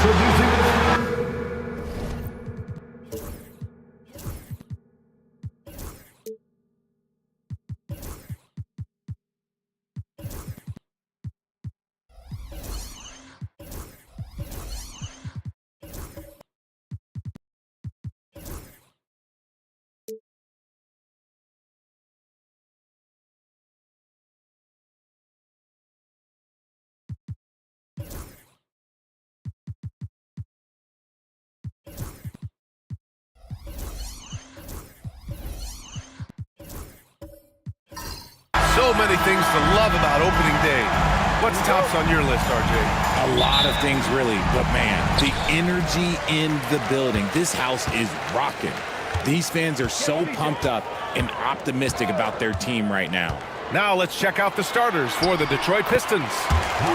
Introducing So many things to love about opening day. What's tops on your list, RJ? A lot of things, really. But, man, the energy in the building. This house is rocking. These fans are so pumped up and optimistic about their team right now. Now let's check out the starters for the Detroit Pistons.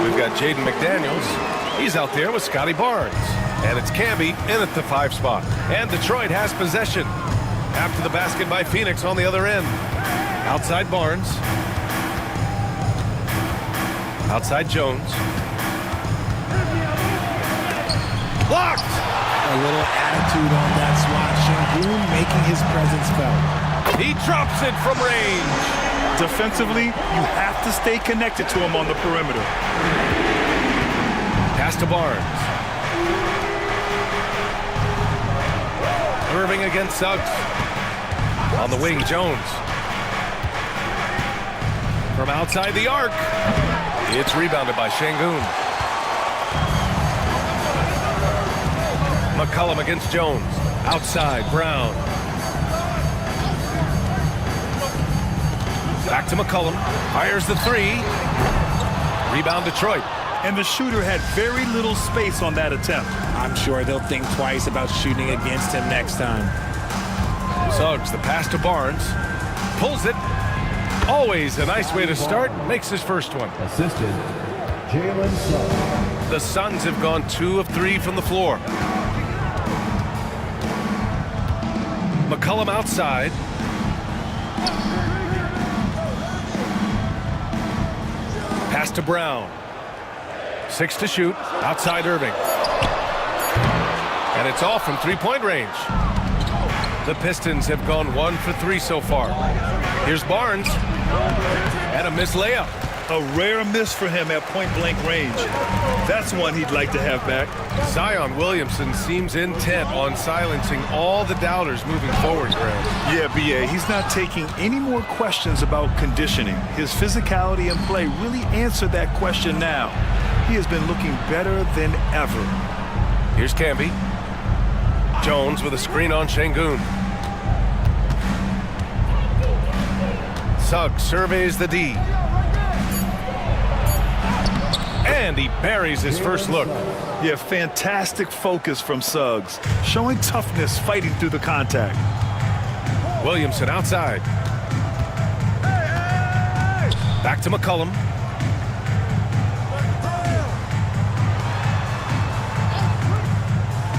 We've got Jaden McDaniels. He's out there with Scotty Barnes. And it's Camby in at the 5 spot. And Detroit has possession. After the basket by Phoenix on the other end. Outside Barnes. Outside Jones. Blocked! A little attitude on that swat. Sengun making his presence felt. He drops it from range. Defensively, you have to stay connected to him on the perimeter. Pass to Barnes. Irving against Suggs. On the wing, Jones. From outside the arc. It's rebounded by Sengun. McCollum against Jones. Outside, Brown. Back to McCollum. Fires the 3. Rebound Detroit. And the shooter had very little space on that attempt. I'm sure they'll think twice about shooting against him next time. Suggs, the pass to Barnes. Pulls it. Always a nice way to start. Makes his first one. assisted Jalen Suggs. The Suns have gone 2 of 3 from the floor. McCollum outside. Pass to Brown. 6 to shoot. Outside Irving. And it's off from three-point range. The Pistons have gone 1 for 3 so far. Here's Barnes. And a missed layup. A rare miss for him at point-blank range. That's one he'd like to have back. Zion Williamson seems intent on silencing all the doubters moving forward, Graham. Yeah, B.A., he's not taking any more questions about conditioning. His physicality and play really answered that question now. He has been looking better than ever. Here's Camby. Jones with a screen on Şengün. Suggs surveys the D. And he buries his first look. Yeah, fantastic focus from Suggs. Showing toughness fighting through the contact. Williamson outside. Back to McCollum.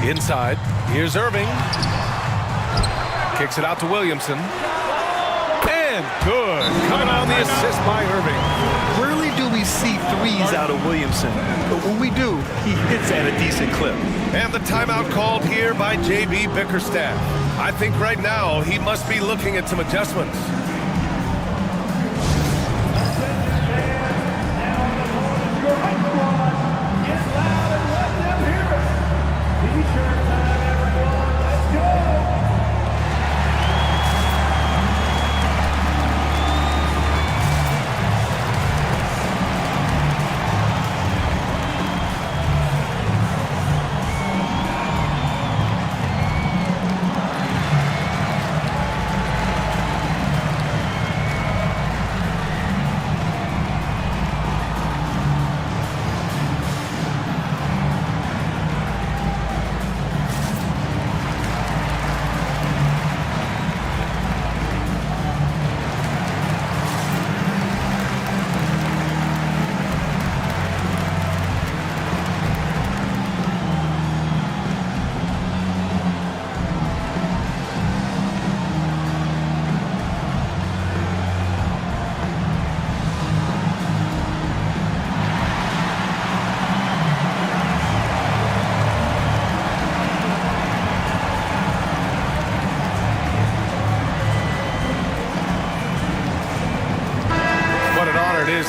Inside. Here's Irving. Kicks it out to Williamson. And good. Coming on the assist by Irving. Rarely do we see threes out of Williamson, but when we do, he hits at a decent clip. And the timeout called here by J.B. Bickerstaff. I think right now he must be looking at some adjustments.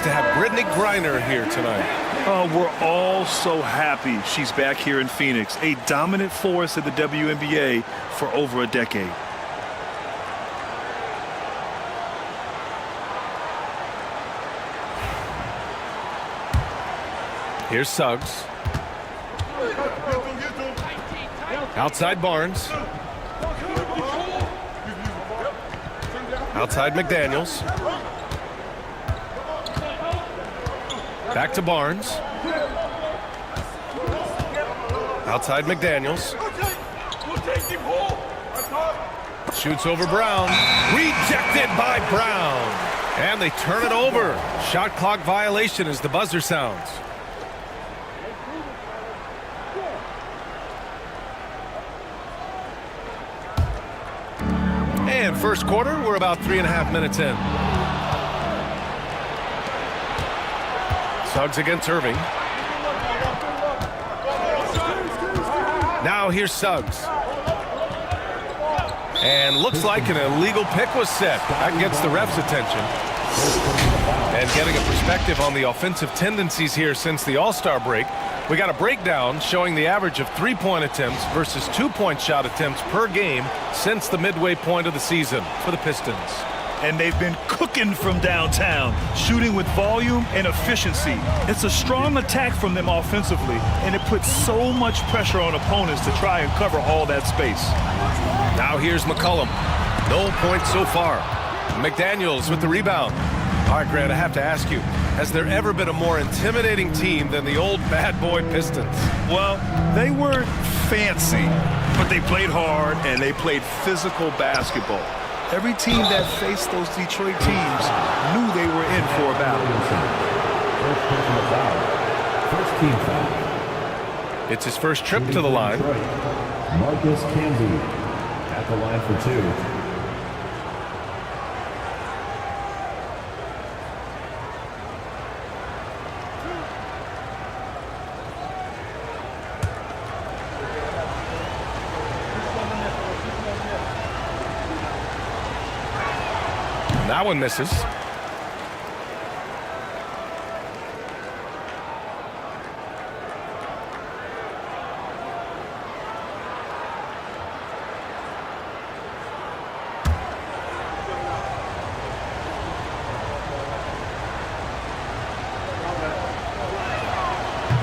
To have Brittney Griner here tonight. We're all so happy she's back here in Phoenix, a dominant force in the WNBA for over a decade. Here's Suggs. Outside Barnes. Outside McDaniels. Back to Barnes. Outside McDaniels. Shoots over Brown. Rejected by Brown. And they turn it over. Shot clock violation as the buzzer sounds. And first quarter, we're about 3.5 minutes in. Suggs against Irving. Now here's Suggs. And looks like an illegal pick was set. That gets the ref's attention. And getting a perspective on the offensive tendencies here since the All-Star break, we got a breakdown showing the average of three-point attempts versus two-point shot attempts per game since the midway point of the season for the Pistons. And they've been cooking from downtown, shooting with volume and efficiency. It's a strong attack from them offensively, and it puts so much pressure on opponents to try and cover all that space. Now here's McCollum. No points so far. McDaniels with the rebound. All right, Grant, I have to ask you, has there ever been a more intimidating team than the old bad boy Pistons? Well, they weren't fancy, but they played hard and they played physical basketball. Every team that faced those Detroit teams knew they were in for a battle. First team foul. It's his first trip to the line. Marcus Camby at the line for 2. That one misses.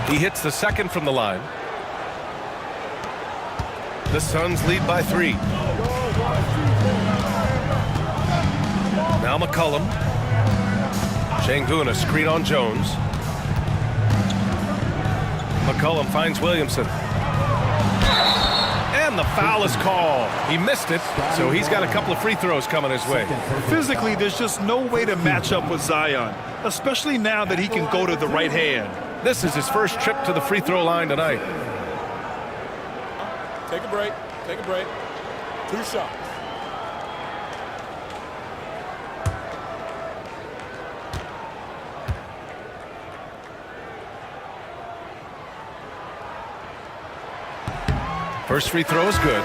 He hits the second from the line. The Suns lead by 3. Now McCollum. Şengün, a screen on Jones. McCollum finds Williamson. And the foul is called. He missed it, so he's got a couple of free throws coming his way. Physically, there's just no way to match up with Zion, especially now that he can go to the right hand. This is his first trip to the free throw line tonight. Take a break. Take a break. 2 shots. First free throw is good.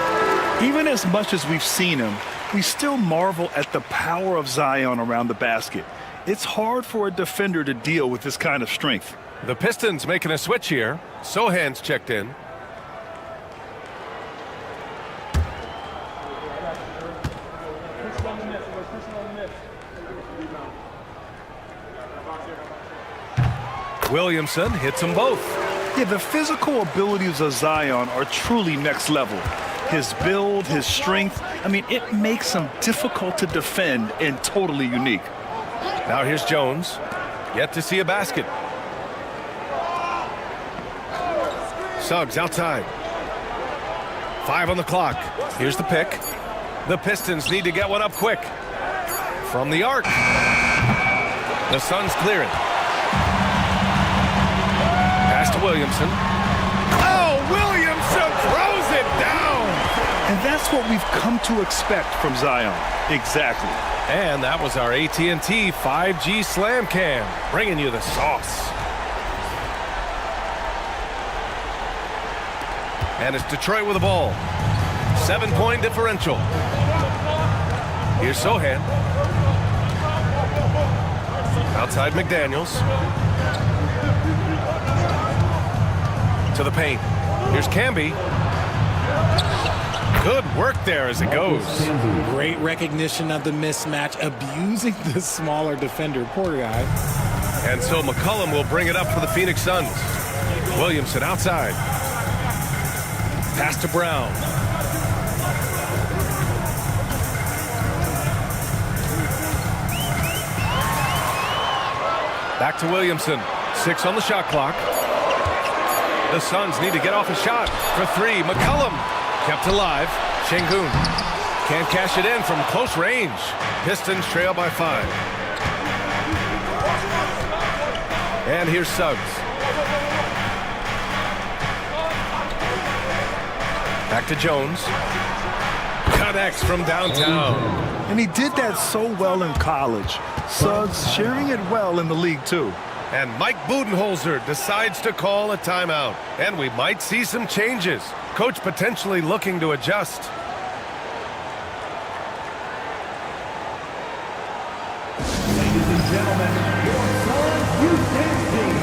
Even as much as we've seen him, we still marvel at the power of Zion around the basket. It's hard for a defender to deal with this kind of strength. The Pistons making a switch here. Sohan's checked in. Williamson hits them both. Yeah, the physical abilities of Zion are truly next level. His build, his strength, I mean, it makes him difficult to defend and totally unique. Now here's Jones. Yet to see a basket. Suggs outside. 5 on the clock. Here's the pick. The Pistons need to get one up quick. From the arc. The Suns clear it. Pass to Williamson. Oh, Williamson throws it down. And that's what we've come to expect from Zion. Exactly. And that was our AT&T 5G Slam Cam, bringing you the sauce. And it's Detroit with the ball. 7-point differential. Here's Sohan. Outside McDaniels. To the paint. Here's Camby. Good work there as it goes. Great recognition of the mismatch, abusing the smaller defender. Poor guy. And so McCollum will bring it up for the Phoenix Suns. Williamson outside. Pass to Brown. Back to Williamson. 6 on the shot clock. The Suns need to get off a shot for 3. McCollum kept alive. Şengün can't cash it in from close range. Pistons trail by 5. And here's Suggs. Back to Jones. Connects from downtown. And he did that so well in college. Suggs sharing it well in the league, too. And Mike Budenholzer decides to call a timeout. And we might see some changes. Coach potentially looking to adjust. Ladies and gentlemen, your Suns Youth Dance Team.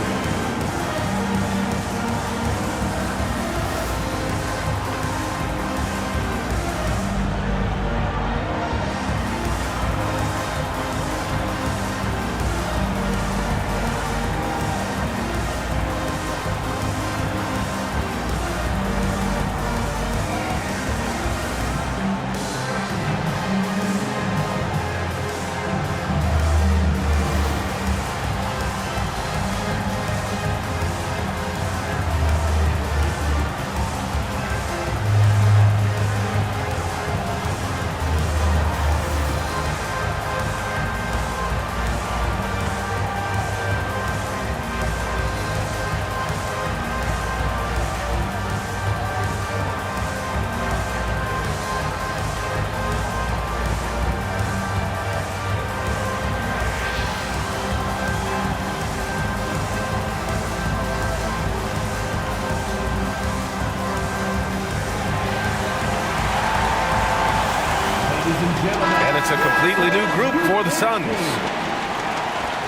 it's a completely new group for the Suns.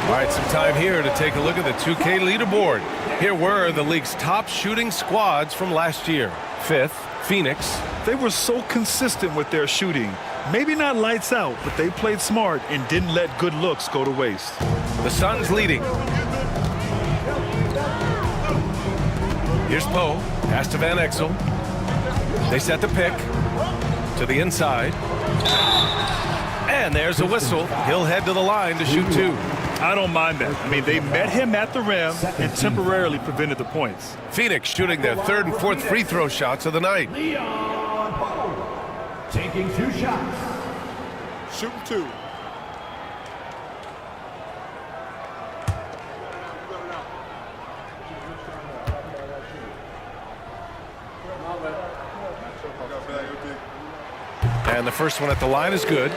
All right, some time here to take a look at the 2K leaderboard. Here were the league's top shooting squads from last year. 5th, Phoenix. They were so consistent with their shooting. Maybe not lights out, but they played smart and didn't let good looks go to waste. The Suns leading. Here's Poe. Pass to Van Exel. They set the pick to the inside. And there's a whistle. He'll head to the line to shoot 2. I don't mind that. I mean, they met him at the rim and temporarily prevented the points. Phoenix shooting their 3rd and 4th free throw shots of the night. Leon Poe taking 2 shots. Shooting 2. And the first one at the line is good.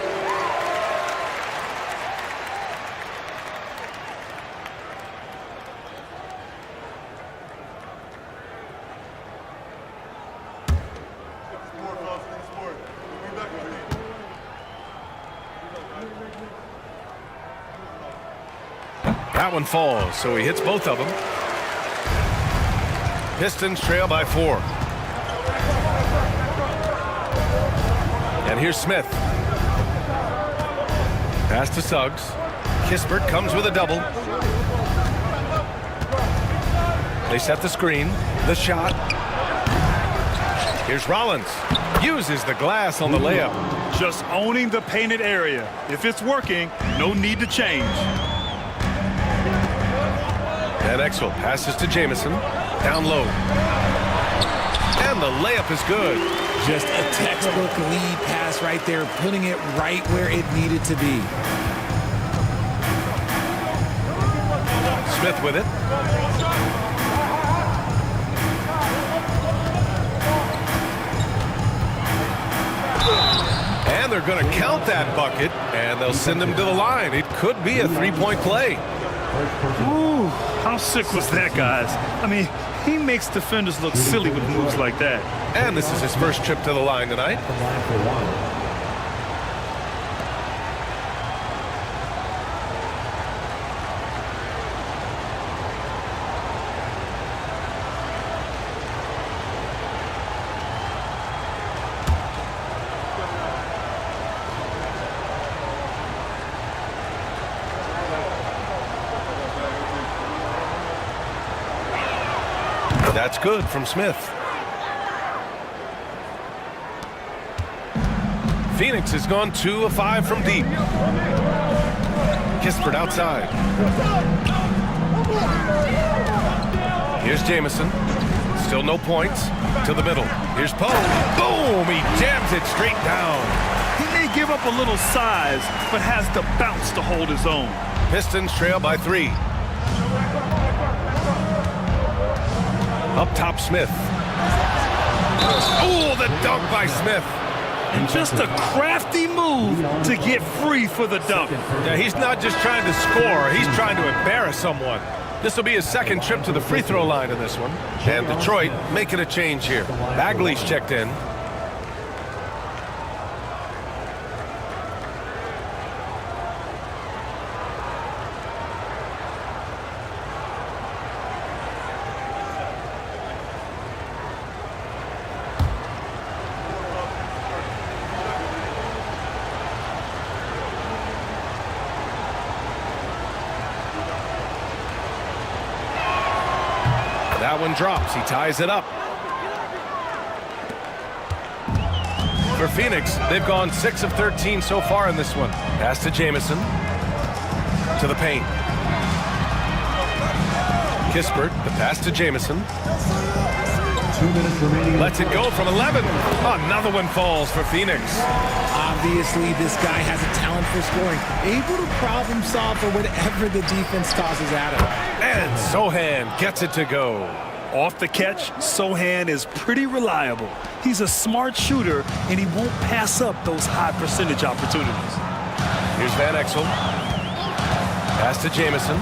That one falls, so he hits both of them. Pistons trail by 4. And here's Smith. Pass to Suggs. Kispert comes with a double. They set the screen. The shot. Here's Rollins. Uses the glass on the layup. Just owning the painted area. If it's working, no need to change. Van Exel passes to Jamison. Down low. And the layup is good. Just a textbook lead pass right there, putting it right where it needed to be. Smith with it. And they're going to count that bucket, and they'll send him to the line. It could be a 3-point play. Ooh, how sick was that, guys? I mean, he makes defenders look silly with moves like that. And this is his first trip to the line tonight. That's good from Smith. Phoenix has gone 2 of 5 from deep. Kispert outside. Here's Jamison. Still no points. To the middle. Here's Poe. Boom! He jams it straight down. He may give up a little size, but has the bounce to hold his own. Pistons trail by 3. Up top, Smith. Oh, the dunk by Smith. And just a crafty move to get free for the dunk. Yeah, he's not just trying to score. He's trying to embarrass someone. This will be his second trip to the free throw line in this one. And Detroit making a change here. Bagley's checked in. That one drops. He ties it up. For Phoenix, they've gone 6 of 13 so far in this one. Pass to Jamison. To the paint. Kispert, the pass to Jamison. 2 minutes remaining. Lets it go from 11. Another one falls for Phoenix. Obviously, this guy has a talent for scoring, able to problem solve for whatever the defense tosses at him. And Sohan gets it to go. Off the catch, Sohan is pretty reliable. He's a smart shooter, and he won't pass up those high percentage opportunities. Here's Van Exel. Pass to Jamison.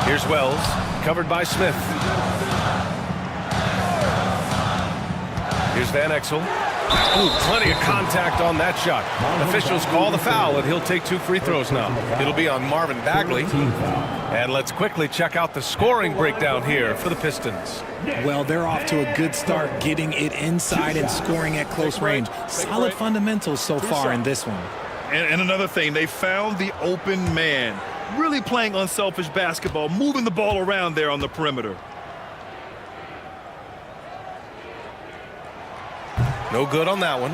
Here's Wells, covered by Smith. Here's Van Exel. Ooh, plenty of contact on that shot. Officials call the foul, and he'll take 2 free throws now. It'll be on Marvin Bagley. And let's quickly check out the scoring breakdown here for the Pistons. Well, they're off to a good start getting it inside and scoring at close range. Solid fundamentals so far in this one. And another thing, they found the open man. Really playing unselfish basketball, moving the ball around there on the perimeter. No good on that one.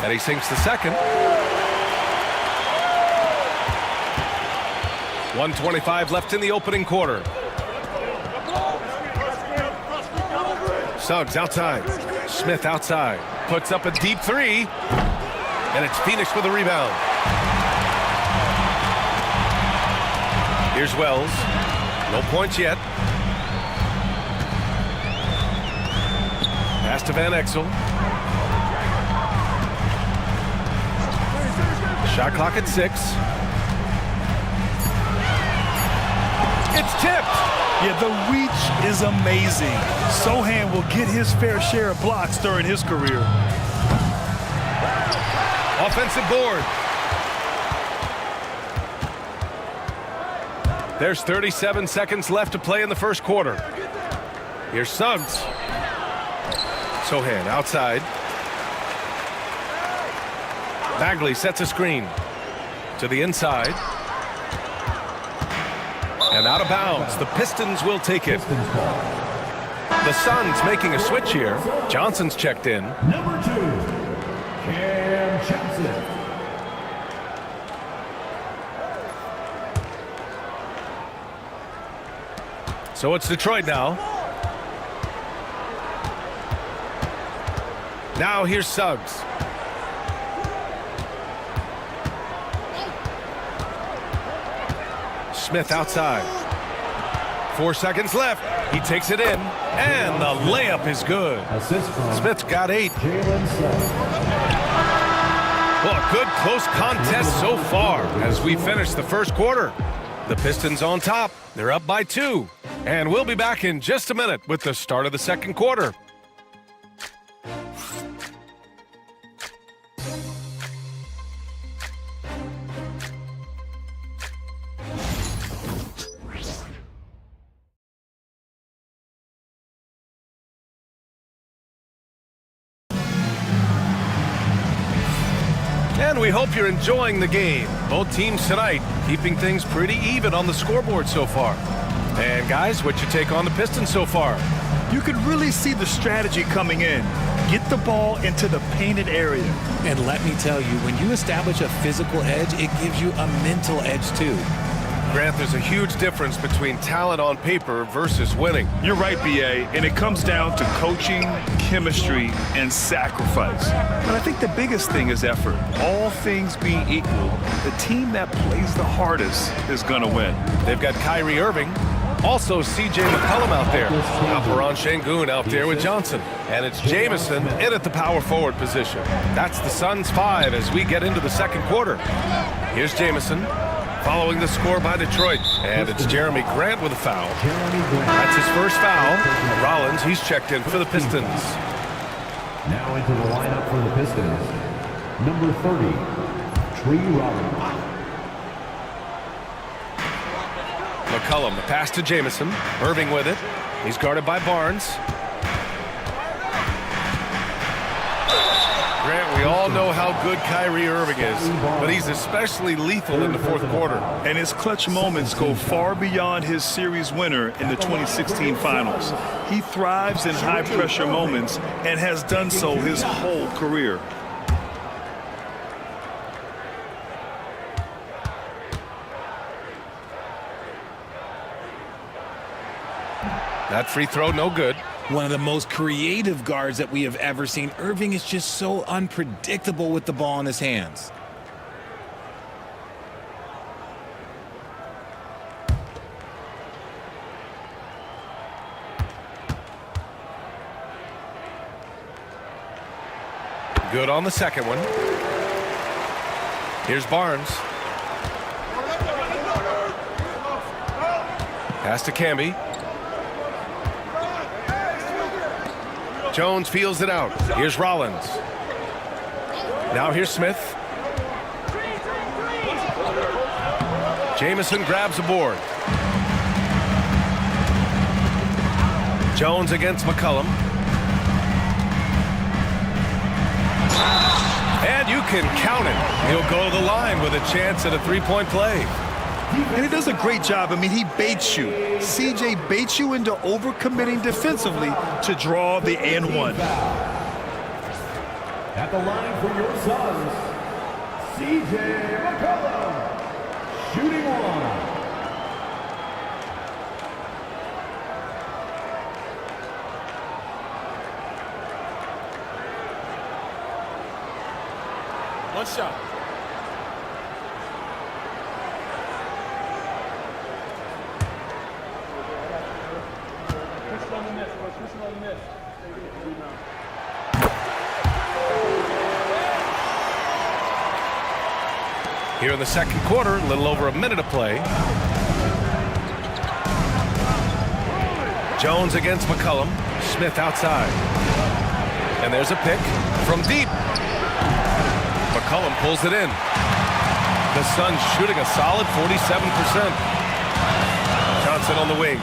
And he sinks the second. 1:25 left in the opening quarter. Suggs outside. Smith outside. Puts up a deep 3. And it's Phoenix with a rebound. Here's Wells. No points yet. Pass to Van Exel. Shot clock at 6. It's tipped. Yeah, the reach is amazing. Sohan will get his fair share of blocks during his career. Offensive board. There's 37 seconds left to play in the first quarter. Here's Suggs. Sohan outside. Bagley sets a screen to the inside. And out of bounds. The Pistons will take it. The Suns making a switch here. Johnson's checked in. Number 2, Cam Johnson. So it's Detroit now. Now here's Suggs. Smith outside. 4 seconds left. He takes it in, and the layup is good. Assist from Smith's got 8. Jalen Suggs. Well, a good close contest so far as we finish the first quarter. The Pistons on top. They're up by 2. And we'll be back in just a minute with the start of the second quarter. And we hope you're enjoying the game. Both teams tonight keeping things pretty even on the scoreboard so far. And guys, what's your take on the Pistons so far? You could really see the strategy coming in. Get the ball into the painted area. And let me tell you, when you establish a physical edge, it gives you a mental edge too. Grant, there's a huge difference between talent on paper versus winning. You're right, B.A., and it comes down to coaching, chemistry, and sacrifice. But I think the biggest thing is effort. All things being equal, the team that plays the hardest is going to win. They've got Kyrie Irving. Also, C.J. McCollum out there. Alperon Şengün out there with Johnson. And it's Jamison in at the power forward position. That's the Suns 5 as we get into the second quarter. Here's Jamison following the score by Detroit. And it's Jeremy Grant with a foul. That's his first foul. Rollins, he's checked in for the Pistons. Now into the lineup for the Pistons. Number 30, Tree Rollins. McCollum, the pass to Jamison. Irving with it. He's guarded by Barnes. Grant, we all know how good Kyrie Irving is, but he's especially lethal in the fourth quarter. And his clutch moments go far beyond his series winner in the 2016 finals. He thrives in high-pressure moments and has done so his whole career. That free throw, no good. One of the most creative guards that we have ever seen. Irving is just so unpredictable with the ball in his hands. Good on the second one. Here's Barnes. Pass to Camby. Jones feels it out. Here's Rollins. Now here's Smith. Jamison grabs a board. Jones against McCollum. And you can count it. He'll go to the line with a chance at a three-point play. And he does a great job. I mean, he baits you. CJ baits you into overcommitting defensively to draw the and one. At the line for your Suns, CJ McCollum, shooting one. One shot. Here in the second quarter, a little over a minute of play. Jones against McCollum. Smith outside. And there's a pick from deep. McCollum pulls it in. The Suns shooting a solid 47%. Johnson on the wing.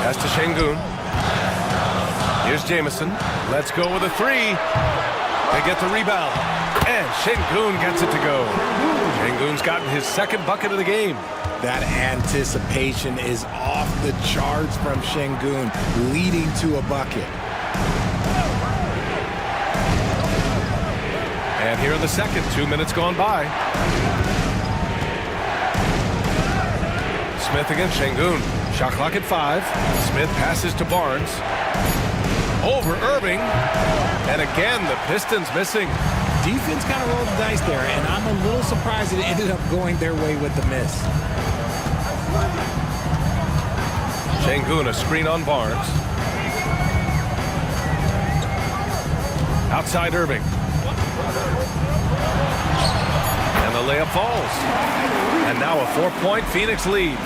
Pass to Şengün. Here's Jamison. Let's go with a three. They get the rebound. And Şengün gets it to go. Şengün's gotten his second bucket of the game. That anticipation is off the charts from Şengün, leading to a bucket. And here in the second, 2 minutes gone by. Smith against Şengün. Shot clock at 5. Smith passes to Barnes. Over Irving. And again, the Pistons missing. Defense kind of rolled the dice there, and I'm a little surprised it ended up going their way with the miss. Şengün, a screen on Barnes. Outside Irving. And the layup falls. And now a 4-point Phoenix lead.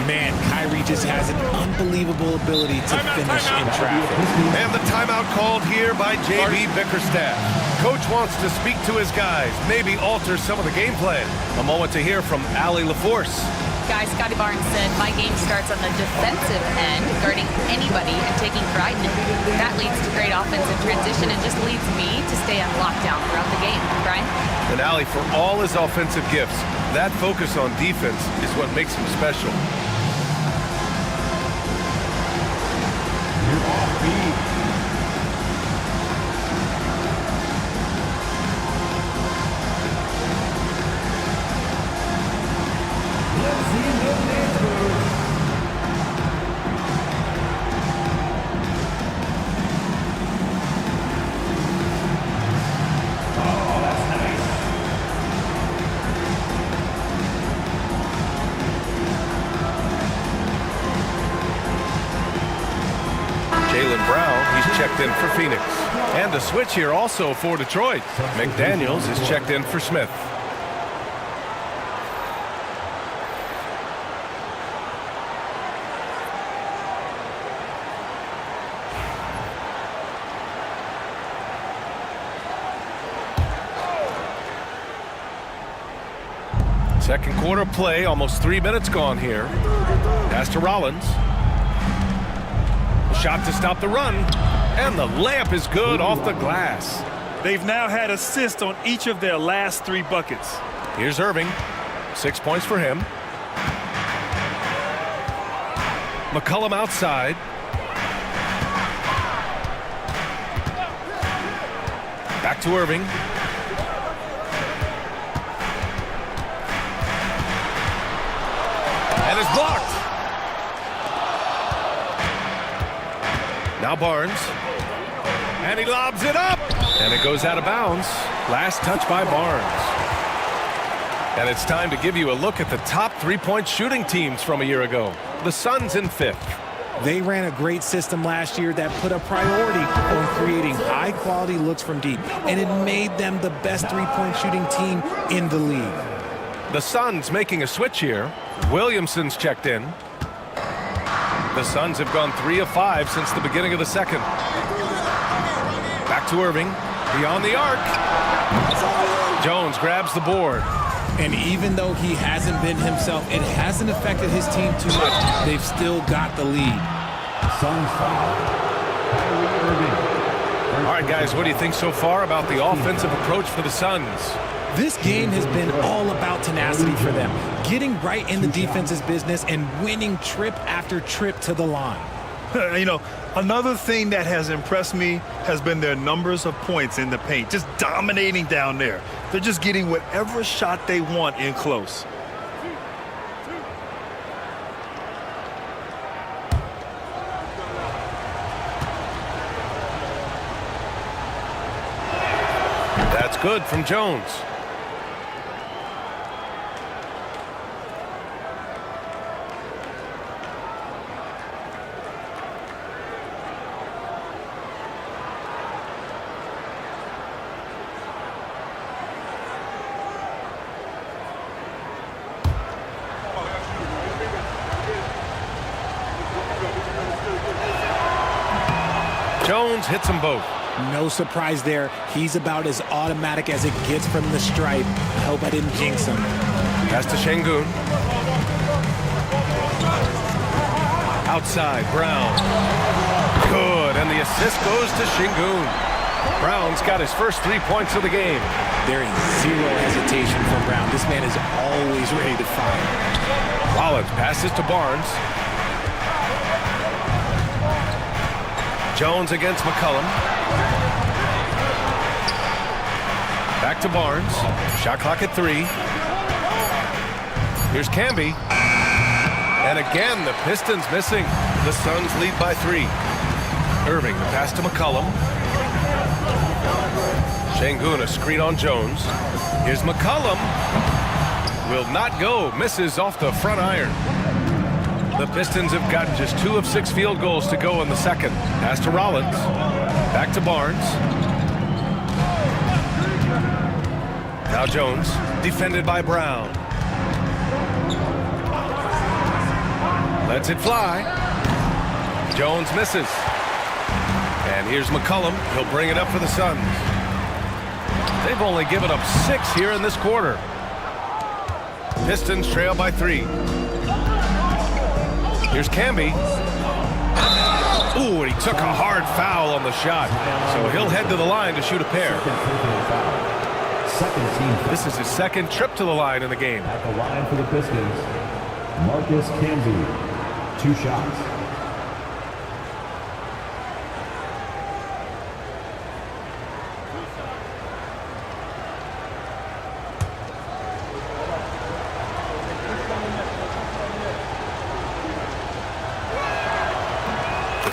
Man, Kyrie just has an unbelievable ability to finish in traffic. And the timeout called here by J.B. Bickerstaff. Coach wants to speak to his guys, maybe alter some of the game plan. A moment to hear from Allie LaForce. Guys, Scotty Barnes said, my game starts on the defensive end, guarding anybody and taking pride in it. That leads to great offensive transition and just leads me to stay on lockdown throughout the game. Brian? And Allie, for all his offensive gifts, that focus on defense is what makes him special. Jaylen Brown, he's checked in for Phoenix. And a switch here also for Detroit. McDaniels is checked in for Smith. Second quarter play, almost 3 minutes gone here. Pass to Rollins. Shot to stop the run, and the layup is good off the glass. They've now had assists on each of their last 3 buckets. Here's Irving. 6 points for him. McCollum outside. Back to Irving. And it's blocked. Now Barnes. And he lobs it up. And it goes out of bounds. Last touch by Barnes. And it's time to give you a look at the top 3-point shooting teams from a year ago. The Suns in 5th. They ran a great system last year that put a priority on creating high-quality looks from deep, and it made them the best three-point shooting team in the league. The Suns making a switch here. Williamson's checked in. The Suns have gone 3 of 5 since the beginning of the second. Back to Irving. Beyond the arc. Jones grabs the board. And even though he hasn't been himself, it hasn't affected his team too much. They've still got the lead. Suns foul. Kyrie Irving. All right, guys, what do you think so far about the offensive approach for the Suns? This game has been all about tenacity for them, getting right in the defense's business and winning trip after trip to the line. You know, another thing that has impressed me has been their numbers of points in the paint, just dominating down there. They're just getting whatever shot they want in close. That's good from Jones. Jones hits them both. No surprise there. He's about as automatic as it gets from the stripe. I hope I didn't jinx him. Pass to Şengün. Outside, Brown. Good, and the assist goes to Şengün. Brown's got his first 3 points of the game. There is zero hesitation from Brown. This man is always ready to fire. Rollins passes to Barnes. Jones against McCollum. Back to Barnes. Shot clock at 3. Here's Camby. And again, the Pistons missing. The Suns lead by 3. Irving, the pass to McCollum. Şengün, a screen on Jones. Here's McCollum. Will not go. Misses off the front iron. The Pistons have got just 2 of 6 field goals to go in the second. Pass to Rollins. Back to Barnes. Now Jones, defended by Brown. Lets it fly. Jones misses. And here's McCollum. He'll bring it up for the Suns. They've only given up 6 here in this quarter. Pistons trail by 3. Here's Camby. Ooh, and he took a hard foul on the shot. So he'll head to the line to shoot a pair. Second team foul. This is his second trip to the line in the game. At the line for the Pistons, Marcus Camby. 2 shots.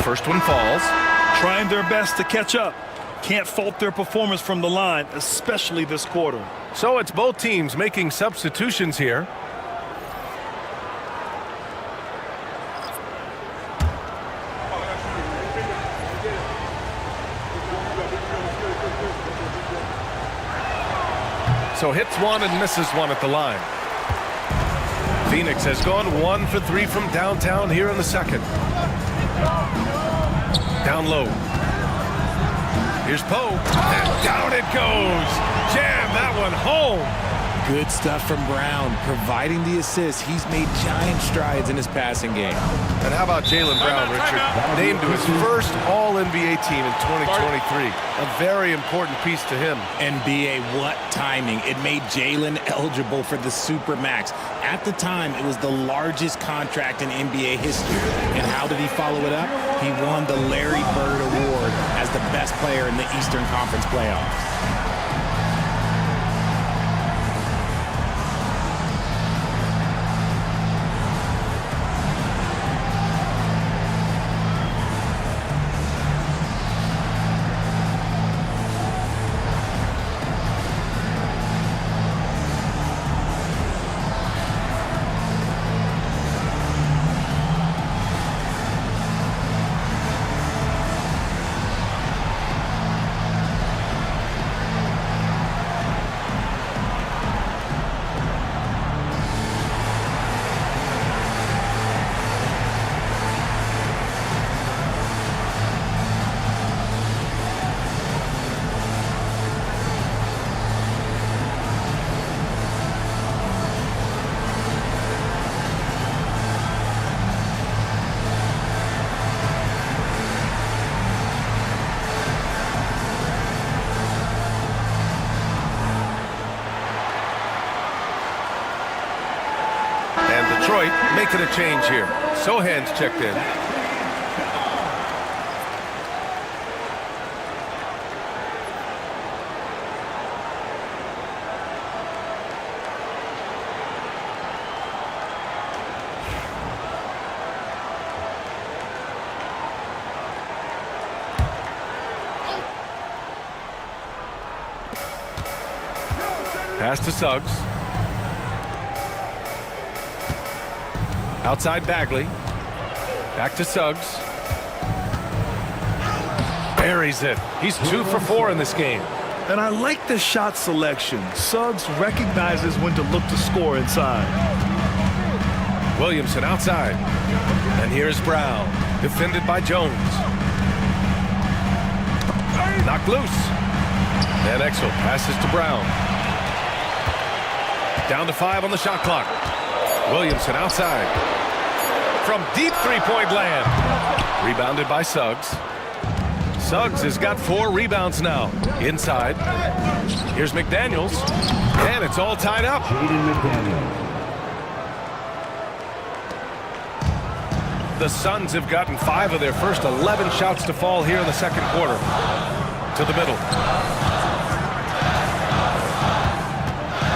First one falls. Trying their best to catch up. Can't fault their performance from the line, especially this quarter. So it's both teams making substitutions here. So hits one and misses one at the line. Phoenix has gone 1 for 3 from downtown here in the second. Down low. Here's Poe. And down it goes. Jam that one home. Good stuff from Brown, providing the assist. He's made giant strides in his passing game. And how about Jaylen Brown, Richard? Named to his first All-NBA team in 2023. A very important piece to him. NBA, what timing. It made Jaylen eligible for the Supermax. At the time, it was the largest contract in NBA history. And how did he follow it up? He won the Larry Bird Award as the best player in the Eastern Conference playoffs. Detroit making a change here. Sohan's checked in. Pass to Suggs. Outside Bagley. Back to Suggs. Buries it. He's 2 for 4 in this game. And I like the shot selection. Suggs recognizes when to look to score inside. Williamson outside. And here's Brown. Defended by Jones. Knocked loose. Van Exel passes to Brown. Down to 5 on the shot clock. Williamson outside. From deep three-point land. Rebounded by Suggs. Suggs has got 4 rebounds now. Inside. Here's McDaniels. And it's all tied up. Jaden McDaniels. The Suns have gotten 5 of their first 11 shots to fall here in the second quarter. To the middle.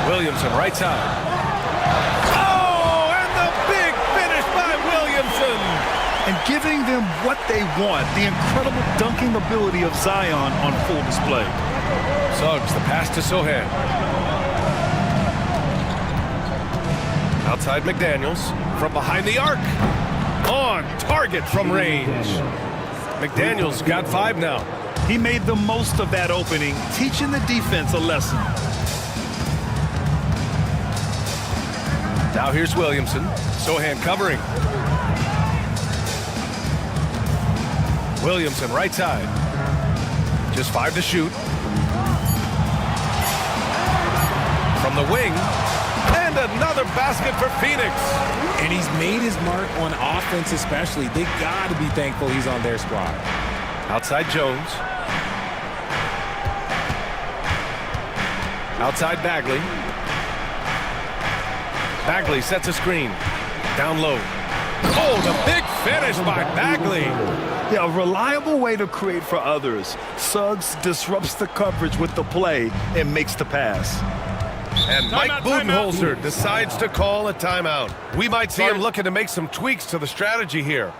Williamson, right side. Oh, and the big finish by Williamson. And giving them what they want, the incredible dunking ability of Zion on full display. Suggs, the pass to Sohan. Outside McDaniels, from behind the arc. On target from range. McDaniels got 5 now. He made the most of that opening, teaching the defense a lesson. Now here's Williamson. Sohan covering. Williamson right side. Just 5 to shoot. From the wing. And another basket for Phoenix. And he's made his mark on offense especially. They got to be thankful he's on their squad. Outside Jones. Outside Bagley. Bagley sets a screen. Down low. Oh, the big finish by Bagley. Yeah, a reliable way to create for others. Suggs disrupts the coverage with the play and makes the pass. And Mike Budenholzer decides to call a timeout. We might see him looking to make some tweaks to the strategy here.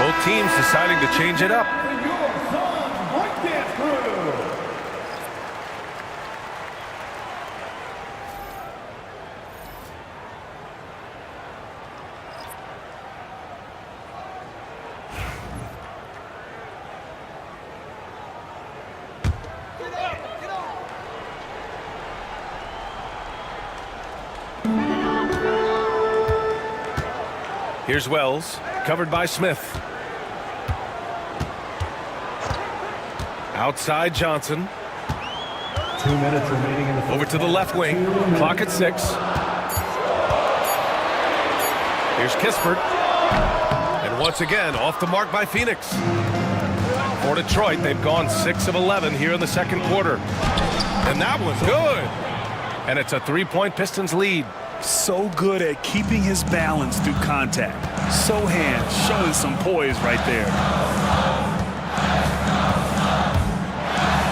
Both teams deciding to change it up. Here's Wells, covered by Smith. Outside Johnson. 2 minutes remaining in the first Over to the left wing. Clock at 6. Here's Kispert. And once again, off the mark by Phoenix. For Detroit, they've gone 6 of 11 here in the second quarter. And that one's good. And it's a 3-point Pistons lead. So good at keeping his balance through contact. Sohan showing some poise right there.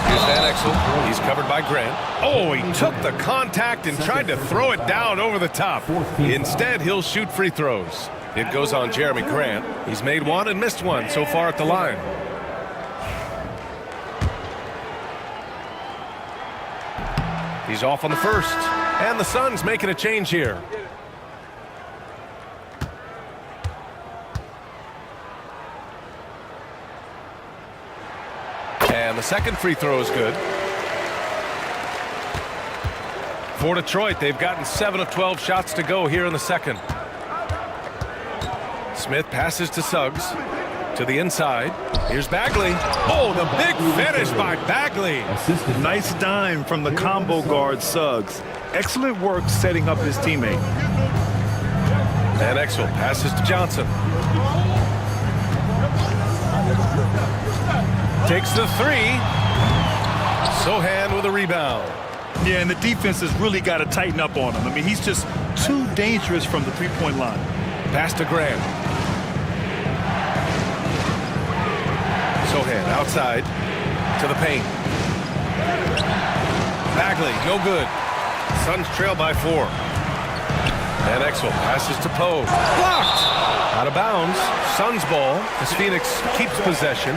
Here's Van Exel. He's covered by Grant. Oh, he took the contact and tried to throw it down over the top. Instead, he'll shoot free throws. It goes on Jeremy Grant. He's made one and missed one so far at the line. He's off on the first. And the Suns making a change here. And the second free throw is good. For Detroit, they've gotten 7 of 12 shots to go here in the second. Smith passes to Suggs. To the inside. Here's Bagley. Oh, the big finish by Bagley. Nice dime from the combo guard Suggs. Excellent work setting up his teammate. Van Exel passes to Johnson. Takes the three. Sohan with a rebound. Yeah, and the defense has really got to tighten up on him. I mean, he's just too dangerous from the three-point line. Pass to Grant. Sohan outside to the paint. Bagley, no good. Suns trail by 4. Van Exel passes to Poe. Blocked! Out of bounds. Suns ball as Phoenix keeps possession.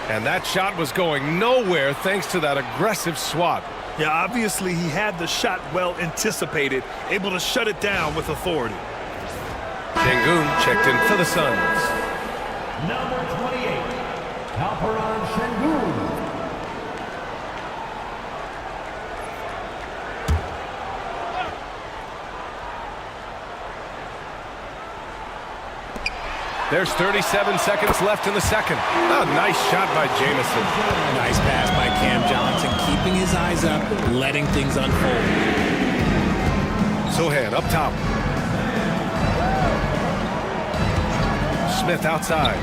And that shot was going nowhere thanks to that aggressive swat. Yeah, obviously he had the shot well anticipated, able to shut it down with authority. Şengün checked in for the Suns. Number 28, Alperen Şengün. There's 37 seconds left in the second. A nice shot by Jamison. Nice pass by Cam Johnson, keeping his eyes up, letting things unfold. Sohan up top. Smith outside.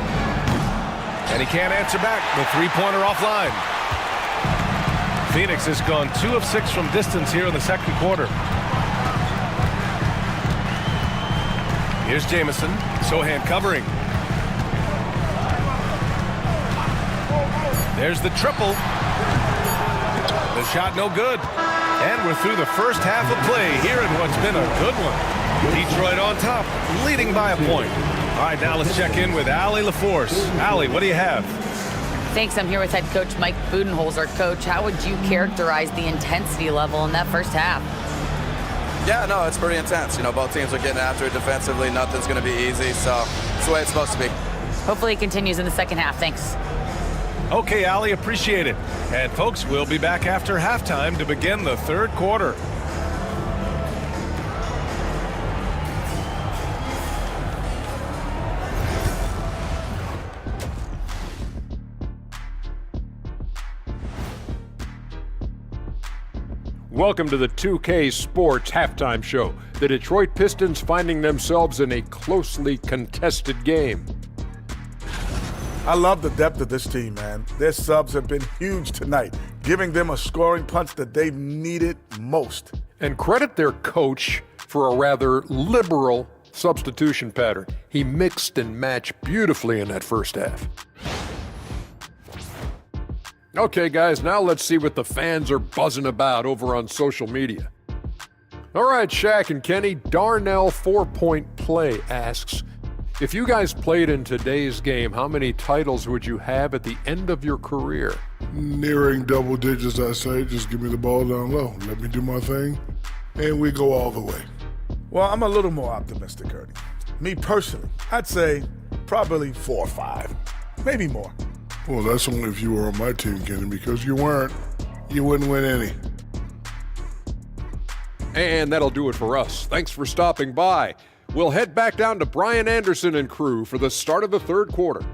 And he can't answer back. The three-pointer offline. Phoenix has gone 2 of 6 from distance here in the second quarter. Here's Jamison. Sohan covering. There's the triple. The shot no good. And we're through the first half of play here in what's been a good one. Detroit on top, leading by a point. All right, now let's check in with Allie LaForce. Allie, what do you have? Thanks. I'm here with head coach Mike Budenholzer. Coach, how would you characterize the intensity level in that first half? Yeah, no, it's pretty intense. You know, both teams are getting after it defensively. Nothing's going to be easy, so it's the way it's supposed to be. Hopefully it continues in the second half. Thanks. Okay, Allie, appreciate it. And folks, we'll be back after halftime to begin the third quarter. Welcome to the 2K Sports Halftime Show. The Detroit Pistons finding themselves in a closely contested game. I love the depth of this team, man. Their subs have been huge tonight, giving them a scoring punch that they've needed most. And credit their coach for a rather liberal substitution pattern. He mixed and matched beautifully in that first half. Okay, guys, now let's see what the fans are buzzing about over on social media. All right, Shaq and Kenny, Darnell 4-Point Play asks, if you guys played in today's game, how many titles would you have at the end of your career? Nearing double digits, I say. Just give me the ball down low. Let me do my thing, and we go all the way. Well, I'm a little more optimistic, Ernie. Me personally, I'd say probably 4 or 5, maybe more. Well, that's only if you were on my team, Kenny, because you weren't. You wouldn't win any. And that'll do it for us. Thanks for stopping by. We'll head back down to Brian Anderson and crew for the start of the third quarter.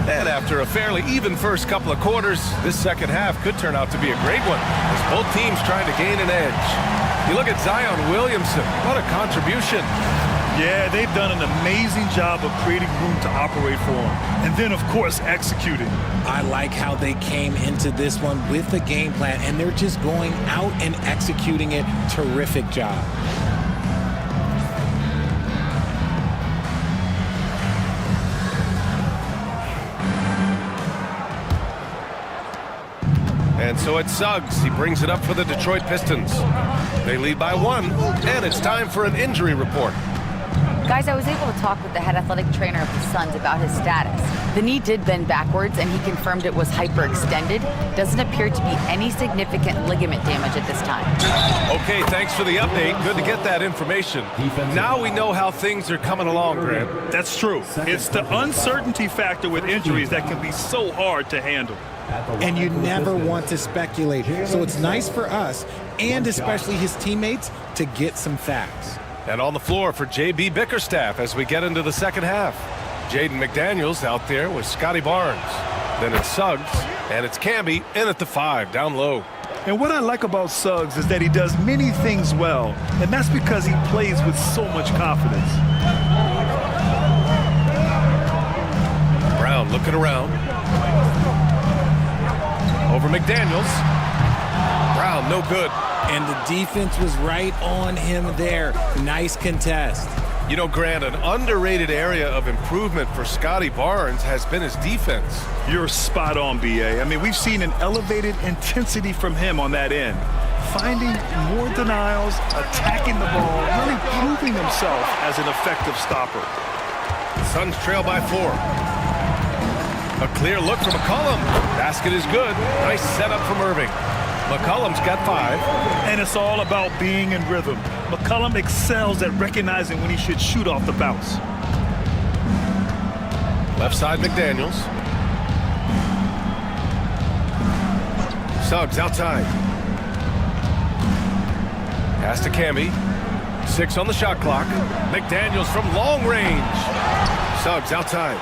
And after a fairly even first couple of quarters, this second half could turn out to be a great one as both teams trying to gain an edge. You look at Zion Williamson, what a contribution. Yeah, they've done an amazing job of creating room to operate for him. And then, of course, executing. I like how they came into this one with a game plan, and they're just going out and executing it. Terrific job. And so it's Suggs. He brings it up for the Detroit Pistons. They lead by 1, and it's time for an injury report. Guys, I was able to talk with the head athletic trainer of the Suns about his status. The knee did bend backwards, and he confirmed it was hyperextended. Doesn't appear to be any significant ligament damage at this time. Okay, thanks for the update. Good to get that information. Now we know how things are coming along, Grant. That's true. It's the uncertainty factor with injuries that can be so hard to handle. And you never want to speculate. So it's nice for us, and especially his teammates, to get some facts. And on the floor for J.B. Bickerstaff as we get into the second half. Jaden McDaniels out there with Scotty Barnes. Then it's Suggs, and it's Camby in at the 5, down low. And what I like about Suggs is that he does many things well, and that's because he plays with so much confidence. Brown looking around. Over McDaniels. Brown, no good. And the defense was right on him there. Nice contest. You know, Grant, an underrated area of improvement for Scotty Barnes has been his defense. You're spot on, B.A. I mean, we've seen an elevated intensity from him on that end. Finding more denials, attacking the ball, really proving himself as an effective stopper. Suns trail by 4. A clear look from McCollum. Basket is good. Nice setup from Irving. McCollum's got 5. And it's all about being in rhythm. McCollum excels at recognizing when he should shoot off the bounce. Left side, McDaniels. Suggs outside. Pass to Camby. 6 on the shot clock. McDaniels from long range. Suggs outside.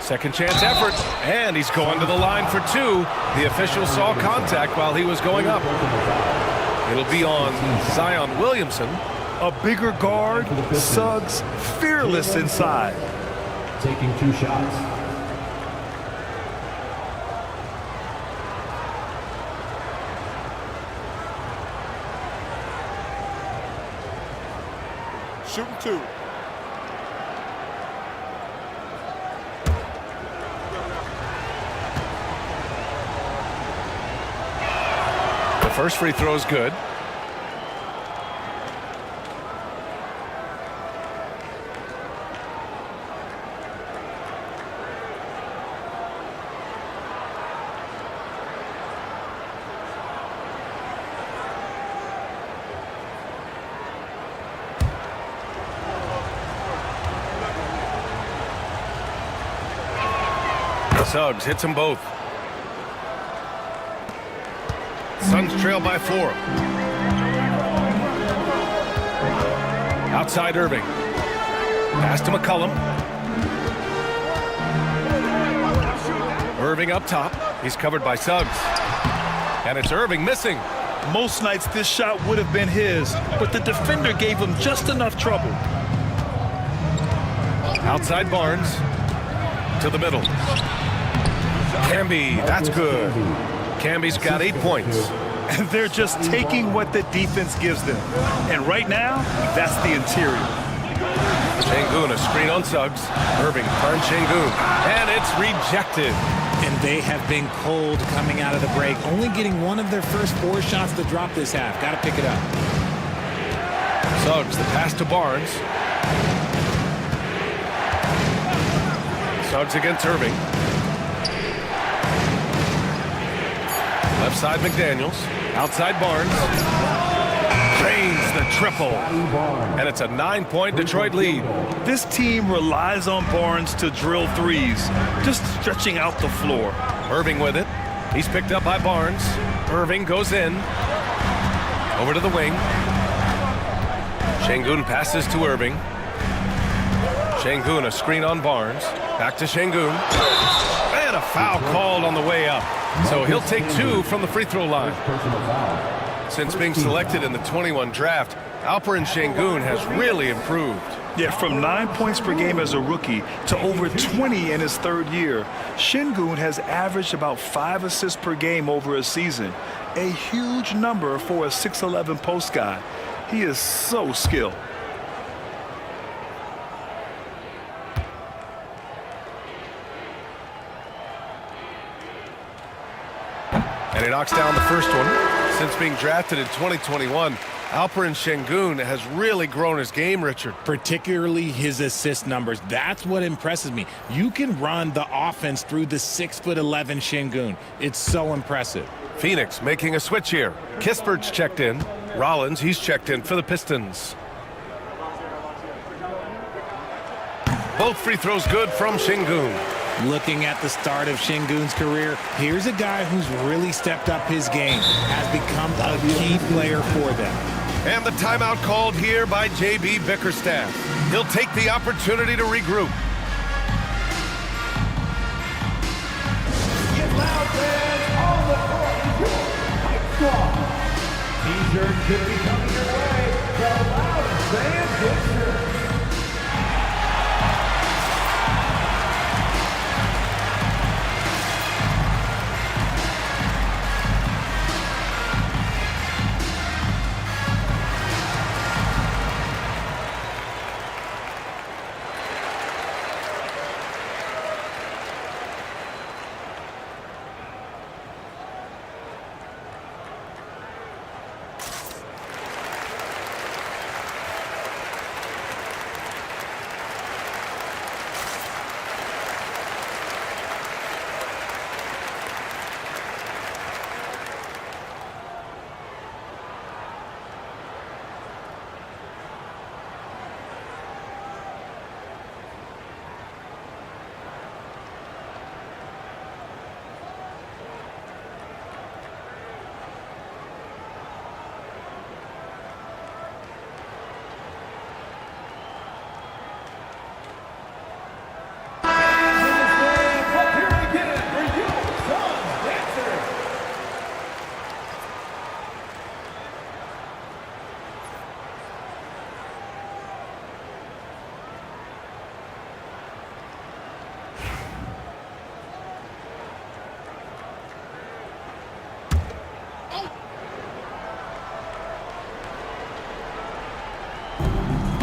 Second chance effort, and he's going to the line for 2. The official saw contact while he was going up. It'll be on Zion Williamson. A bigger guard, Suggs fearless inside. Taking 2 shots. Shooting 2. First free throw is good. Suggs hits them both. Suns trail by 4. Outside Irving. Pass to McCollum. Irving up top. He's covered by Suggs. And it's Irving missing. Most nights this shot would have been his, but the defender gave him just enough trouble. Outside Barnes. To the middle. Camby, that's good. Camby's got 8 points. And they're just taking what the defense gives them. And right now, that's the interior. Şengün, a screen on Suggs. Irving turns Şengün. And it's rejected. And they have been cold coming out of the break. Only getting one of their first 4 shots to drop this half. Got to pick it up. Suggs, the pass to Barnes. Suggs against Irving. Left side, McDaniels. Outside, Barnes. Drains the triple. And it's a 9-point Detroit lead. This team relies on Barnes to drill threes, just stretching out the floor. Irving with it. He's picked up by Barnes. Irving goes in. Over to the wing. Şengün passes to Irving. Şengün, a screen on Barnes. Back to Şengün. And a foul called on the way up. So he'll take 2 from the free throw line. Since being selected in the 21 draft, Alperen Şengün has really improved. Yeah, from 9 points per game as a rookie to over 20 in his third year, Şengün has averaged about 5 assists per game over a season. A huge number for a 6'11 post guy. He is so skilled. And he knocks down the first one. Since being drafted in 2021, Alperen Şengün has really grown his game, Richard. Particularly his assist numbers. That's what impresses me. You can run the offense through the 6'11" Şengün. It's so impressive. Phoenix making a switch here. Kispert's checked in. Rollins, he's checked in for the Pistons. Both free throws good from Şengün. Looking at the start of Şengün's career, here's a guy who's really stepped up his game, has become a key player for them. And the timeout called here by J.B. Bickerstaff. He'll take the opportunity to regroup. Get loud, fans, on the court, Mike Squad. T-shirt could be coming your way. The loudest fan picture.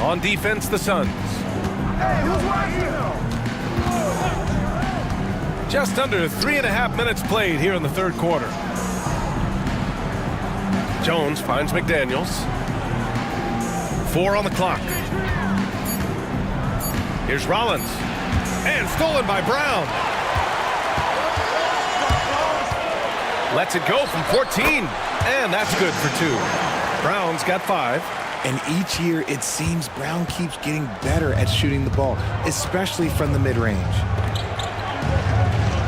On defense, the Suns. Just under 3.5 minutes played here in the third quarter. Jones finds McDaniels. 4 on the clock. Here's Rollins. And stolen by Brown. Lets it go from 14. And that's good for 2. Brown's got 5. And each year, it seems Brown keeps getting better at shooting the ball, especially from the mid-range.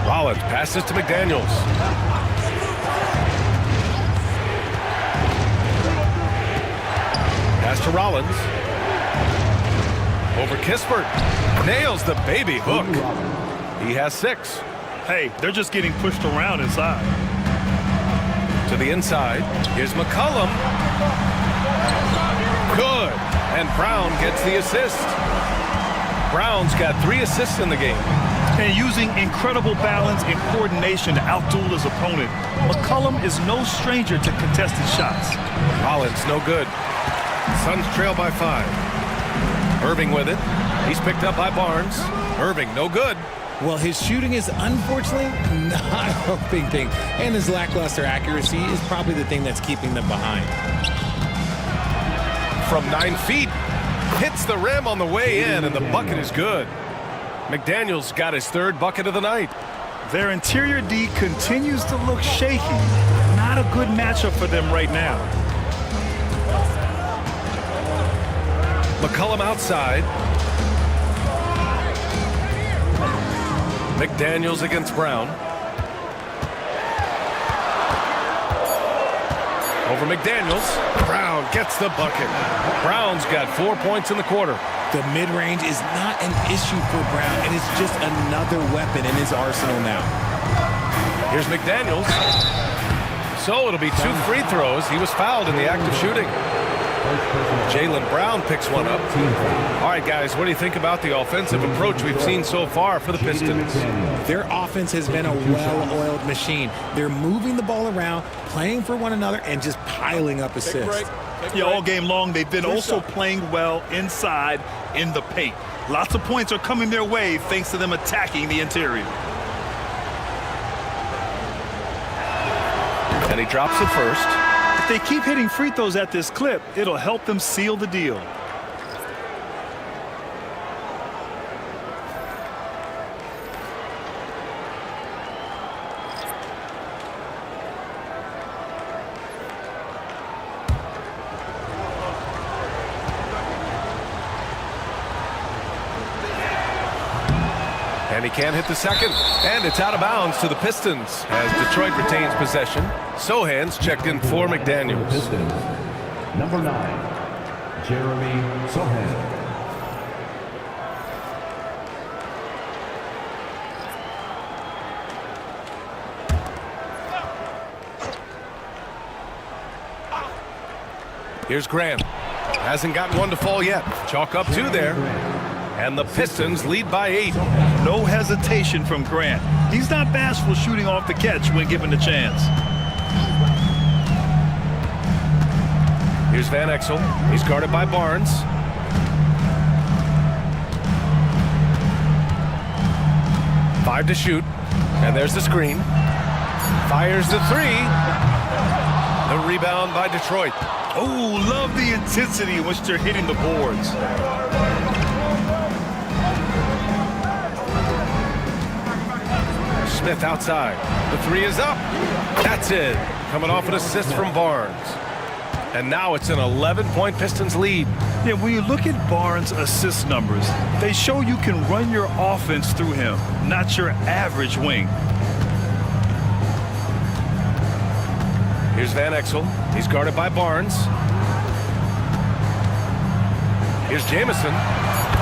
Rollins passes to McDaniels. Pass to Rollins. Over Kispert. Nails the baby hook. He has 6. Hey, they're just getting pushed around inside. To the inside. Here's McCollum. Good. And Brown gets the assist. Brown's got 3 assists in the game. And using incredible balance and coordination to outduel his opponent, McCollum is no stranger to contested shots. Rollins, no good. Suns trail by 5. Irving with it. He's picked up by Barnes. Irving, no good. Well, his shooting is unfortunately not a big thing. And his lackluster accuracy is probably the thing that's keeping them behind. From 9 feet, hits the rim on the way in, and the bucket is good. McDaniels got his 3rd bucket of the night. Their interior D continues to look shaky. Not a good matchup for them right now. McCollum outside. McDaniels against Brown. Over McDaniels. Brown gets the bucket. Brown's got 4 points in the quarter. The mid-range is not an issue for Brown, and it's just another weapon in his arsenal now. Here's McDaniels. So it'll be 2 free throws. He was fouled in the act of shooting. Jaylen Brown picks one up. All right, guys, what do you think about the offensive approach we've seen so far for the Pistons? Their offense has been a well-oiled machine. They're moving the ball around, playing for one another, and just piling up assists. Yeah, all game long, they've been also playing well inside in the paint. Lots of points are coming their way thanks to them attacking the interior. And he drops it first. If they keep hitting free throws at this clip, it'll help them seal the deal. And he can't hit the second. And it's out of bounds to the Pistons as Detroit retains possession. Sohan's checked in for McDaniels. Pistons, number 9, Jeremy Sohan. Here's Grant. Hasn't gotten one to fall yet. Chalk up 2 there. And the Pistons lead by 8. No hesitation from Grant. He's not bashful shooting off the catch when given the chance. Here's Van Exel. He's guarded by Barnes. Five to shoot. And there's the screen. Fires the 3. The rebound by Detroit. Oh, love the intensity in which they're hitting the boards. Smith outside. The 3 is up. That's it. Coming off an assist from Barnes. And now it's an 11-point Pistons lead. Yeah, when you look at Barnes' assist numbers, they show you can run your offense through him, not your average wing. Here's Van Exel. He's guarded by Barnes. Here's Jamison.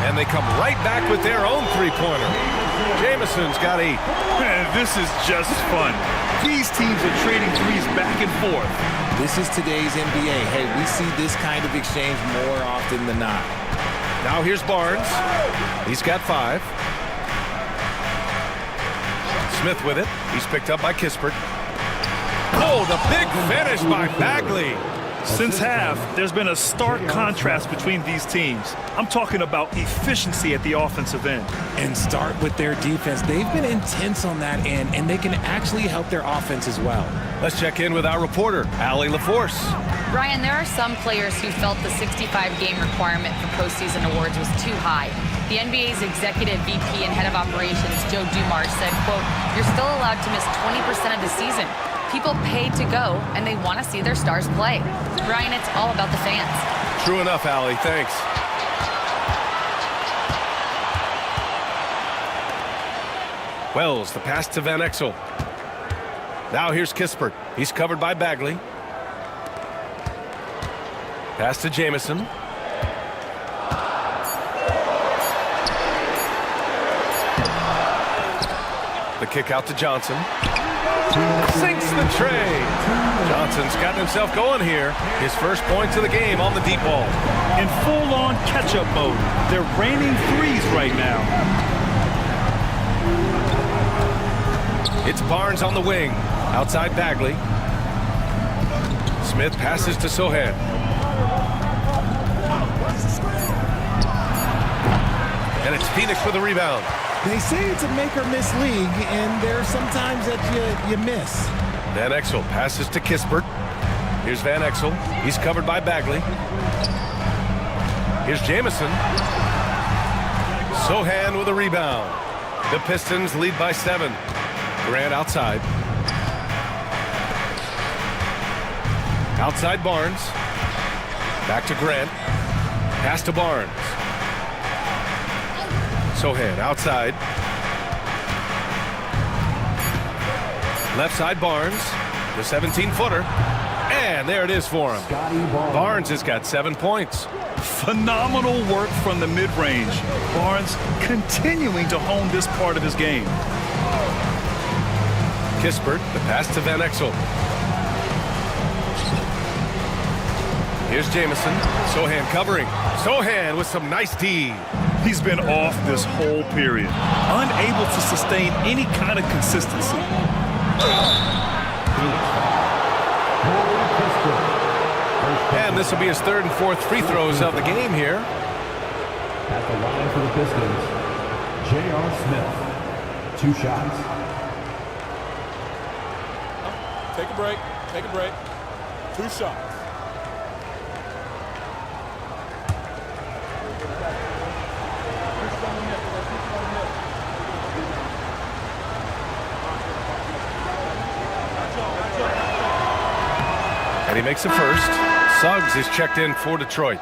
And they come right back with their own 3-pointer. Jamison's got 8. Man, this is just fun. These teams are trading threes back and forth. This is today's NBA. Hey, we see this kind of exchange more often than not. Now here's Barnes. He's got 5. Smith with it. He's picked up by Kispert. Oh, the big finish by Bagley. Since half, there's been a stark contrast between these teams. I'm talking about efficiency at the offensive end. And start with their defense. They've been intense on that end, and they can actually help their offense as well. Let's check in with our reporter, Allie LaForce. Brian, there are some players who felt the 65-game requirement for postseason awards was too high. The NBA's executive VP and head of operations, Joe Dumars, said, quote, "You're still allowed to miss 20% of the season. People pay to go, and they want to see their stars play." Brian, it's all about the fans. True enough, Allie. Thanks. Wells, the pass to Van Exel. Now here's Kispert. He's covered by Bagley. Pass to Jamison. The kick out to Johnson. Sinks the tray. Johnson's gotten himself going here. His first points of the game on the deep ball. In full-on catch-up mode. They're raining threes right now. It's Barnes on the wing. Outside Bagley. Smith passes to Sohan. And it's Phoenix with a rebound. They say it's a make-or-miss league, and there are some times that you miss. Van Exel passes to Kispert. Here's Van Exel. He's covered by Bagley. Here's Jamison. Sohan with a rebound. The Pistons lead by 7. Grant outside. Outside Barnes. Back to Grant. Pass to Barnes. Sohan outside. Left side Barnes. The 17-footer. And there it is for him. Barnes has got 7 points. Phenomenal work from the mid-range. Barnes continuing to hone this part of his game. Kispert, the pass to Van Exel. Here's Jamison. Sohan covering. Sohan with some nice D. He's been off this whole period, unable to sustain any kind of consistency. And this will be his 3rd and 4th free throws of the game here. At the line for the Pistons, J.R. Smith. 2 shots. Take a break. Take a break. 2 shots. And he makes it first. Suggs is checked in for Detroit.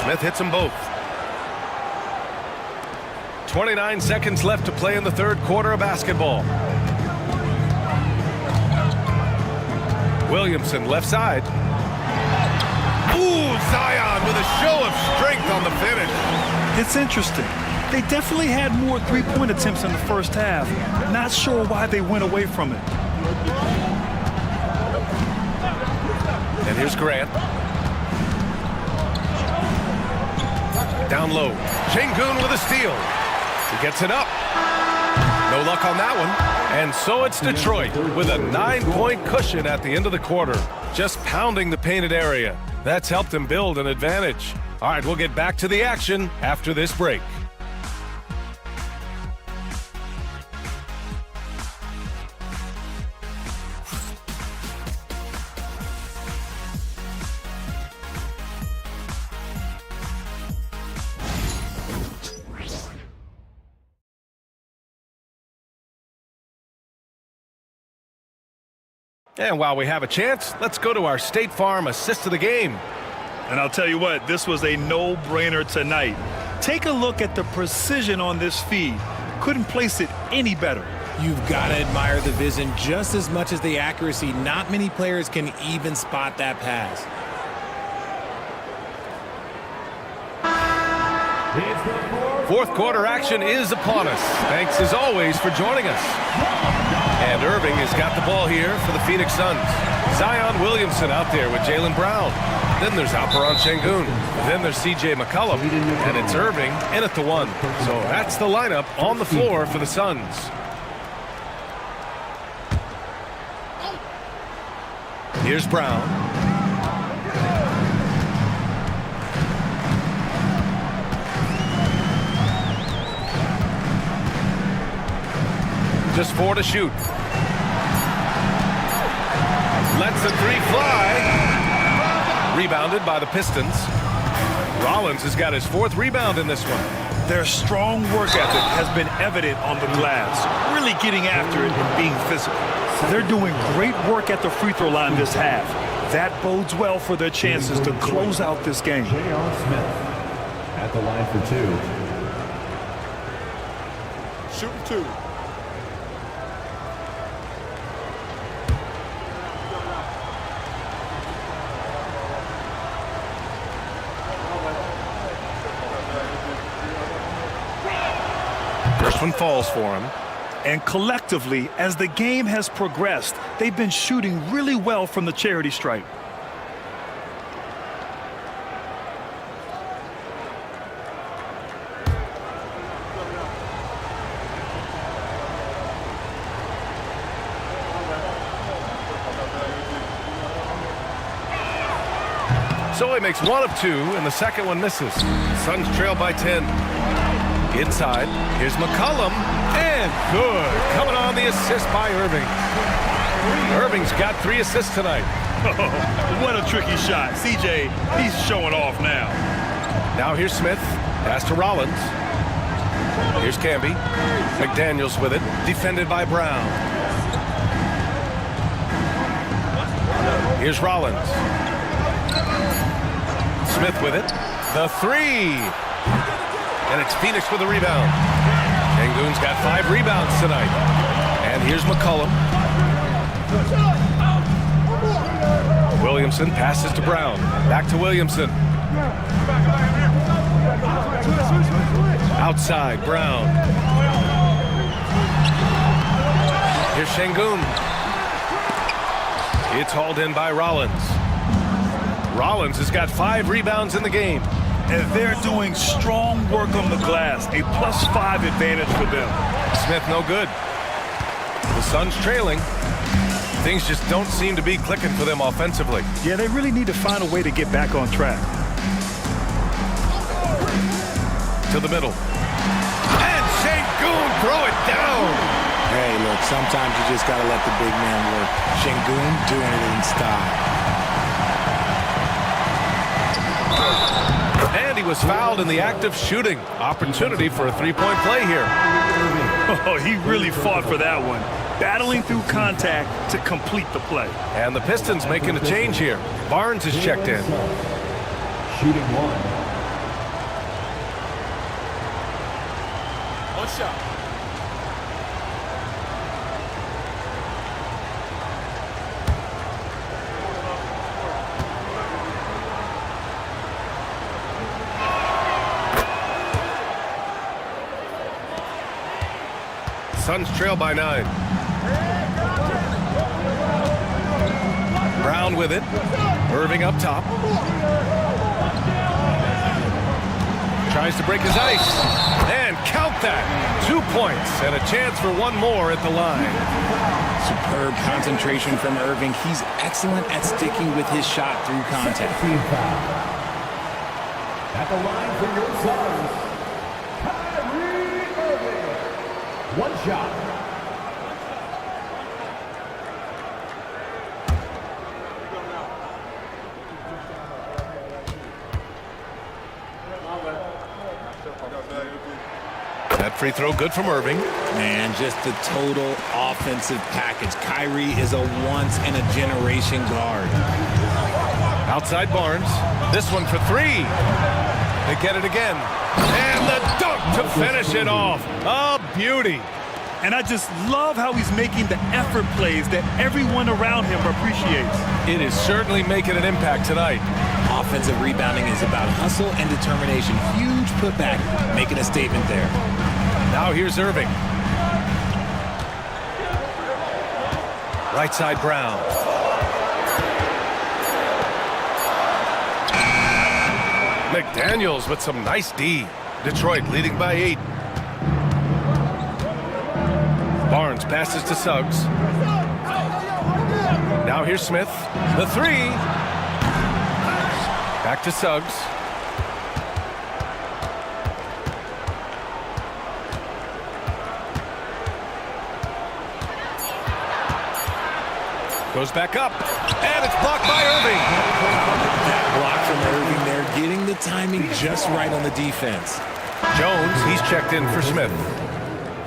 Smith hits them both. 29 seconds left to play in the 3rd quarter of basketball. Williamson left side. Ooh, Zion with a show of strength on the finish. It's interesting. They definitely had more three-point attempts in the first half. Not sure why they went away from it. And here's Grant. Down low. Şengün with a steal. He gets it up. No luck on that one. And so it's Detroit with a 9-point cushion at the end of the quarter. Just pounding the painted area. That's helped them build an advantage. All right, we'll get back to the action after this break. And while we have a chance, let's go to our State Farm assist of the game. And I'll tell you what, this was a no-brainer tonight. Take a look at the precision on this feed. Couldn't place it any better. You've got to admire the vision just as much as the accuracy. Not many players can even spot that pass. Fourth quarter action is upon us. Thanks as always for joining us. And Irving has got the ball here for the Phoenix Suns. Zion Williamson out there with Jaylen Brown. Then there's Alperen Şengün. Then there's C.J. McCollum. And it's Irving in at the 1. So that's the lineup on the floor for the Suns. Here's Brown. Just 4 to shoot. Lets the 3 fly. Rebounded by the Pistons. Rollins has got his 4th rebound in this one. Their strong work ethic has been evident on the glass, really getting after it and being physical. They're doing great work at the free throw line this half. That bodes well for their chances to close out this game. J.R. Smith at the line for 2. Shooting 2. First one falls for him. And collectively, as the game has progressed, they've been shooting really well from the charity stripe. So he makes 1 of 2, and the second one misses. Suns trail by 10. Inside, here's McCollum, and good. Coming on the assist by Irving. Irving's got 3 assists tonight. Oh, what a tricky shot. CJ, he's showing off now. Now here's Smith. Pass to Rollins. Here's Camby. McDaniels with it. Defended by Brown. Here's Rollins. Smith with it. The three. And it's Phoenix with a rebound. Sengun's got 5 rebounds tonight. And here's McCollum. Williamson passes to Brown. Back to Williamson. Outside, Brown. Here's Sengun. It's hauled in by Rollins. Rollins has got 5 rebounds in the game. And they're doing strong work on the glass. A +5 advantage for them. Smith no good. The Suns trailing. Things just don't seem to be clicking for them offensively. Yeah, they really need to find a way to get back on track. To the middle. And Sengun throw it down. Hey, look, sometimes you just got to let the big man work. Sengun doing it in style. And he was fouled in the act of shooting. Opportunity for a 3-point play here. Oh, he really fought for that one. Battling through contact to complete the play. And the Pistons making a change here. Barnes is checked in. Shooting 1. One shot. Suns trail by 9. Brown with it. Irving up top. Tries to break his ice. And count that. 2 points and a chance for one more at the line. Superb concentration from Irving. He's excellent at sticking with his shot through contact. At the line for your Suns, Kyrie Irving. 1 shot. That free throw good from Irving. Man, just the total offensive package. Kyrie is a once-in-a-generation guard. Outside Barnes. This one for 3. They get it again. And the dunk to finish it off. A beauty. And I just love how he's making the effort plays that everyone around him appreciates. It is certainly making an impact tonight. Offensive rebounding is about hustle and determination. Huge putback, making a statement there. Now here's Irving. Right side Brown. McDaniels with some nice D. Detroit leading by 8. Barnes passes to Suggs. Now here's Smith. The 3. Back to Suggs. Goes back up. And it's blocked by Irving. That block from Irving there, getting the timing just right on the defense. Jones, he's checked in for Smith.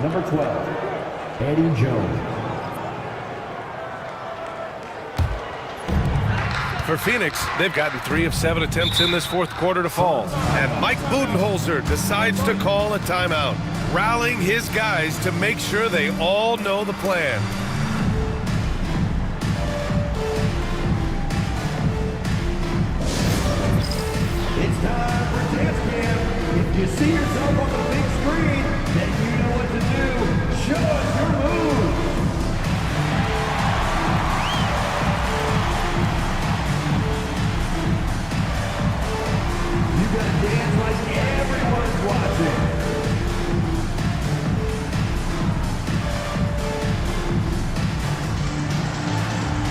Number 12, Eddie Jones. For Phoenix, they've gotten 3 of 7 attempts in this 4th quarter to fall. And Mike Budenholzer decides to call a timeout, rallying his guys to make sure they all know the plan. It's time for dance camp. If you see yourself on the big screen, then you know what to do. Show us your move. You gotta dance like everyone's watching.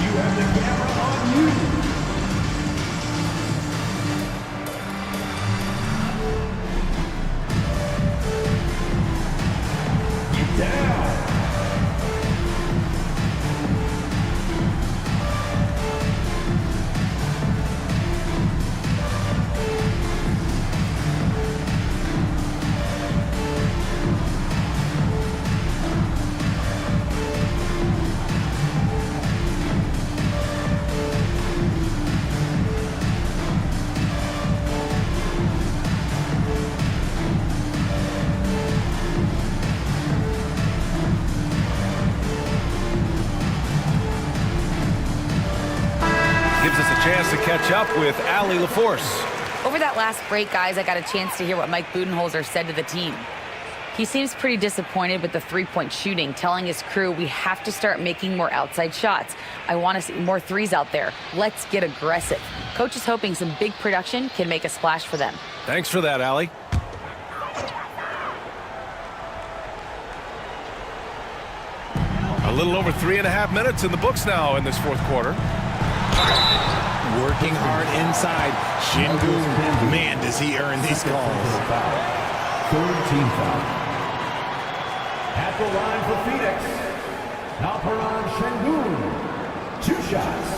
You have the camera on you. catch up with Allie LaForce. Over that last break, guys, I got a chance to hear what Mike Budenholzer said to the team. He seems pretty disappointed with the three-point shooting, telling his crew, we have to start making more outside shots. I want to see more threes out there. Let's get aggressive. Coach is hoping some big production can make a splash for them. Thanks for that, Allie. A little over 3.5 minutes in the books now in this fourth quarter. Working hard inside. Sengun, man, does he earn these calls. Third team foul. At the line for Phoenix, Alperen Sengun. 2 shots.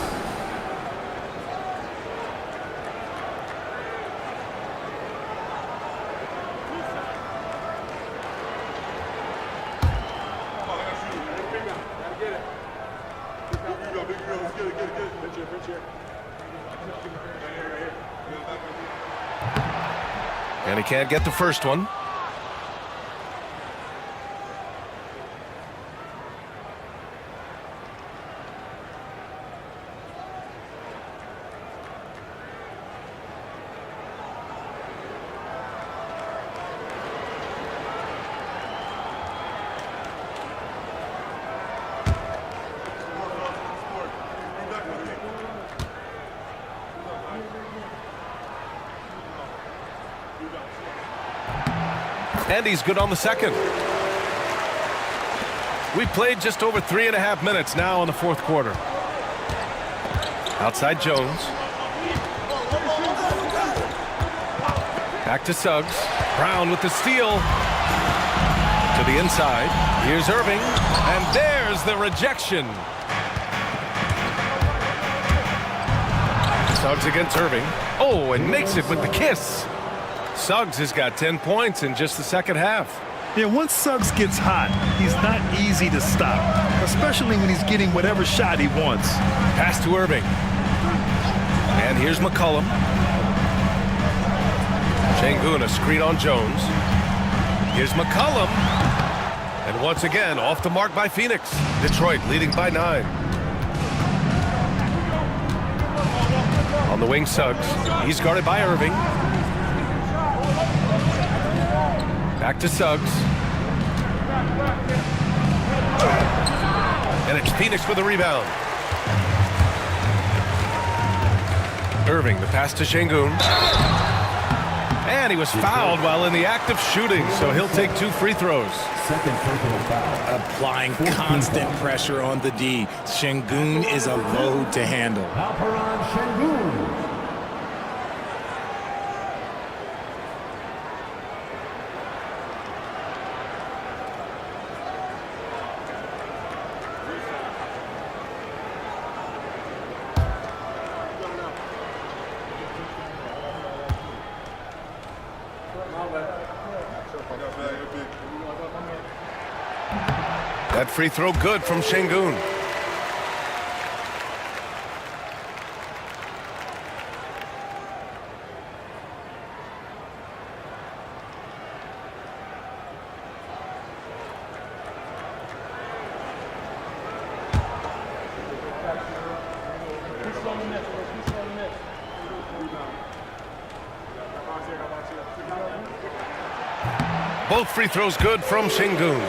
And he can't get the first one. And he's good on the second. We played just over 3.5 minutes now in the fourth quarter. Outside Jones. Back to Suggs. Brown with the steal. To the inside. Here's Irving. And there's the rejection. Suggs against Irving. Oh, and makes it with the kiss. Suggs has got 10 points in just the second half. Yeah, once Suggs gets hot, he's not easy to stop, especially when he's getting whatever shot he wants. Pass to Irving. And here's McCollum. Sengun, a screen on Jones. Here's McCollum. And once again, off the mark by Phoenix. Detroit leading by 9. On the wing, Suggs. He's guarded by Irving. Back to Suggs. And it's Phoenix with a rebound. Irving, the pass to Sengun. And he was fouled while in the act of shooting, so he'll take 2 free throws. Second personal foul. Applying constant pressure on the D. Sengun is a load to handle. Alperen Sengun. That free throw good from Sengun. Both free throws good from Sengun.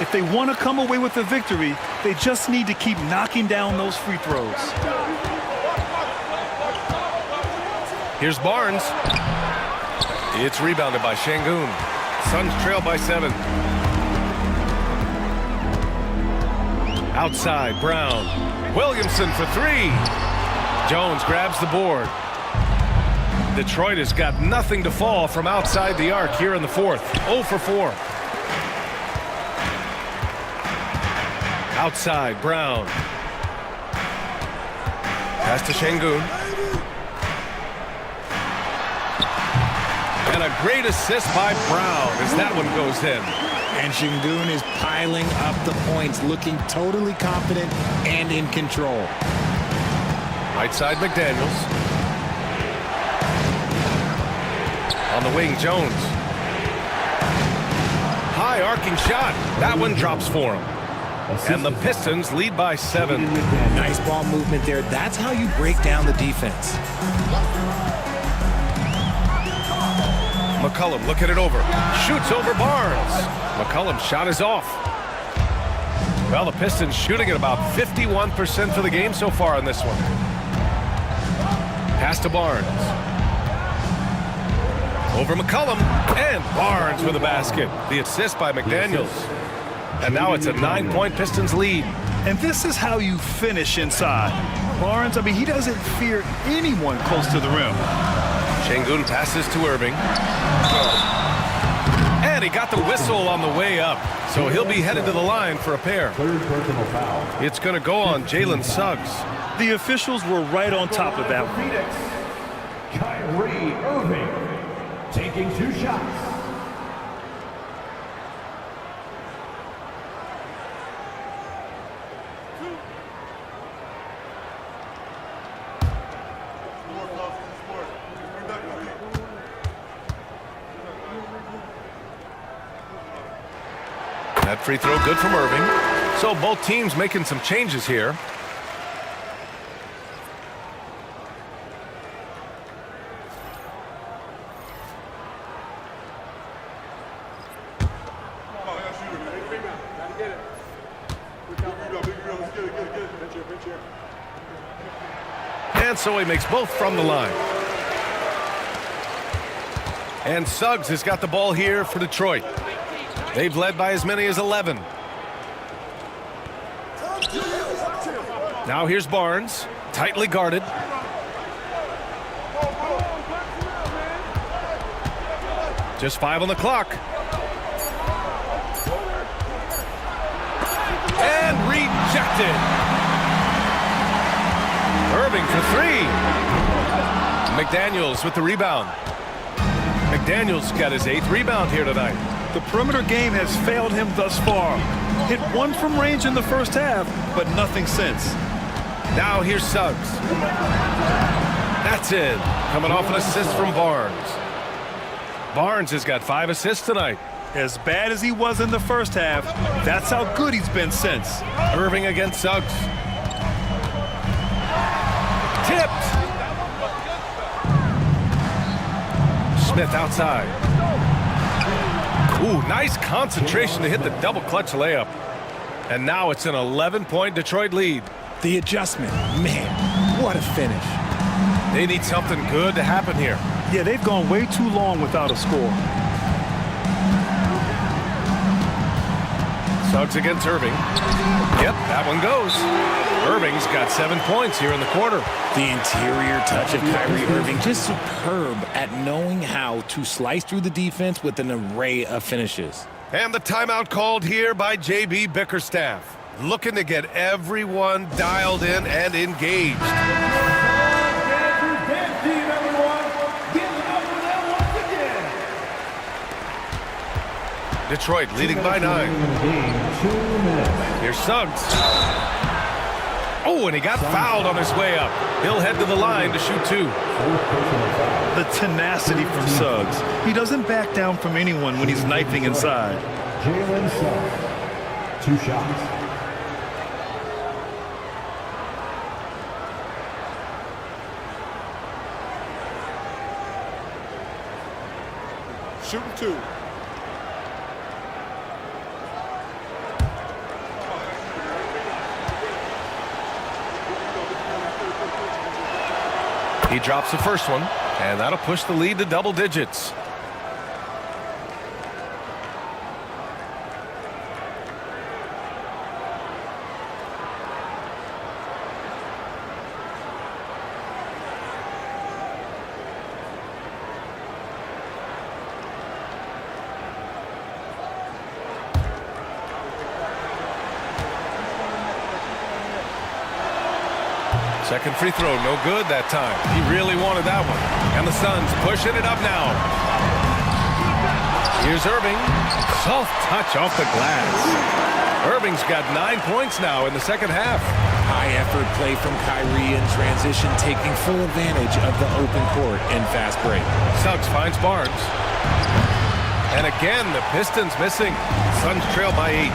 If they want to come away with the victory, they just need to keep knocking down those free throws. Here's Barnes. It's rebounded by Sengun. Suns trail by 7. Outside, Brown. Williamson for 3. Jones grabs the board. Detroit has got nothing to fall from outside the arc here in the fourth. 0 for 4. Outside, Brown. Pass to Sengun. And a great assist by Brown as that one goes in. And Sengun is piling up the points, looking totally confident and in control. Right side, McDaniels. On the wing, Jones. High arcing shot. That one drops for him. And the Pistons lead by 7. Nice ball movement there. That's how you break down the defense. McCollum looking it over. Shoots over Barnes. McCollum's shot is off. Well, the Pistons shooting at about 51% for the game so far in this one. Pass to Barnes. Over McCollum. And Barnes with a basket. The assist by McDaniels. And now it's a 9-point Pistons lead. And this is how you finish inside. Barnes, I mean, he doesn't fear anyone close to the rim. Şengün passes to Irving. And he got the whistle on the way up. So he'll be headed to the line for a pair. Third personal foul. It's going to go on Jalen Suggs. The officials were right on top of that one. Phoenix, Kyrie Irving taking 2 shots. That free throw good from Irving. So both teams making some changes here. And so he makes both from the line. And Suggs has got the ball here for Detroit. They've led by as many as 11. Now here's Barnes, tightly guarded. Just 5 on the clock. And rejected. Irving for 3. McDaniels with the rebound. McDaniels got his 8th rebound here tonight. The perimeter game has failed him thus far. Hit 1 from range in the first half, but nothing since. Now here's Suggs. That's it. Coming off an assist from Barnes. Barnes has got 5 assists tonight. As bad as he was in the first half, that's how good he's been since. Irving against Suggs. Tipped. Smith outside. Ooh, nice concentration to hit the double clutch layup. And now it's an 11-point Detroit lead. The adjustment, man, what a finish. They need something good to happen here. Yeah, they've gone way too long without a score. Suggs against Irving. Yep, that one goes. Irving's got 7 points here in the quarter. The interior touch of Kyrie Irving, just superb at knowing how to slice through the defense with an array of finishes. And the timeout called here by J.B. Bickerstaff, looking to get everyone dialed in and engaged. Detroit leading by 9. Here's Suggs. Oh, and he got fouled on his way up. He'll head to the line to shoot 2. The tenacity from Suggs. He doesn't back down from anyone when he's knifing inside. Jalen Suggs, 2 shots. Shooting 2. He drops the first one, and that'll push the lead to double digits. Second free throw, no good that time. He really wanted that one. And the Suns pushing it up now. Here's Irving. Soft touch off the glass. Irving's got 9 points now in the second half. High effort play from Kyrie in transition, taking full advantage of the open court and fast break. Suggs finds Barnes. And again, the Pistons missing. Suns trail by 8.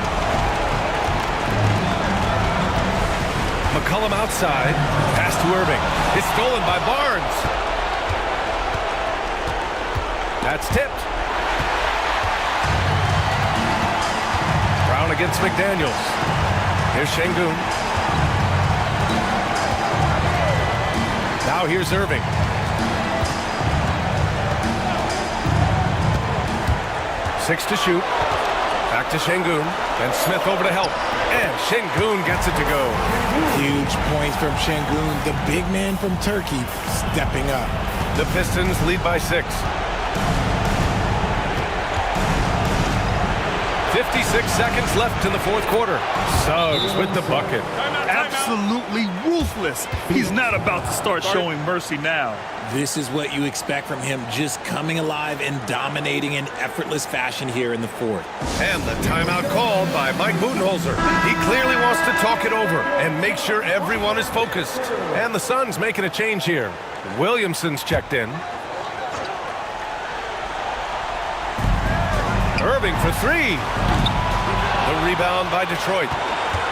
McCollum outside. Pass to Irving. It's stolen by Barnes. That's tipped. Brown against McDaniels. Here's Şengün. Now here's Irving. Six to shoot. Back to Şengün. And Smith over to help. And Şengün gets it to go. Huge points from Şengün, the big man from Turkey, stepping up. The Pistons lead by 6. 56 seconds left in the fourth quarter. Suggs with the bucket. Absolutely ruthless. He's not about to start showing mercy now. This is what you expect from him, just coming alive and dominating in effortless fashion here in the fourth. And the timeout called by Mike Budenholzer. He clearly wants to talk it over and make sure everyone is focused. And the Suns making a change here. Williamson's checked in. Irving for 3. The rebound by Detroit.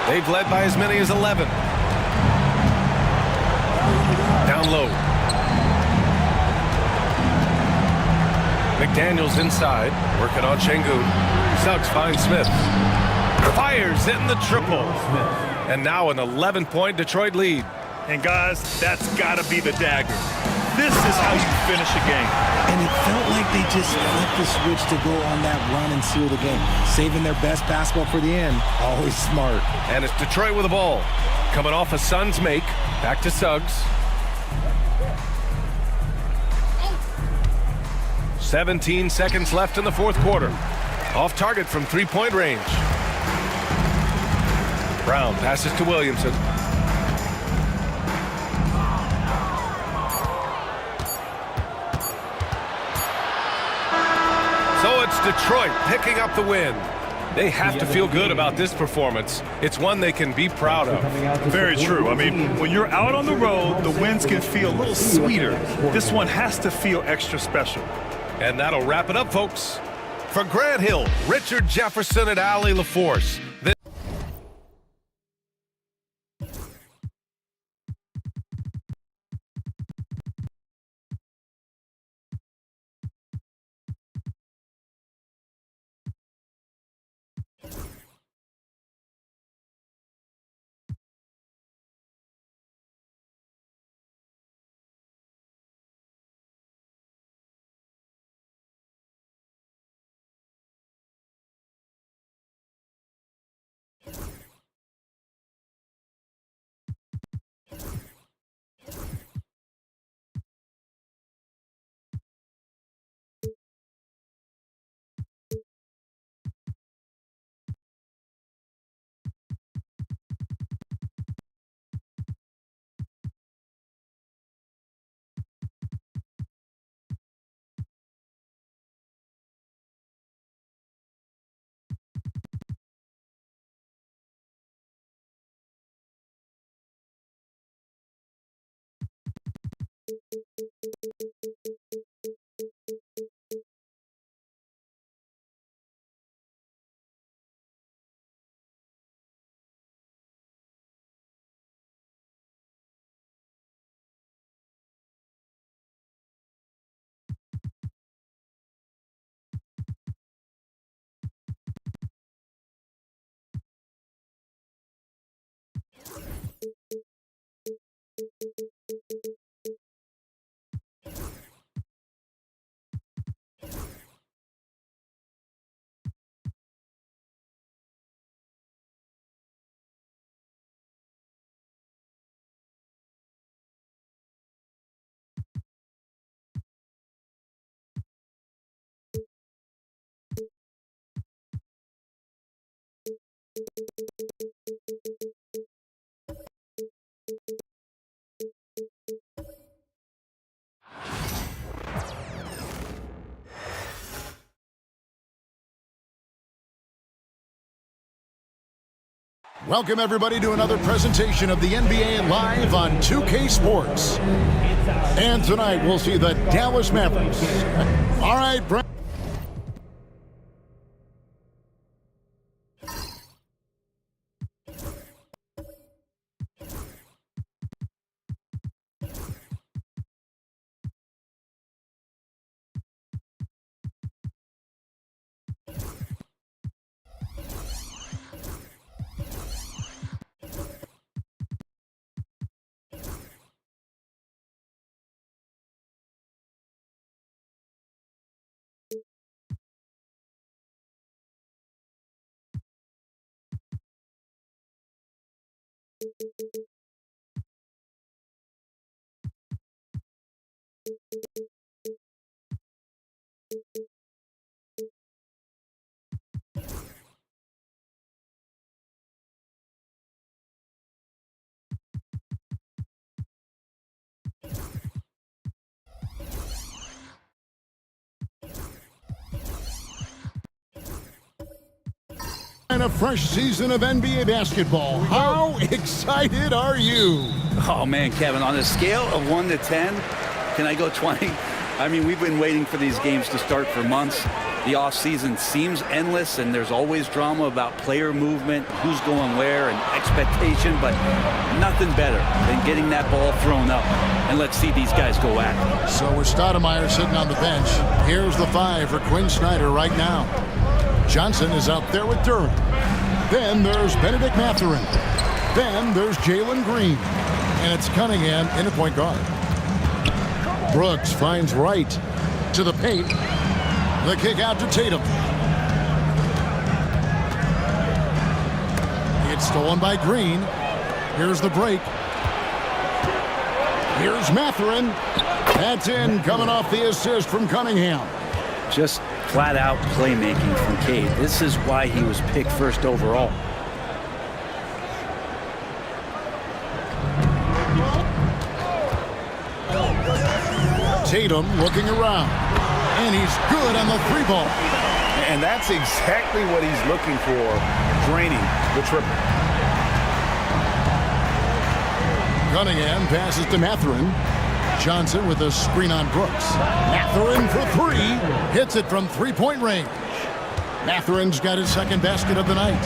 They've led by as many as 11. Down low. McDaniels inside, working on Şengün. Suggs finds Smith. Fires in the triple. And now an 11-point Detroit lead. And guys, that's got to be the dagger. This is how you finish a game. And it felt like they just flipped the switch to go on that run and seal the game. Saving their best basketball for the end. Always smart. And it's Detroit with the ball. Coming off a Suns make. Back to Suggs. 17 seconds left in the fourth quarter. Off target from three-point range. Brown passes to Williamson. So it's Detroit picking up the win. They have to feel good about this performance. It's one they can be proud of. Very true. I mean, when you're out on the road, the wins can feel a little sweeter. This one has to feel extra special. And that'll wrap it up, folks. For Grant Hill, Richard Jefferson, and Allie LaForce. Welcome, everybody, to another presentation of the NBA Live on 2K Sports. And tonight, we'll see the Dallas Mavericks. All right, Brent. And a fresh season of NBA basketball. How excited are you? Oh, man, Kevin, on a scale of 1 to 10, can I go 20? I mean, we've been waiting for these games to start for months. The offseason seems endless, and there's always drama about player movement, who's going where, and expectation, but nothing better than getting that ball thrown up. And let's see these guys go at it. So with Stoudemire sitting on the bench, here's the 5 for Quinn Snyder right now. Johnson is out there with Duren. Then there's Benedict Mathurin. Then there's Jalen Green. And it's Cunningham in at point guard. Brooks finds Wright to the paint. The kick out to Tatum. It's stolen by Green. Here's the break. Here's Mathurin. That's in, coming off the assist from Cunningham. Just flat-out playmaking from Cade. This is why he was picked first overall. Tatum looking around, and he's good on the 3-ball. And that's exactly what he's looking for, draining the triple. Cunningham passes to Mathurin. Johnson with a screen on Brooks. Mathurin for 3. Hits it from 3-point range. Mathurin's got his second basket of the night.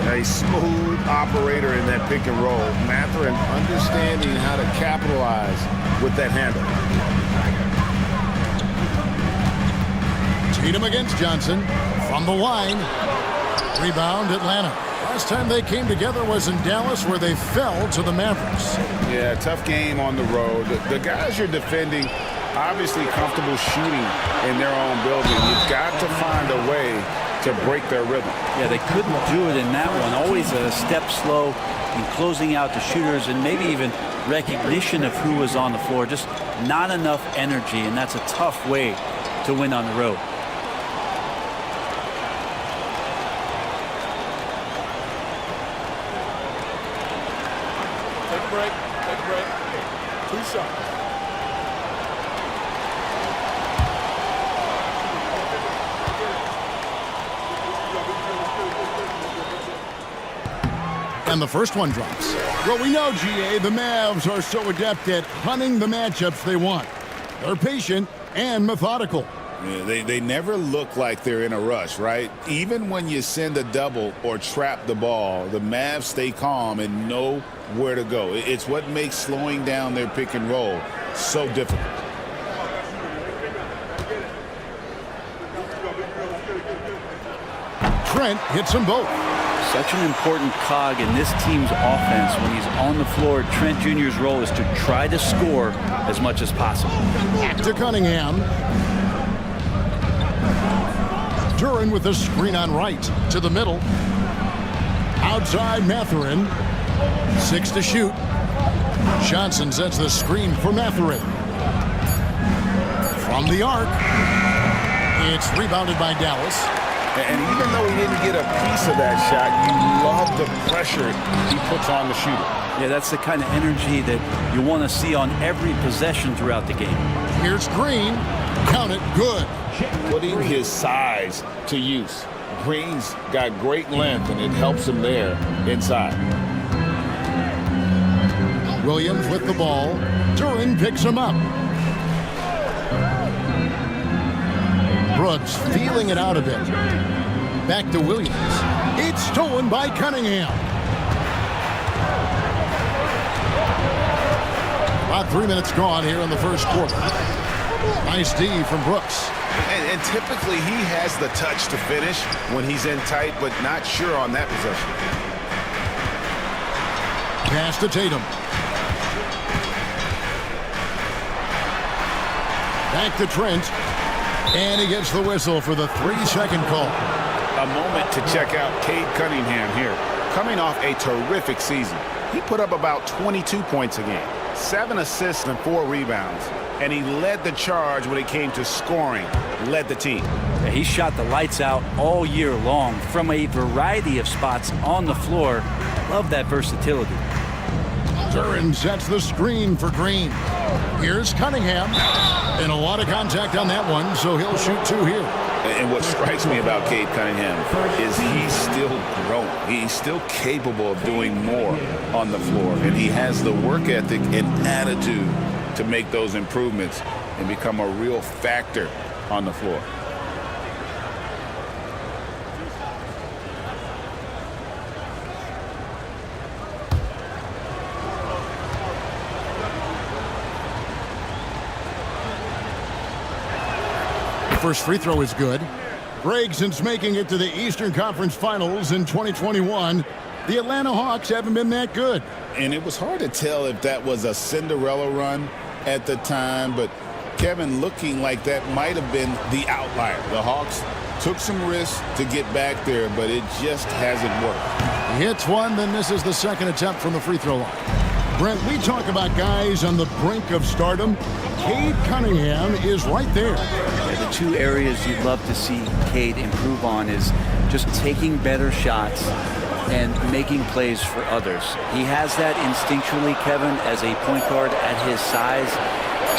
A smooth operator in that pick and roll. Mathurin understanding how to capitalize with that handle. Tatum against Johnson. From the line. Rebound Atlanta. Last time they came together was in Dallas, where they fell to the Mavericks. Yeah, tough game on the road. The guys you're defending, obviously comfortable shooting in their own building. You've got to find a way to break their rhythm. Yeah, they couldn't do it in that one. Always a step slow in closing out the shooters, and maybe even recognition of who was on the floor. Just not enough energy, and that's a tough way to win on the road. Take a break. Take a break. 2 shots. And the first one drops. Well, we know, GA, the Mavs are so adept at hunting the matchups they want. They're patient and methodical. Yeah, they never look like they're in a rush, right? Even when you send a double or trap the ball, the Mavs stay calm and know where to go. It's what makes slowing down their pick and roll so difficult. Trent hits them both. Such an important cog in this team's offense. When he's on the floor, Trent Jr.'s role is to try to score as much as possible. Back to Cunningham. Duren with a screen on Wright to the middle. Outside Mathurin. 6 to shoot. Johnson sets the screen for Mathurin. From the arc. It's rebounded by Dallas. And even though he didn't get a piece of that shot, you love the pressure he puts on the shooter. Yeah, that's the kind of energy that you want to see on every possession throughout the game. Here's Green. Count it. Good. Putting his size to use. Green's got great length, and it helps him there inside. Williams with the ball. Duren picks him up. Brooks feeling it out a bit. Back to Williams. It's stolen by Cunningham. About 3 minutes gone here in the first quarter. Nice D from Brooks. And typically he has the touch to finish when he's in tight, but not sure on that possession. Pass to Tatum. Back to Trent. And he gets the whistle for the 3-second call. A moment to check out Cade Cunningham here. Coming off a terrific season. He put up about 22 points a game. 7 assists and 4 rebounds. And he led the charge when it came to scoring, led the team. Yeah, he shot the lights out all year long from a variety of spots on the floor. Love that versatility. Duren sets the screen for Green. Here's Cunningham. And a lot of contact on that one, so he'll shoot 2 here. And what strikes me about Cade Cunningham is he's still growing. He's still capable of doing more on the floor. And he has the work ethic and attitude to make those improvements and become a real factor on the floor. First free throw is good. Greg, since making it to the Eastern Conference Finals in 2021, the Atlanta Hawks haven't been that good. And it was hard to tell if that was a Cinderella run at the time, but Kevin, looking like that might have been the outlier. The Hawks took some risks to get back there, but it just hasn't worked. He hits one, then misses the second attempt from the free throw line. Brent, we talk about guys on the brink of stardom. Cade Cunningham is right there. The 2 areas you'd love to see Cade improve on is just taking better shots and making plays for others. He has that instinctually, Kevin, as a point guard at his size.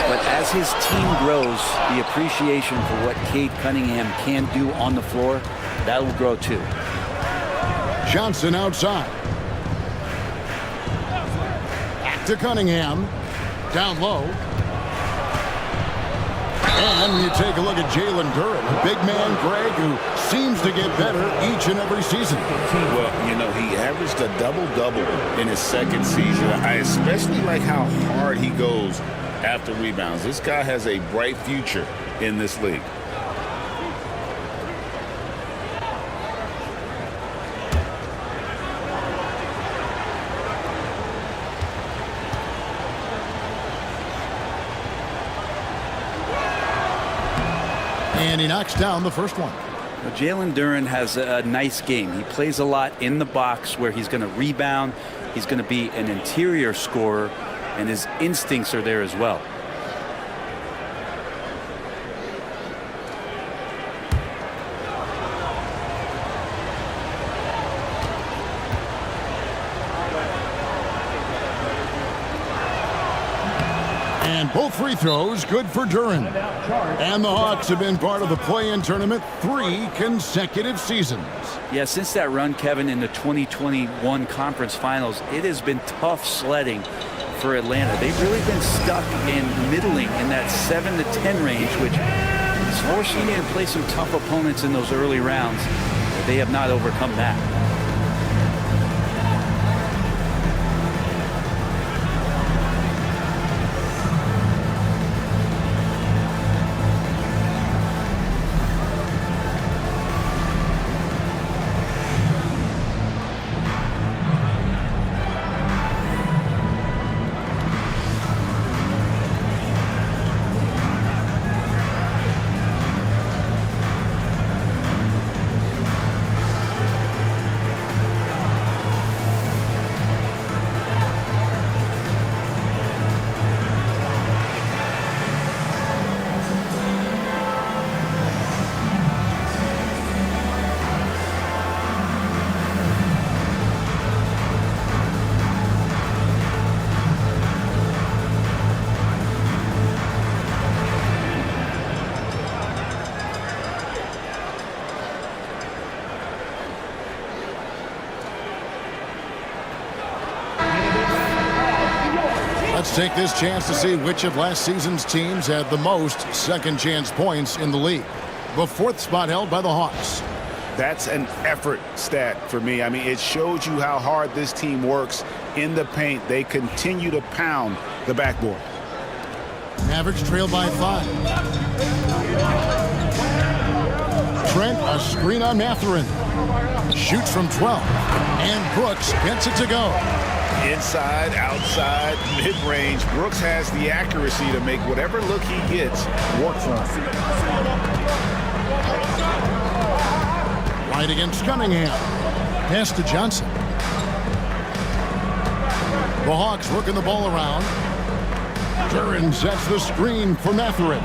But as his team grows, the appreciation for what Cade Cunningham can do on the floor, that will grow too. Johnson outside. Back to Cunningham. Down low. And you take a look at Jalen Duren, a big man, Greg, who seems to get better each and every season. Well, you know, he averaged a double-double in his second season. I especially like how hard he goes after rebounds. This guy has a bright future in this league. And he knocks down the first one. Well, Jalen Duren has a nice game. He plays a lot in the box where he's going to rebound. He's going to be an interior scorer, and his instincts are there as well. And both free throws good for Duren. And the Hawks have been part of the play-in tournament 3 consecutive seasons. Yeah, since that run, Kevin, in the 2021 conference finals, it has been tough sledding for Atlanta. They've really been stuck in middling in that 7 to 10 range, which is forcing them to play some tough opponents in those early rounds. They have not overcome that. Let's take this chance to see which of last season's teams had the most second chance points in the league. The 4th spot held by the Hawks. That's an effort stat for me. I mean, it shows you how hard this team works in the paint. They continue to pound the backboard. Mavericks trail by 5. Trent, a screen on Mathurin. Shoots from 12. And Brooks gets it to go. Inside, outside, mid-range. Brooks has the accuracy to make whatever look he gets work for him. Right against Cunningham. Pass to Johnson. The Hawks working the ball around. Duran sets the screen for Mathurin.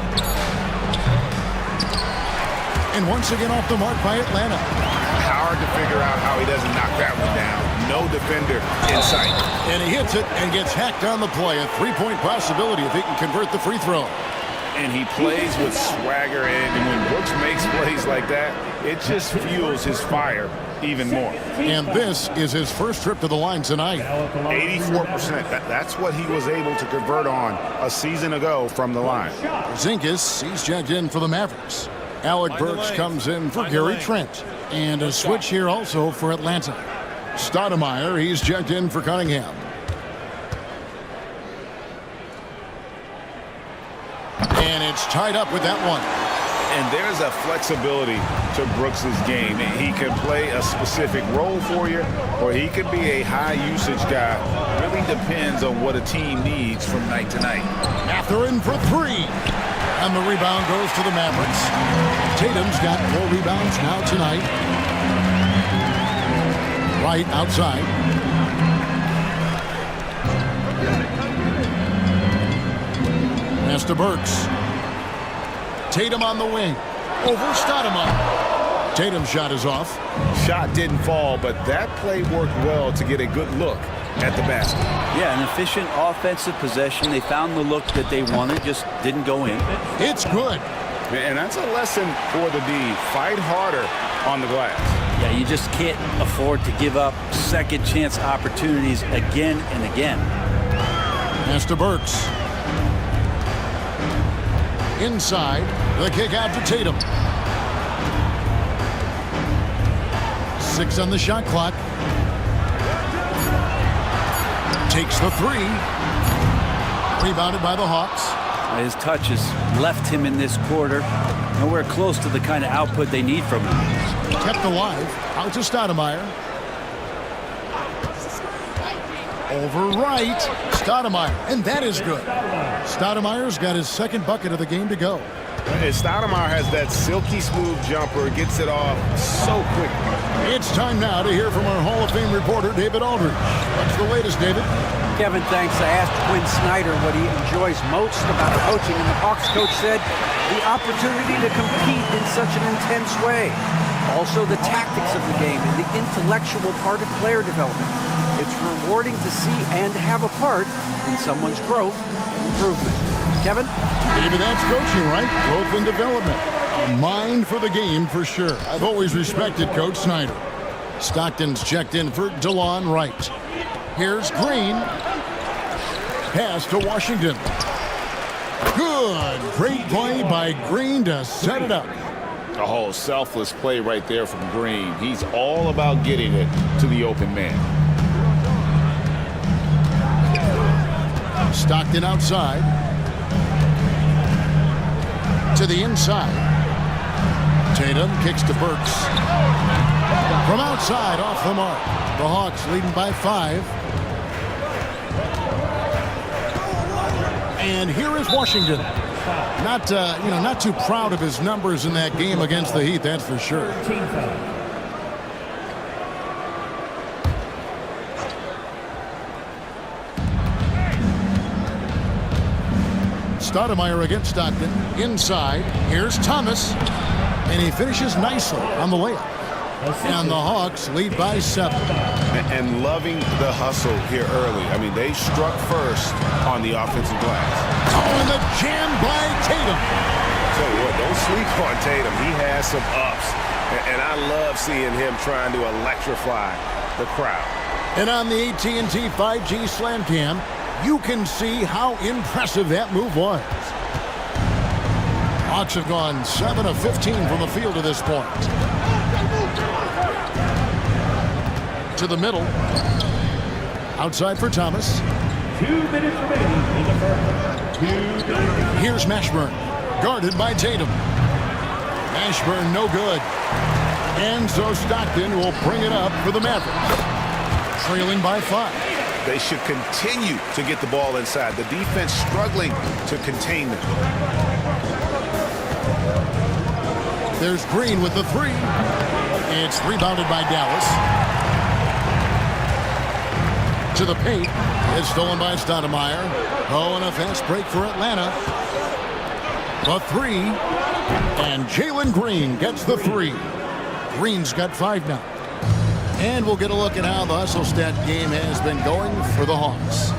And once again off the mark by Atlanta. Hard to figure out how he doesn't knock that one down. No defender in sight. And he hits it and gets hacked on the play. A three-point possibility if he can convert the free throw. And he plays with swagger, and when Brooks makes plays like that, it just fuels his fire even more. And this is his first trip to the line tonight. 84%. That's what he was able to convert on a season ago from the line. Zinkis, he's checked in for the Mavericks. Alec Burks comes in for Gary Trent. And a switch here also for Atlanta. Stoudemire, he's checked in for Cunningham. And it's tied up with that one. And there's a flexibility to Brooks's game. He can play a specific role for you, or he could be a high-usage guy. Really depends on what a team needs from night to night. Mathurin for three. And the rebound goes to the Mavericks. Tatum's got 4 rebounds now tonight. Right outside. Pass to Burks. Tatum on the wing. Over Stoudemire. Tatum's shot is off. Shot didn't fall, but that play worked well to get a good look at the basket. Yeah, an efficient offensive possession. They found the look that they wanted, just didn't go in. It's good. And that's a lesson for the D. Fight harder on the glass. Yeah, you just can't afford to give up second chance opportunities again and again. Pass to Burks. Inside, the kick out to Tatum. 6 on the shot clock. Takes the three. Rebounded by the Hawks. His touch has left him in this quarter. Nowhere close to the kind of output they need from him. Kept alive. Out to Stoudemire. Over right. Stoudemire. And that is good. Stoudemire's got his second bucket of the game to go. And Stoudemire has that silky smooth jumper. Gets it off so quick. It's time now to hear from our Hall of Fame reporter, David Aldridge. What's the latest, David? Kevin, thanks. I asked Quinn Snyder what he enjoys most about coaching, and the Hawks coach said the opportunity to compete in such an intense way. Also, the tactics of the game and the intellectual part of player development. It's rewarding to see and have a part in someone's growth and improvement. Kevin? Maybe that's coaching, right? Growth and development. A mind for the game for sure. I've always respected Coach Snyder. Stockton's checked in for DeLon Wright. Here's Green. Pass to Washington. Good. Great play by Green to set it up. A whole selfless play right there from Green. He's all about getting it to the open man. Stockton outside. To the inside. Tatum kicks to Burks. From outside, off the mark. The Hawks leading by 5. And here is Washington. Not too proud of his numbers in that game against the Heat, that's for sure. Stoudemire against Stockton. Inside. Here's Thomas. And he finishes nicely on the layup. And the Hawks lead by 7. And loving the hustle here early. I mean, they struck first on the offensive glass. Oh, and the jam by Tatum. Tell you what, don't sleep on Tatum. He has some ups. And I love seeing him trying to electrify the crowd. And on the AT&T 5G Slam Cam, you can see how impressive that move was. Hawks have gone 7 of 15 from the field to this point. To the middle. Outside for Thomas. 2 minutes remaining in the first. 2 minutes. Here's Mashburn. Guarded by Tatum. Mashburn no good. And so Stockton will bring it up for the Mavericks. Trailing by 5. They should continue to get the ball inside. The defense struggling to contain them. There's Green with the 3. It's rebounded by Dallas. To the paint. It's stolen by Stoudemire. Oh, and a fast break for Atlanta. The three. And Jalen Green gets the three. Green's got 5 now. And we'll get a look at how the hustle stat game has been going for the Hawks.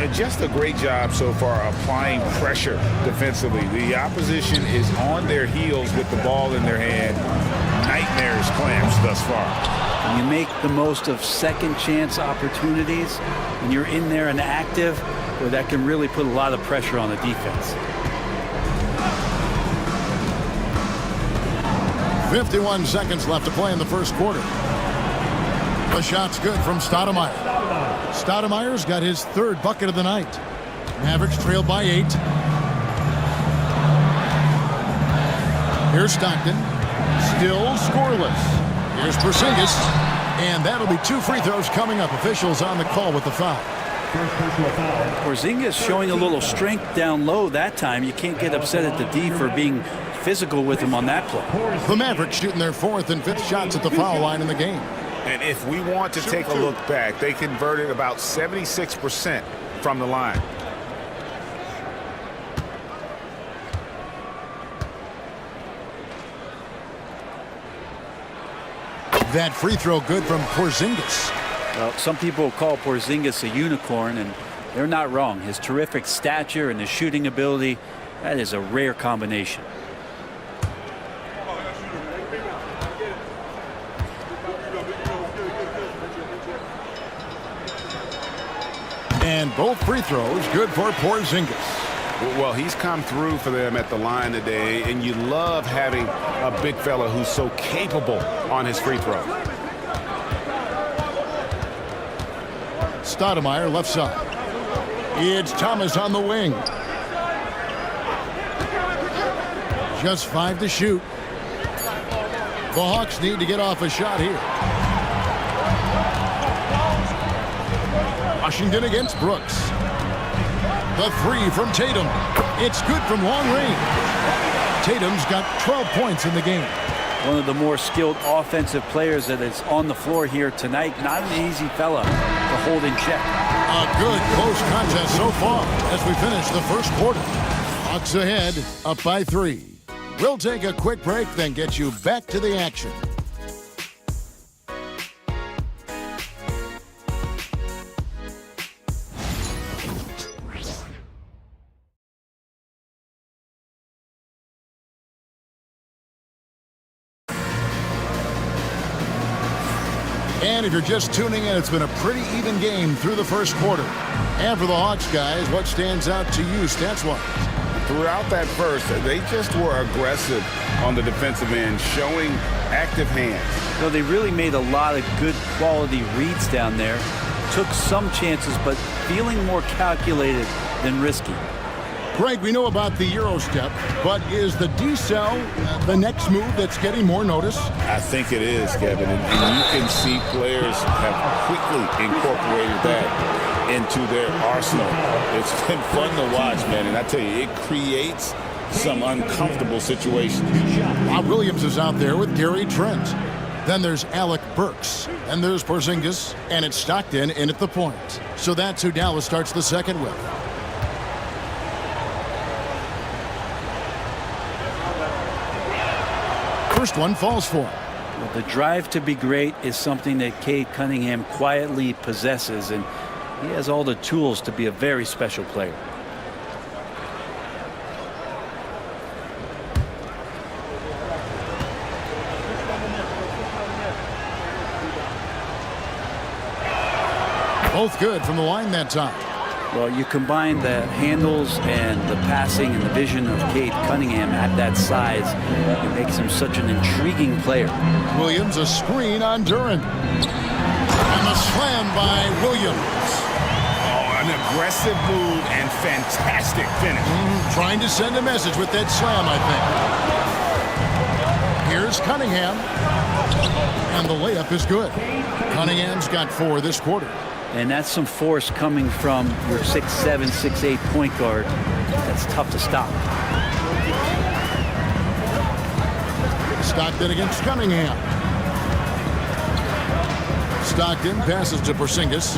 And just a great job so far applying pressure defensively. The opposition is on their heels with the ball in their hand. Nightmares clamps thus far. You make the most of second chance opportunities. When you're in there and active, well, that can really put a lot of pressure on the defense. 51 seconds left to play in the first quarter. The shot's good from Stoudemire. Stoudemire's got his 3rd bucket of the night. Mavericks trail by 8. Here's Stockton. Still scoreless. Here's Porzingis. And that'll be 2 free throws coming up. Officials on the call with the foul. Porzingis showing a little strength down low that time. You can't get upset at the D for being physical with him on that play. The Mavericks shooting their 4th and 5th shots at the foul line in the game. And if we want to take a look back, they converted about 76% from the line. That free throw good from Porzingis. Well, some people call Porzingis a unicorn, and they're not wrong. His terrific stature and his shooting ability, that is a rare combination. And both free throws good for Porzingis. Well, he's come through for them at the line today, and you love having a big fella who's so capable on his free throw. Stoudemire left side. It's Thomas on the wing. Just 5 to shoot. The Hawks need to get off a shot here. Washington against Brooks. The 3 from Tatum. It's good from long range. Tatum's got 12 points in the game. One of the more skilled offensive players that is on the floor here tonight. Not an easy fella to hold in check. A good close contest so far as we finish the first quarter. Hawks ahead, up by 3. We'll take a quick break, then get you back to the action. And if you're just tuning in, it's been a pretty even game through the first quarter. And for the Hawks guys, what stands out to you stats-wise? Throughout that first, they just were aggressive on the defensive end, showing active hands. You know, they really made a lot of good quality reads down there. Took some chances, but feeling more calculated than risky. Greg, we know about the Euro step, but is the decel the next move that's getting more notice? I think it is, Kevin, and you can see players have quickly incorporated that into their arsenal. It's been fun to watch, man, and I tell you, it creates some uncomfortable situations. Bob Williams is out there with Gary Trent. Then there's Alec Burks, and there's Porzingis, and it's Stockton in at the point. So that's who Dallas starts the second with. First one falls for him. Well, the drive to be great is something that Cade Cunningham quietly possesses, and he has all the tools to be a very special player. Both good from the line that time. Well, you combine the handles and the passing and the vision of Cade Cunningham at that size, it makes him such an intriguing player. Williams, a screen on Duren. And the slam by Williams. Oh, an aggressive move and fantastic finish. Trying to send a message with that slam, I think. Here's Cunningham. And the layup is good. Cunningham's got 4 this quarter. And that's some force coming from your 6'7", 6'8" point guard. That's tough to stop. Stockton against Cunningham. Stockton passes to Porzingis.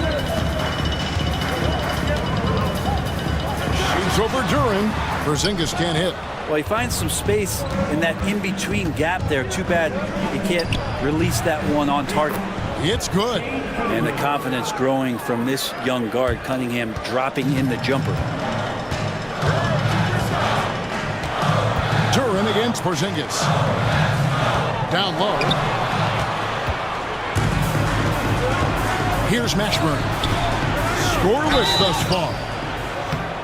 Fires over Duran. Porzingis can't hit. Well, he finds some space in that in-between gap there. Too bad he can't release that one on target. It's good. And the confidence growing from this young guard, Cunningham dropping in the jumper. Duran against Porzingis. Down low. Here's Mashburn. Scoreless thus far.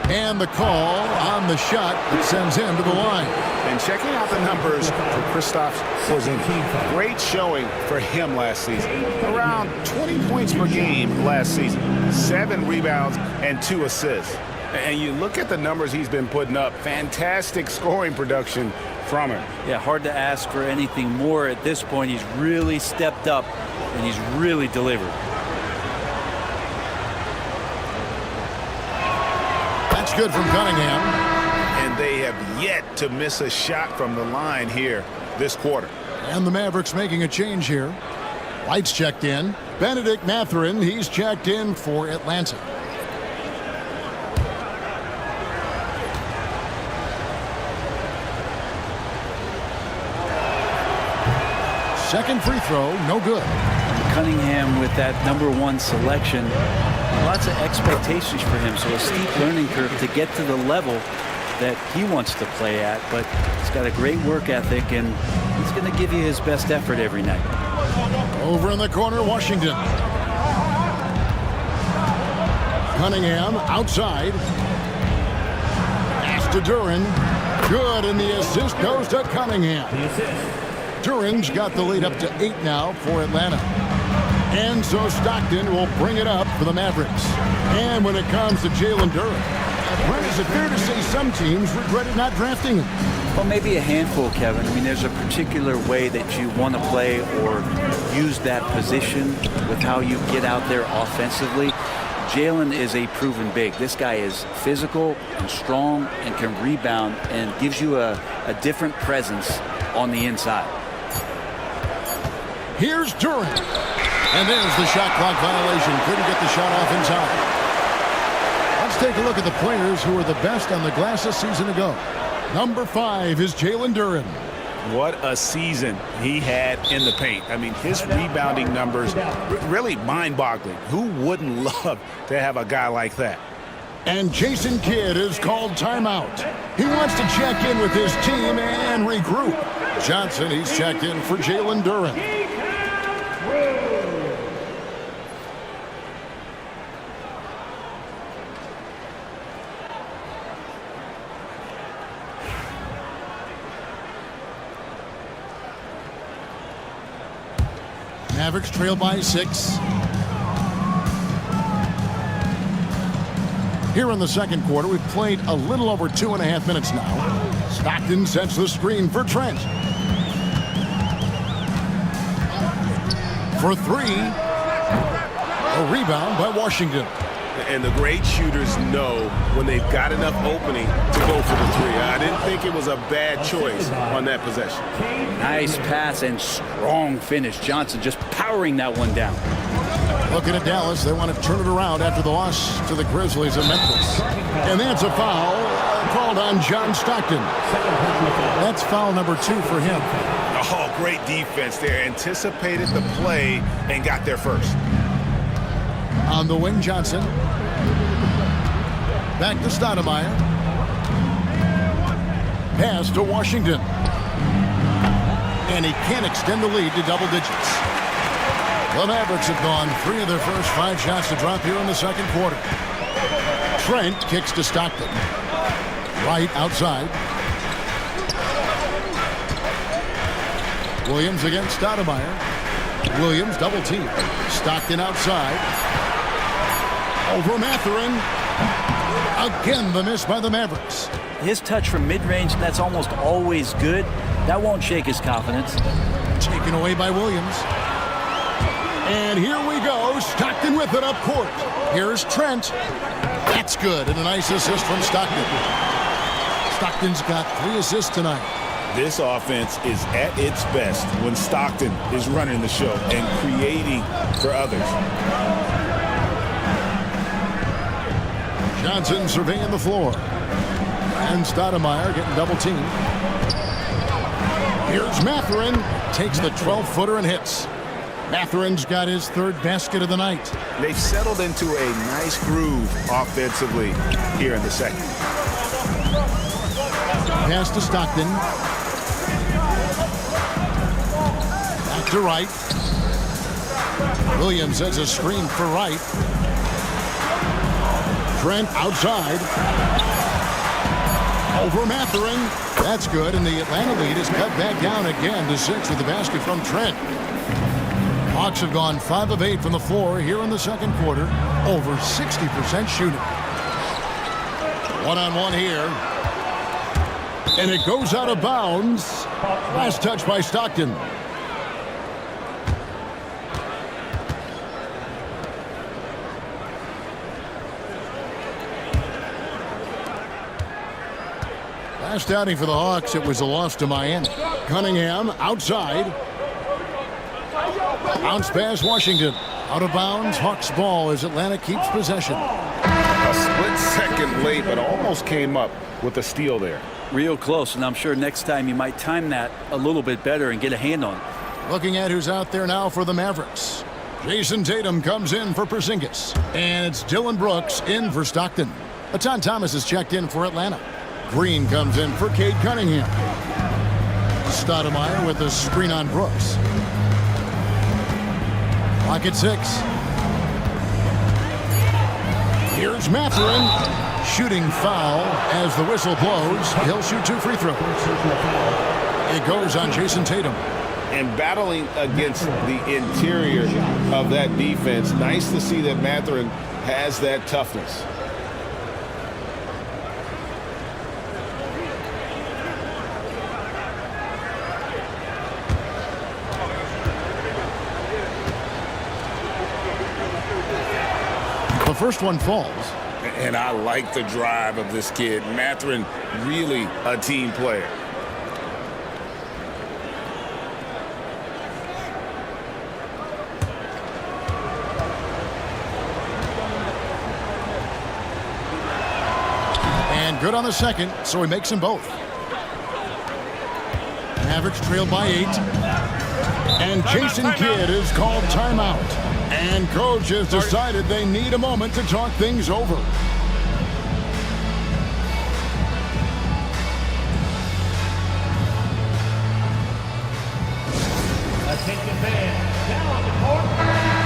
And the call on the shot that sends him to the line. And checking out the numbers for Kristaps Porzingis. Great showing for him last season. Around 20 points per game last season. 7 rebounds and 2 assists. And you look at the numbers he's been putting up. Fantastic scoring production from him. Yeah, hard to ask for anything more at this point. He's really stepped up and he's really delivered. That's good from Cunningham. And they have yet to miss a shot from the line here this quarter. And the Mavericks making a change here. Lights checked in. Benedict Mathurin, he's checked in for Atlanta. Second free throw, no good. Cunningham with that #1 selection. Lots of expectations for him, so a steep learning curve to get to the level that he wants to play at, but he's got a great work ethic and he's going to give you his best effort every night. Over in the corner, Washington. Cunningham outside. Pass to Duran. Good, and the assist goes to Cunningham. Duran's got the lead up to 8 now for Atlanta. And so Stockton will bring it up for the Mavericks. And when it comes to Jalen Duran, Brent, is it fair to say some teams regretted not drafting him? Well, maybe a handful, Kevin. I mean, there's a particular way that you want to play or use that position with how you get out there offensively. Jalen is a proven big. This guy is physical and strong and can rebound and gives you a different presence on the inside. Here's Duran. And there's the shot clock violation. Couldn't get the shot off in time. Let's take a look at the players who were the best on the glass a season ago. Number 5 is Jalen Duran. What a season he had in the paint. I mean, his rebounding numbers really mind-boggling. Who wouldn't love to have a guy like that? And Jason Kidd is called timeout. He wants to check in with his team and regroup. Johnson, he's checked in for Jalen Duran. Mavericks trail by 6. Here in the second quarter, we've played a little over 2.5 minutes now. Stockton sets the screen for Trent. For 3. A rebound by Washington. And the great shooters know when they've got enough opening to go for the 3. I didn't think it was a bad choice on that possession. Nice pass and strong finish. Johnson just powering that one down. Looking at Dallas, they want to turn it around after the loss to the Grizzlies in Memphis. And that's a foul called on John Stockton. That's foul number 2 for him. Oh, great defense there. Anticipated the play and got there first. On the wing, Johnson. Back to Stoudemire. Pass to Washington. And he can't extend the lead to double digits. The Mavericks have gone 3 of their first 5 shots to drop here in the second quarter. Trent kicks to Stockton. Right outside. Williams against Stoudemire. Williams double team. Stockton outside. Over Mathurin. Again, the miss by the Mavericks. His touch from mid-range, that's almost always good. That won't shake his confidence. Taken away by Williams. And here we go. Stockton with it up court. Here's Trent. That's good. And a nice assist from Stockton. Stockton's got 3 assists tonight. This offense is at its best when Stockton is running the show and creating for others. Johnson surveying the floor. And Stoudemire getting double teamed. Here's Mathurin. Takes the 12-footer and hits. Mathurin's got his third basket of the night. They've settled into a nice groove offensively here in the second. Pass to Stockton. Back to Wright. Williams has a screen for Wright. Trent outside. Over Mathurin. That's good, and the Atlanta lead is cut back down again to 6 with the basket from Trent. Hawks have gone 5 of 8 from the floor here in the second quarter. Over 60% shooting. One-on-one here. And it goes out of bounds. Last touch by Stockton. Last outing for the Hawks, it was a loss to Miami. Cunningham outside. Bounce pass Washington. Out of bounds, Hawks ball as Atlanta keeps possession. A split second late, but almost came up with a steal there. Real close, and I'm sure next time you might time that a little bit better and get a hand on it. Looking at who's out there now for the Mavericks. Jason Tatum comes in for Porzingis. And it's Dillon Brooks in for Stockton. Atan Thomas is checked in for Atlanta. Green comes in for Cade Cunningham. Stoudemire with a screen on Brooks. Clock at 6. Here's Mathurin. Shooting foul as the whistle blows. He'll shoot 2 free throws. It goes on Jason Tatum. And battling against the interior of that defense, nice to see that Mathurin has that toughness. The first one falls. And I like the drive of this kid. Mathurin, really a team player. And good on the second, so he makes them both. Mavericks trailed by 8. And Jason Kidd is called timeout. And coach has decided they need a moment to talk things over. Attention fans, now on the court.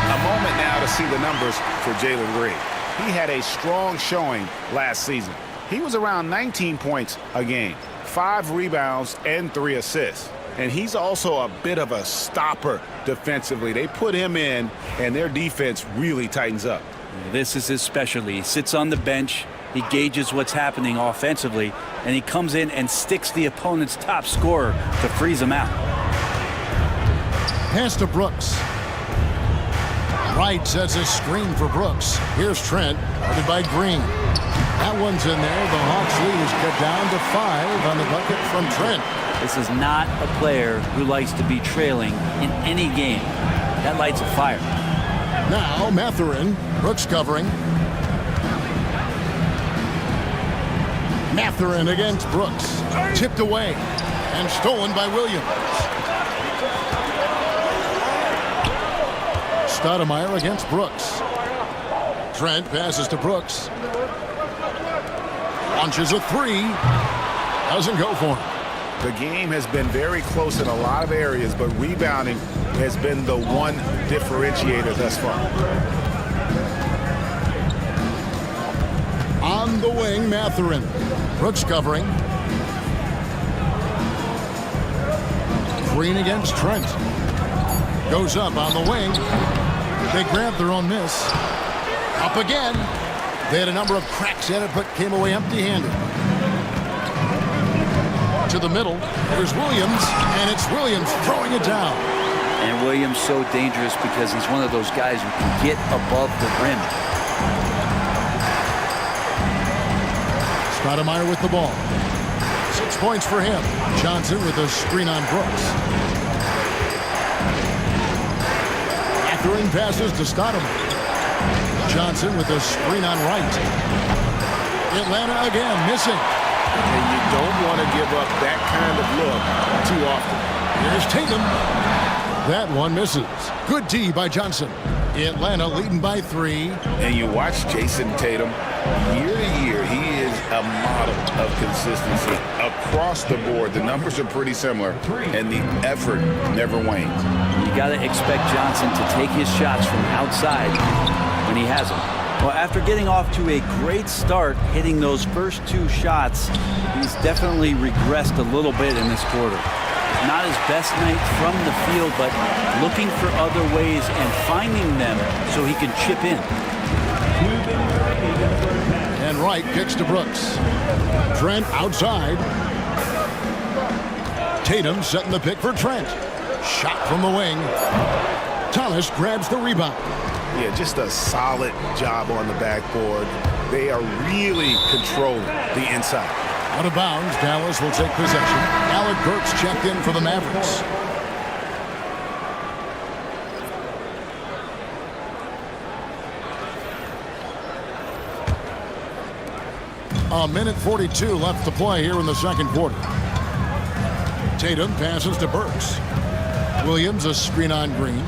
A moment now to see the numbers for Jalen Green. He had a strong showing last season. He was around 19 points a game, 5 rebounds, and 3 assists. And he's also a bit of a stopper defensively. They put him in, and their defense really tightens up. This is his specialty. He sits on the bench, he gauges what's happening offensively, and he comes in and sticks the opponent's top scorer to freeze him out. Pass to Brooks. Wright sets a screen for Brooks. Here's Trent, guarded by Green. That one's in there. The Hawks lead is cut down to 5 on the bucket from Trent. This is not a player who likes to be trailing in any game. That lights a fire. Now Mathurin. Brooks covering. Mathurin against Brooks. Tipped away and stolen by Williams. Stoudemire against Brooks. Trent passes to Brooks. Launches a 3. Doesn't go for him. The game has been very close in a lot of areas, but rebounding has been the one differentiator thus far. On the wing, Mathurin. Brooks covering. Green against Trent. Goes up on the wing. They grabbed their own miss. Up again. They had a number of cracks in it, but came away empty-handed. To the middle. There's Williams, and it's Williams throwing it down. And Williams so dangerous because he's one of those guys who can get above the rim. Stoudemire with the ball. 6 points for him. Johnson with a screen on Brooks. Mathurin passes to Stoudemire. Johnson with a screen on Wright. Atlanta again missing. And you don't want to give up that kind of look too often. Here's Tatum. That one misses. Good D by Johnson. Atlanta leading by 3. And you watch Jason Tatum, year to year, he is a model of consistency. Across the board, the numbers are pretty similar, and the effort never wanes. You got to expect Johnson to take his shots from outside when he has them. Well, after getting off to a great start, hitting those first 2 shots, he's definitely regressed a little bit in this quarter. Not his best night from the field, but looking for other ways and finding them so he can chip in. And Wright kicks to Brooks. Trent outside. Tatum setting the pick for Trent. Shot from the wing. Thomas grabs the rebound. Yeah, just a solid job on the backboard. They are really controlling the inside. Out of bounds, Dallas will take possession. Alec Burks checked in for the Mavericks. A minute 42 left to play here in the second quarter. Tatum passes to Burks. Williams a screen on Green.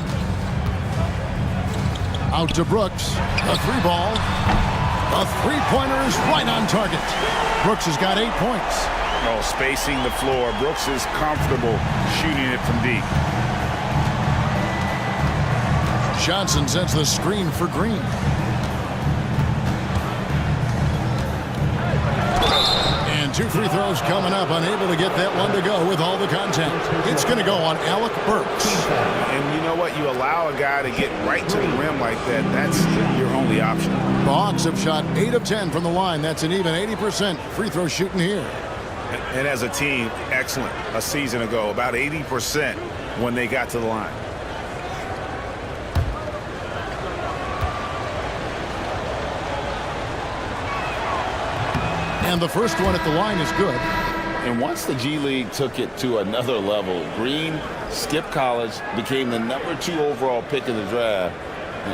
Out to Brooks. A 3-ball. A 3-pointer is right on target. Brooks has got 8 points. Oh, spacing the floor. Brooks is comfortable shooting it from deep. Johnson sets the screen for Green. And 2 free throws coming up. Unable to get that one to go with all the contact. It's going to go on Alec Burks. And you know what? You allow a guy to get right to the rim like that. That's your only option. The Hawks have shot 8 of 10 from the line. That's an even 80% free throw shooting here. And as a team, excellent. A season ago, about 80% when they got to the line. And the first one at the line is good. And once the G League took it to another level, Green skipped college, became the number 2 overall pick in the draft.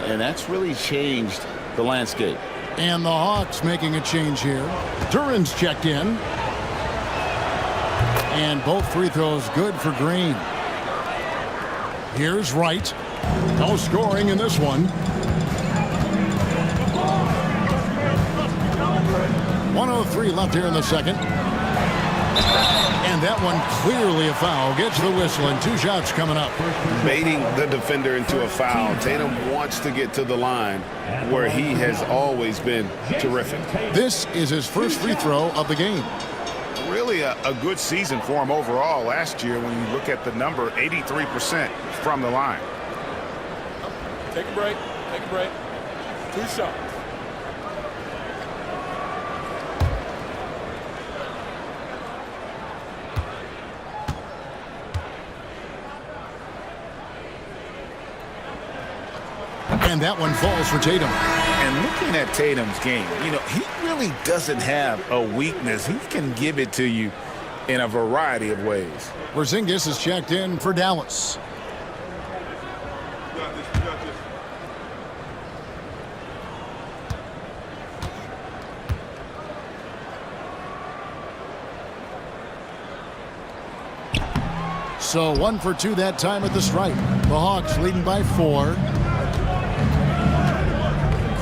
And that's really changed the landscape. And the Hawks making a change here. Duran's checked in. And both free throws good for Green. Here's Wright. No scoring in this one. 1:03 left here in the second. And that one clearly a foul. Gets the whistle and 2 shots coming up. Baiting the defender into a foul. Tatum wants to get to the line where he has always been terrific. This is his first free throw of the game. Really a good season for him overall last year when you look at the number, 83% from the line. Take a break. Take a break. 2 shots. And that one falls for Tatum. And looking at Tatum's game, you know, he really doesn't have a weakness. He can give it to you in a variety of ways. Porzingis is checked in for Dallas. So 1 for 2 that time at the stripe. The Hawks leading by 4.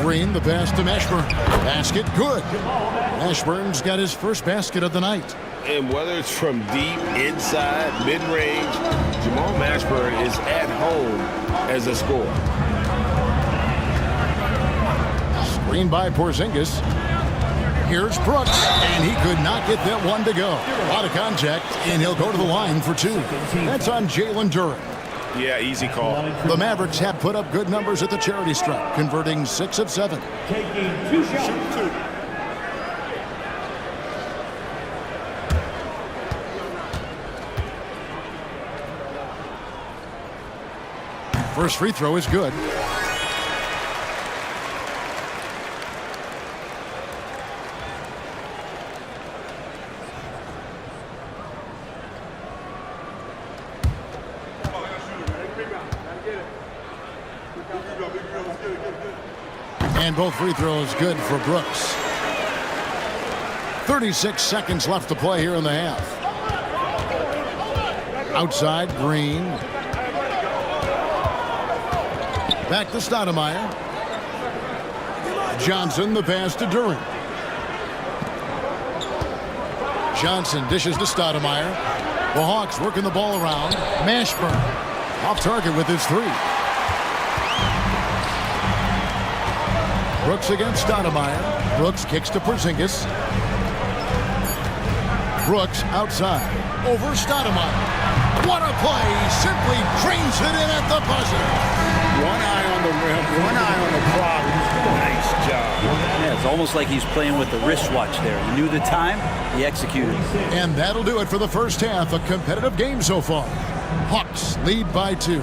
Green, the pass to Mashburn. Basket good. Mashburn's got his first basket of the night. And whether it's from deep, inside, mid-range, Jamal Mashburn is at home as a scorer. Screen by Porzingis. Here's Brooks, and he could not get that one to go. A lot of contact, and he'll go to the line for 2. That's on Jalen Duren. Yeah, easy call. The Mavericks have put up good numbers at the charity stripe, converting 6 of 7. Taking 2 shots. First free throw is good. And both free throws good for Brooks. 36 seconds left to play here in the half. Outside, Green. Back to Stoudemire. Johnson, the pass to Duren. Johnson dishes to Stoudemire. The Hawks working the ball around. Mashburn off target with his three. Brooks against Stoudemire. Brooks kicks to Porzingis. Brooks outside. Over Stoudemire. What a play! Simply drains it in at the buzzer. One eye on the rim, one eye on the clock. Nice job. Yeah, it's almost like he's playing with the wristwatch there. He knew the time, he executed. And that'll do it for the first half. A competitive game so far. Hawks lead by 2.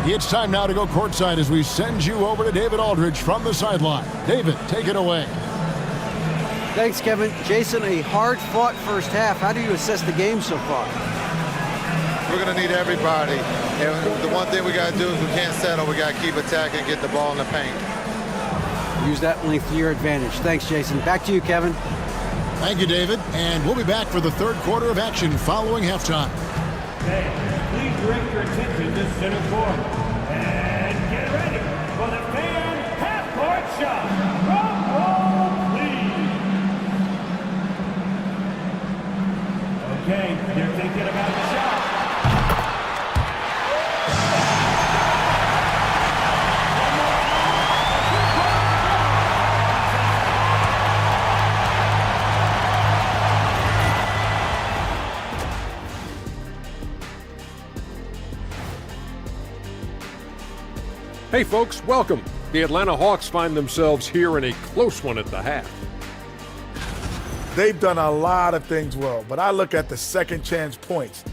It's time now to go courtside as we send you over to David Aldridge from the sideline. David, take it away. Thanks, Kevin. Jason, a hard-fought first half. How do you assess the game so far? We're going to need everybody. And the one thing we got to do is we can't settle. We got to keep attacking, get the ball in the paint. Use that length to your advantage. Thanks, Jason. Back to you, Kevin. Thank you, David. And we'll be back for the third quarter of action following halftime. Okay, please direct your attention to center court. And get ready for the fan half-court shot. Drum roll, please. Okay, they're thinking about the shot. Hey folks, welcome. The Atlanta Hawks find themselves here in a close one at the half. They've done a lot of things well, but I look at the second chance points.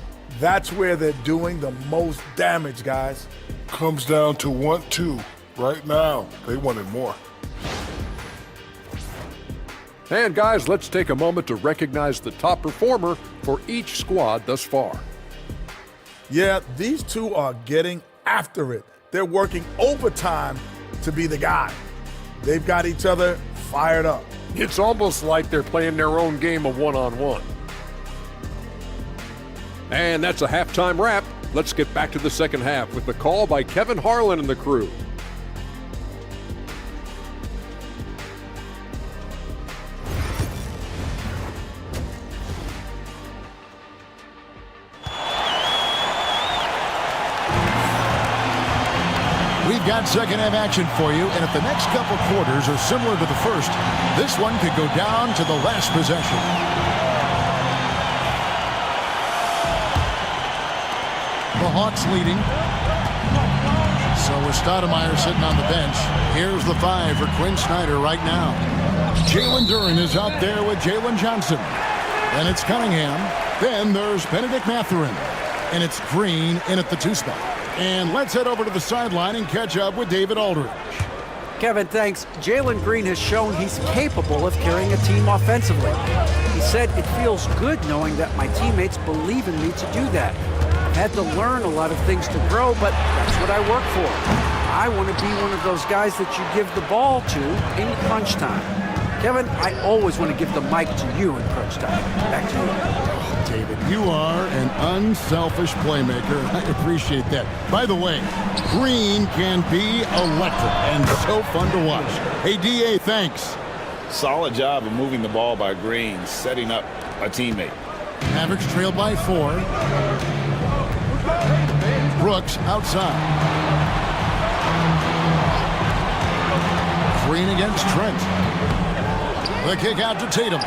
That's where they're doing the most damage, guys. Comes down to 1-2 right now. They wanted more. And guys, let's take a moment to recognize the top performer for each squad thus far. Yeah, these two are getting after it. They're working overtime to be the guy. They've got each other fired up. It's almost like they're playing their own game of one-on-one. And that's a halftime wrap. Let's get back to the second half with the call by Kevin Harlan and the crew. We've got second half action for you, and if the next couple quarters are similar to the first, this one could go down to the last possession. The Hawks leading. So with Stoudemire sitting on the bench, here's the 5 for Quinn Snyder right now. Jalen Duren is out there with Jalen Johnson. Then it's Cunningham. Then there's Benedict Mathurin. And it's Green in at the 2 spot. And let's head over to the sideline and catch up with David Aldridge. Kevin, thanks. Jalen Green has shown he's capable of carrying a team offensively. He said, "It feels good knowing that my teammates believe in me to do that. I've had to learn a lot of things to grow, but that's what I work for. I want to be one of those guys that you give the ball to in crunch time." Kevin, I always want to give the mic to you in crunch time. Back to you. David, you are an unselfish playmaker. I appreciate that. By the way, Green can be electric and so fun to watch. Hey, D.A., thanks. Solid job of moving the ball by Green, setting up a teammate. Mavericks trail by 4. Brooks outside. Green against Trent. The kick out to Tatum.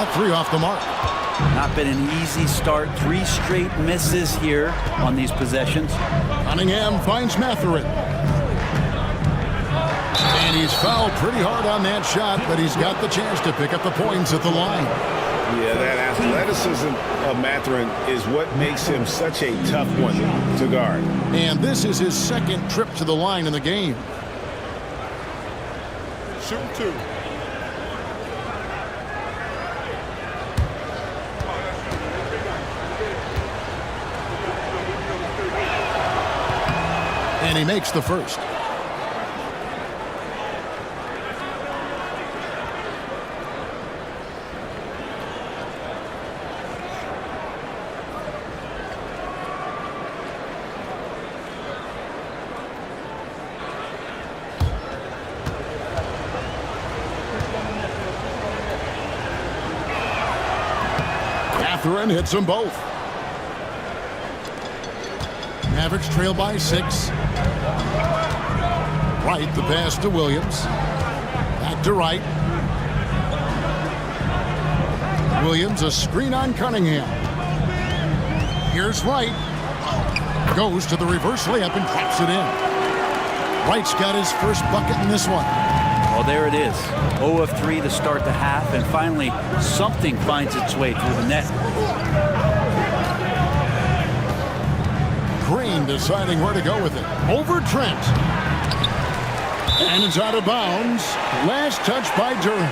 A 3 off the mark. Not been an easy start. 3 straight misses here on these possessions. Cunningham finds Mathurin. And he's fouled pretty hard on that shot, but he's got the chance to pick up the points at the line. Yeah, that athleticism of Mathurin is what makes him such a tough one to guard. And this is his second trip to the line in the game. Shoot 2. And he makes the first. Mathurin hits them both. Mavericks trail by 6. Wright, the pass to Williams. Back to Wright. Williams, a screen on Cunningham. Here's Wright. Goes to the reverse layup and traps it in. Wright's got his first bucket in this one. Well, there it is. 0 of 3 to start the half, and finally something finds its way through the net. Green deciding where to go with it. Over Trent. And it's out of bounds. Last touch by Duren.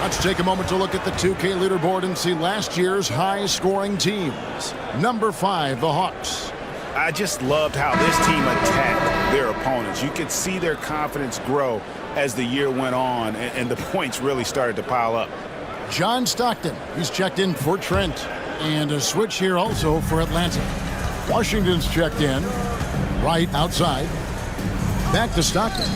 Let's take a moment to look at the 2K leaderboard and see last year's high-scoring teams. Number 5, the Hawks. I just loved how this team attacked their opponents. You could see their confidence grow as the year went on, and the points really started to pile up. John Stockton, he's checked in for Trent. And a switch here also for Atlanta. Washington's checked in. Right outside. Back to Stockton.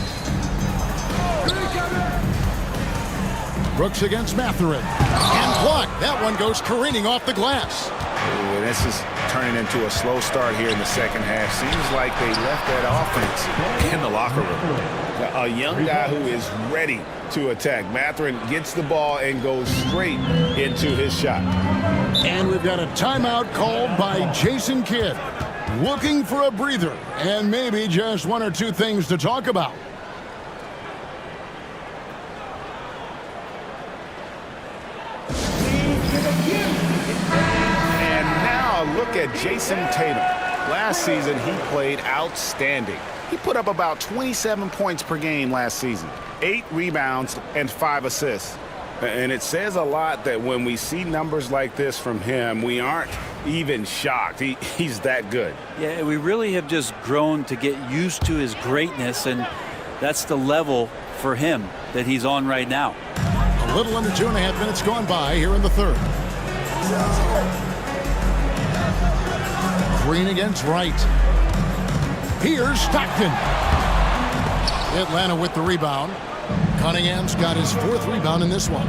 Brooks against Mathurin. And blocked. That one goes careening off the glass. Ooh, this is turning into a slow start here in the second half. Seems like they left that offense in the locker room. A young guy who is ready to attack. Mathurin gets the ball and goes straight into his shot. And we've got a timeout called by Jason Kidd. Looking for a breather and maybe just one or two things to talk about. Look at Jason Tatum. Last season, he played outstanding. He put up about 27 points per game last season, 8 rebounds, and 5 assists. And it says a lot that when we see numbers like this from him, we aren't even shocked. He's that good. Yeah, we really have just grown to get used to his greatness, and that's the level for him that he's on right now. A little under 2.5 minutes gone by here in the third. Green against Wright. Here's Stockton. Atlanta with the rebound. Cunningham's got his 4th rebound in this one.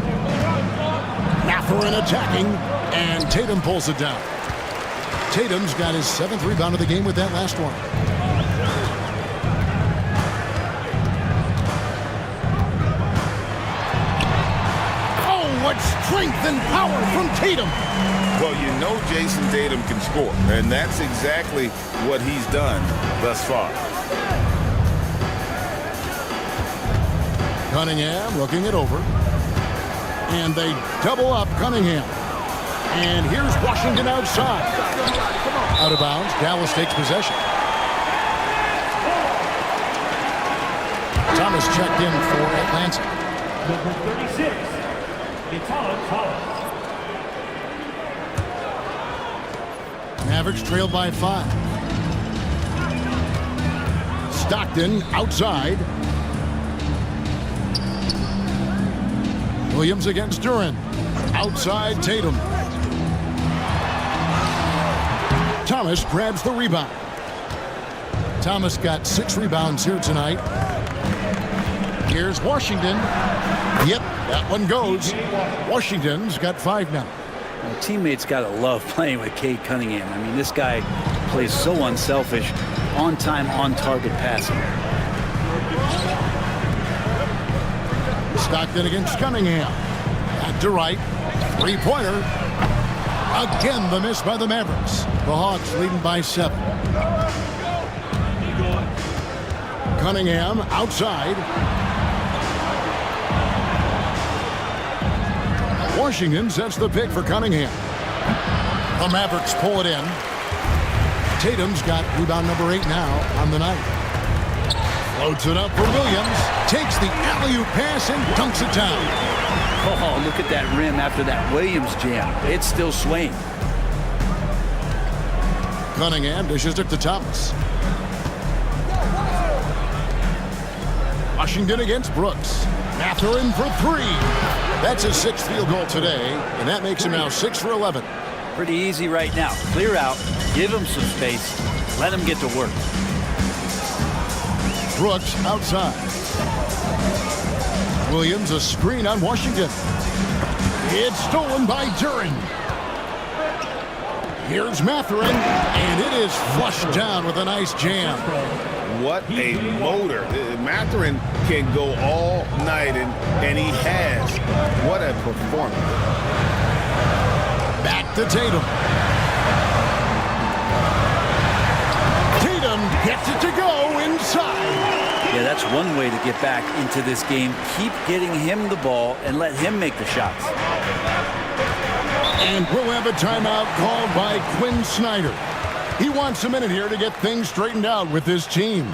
Mathurin attacking, and Tatum pulls it down. Tatum's got his 7th rebound of the game with that last one. Oh, what strength and power from Tatum! Well, you know Jason Tatum can score, and that's exactly what he's done thus far. Cunningham looking it over. And they double up Cunningham. And here's Washington outside. Out of bounds. Dallas takes possession. Thomas checked in for Atlanta. Number 36, Keaton Thomas. Mavericks trailed by 5. Stockton outside. Williams against Duren. Outside Tatum. Thomas grabs the rebound. Thomas got 6 rebounds here tonight. Here's Washington. Yep, that one goes. Washington's got 5 now. Well, teammates got to love playing with Cade Cunningham. I mean, this guy plays so unselfish, on-time, on-target passing. Stockton against Cunningham. Back to Wright. 3-pointer. Again, the miss by the Mavericks. The Hawks leading by 7. Cunningham outside. Washington sets the pick for Cunningham. The Mavericks pull it in. Tatum's got rebound number 8 now on the night. Floats it up for Williams. Takes the alley-oop pass and dunks it down. Oh, look at that rim after that Williams jam. It's still swaying. Cunningham dishes it to Thomas. Washington against Brooks. Mathurin for 3. That's his 6th field goal today, and that makes him now 6 for 11. Pretty easy right now. Clear out, give him some space, let him get to work. Brooks outside. Williams a screen on Washington. It's stolen by Duren. Here's Mathurin, and it is flushed down with a nice jam. What a motor. Mathurin can go all night, and he has. What a performance. Back to Tatum. Tatum gets it to go inside. Yeah, that's one way to get back into this game. Keep getting him the ball and let him make the shots. And we'll have a timeout called by Quinn Snyder. He wants a minute here to get things straightened out with his team.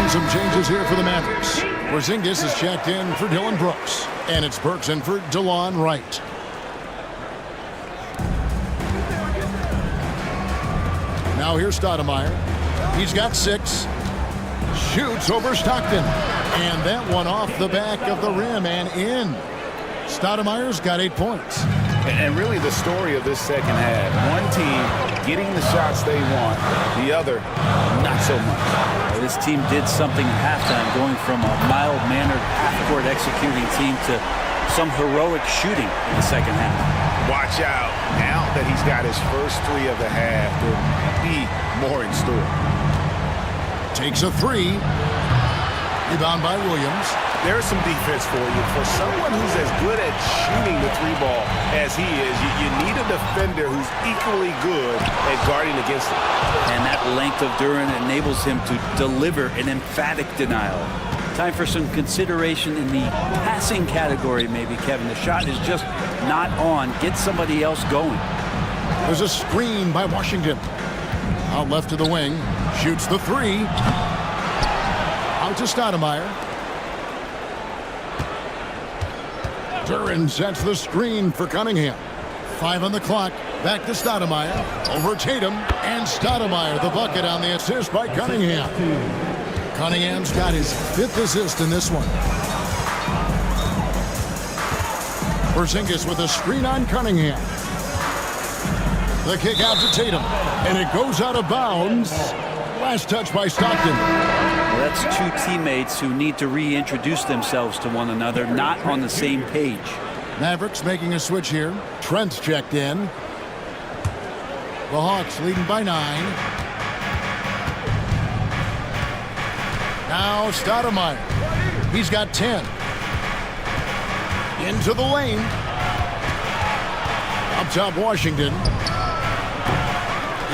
Some changes here for the Mavericks. Porzingis is checked in for Dylan Brooks. And it's Burks in for DeLon Wright. Now here's Stoudemire. He's got 6. Shoots over Stockton. And that one off the back of the rim and in. Stoudemire's got 8 points. And really the story of this second half. One team getting the shots they want, the other not so much. This team did something at halftime, going from a mild-mannered half-court executing team to some heroic shooting in the second half. Watch out. Now that he's got his first 3 of the half, there'll be more in store. Takes a 3. Rebound by Williams. There's some defense for you. For someone who's as good at shooting the 3-ball as he is, you need a defender who's equally good at guarding against it. And that length of Duren enables him to deliver an emphatic denial. Time for some consideration in the passing category, maybe, Kevin. The shot is just not on. Get somebody else going. There's a screen by Washington. Out left to the wing. Shoots the 3. Out to Stoudemire. Duren sets the screen for Cunningham. 5 on the clock. Back to Stoudemire. Over Tatum. And Stoudemire, the bucket on the assist by Cunningham. Cunningham's got his 5th assist in this one. Porzingis with a screen on Cunningham. The kick out to Tatum. And it goes out of bounds. Last touch by Stockton. Well, that's 2 teammates who need to reintroduce themselves to one another, not on the same page. Mavericks making a switch here. Trent's checked in. The Hawks leading by 9. Now Stoudemire. He's got 10. Into the lane. Up top, Washington.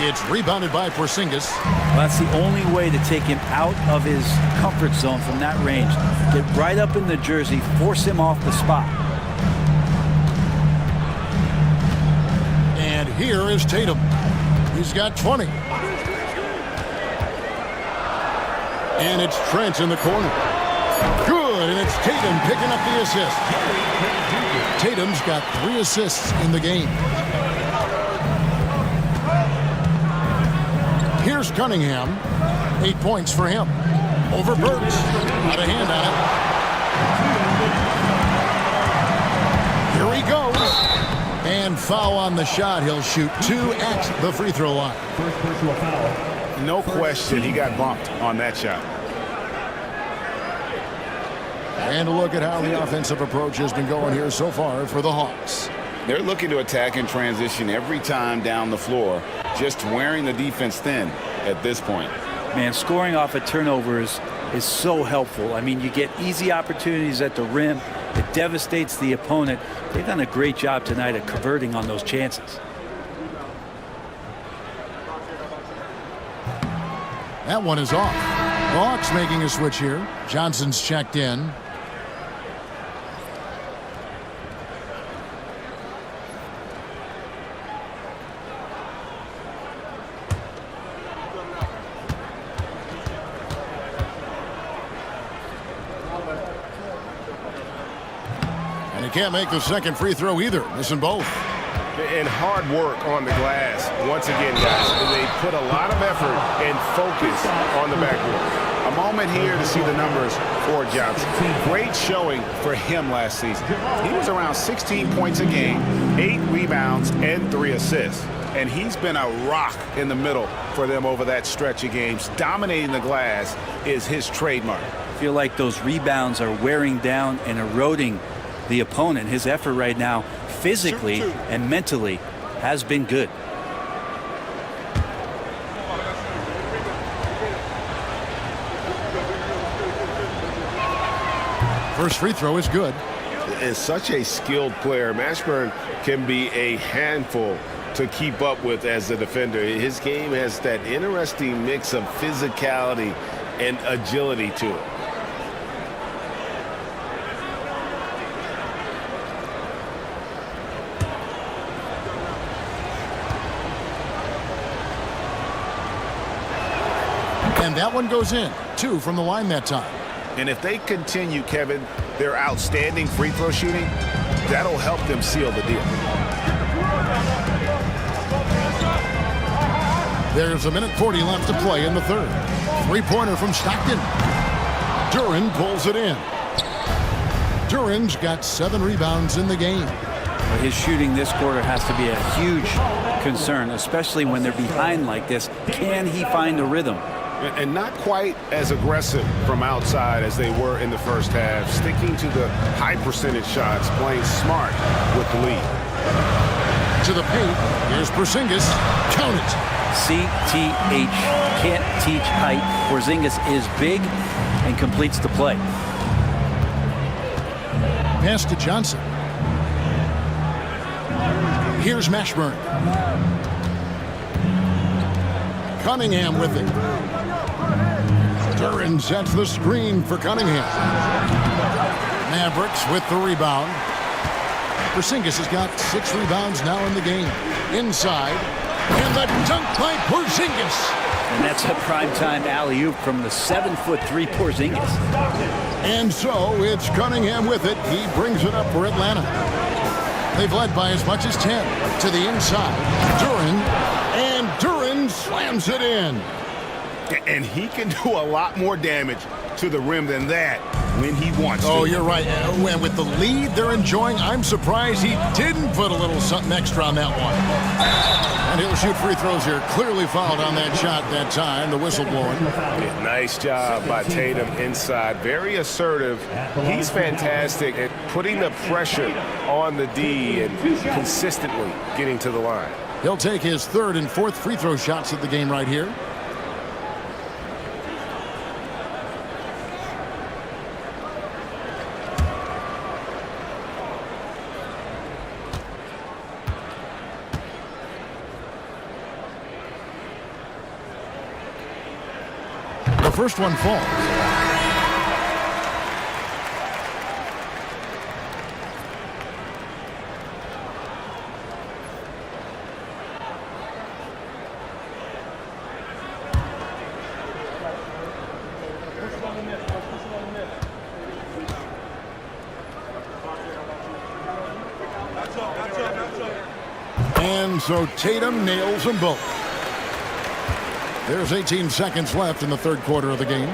It's rebounded by Porzingis. Well, that's the only way to take him out of his comfort zone from that range. Get right up in the jersey, force him off the spot. And here is Tatum. He's got 20. And it's Trent in the corner. Good, and it's Tatum picking up the assist. Tatum's got 3 assists in the game. Here's Cunningham. 8 points for him. Over Burks. Not a hand on it. Here he goes. And foul on the shot. He'll shoot 2 at the free throw line. First personal foul. No question, he got bumped on that shot. And a look at how the offensive approach has been going here so far for the Hawks. They're looking to attack and transition every time down the floor, just wearing the defense thin at this point. Man, scoring off of turnovers is so helpful. I mean, you get easy opportunities at the rim. It devastates the opponent. They've done a great job tonight at converting on those chances. That one is off. The Hawks making a switch here. Johnson's checked in. And he can't make the second free throw either. Missing both. And hard work on the glass. Once again, guys, they put a lot of effort and focus on the backboard. A moment here to see the numbers for Johnson. Great showing for him last season. He was around 16 points a game, 8 rebounds, and 3 assists. And he's been a rock in the middle for them over that stretch of games. Dominating the glass is his trademark. I feel like those rebounds are wearing down and eroding the opponent. His effort right now, physically and mentally, has been good. First free throw is good. Is such a skilled player. Mashburn can be a handful to keep up with as a defender. His game has that interesting mix of physicality and agility to it. And that one goes in. 2 from the line that time. And if they continue, Kevin, their outstanding free throw shooting, that'll help them seal the deal. There's 1:40 left to play in the third. Three-pointer from Stockton. Duren pulls it in. Duren's got 7 rebounds in the game. His shooting this quarter has to be a huge concern, especially when they're behind like this. Can he find a rhythm? And not quite as aggressive from outside as they were in the first half. Sticking to the high percentage shots, playing smart with the lead. To the paint, here's Porzingis. Count it. CTH, can't teach height. Porzingis is big and completes the play. Pass to Johnson. Here's Mashburn. Cunningham with it. Duren sets the screen for Cunningham. Mavericks with the rebound. Porzingis has got 6 rebounds now in the game. Inside. And the dunk by Porzingis. And that's a primetime alley-oop from the 7'3" Porzingis. And so it's Cunningham with it. He brings it up for Atlanta. They've led by as much as 10 to the inside. Duren, and Duren slams it in. And he can do a lot more damage to the rim than that when he wants to. Oh, you're right. And with the lead they're enjoying, I'm surprised he didn't put a little something extra on that one. And he'll shoot free throws here. Clearly fouled on that shot that time. The whistle blowing. Yeah, nice job by Tatum inside. Very assertive. He's fantastic at putting the pressure on the D and consistently getting to the line. He'll take his 3rd and 4th free throw shots of the game right here. The first one falls. And so Tatum nails them both. There's 18 seconds left in the third quarter of the game.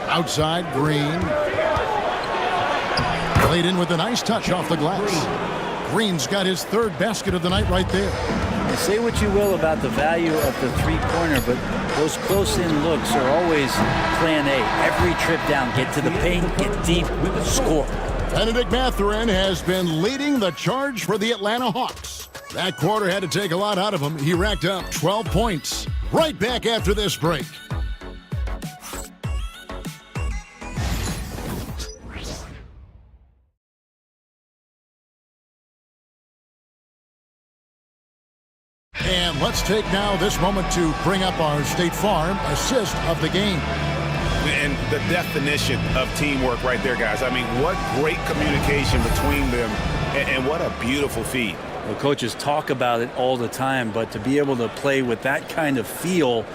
Outside, Green. Played in with a nice touch off the glass. Green's got his 3rd basket of the night right there. And say what you will about the value of the three-pointer, but those close-in looks are always plan A. Every trip down, get to the paint, get deep, score. Bennedict Mathurin has been leading the charge for the Atlanta Hawks. That quarter had to take a lot out of him. He racked up 12 points. Right back after this break. And let's take now this moment to bring up our State Farm assist of the game. And the definition of teamwork right there, guys. I mean, what great communication between them, and what a beautiful feat. Well, coaches talk about it all the time, but to be able to play with that kind of feel,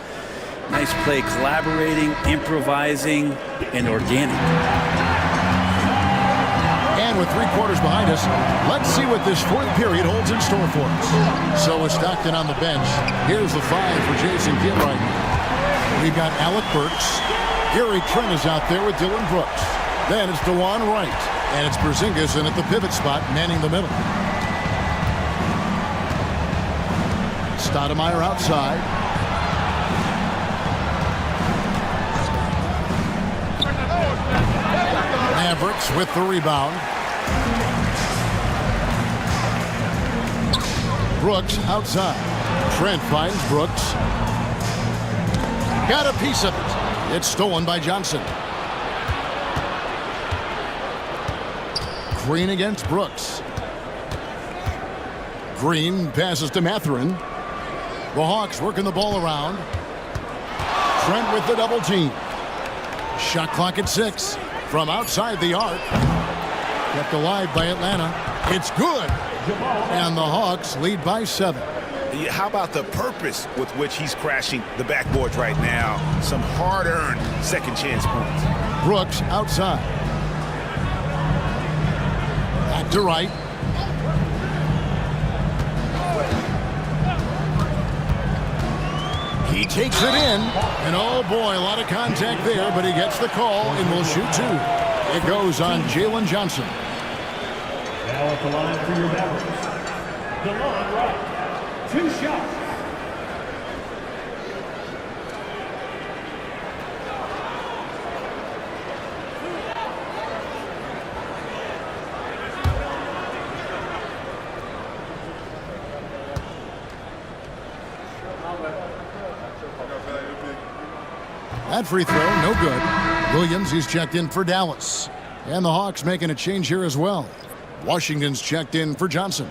nice play, collaborating, improvising, and organic. And And with 3 quarters behind us, let's see what this 4th period holds in store for us. So with Stockton on the bench, here's the 5 for Jason Kidd right now. We've got Alec Burks. Gary Trent is out there with Dylan Brooks. Then it's DeJuan Wright. And it's Porzingis in at the pivot spot, manning the middle. Stoudemire outside. Mavericks with the rebound. Brooks outside. Trent finds Brooks. Got a piece of it. It's stolen by Johnson. Green against Brooks. Green passes to Mathurin. The Hawks working the ball around. Trent with the double team. Shot clock at 6. From outside the arc. Kept alive by Atlanta. It's good. And the Hawks lead by 7. How about the purpose with which he's crashing the backboards right now? Some hard-earned second chance points. Brooks outside. Back to Wright. He takes it in. And oh boy, a lot of contact there, but he gets the call and will shoot 2. It goes on Jalen Johnson. Now at the line for your Mavericks, DeLon Wright. 2 shots. That free throw, no good. Williams, he's checked in for Dallas. And the Hawks making a change here as well. Washington's checked in for Johnson.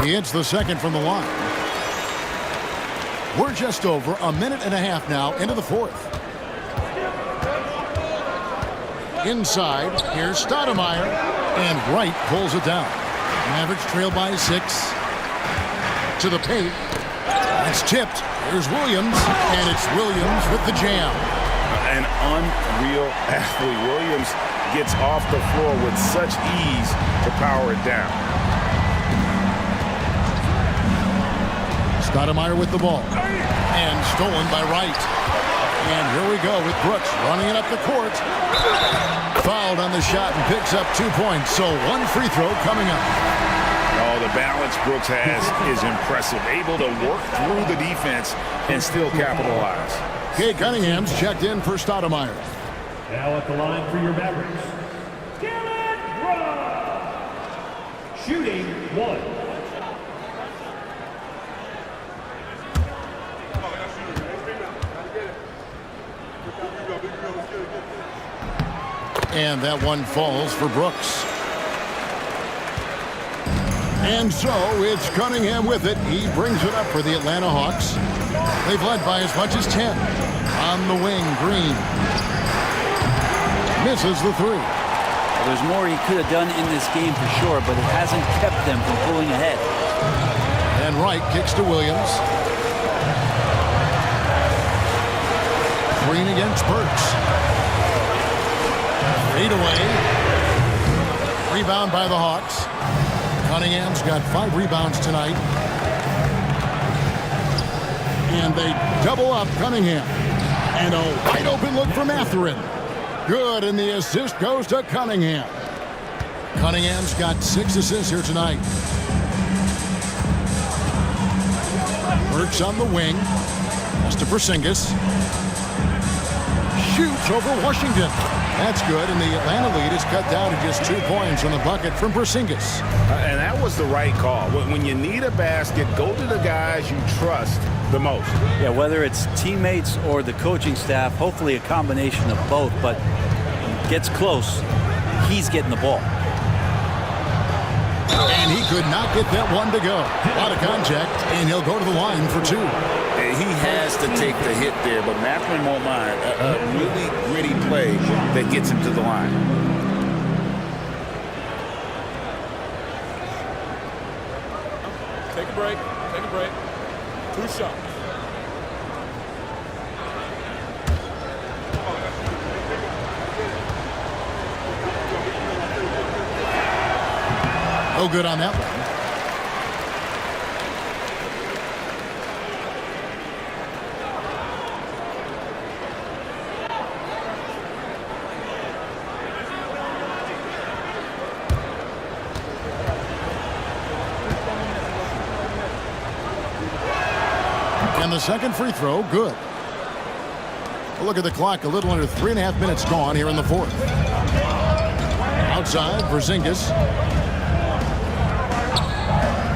He hits the second from the line. We're just over a minute and a half now into the 4th. Inside, here's Stoudemire, and Wright pulls it down. Mavericks trail by 6. To the paint. It's tipped. Here's Williams, and it's Williams with the jam. An unreal athlete. Williams gets off the floor with such ease to power it down. Stoudemire with the ball. And stolen by Wright. And here we go with Brooks running it up the court. Fouled on the shot and picks up 2 points. So 1 free throw coming up. Oh, the balance Brooks has is impressive. Able to work through the defense and still capitalize. Cade Cunningham's checked in for Stoudemire. Now at the line for your Mavericks, Dylan Brooks. Shooting 1. And that one falls for Brooks. And so it's Cunningham with it. He brings it up for the Atlanta Hawks. They've led by as much as 10. On the wing, Green. Misses the 3. Well, there's more he could have done in this game for sure, but it hasn't kept them from pulling ahead. And Wright kicks to Williams. Green against Burks. 8 away. Rebound by the Hawks. Cunningham's got 5 rebounds tonight. And they double up Cunningham. And a wide open look for Mathurin. Good, and the assist goes to Cunningham. Cunningham's got 6 assists here tonight. Burks on the wing. That's to Porzingis. Shoots over Washington. That's good, and the Atlanta lead is cut down to just 2 points on the bucket from Porzingis. And that was the right call. When you need a basket, go to the guys you trust the most. Yeah, whether it's teammates or the coaching staff, hopefully a combination of both, but gets close, he's getting the ball. And he could not get that one to go. A lot of contact, and he'll go to the line for 2. He has to take the hit there, but Mathurin won't mind. A really gritty play that gets him to the line. break. Take a break. 2 shots. No good on that one. And the second free throw, good. Look at the clock, a little under 3.5 minutes gone here in the fourth. Outside, Porzingis.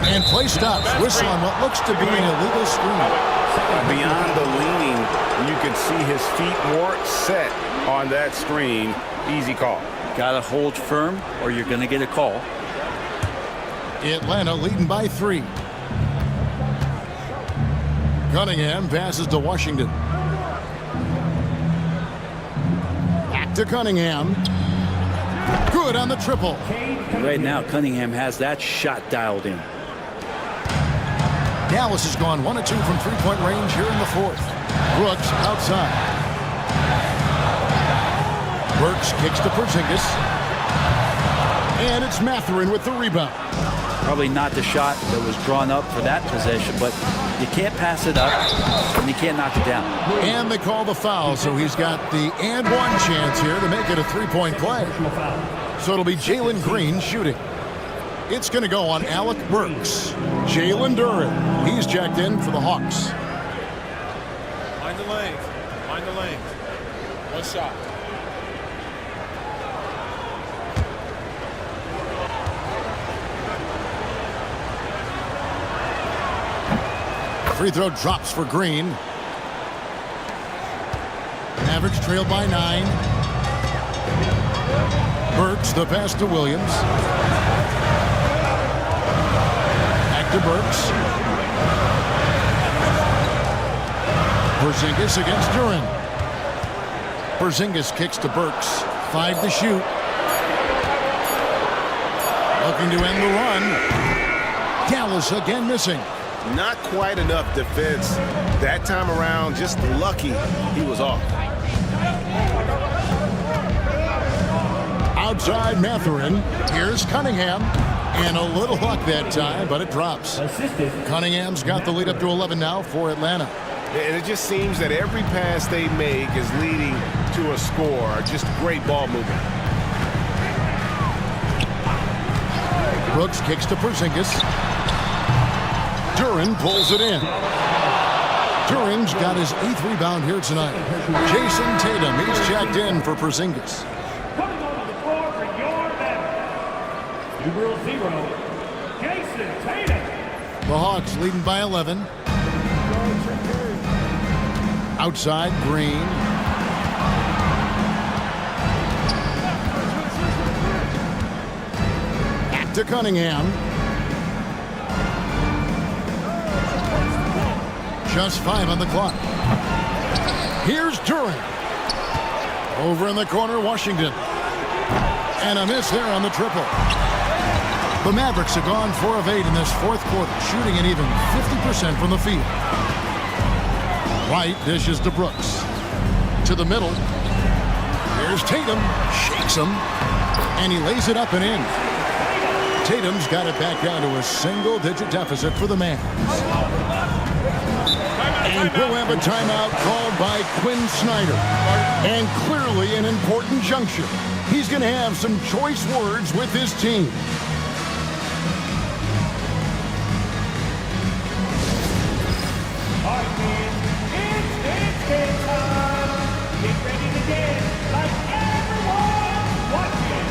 And play stops. Whistle on what looks to be an illegal screen. Beyond the leaning, you can see his feet weren't set on that screen. Easy call. Got to hold firm or you're going to get a call. Atlanta leading by 3. Cunningham passes to Washington. Back to Cunningham. Good on the triple. Right now, Cunningham has that shot dialed in. Dallas has gone 1 of 2 from three-point range here in the fourth. Brooks outside. Burks kicks to Porzingis. And it's Mathurin with the rebound. Probably not the shot that was drawn up for that possession, but you can't pass it up and you can't knock it down. And they call the foul, so he's got the and one chance here to make it a three-point play. So it'll be Jalen Green shooting. It's going to go on Alec Burks. Jalen Duren, he's checked in for the Hawks. Mind the lanes. Mind the lanes. 1 shot. Free throw drops for Green. Mavericks trail by 9. Burks, the pass to Williams. Back to Burks. Porzingis against Duren. Porzingis kicks to Burks. 5 to shoot. Looking to end the run. Dallas again missing. Not quite enough defense that time around. Just lucky he was off. Outside Mathurin. Here's Cunningham. And a little luck that time, but it drops. Cunningham's got the lead up to 11 now for Atlanta. And it just seems that every pass they make is leading to a score. Just great ball movement. Brooks kicks to Porzingis. Duren pulls it in. Duren's got his 8th rebound here tonight. Jason Tatum, he's checked in for Porzingis. Coming onto the floor for your man, numero 0, Jason Tatum. The Hawks leading by 11. Outside, Green. Back to Cunningham. Just 5 on the clock. Here's Duren. Over in the corner, Washington. And a miss there on the triple. The Mavericks have gone 4 of 8 in this fourth quarter, shooting an even 50% from the field. White dishes to Brooks. To the middle. Here's Tatum. Shakes him. And he lays it up and in. Tatum's got it back down to a single-digit deficit for the Mavs. And we'll have a timeout called by Quinn Snyder. And clearly an important juncture. He's going to have some choice words with his team. All right, man. It's game time. Get ready to dance like everyone watching.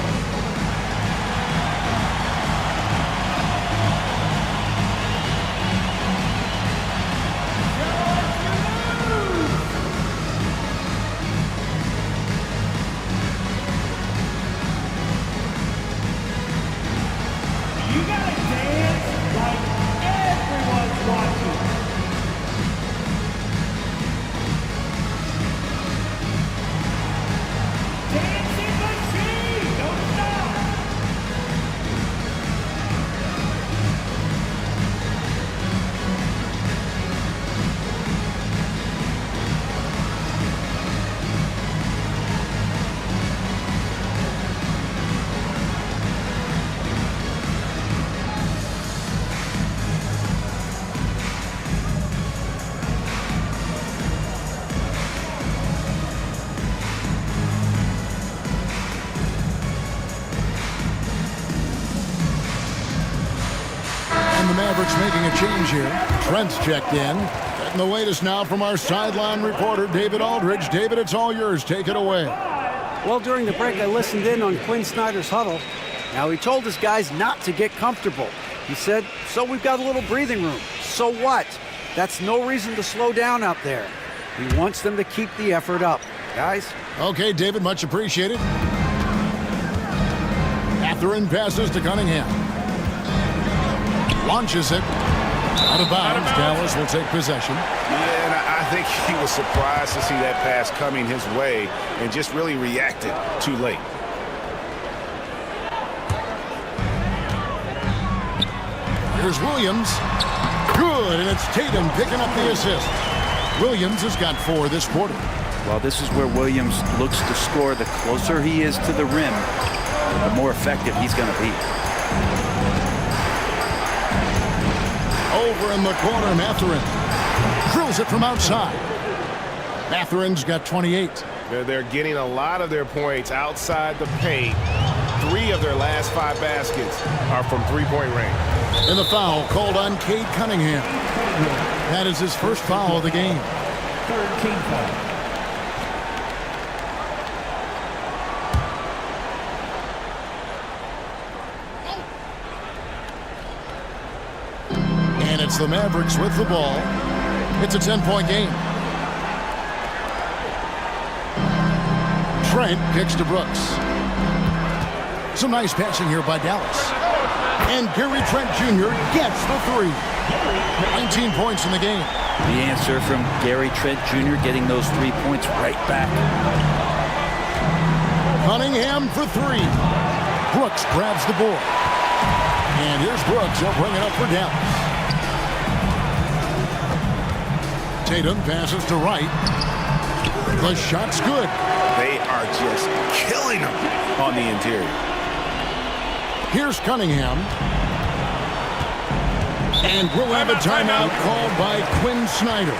the Mavericks making a change here. Trent's checked in. Getting the latest now from our sideline reporter, David Aldridge. David, it's all yours. Take it away. Well, during the break, I listened in on Quinn Snyder's huddle. Now, he told his guys not to get comfortable. He said, so we've got a little breathing room. So what? That's no reason to slow down out there. He wants them to keep the effort up. Guys? Okay, David, much appreciated. Mathurin passes to Cunningham. Launches it. Out of bounds. Dallas will take possession. Yeah, and I think he was surprised to see that pass coming his way and just really reacted too late. Here's Williams. Good, and it's Tatum picking up the assist. Williams has got 4 this quarter. Well, this is where Williams looks to score. The closer he is to the rim, the more effective he's going to be. Over in the corner, Mathurin drills it from outside. Mathurin's got 28. They're getting a lot of their points outside the paint. 3 of their last 5 baskets are from three-point range. And the foul called on Cade Cunningham. That is his first foul of the game. Third team foul. And it's the Mavericks with the ball. It's a 10-point game. Trent kicks to Brooks. Some nice passing here by Dallas. And Gary Trent Jr. gets the 3. 19 points in the game. The answer from Gary Trent Jr. getting those 3 points right back. Cunningham for 3. Brooks grabs the board. And here's Brooks. He'll bring it up for Dallas. Tatum passes to Wright. The shot's good. They are just killing him on the interior. Here's Cunningham. And we'll have a timeout called by Quinn Snyder.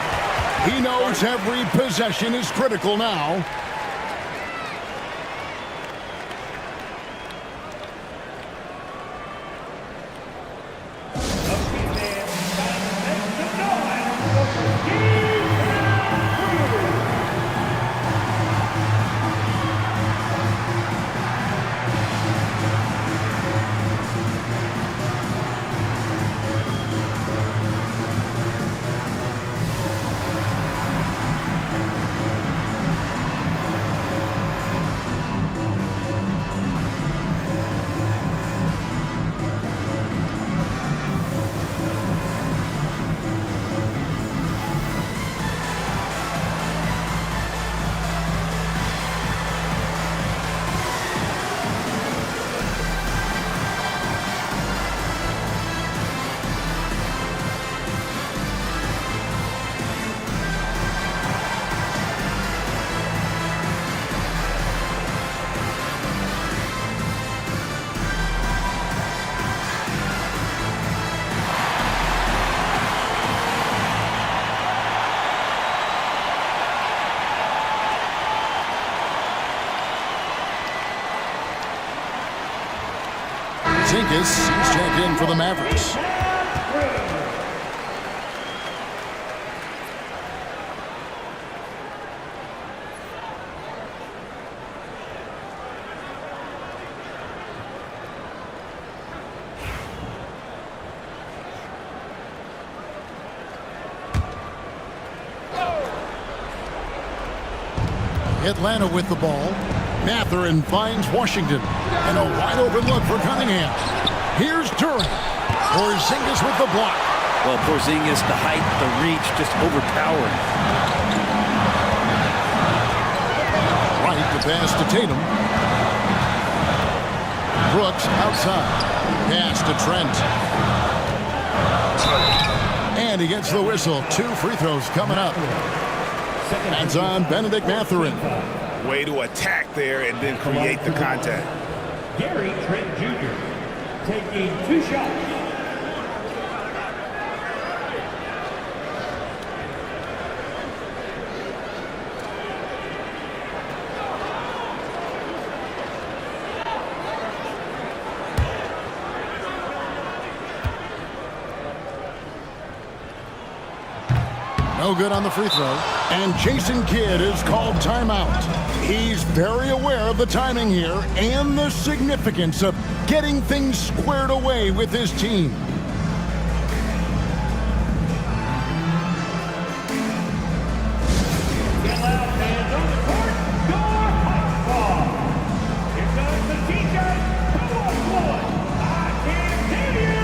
He knows every possession is critical now. Zingas is checked in for the Mavericks. Atlanta with the ball. Mathurin finds Washington. And a wide-open look for Cunningham. Here's Durant. Porzingis with the block. Well, Porzingis, the height, the reach, just overpowering. Right to pass to Tatum. Brooks outside. Pass to Trent. And he gets the whistle. 2 free throws coming up. That's on Benedict Mathurin. Way to attack there and then create the contact. Gary Trent Jr. taking 2 shots. No good on the free throw. And Jason Kidd is called timeout. He's very aware of the timing here and the significance of getting things squared away with his team. Get loud, fans on the court. Your hot ball. Here comes the teacher. Who wants one? I can't hear you.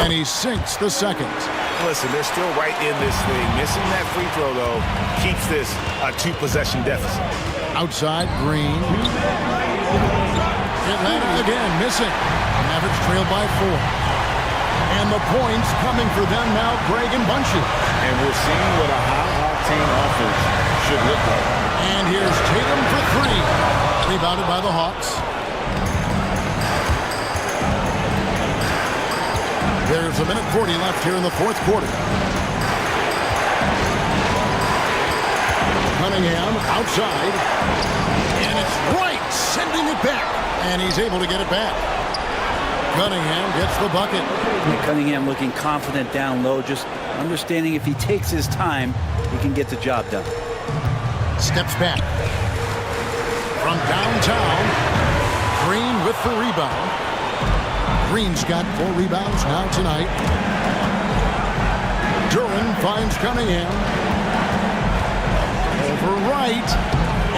And he sinks the second. Listen, they're still right in this thing. Missing that free throw, though, keeps this a 2-possession deficit. Outside, Green. Atlanta again missing. Mavericks trail by 4. And the points coming for them now, Greg and Bunches. And we're seeing what a high-octane offense should look like. And here's Tatum for 3. Rebounded by the Hawks. There's a minute 40 left here in the fourth quarter. Cunningham outside. And it's right, sending it back. And he's able to get it back. Cunningham gets the bucket. Cunningham looking confident down low, just understanding if he takes his time, he can get the job done. Steps back. From downtown, Green with the rebound. Green's got 4 rebounds now tonight. Duran finds Cunningham. Over right.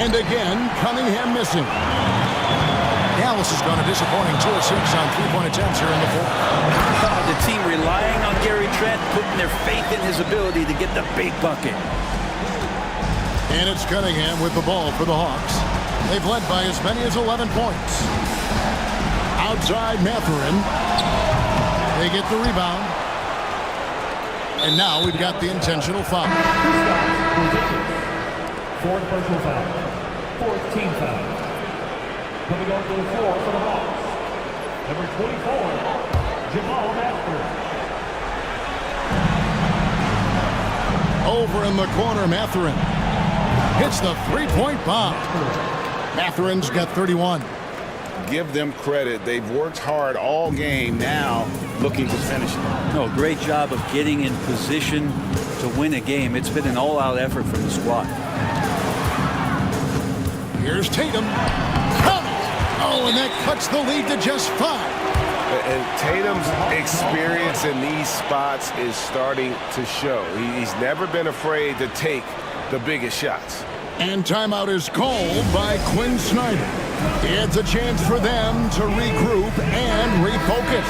And again, Cunningham missing. Dallas has gone a disappointing 2 of 6 on 3-point attempts here in the fourth. The team relying on Gary Trent, putting their faith in his ability to get the big bucket. And it's Cunningham with the ball for the Hawks. They've led by as many as 11 points. Outside Mathurin. They get the rebound. And now we've got the intentional foul. Fourth personal foul. Fourth team foul. Coming onto the floor for the Hawks. Number 24, Jamal Mathurin. Over in the corner, Mathurin hits the 3-point bomb. Mathurin's got 31. Give them credit. They've worked hard all game, now looking to finish it. No, great job of getting in position to win a game. It's been an all-out effort from the squad. Here's Tatum. Oh, and that cuts the lead to just 5. And Tatum's experience in these spots is starting to show. He's never been afraid to take the biggest shots. And timeout is called by Quinn Snyder. It's a chance for them to regroup and refocus.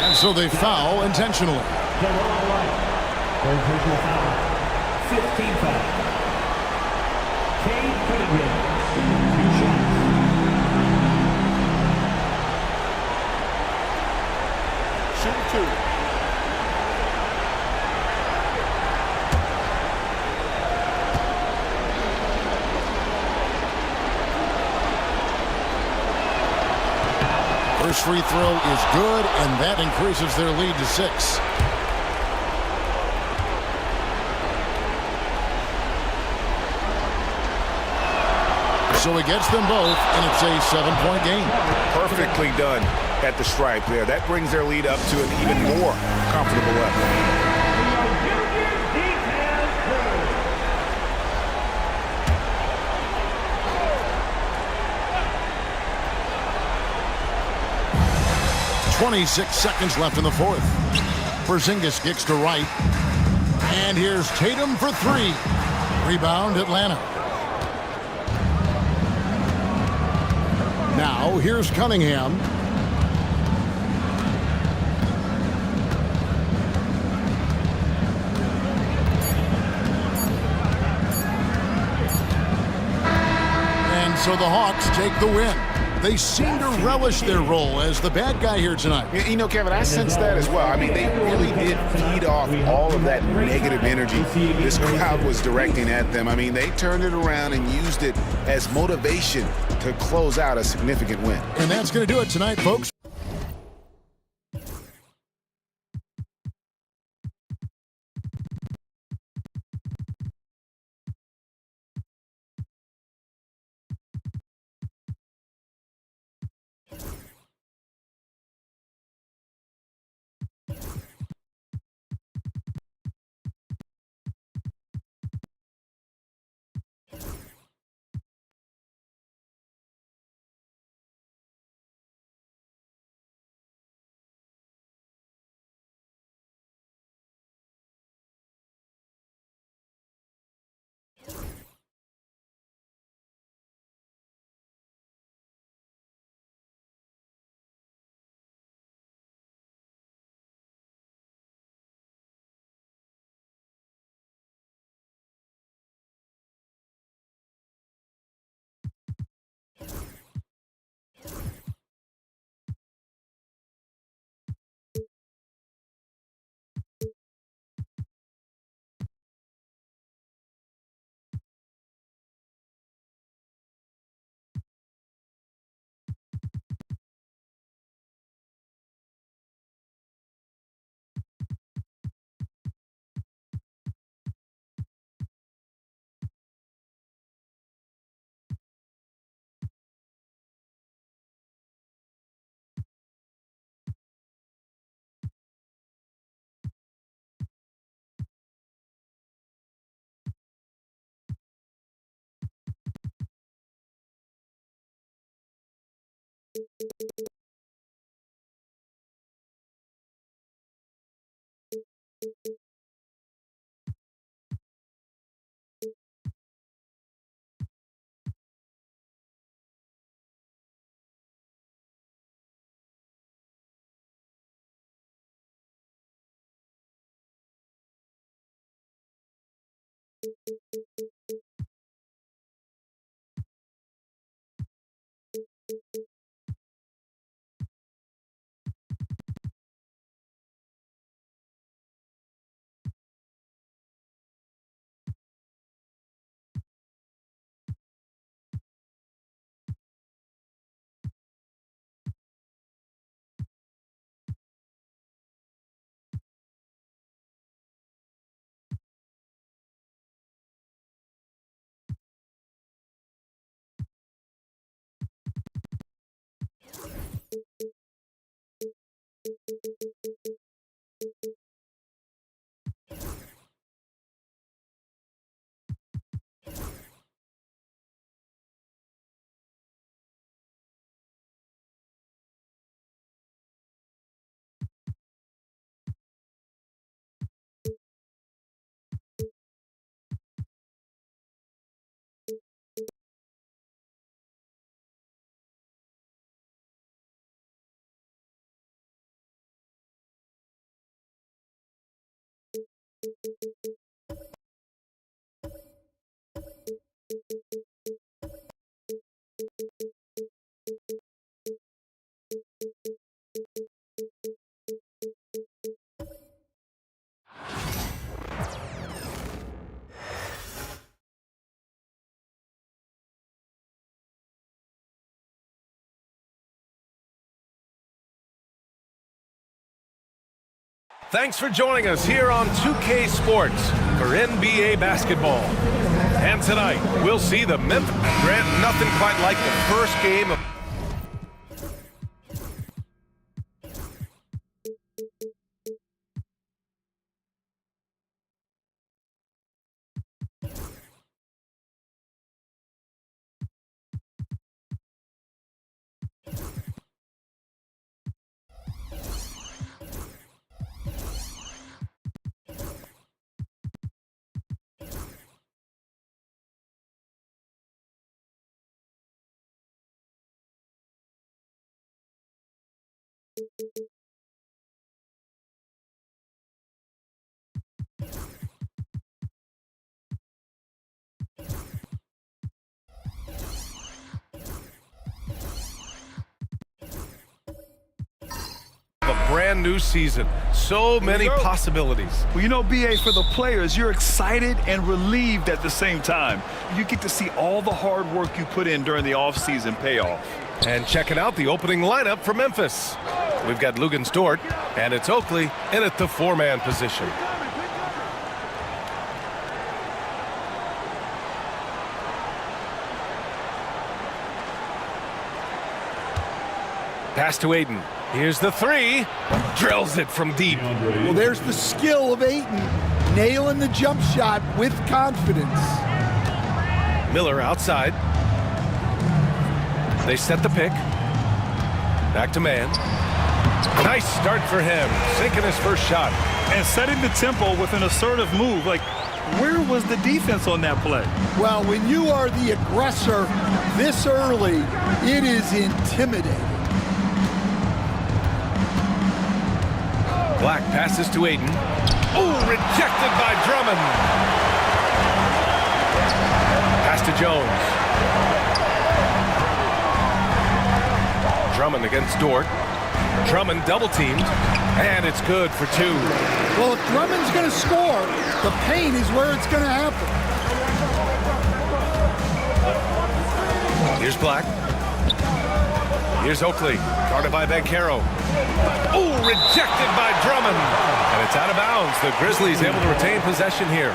And so they foul intentionally. Personal foul. 15 foul. Cade Cunningham. 2 shots. Shoot 2. First free throw is good, and that increases their lead to 6. So he gets them both, and it's a 7-point game. Perfectly done at the stripe there. That brings their lead up to an even more comfortable level. 26 seconds left in the fourth. Porzingis kicks to right. And here's Tatum for 3. Rebound, Atlanta. Now, here's Cunningham. And so the Hawks take the win. They seem to relish their role as the bad guy here tonight. You know, Kevin, I sense that as well. I mean, they really did feed off all of that negative energy this crowd was directing at them. I mean, they turned it around and used it as motivation to close out a significant win. And that's going to do it tonight, folks. Thanks for joining us here on 2K Sports for NBA basketball. And tonight, we'll see the Memphis Grant. Nothing quite like the first game of a brand new season. So many possibilities. Well, you know, BA, for the players, you're excited and relieved at the same time. You get to see all the hard work you put in during the offseason pay off. And checking out the opening lineup for Memphis. We've got Luguentz Dort, and it's Oakley in at the four-man position. Pass to Ayton. Here's the three. Drills it from deep. Well, there's the skill of Ayton, nailing the jump shot with confidence. Miller outside. They set the pick. Back to man. Nice start for him, sinking his first shot. And setting the tempo with an assertive move. Like, where was the defense on that play? Well, when you are the aggressor this early, it is intimidating. Black passes to Ayton. Oh, rejected by Drummond. Pass to Jones. Drummond against Dort. Drummond double teamed, and it's good for two. Well, if Drummond's going to score, the paint is where it's going to happen. Here's Black. Here's Oakley, guarded by Banchero. Oh, rejected by Drummond. And it's out of bounds. The Grizzlies able to retain possession here.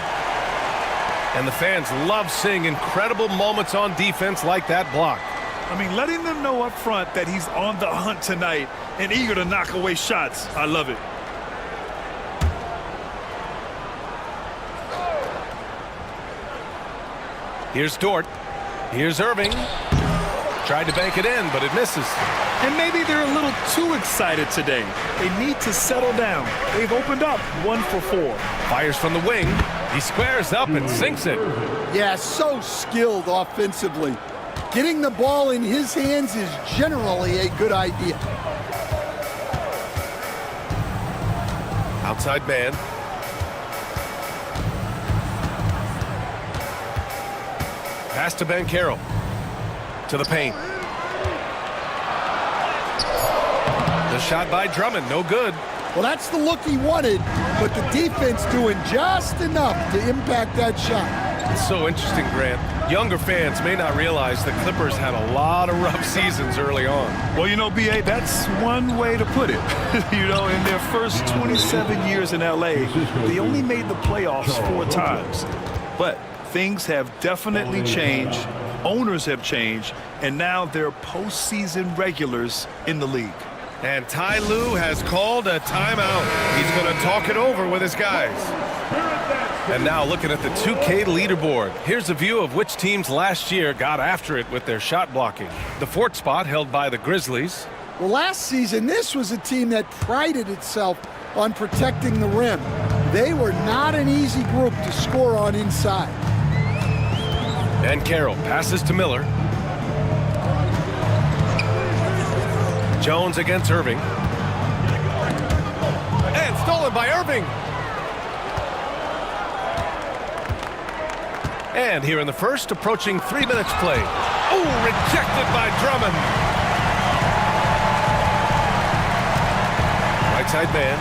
And the fans love seeing incredible moments on defense like that block. I mean, letting them know up front that he's on the hunt tonight and eager to knock away shots. I love it. Here's Dort. Here's Irving. Tried to bank it in, but it misses. And maybe they're a little too excited today. They need to settle down. They've opened up 1 for 4. Fires from the wing. He squares up and sinks it. Yeah, so skilled offensively. Getting the ball in his hands is generally a good idea. Outside man. Pass to Banchero. To the paint. The shot by Drummond, no good. Well, that's the look he wanted, but the defense doing just enough to impact that shot. It's so interesting, Grant. Younger fans may not realize the Clippers had a lot of rough seasons early on. Well, you know, B.A., that's one way to put it. You know, in their first 27 years in L.A., they only made the playoffs 4 times. But things have definitely changed. Owners have changed, and now they're postseason regulars in the league. And Ty Lue has called a timeout. He's going to talk it over with his guys. And now looking at the 2K leaderboard. Here's a view of which teams last year got after it with their shot blocking. The 4th spot held by the Grizzlies. Well, last season, this was a team that prided itself on protecting the rim. They were not an easy group to score on inside. And Carroll passes to Miller. Jones against Irving. And stolen by Irving. And here in the first, approaching 3 minutes play. Oh, rejected by Drummond. Right side man.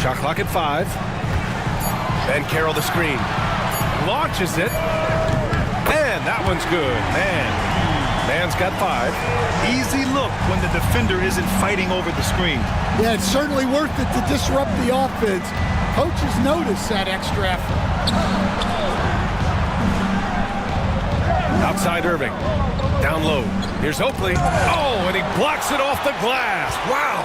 Shot clock at 5. Banchero the screen. Launches it. And that one's good. Man's got 5. Easy look when the defender isn't fighting over the screen. Yeah, it's certainly worth it to disrupt the offense. Coaches notice that extra effort. Outside Irving. Down low. Here's Oakley. Oh, and he blocks it off the glass. Wow.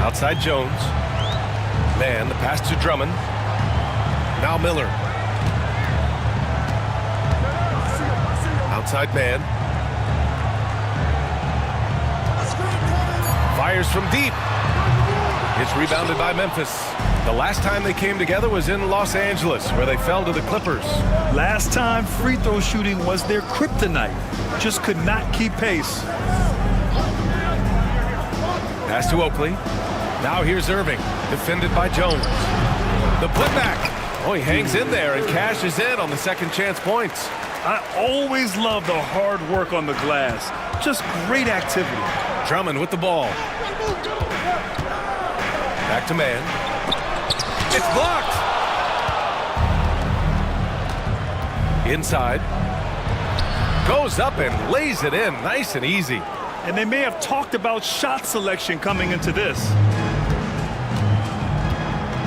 Outside Jones. Man, the pass to Drummond. Now Miller. Outside man. Fires from deep. It's rebounded by Memphis. The last time they came together was in Los Angeles, where they fell to the Clippers. Last time, free throw shooting was their kryptonite. Just could not keep pace. Pass to Oakley. Now here's Irving, defended by Jones. The putback. Oh, he hangs in there and cashes in on the second chance points. I always love the hard work on the glass. Just great activity. Drummond with the ball. Back to man. It's blocked. Inside. Goes up and lays it in nice and easy. And they may have talked about shot selection coming into this.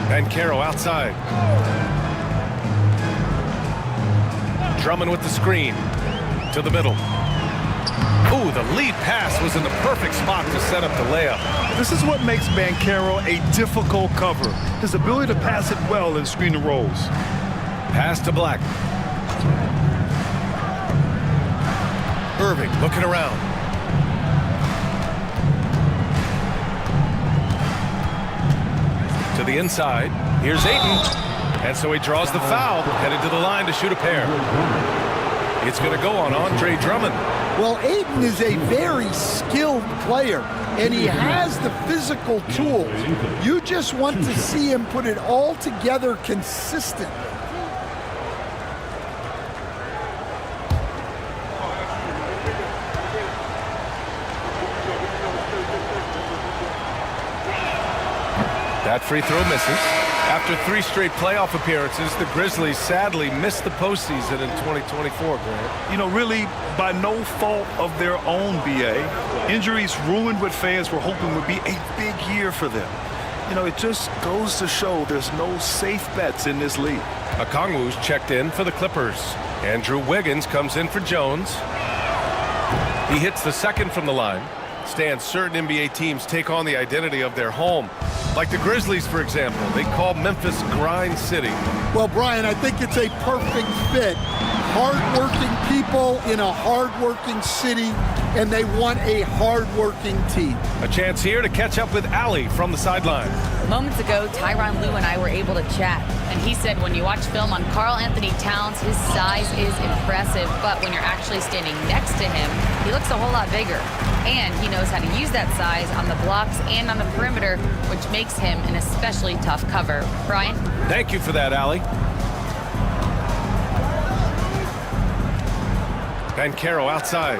Banchero outside. Drummond with the screen. To the middle. Ooh, the lead pass was in the perfect spot to set up the layup. This is what makes Banchero a difficult cover. His ability to pass it well in screen and rolls. Pass to Black. Irving looking around. To the inside. Here's Ayton. And so he draws the foul, headed to the line to shoot a pair. It's going to go on Andre Drummond. Well, Ayton is a very skilled player, and he has the physical tools. You just want to see him put it all together consistently. That free throw misses. After 3 straight playoff appearances, the Grizzlies sadly missed the postseason in 2024, Grant. You know, really, by no fault of their own, B.A. Injuries ruined what fans were hoping would be a big year for them. You know, it just goes to show there's no safe bets in this league. Okongwu's checked in for the Clippers. Andrew Wiggins comes in for Jones. He hits the second from the line. Stan, certain NBA teams take on the identity of their home. Like the Grizzlies, for example. They call Memphis Grind City. Well, Brian, I think it's a perfect fit. Hard-working people in a hard-working city, and they want a hard-working team. A chance here to catch up with Allie from the sideline. Moments ago, Tyronn Lue and I were able to chat, and he said when you watch film on Karl Anthony Towns, his size is impressive, but when you're actually standing next to him, he looks a whole lot bigger. And he knows how to use that size on the blocks and on the perimeter, which makes him an especially tough cover. Brian? Thank you for that, Allie. Banchero outside.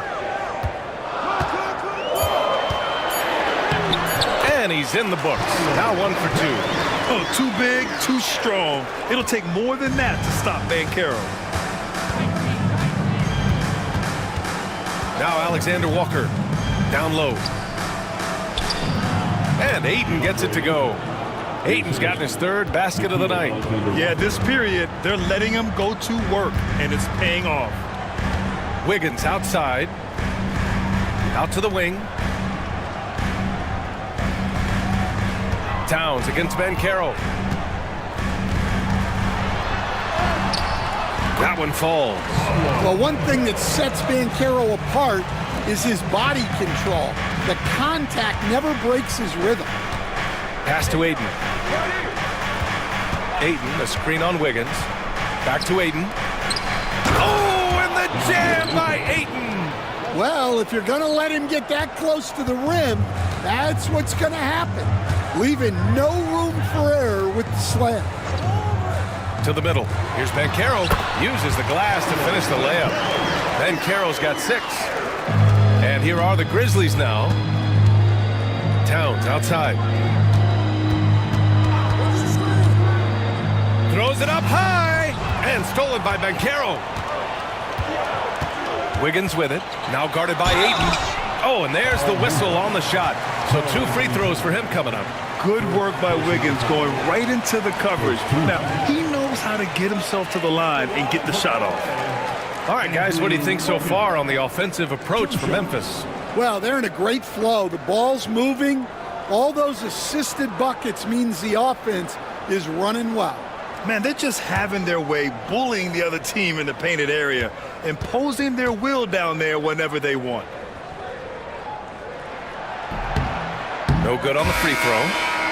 And he's in the books. Now 1 for 2. Oh, too big, too strong. It'll take more than that to stop Banchero. Now Alexander Walker. Down low. And Ayton gets it to go. Ayton's gotten his 3rd basket of the night. Yeah, this period, they're letting him go to work, and it's paying off. Wiggins outside. Out to the wing. Towns against Banchero. That one falls. Well, one thing that sets Banchero apart is his body control. The contact never breaks his rhythm. Pass to Ayton. Ayton, a screen on Wiggins. Back to Ayton. Oh, and the jam by Ayton. Well, if you're going to let him get that close to the rim, that's what's going to happen. Leaving no room for error with the slam. To the middle. Here's Banchero. Uses the glass to finish the layup. Banchero's got 6. And here are the Grizzlies now. Towns outside. Throws it up high. And stolen by Banchero. Wiggins with it. Now guarded by Ayton. Oh, and there's the whistle on the shot. So 2 free throws for him coming up. Good work by Wiggins going right into the coverage. Now, he knows how to get himself to the line and get the shot off. All right, guys, what do you think so far on the offensive approach for Memphis? Well, they're in a great flow. The ball's moving. All those assisted buckets means the offense is running well. Man, they're just having their way, bullying the other team in the painted area, imposing their will down there whenever they want. No good on the free throw.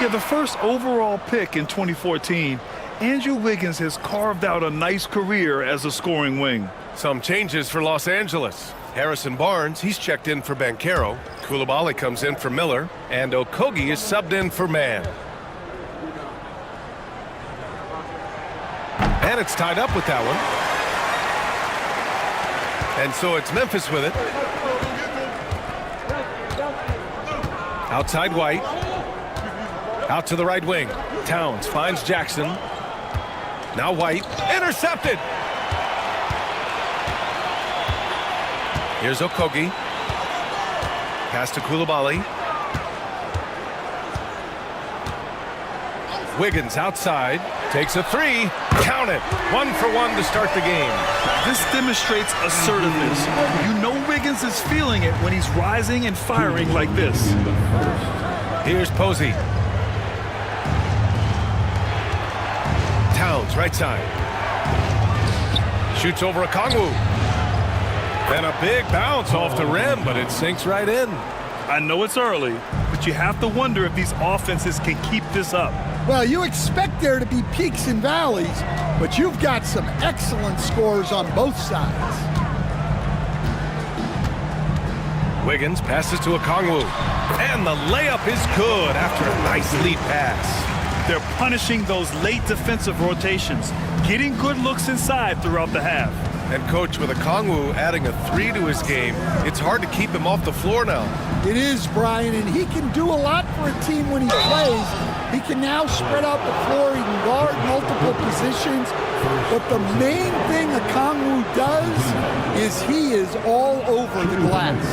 Yeah, the first overall pick in 2014, Andrew Wiggins has carved out a nice career as a scoring wing. Some changes for Los Angeles. Harrison Barnes, he's checked in for Banchero. Coulibaly comes in for Miller. And Okogie is subbed in for Mann. And it's tied up with that one. And so it's Memphis with it. Outside White. Out to the right wing. Towns finds Jackson. Now White. Intercepted. Here's Okogie. Pass to Coulibaly. Wiggins outside. Takes a 3. Count it. 1 for 1 to start the game. This demonstrates assertiveness. You know Wiggins is feeling it when he's rising and firing like this. Here's Posey. Towns, right side. Shoots over Okongwu. Then a big bounce off the rim, but it sinks right in. I know it's early, but you have to wonder if these offenses can keep this up. Well, you expect there to be peaks and valleys, but you've got some excellent scores on both sides. Wiggins passes to Okongwu. And the layup is good after a nice lead pass. They're punishing those late defensive rotations, getting good looks inside throughout the half. And Coach, with Okongwu adding a 3 to his game, it's hard to keep him off the floor now. It is, Brian, and he can do a lot for a team when he plays. He can now spread out the floor. He can guard multiple positions. But the main thing Okongwu does is he is all over the glass.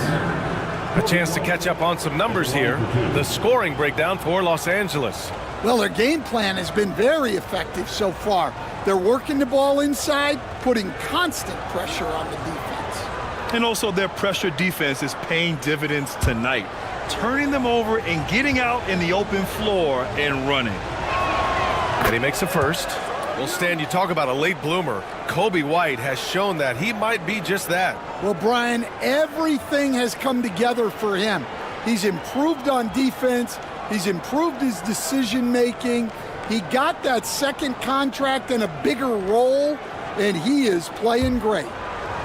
A chance to catch up on some numbers here. The scoring breakdown for Los Angeles. Well, their game plan has been very effective so far. They're working the ball inside, putting constant pressure on the defense. And also their pressure defense is paying dividends tonight, turning them over and getting out in the open floor and running. And he makes a first. Well, Stan, you talk about a late bloomer. Coby White has shown that he might be just that. Well, Brian, everything has come together for him. He's improved on defense. He's improved his decision-making. He got that second contract and a bigger role, and he is playing great.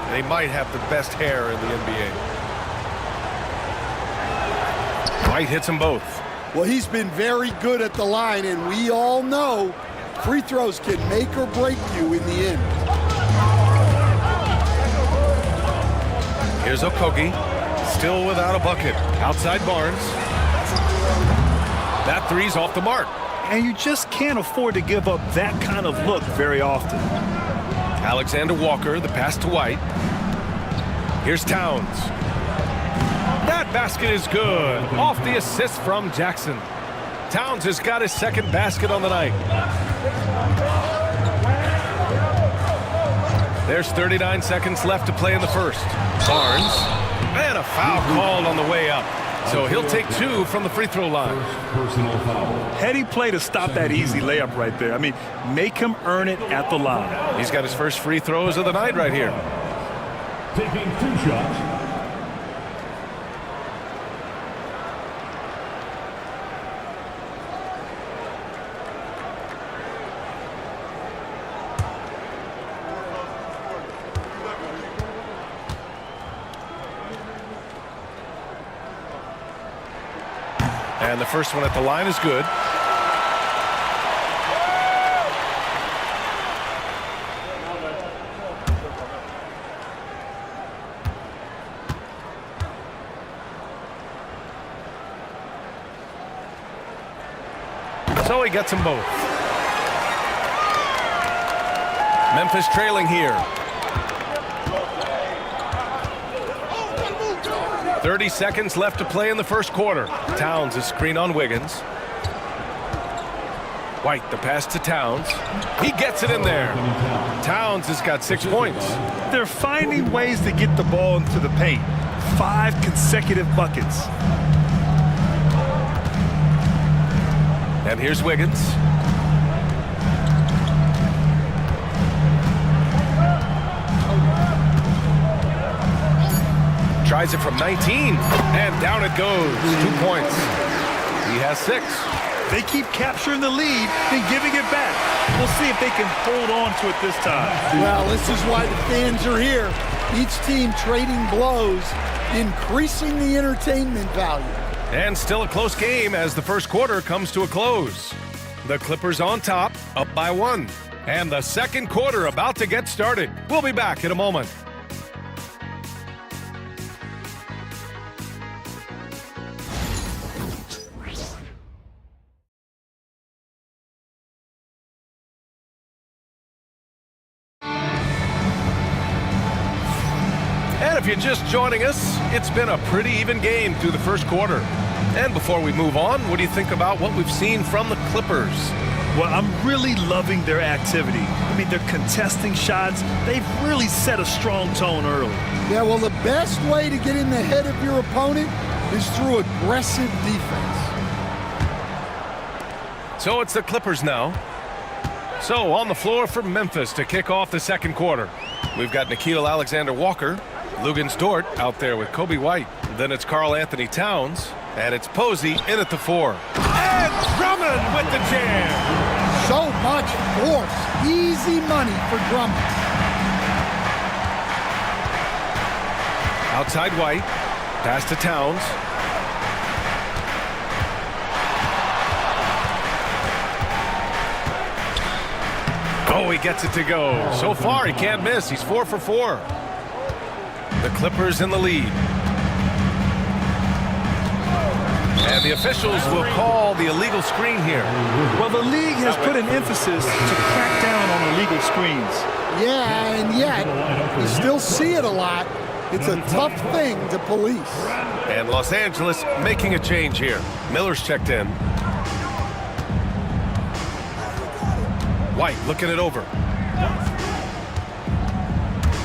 They might have the best hair in the NBA. White hits them both. Well, he's been very good at the line, and we all know free throws can make or break you in the end. Here's Okogie, still without a bucket. Outside Barnes. That 3's off the mark. And you just can't afford to give up that kind of look very often. Alexander Walker, the pass to White. Here's Towns. That basket is good. Off the assist from Jackson. Towns has got his second basket on the night. There's 39 seconds left to play in the first. Barnes. And a foul called on the way up. So he'll take 2 from the free throw line. Heady play to stop that easy layup right there. I mean, make him earn it at the line. He's got his first free throws of the night right here. Taking 2 shots. And the first one at the line is good. So he gets them both. Memphis trailing here. 30 seconds left to play in the first quarter. Towns is screen on Wiggins. White, the pass to Towns. He gets it in there. Towns has got 6 points. They're finding ways to get the ball into the paint. 5 consecutive buckets. And here's Wiggins. Tries it from 19, and down it goes. 2 points. He has 6. They keep capturing the lead and giving it back. We'll see if they can hold on to it this time. Well, this is why the fans are here. Each team trading blows, increasing the entertainment value. And still a close game as the first quarter comes to a close. The Clippers on top, up by 1. And the second quarter about to get started. We'll be back in a moment. And if you're just joining us, it's been a pretty even game through the first quarter. And before we move on, what do you think about what we've seen from the Clippers? Well, I'm really loving their activity. I mean, they're contesting shots. They've really set a strong tone early. Yeah, well, the best way to get in the head of your opponent is through aggressive defense. So it's the Clippers now. So on the floor for Memphis to kick off the second quarter. We've got Nickeil Alexander-Walker, Luguentz Dort out there with Kobe White. Then it's Karl Anthony Towns, and it's Posey in at the 4. And Drummond with the jam. So much force. Easy money for Drummond. Outside White, pass to Towns. Oh, he gets it to go. So far, he can't miss. He's 4 for 4. The Clippers in the lead. And the officials will call the illegal screen here. Well, the league has put an emphasis to crack down on illegal screens. Yeah, and yet, you still see it a lot. It's a tough thing to police. And Los Angeles making a change here. Miller's checked in. White looking it over.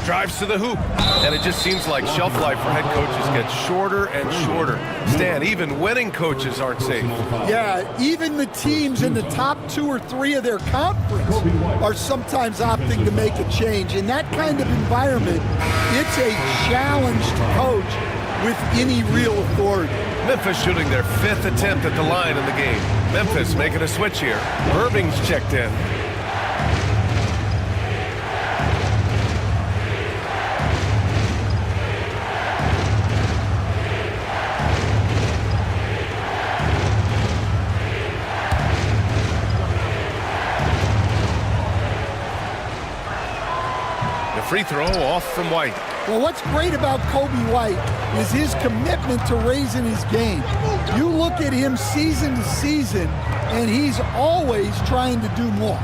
Drives to the hoop. And it just seems like shelf life for head coaches gets shorter and shorter. Stan, even winning coaches aren't safe. Yeah, even the teams in the top 2 or 3 of their conference are sometimes opting to make a change. In that kind of environment, it's a challenge to coach with any real authority. Memphis shooting their 5th attempt at the line in the game. Memphis making a switch here. Irving's checked in. Free throw off from White. Well, what's great about Kobe White is his commitment to raising his game. You look at him season to season, and he's always trying to do more.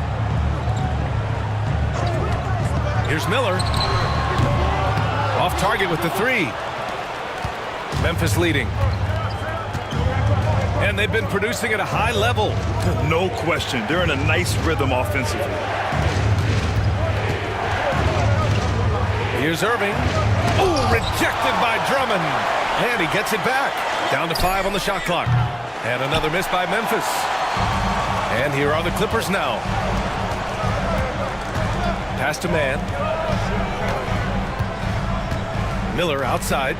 Here's Miller. Off target with the 3. Memphis leading. And they've been producing at a high level. No question. They're in a nice rhythm offensively. Here's Irving. Oh, rejected by Drummond. And he gets it back. Down to 5 on the shot clock. And another miss by Memphis. And here are the Clippers now. Pass to man. Miller outside.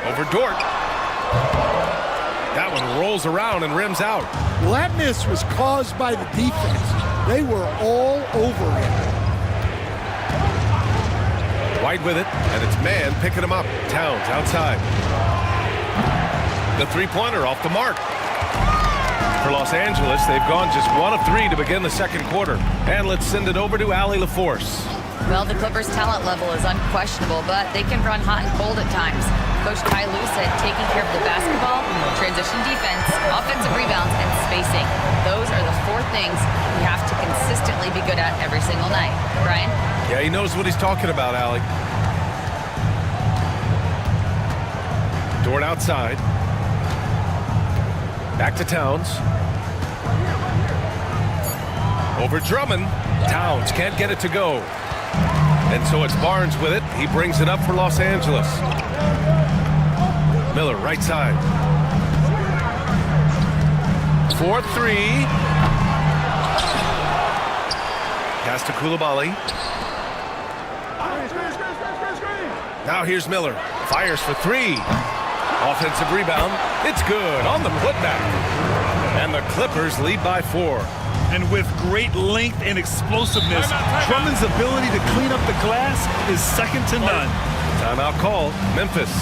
Over Dort. That one rolls around and rims out. Well, that miss was caused by the defense. They were all over him. White with it, and it's man picking him up. Towns outside. The three-pointer off the mark. For Los Angeles, they've gone just 1 of 3 to begin the second quarter. And let's send it over to Allie LaForce. Well, the Clippers' talent level is unquestionable, but they can run hot and cold at times. Coach Ty Lue said taking care of the basketball, transition defense, offensive rebounds, and spacing. Those are the 4 things we have to consistently be good at every single night. Brian? Yeah, he knows what he's talking about, Alec. Dort outside. Back to Towns. Over Drummond. Towns can't get it to go. And so it's Barnes with it. He brings it up for Los Angeles. Miller, right side. 4-3. Pass to Coulibaly. Now here's Miller. Fires for 3. Offensive rebound. It's good on the putback. And the Clippers lead by 4. And with great length and explosiveness, Drummond's ability to clean up the glass is second to none. Timeout called. Memphis.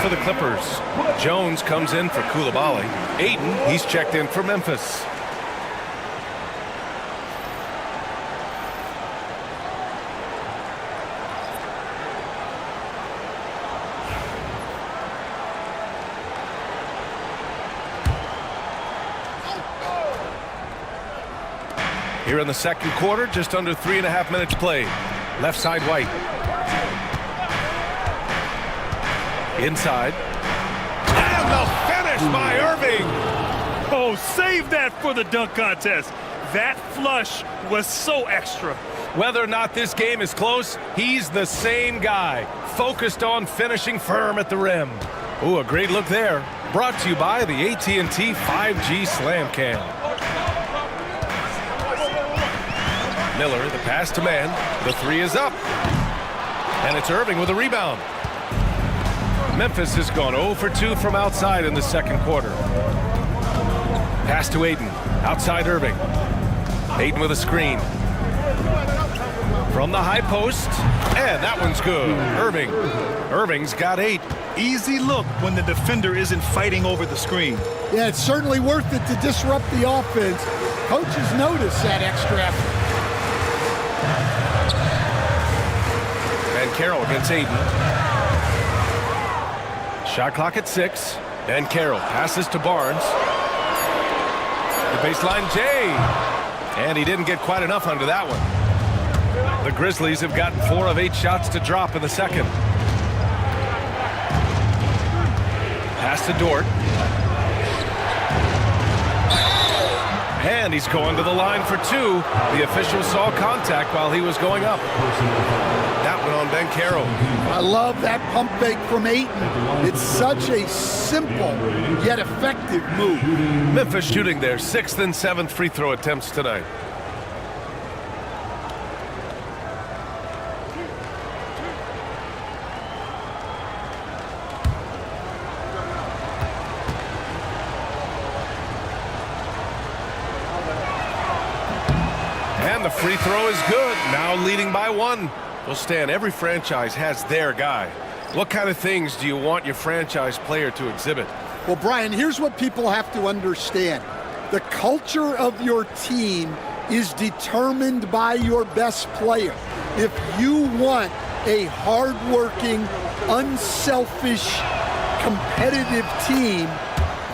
For the Clippers. Jones comes in for Coulibaly. Ayton, he's checked in for Memphis. Here in the second quarter, just under 3.5 minutes played. Left side, White. Inside. And the finish by Irving. Oh, save that for the dunk contest. That flush was so extra. Whether or not this game is close, he's the same guy. Focused on finishing firm at the rim. Ooh, a great look there. Brought to you by the AT&T 5G Slam Cam. Miller, the pass to man. The 3 is up. And it's Irving with a rebound. Memphis has gone 0 for 2 from outside in the second quarter. Pass to Ayton. Outside Irving. Ayton with a screen. From the high post. And that one's good. Irving's got 8. Easy look when the defender isn't fighting over the screen. Yeah, it's certainly worth it to disrupt the offense. Coaches notice that extra effort. And Carroll against Ayton. Shot clock at 6. And Carroll passes to Barnes. The baseline Jay. And he didn't get quite enough under that one. The Grizzlies have gotten 4 of 8 shots to drop in the second. Pass to Dort. And he's going to the line for 2. The official saw contact while he was going up. That one on Banchero. I love that pump fake from Ayton. It's such a simple yet effective move. Memphis shooting their 6th and 7th free throw attempts tonight. And the free throw is good. Now leading by 1. Well, Stan, every franchise has their guy. What kind of things do you want your franchise player to exhibit? Well, Brian, here's what people have to understand. The culture of your team is determined by your best player. If you want a hardworking, unselfish, competitive team,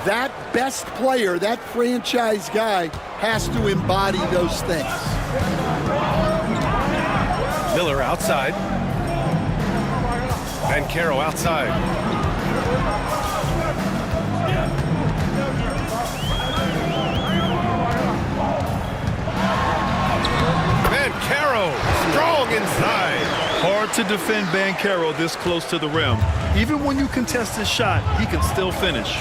that best player, that franchise guy, has to embody those things. Miller outside. Banchero outside. Banchero, strong inside. Hard to defend Banchero this close to the rim. Even when you contest his shot, he can still finish.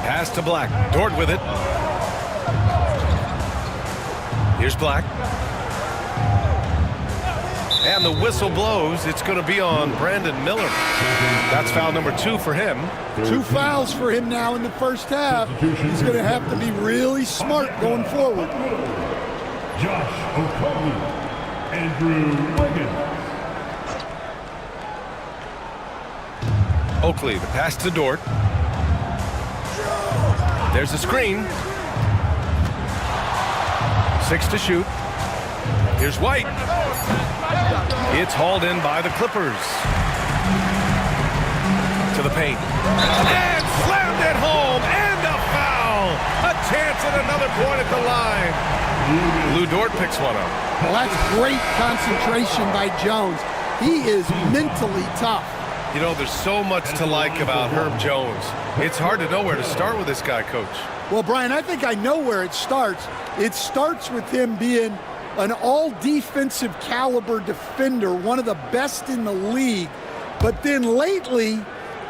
Pass to Black. Dort with it. Here's Black. And the whistle blows. It's going to be on Brandon Miller. That's foul number 2 for him. 2 fouls for him now in the first half. He's going to have to be really smart going forward. Josh Okogie, Andrew Wiggins. Oakley, the pass to Dort. There's a screen. 6 to shoot. Here's White. It's hauled in by the Clippers. To the paint. And slammed it home. And a foul. A chance at another point at the line. Lou Dort picks one up. Well, that's great concentration by Jones. He is mentally tough. You know, there's so much to like about Herb Jones. It's hard to know where to start with this guy, Coach. Well, Brian, I think I know where it starts. It starts with him being an all-defensive caliber defender, one of the best in the league. But then lately,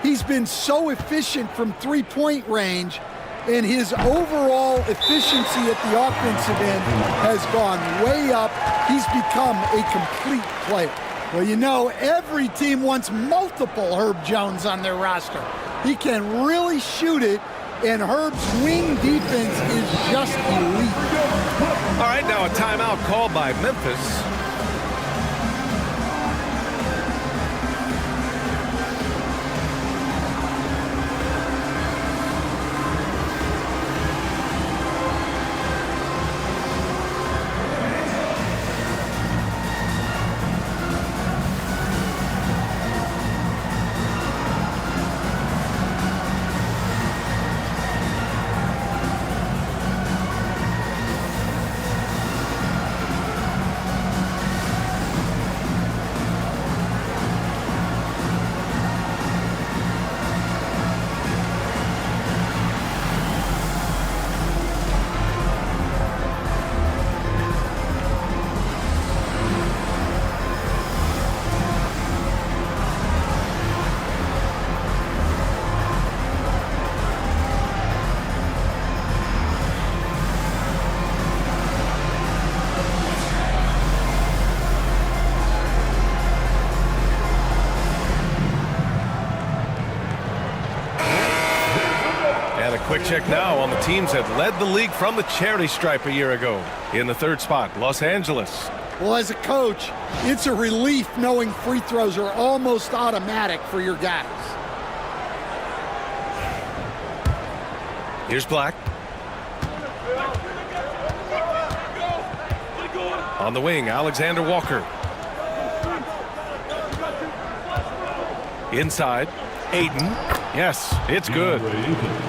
he's been so efficient from three-point range, and his overall efficiency at the offensive end has gone way up. He's become a complete player. Well, you know, every team wants multiple Herb Jones on their roster. He can really shoot it, and Herb's wing defense is just elite. All right, now a timeout called by Memphis. Quick check now on the teams that led the league from the charity stripe a year ago. In the third spot, Los Angeles. Well, as a coach, it's a relief knowing free throws are almost automatic for your guys. Here's Black. On the wing, Alexander Walker. Inside, Ayton. Yes, it's good.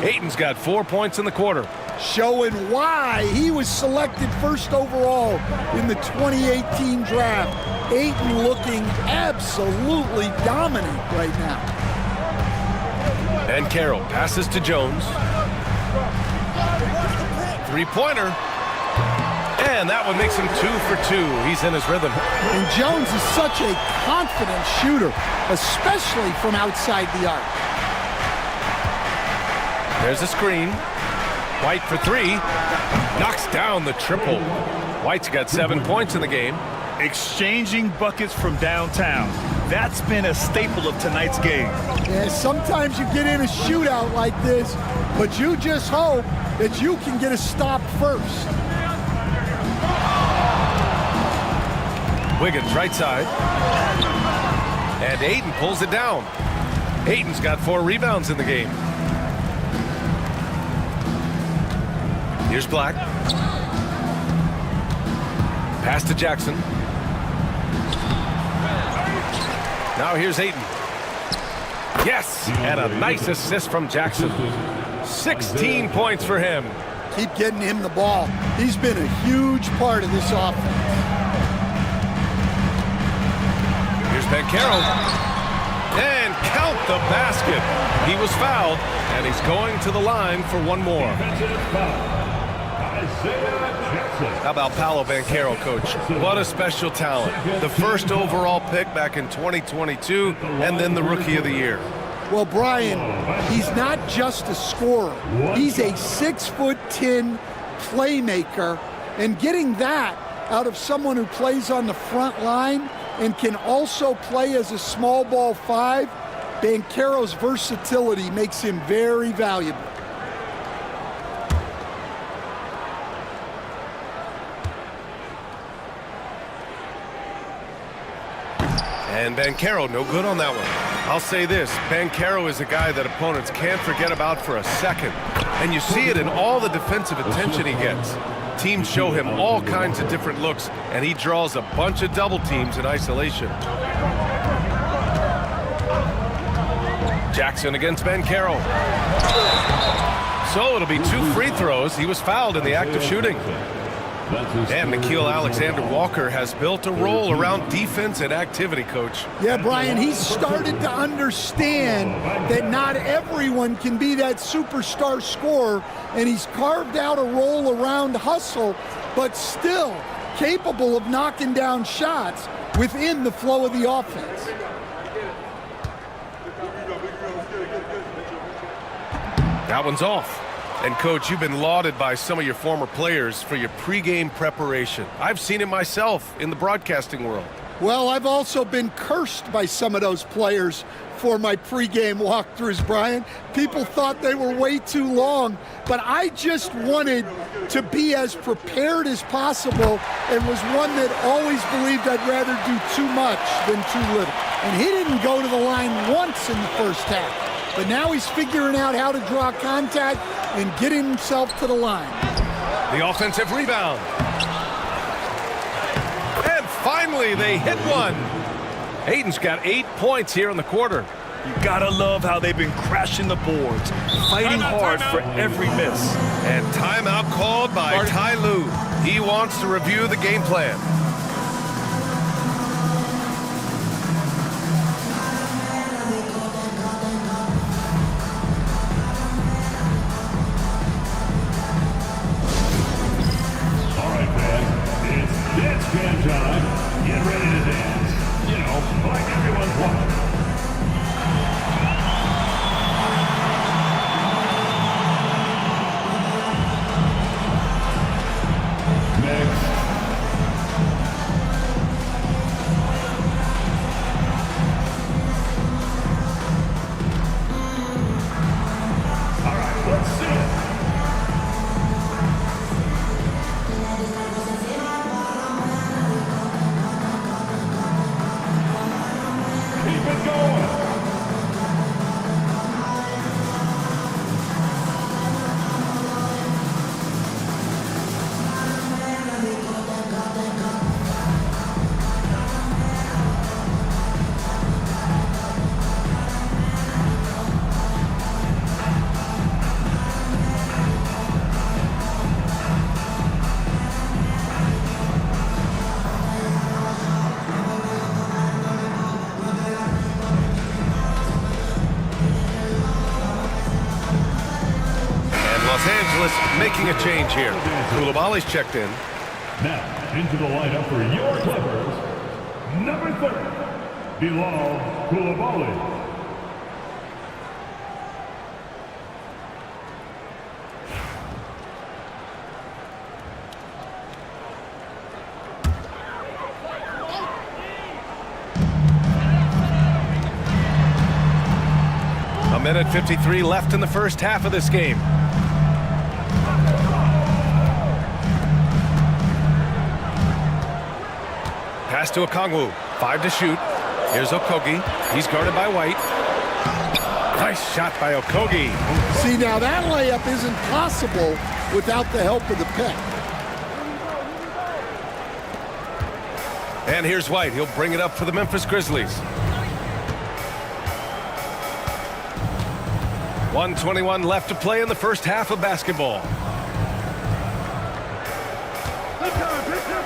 Ayton's got 4 points in the quarter. Showing why he was selected first overall in the 2018 draft. Ayton looking absolutely dominant right now. And Carroll passes to Jones. Three-pointer. And that one makes him 2 for 2. He's in his rhythm. And Jones is such a confident shooter, especially from outside the arc. There's a screen. White for 3. Knocks down the triple. White's got 7 points in the game. Exchanging buckets from downtown. That's been a staple of tonight's game. Yeah, sometimes you get in a shootout like this, but you just hope that you can get a stop first. Wiggins right side. And Ayton pulls it down. Ayton's got 4 rebounds in the game. Here's Black. Pass to Jackson. Now here's Ayton. Yes, and a nice assist from Jackson. 16 points for him. Keep getting him the ball. He's been a huge part of this offense. Here's Banchero. And count the basket. He was fouled, and he's going to the line for one more. How about Paolo Banchero, Coach? What a special talent. The first overall pick back in 2022, and then the Rookie of the Year. Well, Brian, he's not just a scorer. He's a 6'10" playmaker, and getting that out of someone who plays on the front line and can also play as a small ball 5, Banchero's versatility makes him very valuable. And Banchero, no good on that one. I'll say this, Banchero is a guy that opponents can't forget about for a second. And you see it in all the defensive attention he gets. Teams show him all kinds of different looks, and he draws a bunch of double teams in isolation. Jackson against Banchero. So it'll be 2 free throws. He was fouled in the act of shooting. And Nickeil Alexander-Walker has built a role around defense and activity, Coach. Yeah, Brian, he's started to understand that not everyone can be that superstar scorer, and he's carved out a role around hustle, but still capable of knocking down shots within the flow of the offense. That one's off. And, Coach, you've been lauded by some of your former players for your pregame preparation. I've seen it myself in the broadcasting world. Well, I've also been cursed by some of those players for my pregame walkthroughs, Brian. People thought they were way too long, but I just wanted to be as prepared as possible and was one that always believed I'd rather do too much than too little. And he didn't go to the line once in the first half. But now he's figuring out how to draw contact and get himself to the line. The offensive rebound. And finally, they hit one. Ayton's got 8 points here in the quarter. You gotta love how they've been crashing the boards, fighting hard for every miss. And timeout called by Ty Lue. He wants to review the game plan. Dance time. Get ready to dance. You know, like everyone's watching. Next. All right, let's see it. Making a change here. Koulibaly's checked in. Now, into the lineup for your Clippers, number 30, Bilal Koulibaly. A minute 53 left in the first half of this game. Pass to Okongwu. 5 to shoot. Here's Okogie. He's guarded by White. Nice shot by Okogie. See, now that layup isn't possible without the help of the pick. And here's White. He'll bring it up for the Memphis Grizzlies. 1:21 left to play in the first half of basketball.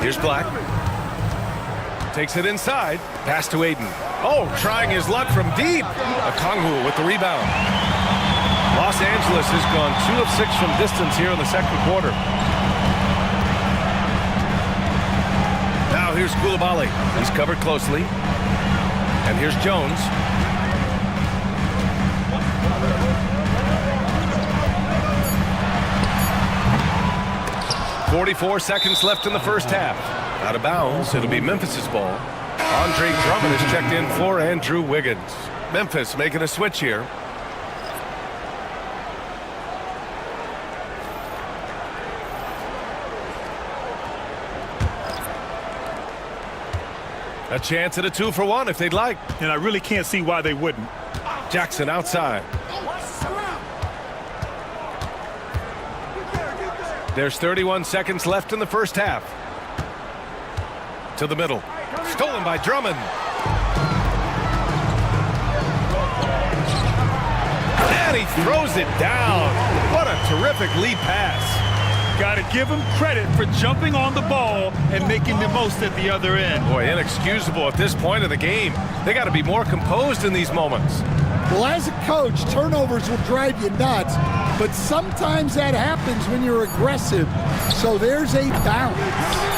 Here's Black. Takes it inside. Pass to Aiden. Oh, trying his luck from deep. Okongwu with the rebound. Los Angeles has gone 2 of 6 from distance here in the second quarter. Now here's Coulibaly. He's covered closely. And here's Jones. .44 seconds left in the first half. Out of bounds, it'll be Memphis's ball. Andre Drummond is checked in for Andrew Wiggins. Memphis making a switch here. A chance at a 2-for-1 if they'd like. And I really can't see why they wouldn't. Jackson outside. There's 31 seconds left in the first half. To the middle. Stolen by Drummond. And he throws it down. What a terrific lead pass. Got to give him credit for jumping on the ball and making the most at the other end. Boy, inexcusable at this point of the game. They got to be more composed in these moments. Well, as a coach, turnovers will drive you nuts, but sometimes that happens when you're aggressive. So there's a balance.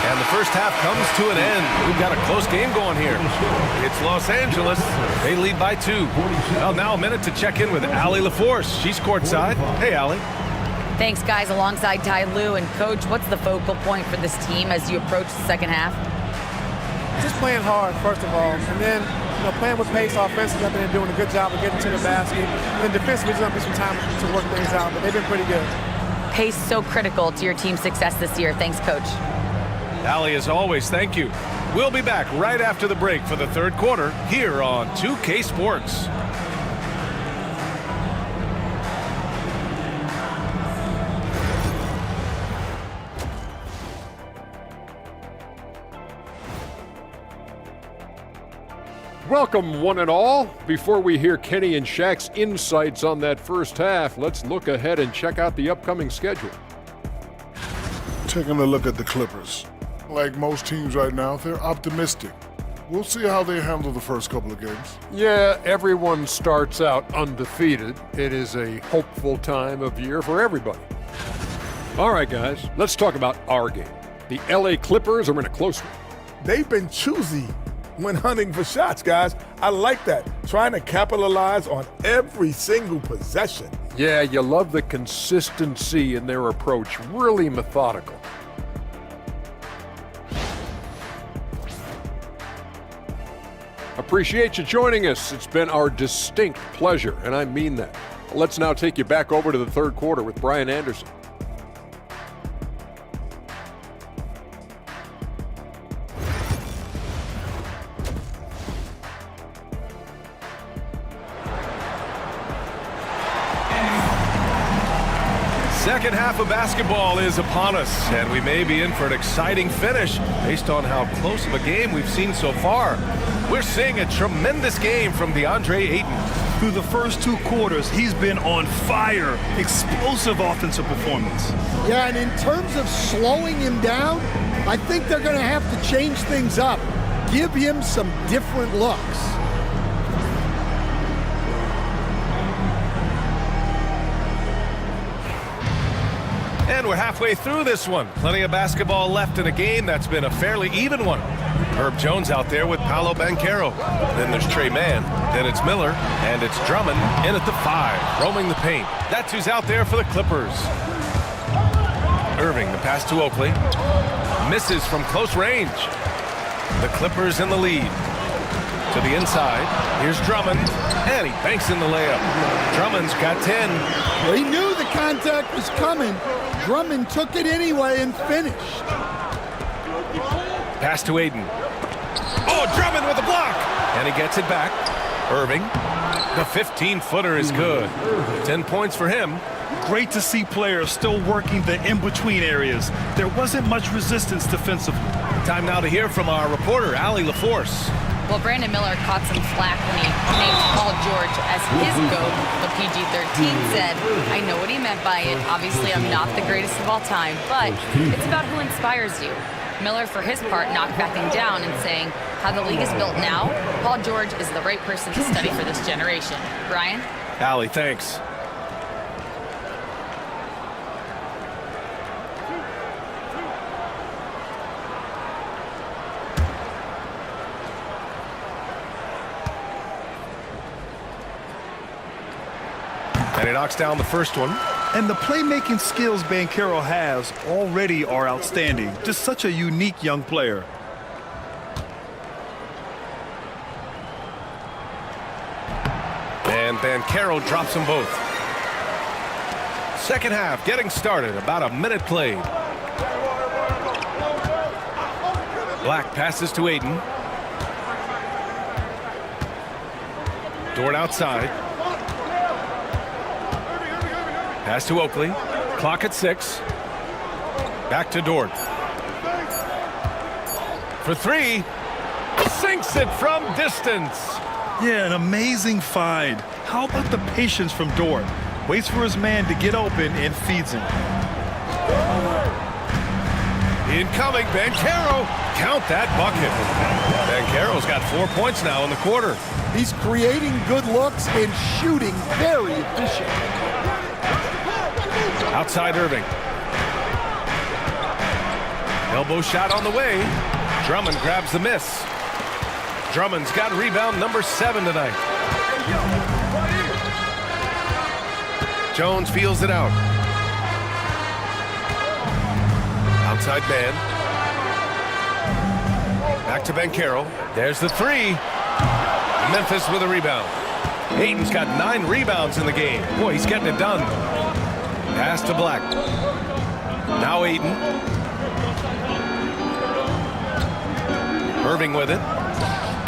And the first half comes to an end. We've got a close game going here. It's Los Angeles. They lead by 2. Well, now a minute to check in with Allie LaForce. She's courtside. Hey, Allie. Thanks, guys. Alongside Ty Lue. And, Coach, what's the focal point for this team as you approach the second half? Just playing hard, first of all. And then, playing with pace offensively. I've been doing a good job of getting to the basket. And defensively, just going to be some time to work things out. But they've been pretty good. Pace so critical to your team's success this year. Thanks, Coach. Allie, as always, thank you. We'll be back right after the break for the third quarter here on 2K Sports. Welcome, one and all. Before we hear Kenny and Shaq's insights on that first half, let's look ahead and check out the upcoming schedule. Taking a look at the Clippers. Like most teams right now, they're optimistic. We'll see how they handle the first couple of games. Yeah, everyone starts out undefeated. It is a hopeful time of year for everybody. All right, guys, let's talk about our game. The LA Clippers are in a close one. They've been choosy when hunting for shots, guys. I like that. Trying to capitalize on every single possession. Yeah, you love the consistency in their approach. Really methodical. Appreciate you joining us. It's been our distinct pleasure, and I mean that. Let's now take you back over to the third quarter with Brian Anderson. Second half of basketball is upon us, and we may be in for an exciting finish based on how close of a game we've seen so far. We're seeing a tremendous game from DeAndre Ayton. Through the first 2 quarters, he's been on fire. Explosive offensive performance. Yeah, and in terms of slowing him down, I think they're going to have to change things up. Give him some different looks. And we're halfway through this one. Plenty of basketball left in a game that's been a fairly even one. Herb Jones out there with Paolo Banchero. Then there's Trey Mann. Then it's Miller. And it's Drummond in at the 5, roaming the paint. That's who's out there for the Clippers. Irving, the pass to Oakley. Misses from close range. The Clippers in the lead. To the inside. Here's Drummond. And he banks in the layup. Drummond's got 10. Well, he knew the contact was coming. Drummond took it anyway and finished. Pass to Ayton. Oh, Drummond with a block. And he gets it back. Irving. The 15-footer is good. 10 points for him. Great to see players still working the in-between areas. There wasn't much resistance defensively. Time now to hear from our reporter, Allie LaForce. Well, Brandon Miller caught some flack when he named Paul George as his GOAT, but PG-13 said, I know what he meant by it. Obviously, I'm not the greatest of all time, but it's about who inspires you. Miller, for his part, not backing down and saying, how the league is built now, Paul George is the right person to study for this generation. Brian? Allie, thanks. And he knocks down the first one. And the playmaking skills Banchero has already are outstanding. Just such a unique young player. And Banchero drops them both. Second half getting started. About a minute played. Black passes to Ayton. Dort outside. Pass to Oakley. Clock at 6. Back to Dort. For 3. Sinks it from distance. Yeah, an amazing find. How about the patience from Dort? Waits for his man to get open and feeds him. Incoming, Banchero. Count that bucket. Banchero's got 4 points now in the quarter. He's creating good looks and shooting very efficient. Outside Irving. Elbow shot on the way. Drummond grabs the miss. Drummond's got rebound number 7 tonight. Jones feels it out. Outside man. Back to Banchero. There's the 3. Memphis with a rebound. Ayton's got 9 rebounds in the game. Boy, he's getting it done. Pass to Black. Now Ayton. Irving with it.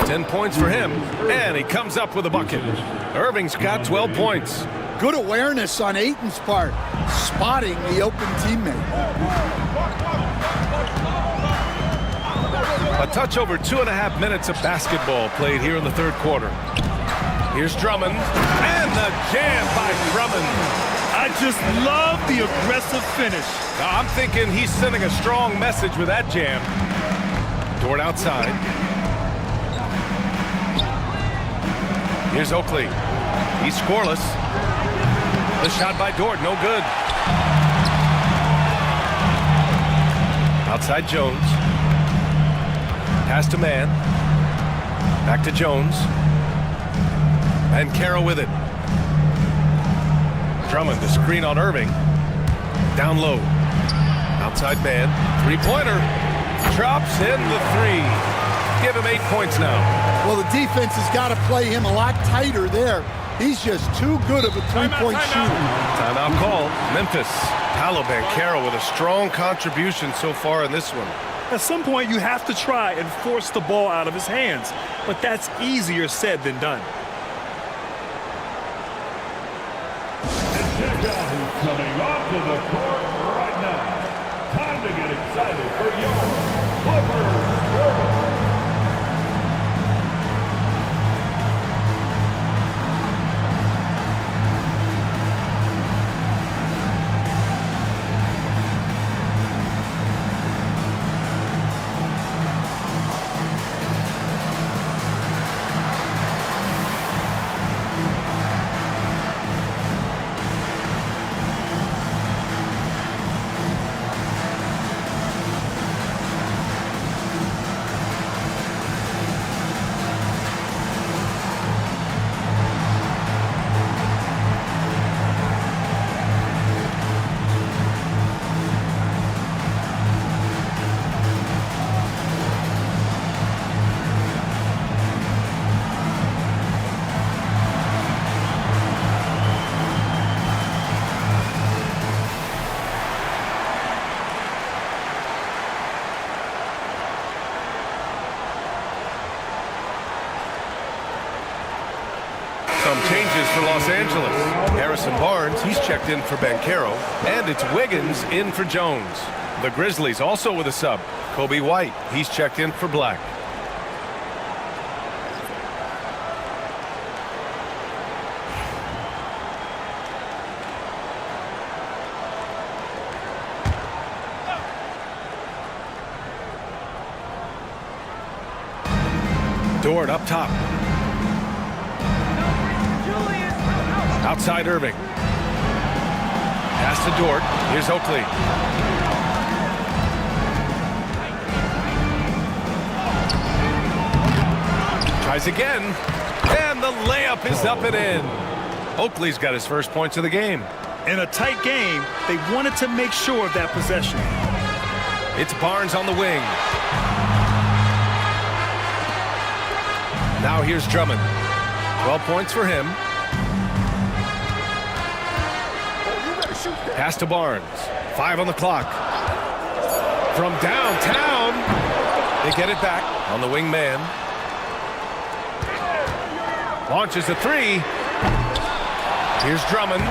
10 points for him. And he comes up with a bucket. Irving's got 12 points. Good awareness on Ayton's part. Spotting the open teammate. A touch over 2.5 minutes of basketball played here in the third quarter. Here's Drummond. And the jam by Drummond. I just love the aggressive finish. I'm thinking he's sending a strong message with that jam. Dort outside. Here's Oakley. He's scoreless. The shot by Dort, no good. Outside Jones. Pass to man. Back to Jones. And Banchero with it. Drummond, the screen on Irving. Down low. Outside man. Three-pointer. Drops in the 3. Give him 8 points now. Well, the defense has got to play him a lot tighter there. He's just too good of a three-point shooter. Timeout call. Memphis. Paolo Banchero with a strong contribution so far in this one. At some point, you have to try and force the ball out of his hands. But that's easier said than done. Coming onto the court right now. Time to get excited for your Clippers. changes for Los Angeles. Harrison Barnes, he's checked in for Banchero, and it's Wiggins in for Jones. The Grizzlies also with a sub. Kobe White, he's checked in for Black. Dort up top. Outside Irving. Pass to Dort. Here's Oakley. Tries again. And the layup is up and in. Oakley's got his first points of the game. In a tight game, they wanted to make sure of that possession. It's Barnes on the wing. Now here's Drummond. 12 points for him. Pass to Barnes. 5 on the clock. From downtown. They get it back on the wing man. Launches a 3. Here's Drummond.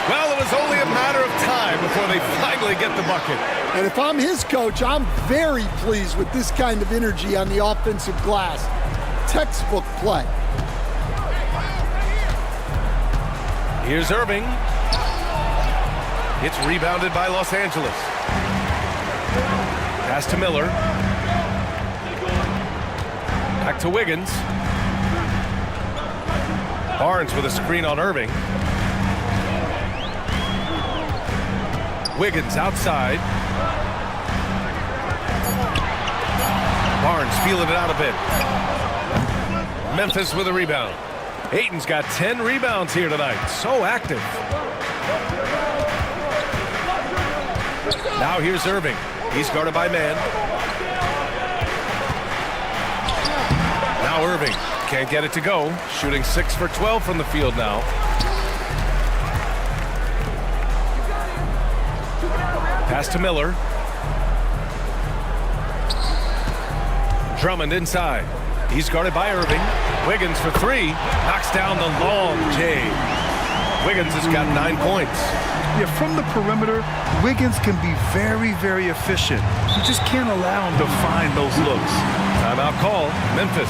Well, it was only a matter of time before they finally get the bucket. And if I'm his coach, I'm very pleased with this kind of energy on the offensive glass. Textbook play. Here's Irving. It's rebounded by Los Angeles. Pass to Miller. Back to Wiggins. Barnes with a screen on Irving. Wiggins outside. Barnes feeling it out a bit. Memphis with a rebound. Ayton's got 10 rebounds here tonight. So active. Now here's Irving. He's guarded by Mann. Now Irving can't get it to go. Shooting 6 for 12 from the field now. Pass to Miller. Drummond inside. He's guarded by Irving. Wiggins for 3. Knocks down the long J. Wiggins has got 9 points. Yeah, from the perimeter, Wiggins can be very, very efficient. You just can't allow him to find those looks. Timeout call, Memphis.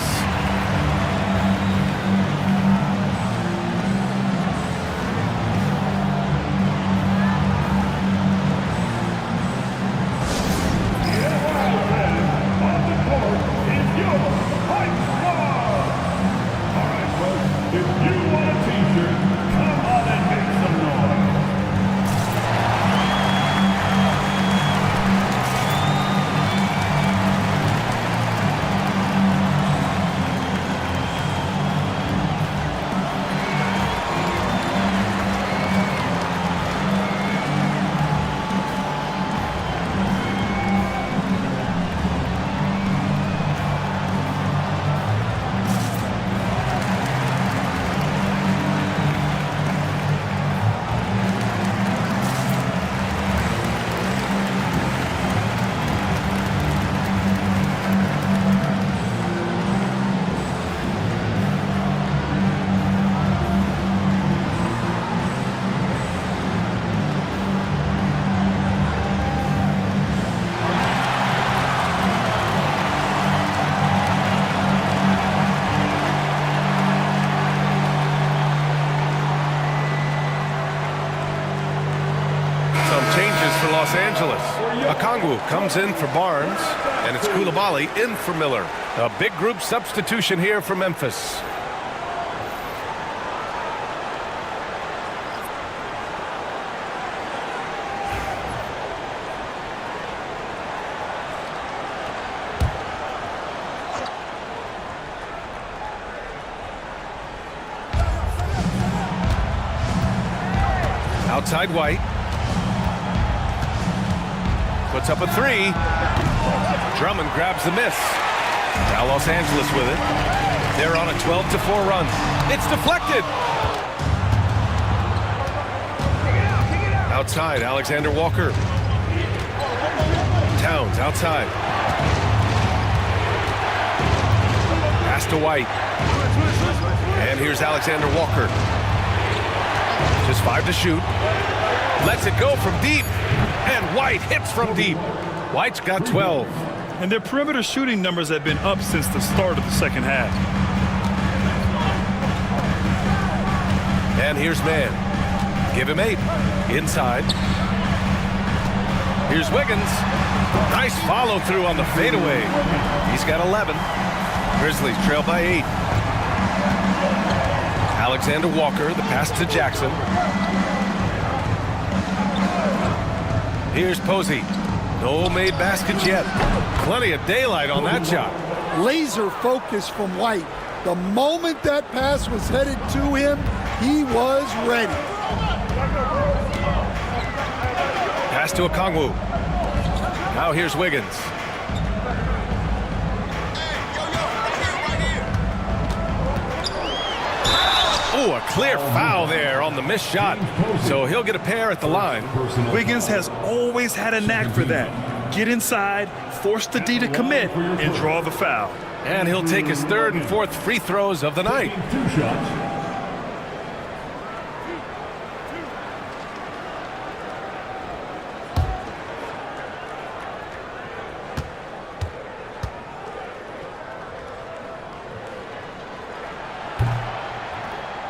Los Angeles. Okongwu comes in for Barnes, and it's Coulibaly in for Miller. A big group substitution here for Memphis. Outside White. Puts up a 3. Drummond grabs the miss. Now Los Angeles with it. They're on a 12-4 run. It's deflected. Outside, Alexander Walker. Towns outside. Pass Pass to White. And here's Alexander Walker. Just 5 to shoot. Lets it go from deep. And White hits from deep. White's got 12. And their perimeter shooting numbers have been up since the start of the second half. And here's Mann. Give him 8. Inside. Here's Wiggins. Nice follow through on the fadeaway. He's got 11. Grizzlies trail by 8. Alexander Walker, the pass to Jackson. Here's Posey. No made baskets yet. Plenty of daylight on that shot. Laser focus from White. The moment that pass was headed to him, he was ready. Pass to Okongwu. Now here's Wiggins. Oh, a clear foul there on the missed shot. So he'll get a pair at the line. Wiggins has always had a knack for that. Get inside, force the D to commit, and draw the foul. And he'll take his 3rd and 4th free throws of the night.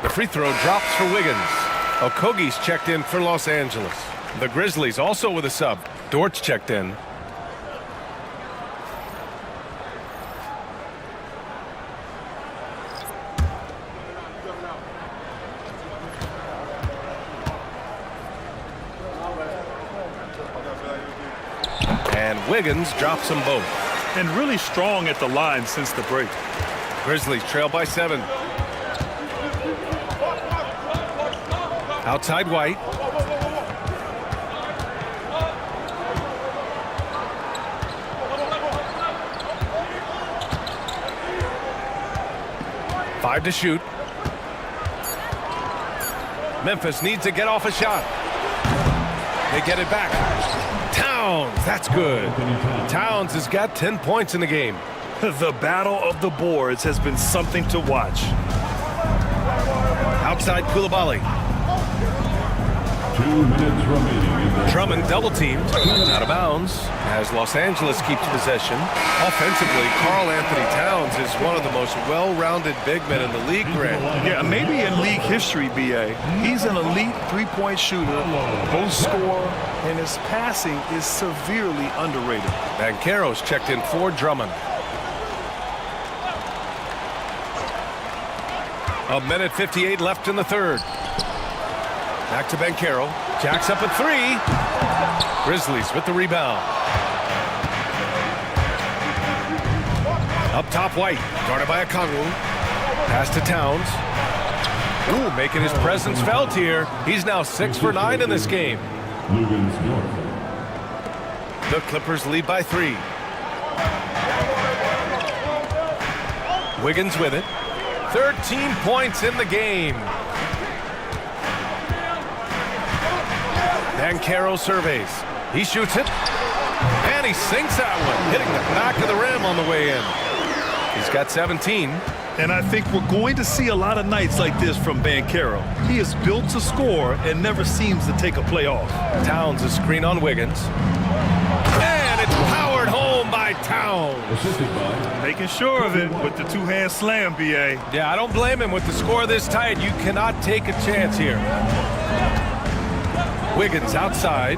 The free throw drops for Wiggins. Okogie's checked in for Los Angeles. The Grizzlies also with a sub. Dortch checked in. And Wiggins drops them both. And really strong at the line since the break. Grizzlies trail by 7. Outside White. Five to shoot. Memphis needs to get off a shot. They get it back. Towns, that's good. Towns has got 10 points in the game. The battle of the boards has been something to watch. Outside Coulibaly. 2 minutes remaining. Drummond double teamed, out of bounds, as Los Angeles keeps possession. Offensively, Karl Anthony Towns is one of the most well-rounded big men in the league, Grant. Yeah, maybe in league history, B.A. He's an elite three-point shooter, post scorer, and his passing is severely underrated. Banchero's checked in for Drummond. A minute 58 left in the 3rd. Back to Banchero. Jacks up at 3. Grizzlies with the rebound. Up top, White. Guarded by Okongwu. Pass to Towns. Ooh, making his presence felt here. He's now 6 for 9 in this game. The Clippers lead by 3. Wiggins with it. 13 points in the game. Banchero surveys. He shoots it. And he sinks that one, hitting the back of the rim on the way in. He's got 17. And I think we're going to see a lot of nights like this from Banchero. He is built to score and never seems to take a play off. Towns a screen on Wiggins. And it's powered home by Towns. Making sure of it with the two-hand slam, B.A. Yeah, I don't blame him with the score this tight. You cannot take a chance here. Wiggins outside.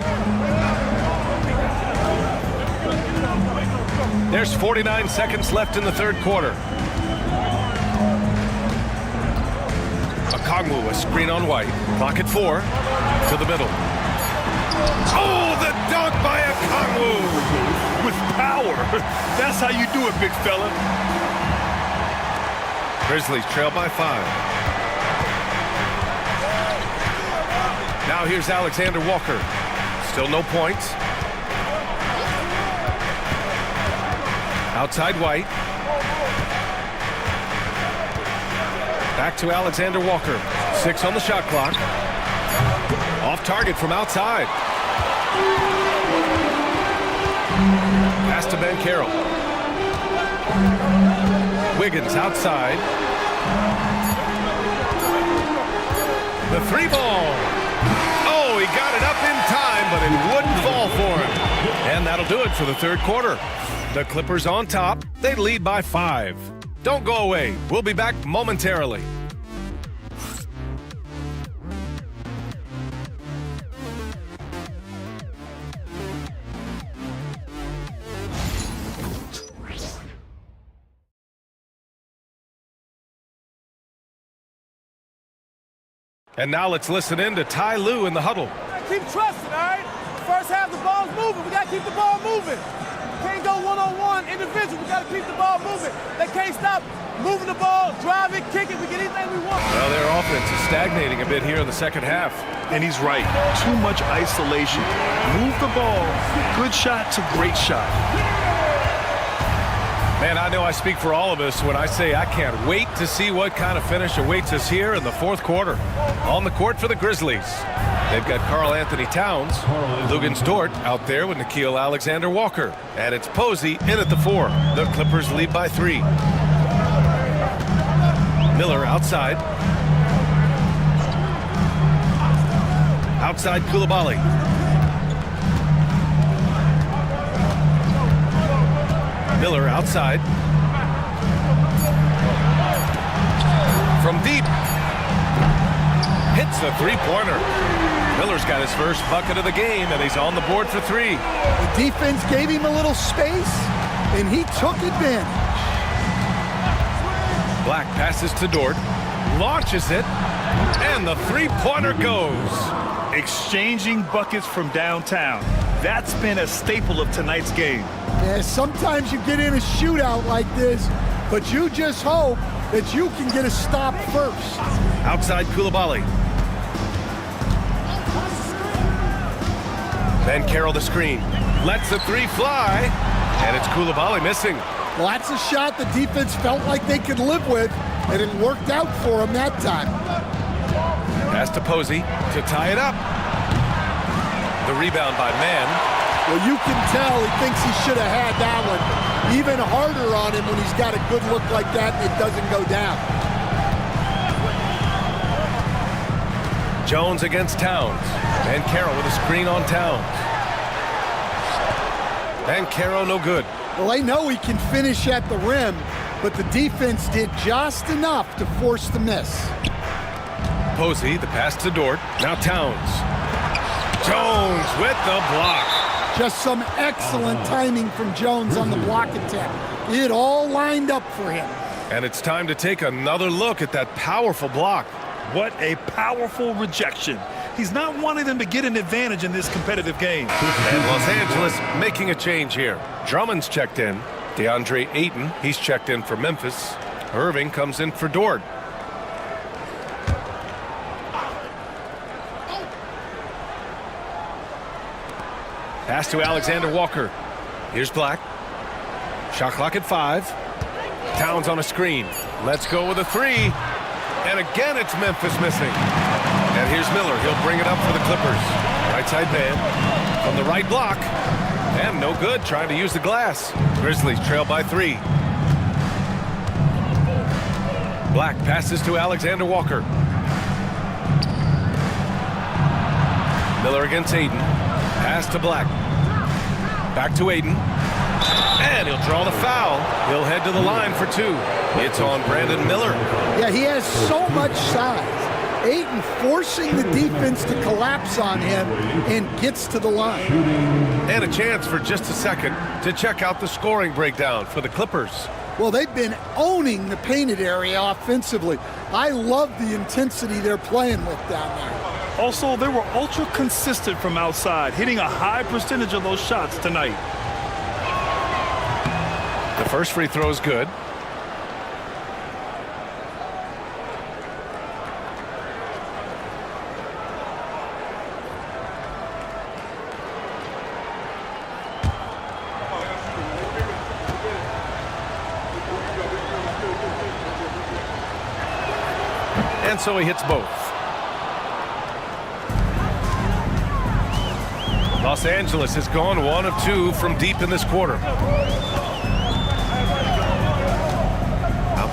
There's 49 seconds left in the 3rd quarter. Okongwu, a screen on White. Clock at 4. To the middle. Oh, the dunk by Okongwu! With power. That's how you do it, big fella. Grizzlies trail by 5. Now here's Alexander Walker. Still no points. Outside White. Back to Alexander Walker. 6 on the shot clock. Off target from outside. Pass to Banchero. Wiggins outside. The 3 ball. Oh, he got it up in time, but it wouldn't fall for him. And that'll do it for the third quarter. The Clippers on top. They lead by 5. Don't go away. We'll be back momentarily. And now let's listen in to Ty Lue in the huddle. Keep trusting, all right? First half, the ball's moving. We got to keep the ball moving. Can't go one-on-one individual. We got to keep the ball moving. They can't stop moving the ball, drive it, kick it. We get anything we want. Well, their offense is stagnating a bit here in the second half. And he's right. Too much isolation. Move the ball. Good shot to great shot. Man, I know I speak for all of us when I say I can't wait to see what kind of finish awaits us here in the fourth quarter. On the court for the Grizzlies, they've got Karl Anthony Towns, Luguentz Dort out there with Nickeil Alexander-Walker, and it's Posey in at the 4. The Clippers lead by 3. Miller outside. Outside Coulibaly. Miller outside. From deep. Hits the 3-pointer. Miller's got his first bucket of the game, and he's on the board for 3. The defense gave him a little space, and he took advantage. Black passes to Dort. Launches it, and the 3-pointer goes. Exchanging buckets from downtown. That's been a staple of tonight's game. Yeah, sometimes you get in a shootout like this, but you just hope that you can get a stop first. Outside Coulibaly. Then Carroll the screen. Lets the 3 fly, and it's Coulibaly missing. Well, that's a shot the defense felt like they could live with, and it worked out for them that time. Pass to Posey to tie it up. The rebound by Mann. Well, you can tell he thinks he should have had that one. Even harder on him when he's got a good look like that and it doesn't go down. Jones against Towns. And Carroll with a screen on Towns. And Carroll no good. Well, they know he can finish at the rim, but the defense did just enough to force the miss. Posey, the pass to Dort. Now Towns. Jones with the block. Just some excellent timing from Jones on the block attempt. It all lined up for him. And it's time to take another look at that powerful block. What a powerful rejection. He's not wanting them to get an advantage in this competitive game. And Los Angeles making a change here. Drummond's checked in. DeAndre Ayton, he's checked in for Memphis. Irving comes in for Dort. Pass to Alexander Walker. Here's Black. Shot clock at 5. Towns on a screen. Let's go with a 3. And again, it's Memphis missing. And here's Miller. He'll bring it up for the Clippers. Right side man. From the right block. And no good. Trying to use the glass. Grizzlies trail by 3. Black passes to Alexander Walker. Miller against Ayton. Pass to Black. Back to Ayton. And he'll draw the foul. He'll head to the line for 2. It's on Brandon Miller. Yeah, he has so much size. Ayton forcing the defense to collapse on him and gets to the line. And a chance for just a second to check out the scoring breakdown for the Clippers. Well, they've been owning the painted area offensively. I love the intensity they're playing with down there. Also, they were ultra consistent from outside, hitting a high percentage of those shots tonight. The first free throw is good. And so he hits both. Los Angeles has gone 1 of 2 from deep in this quarter.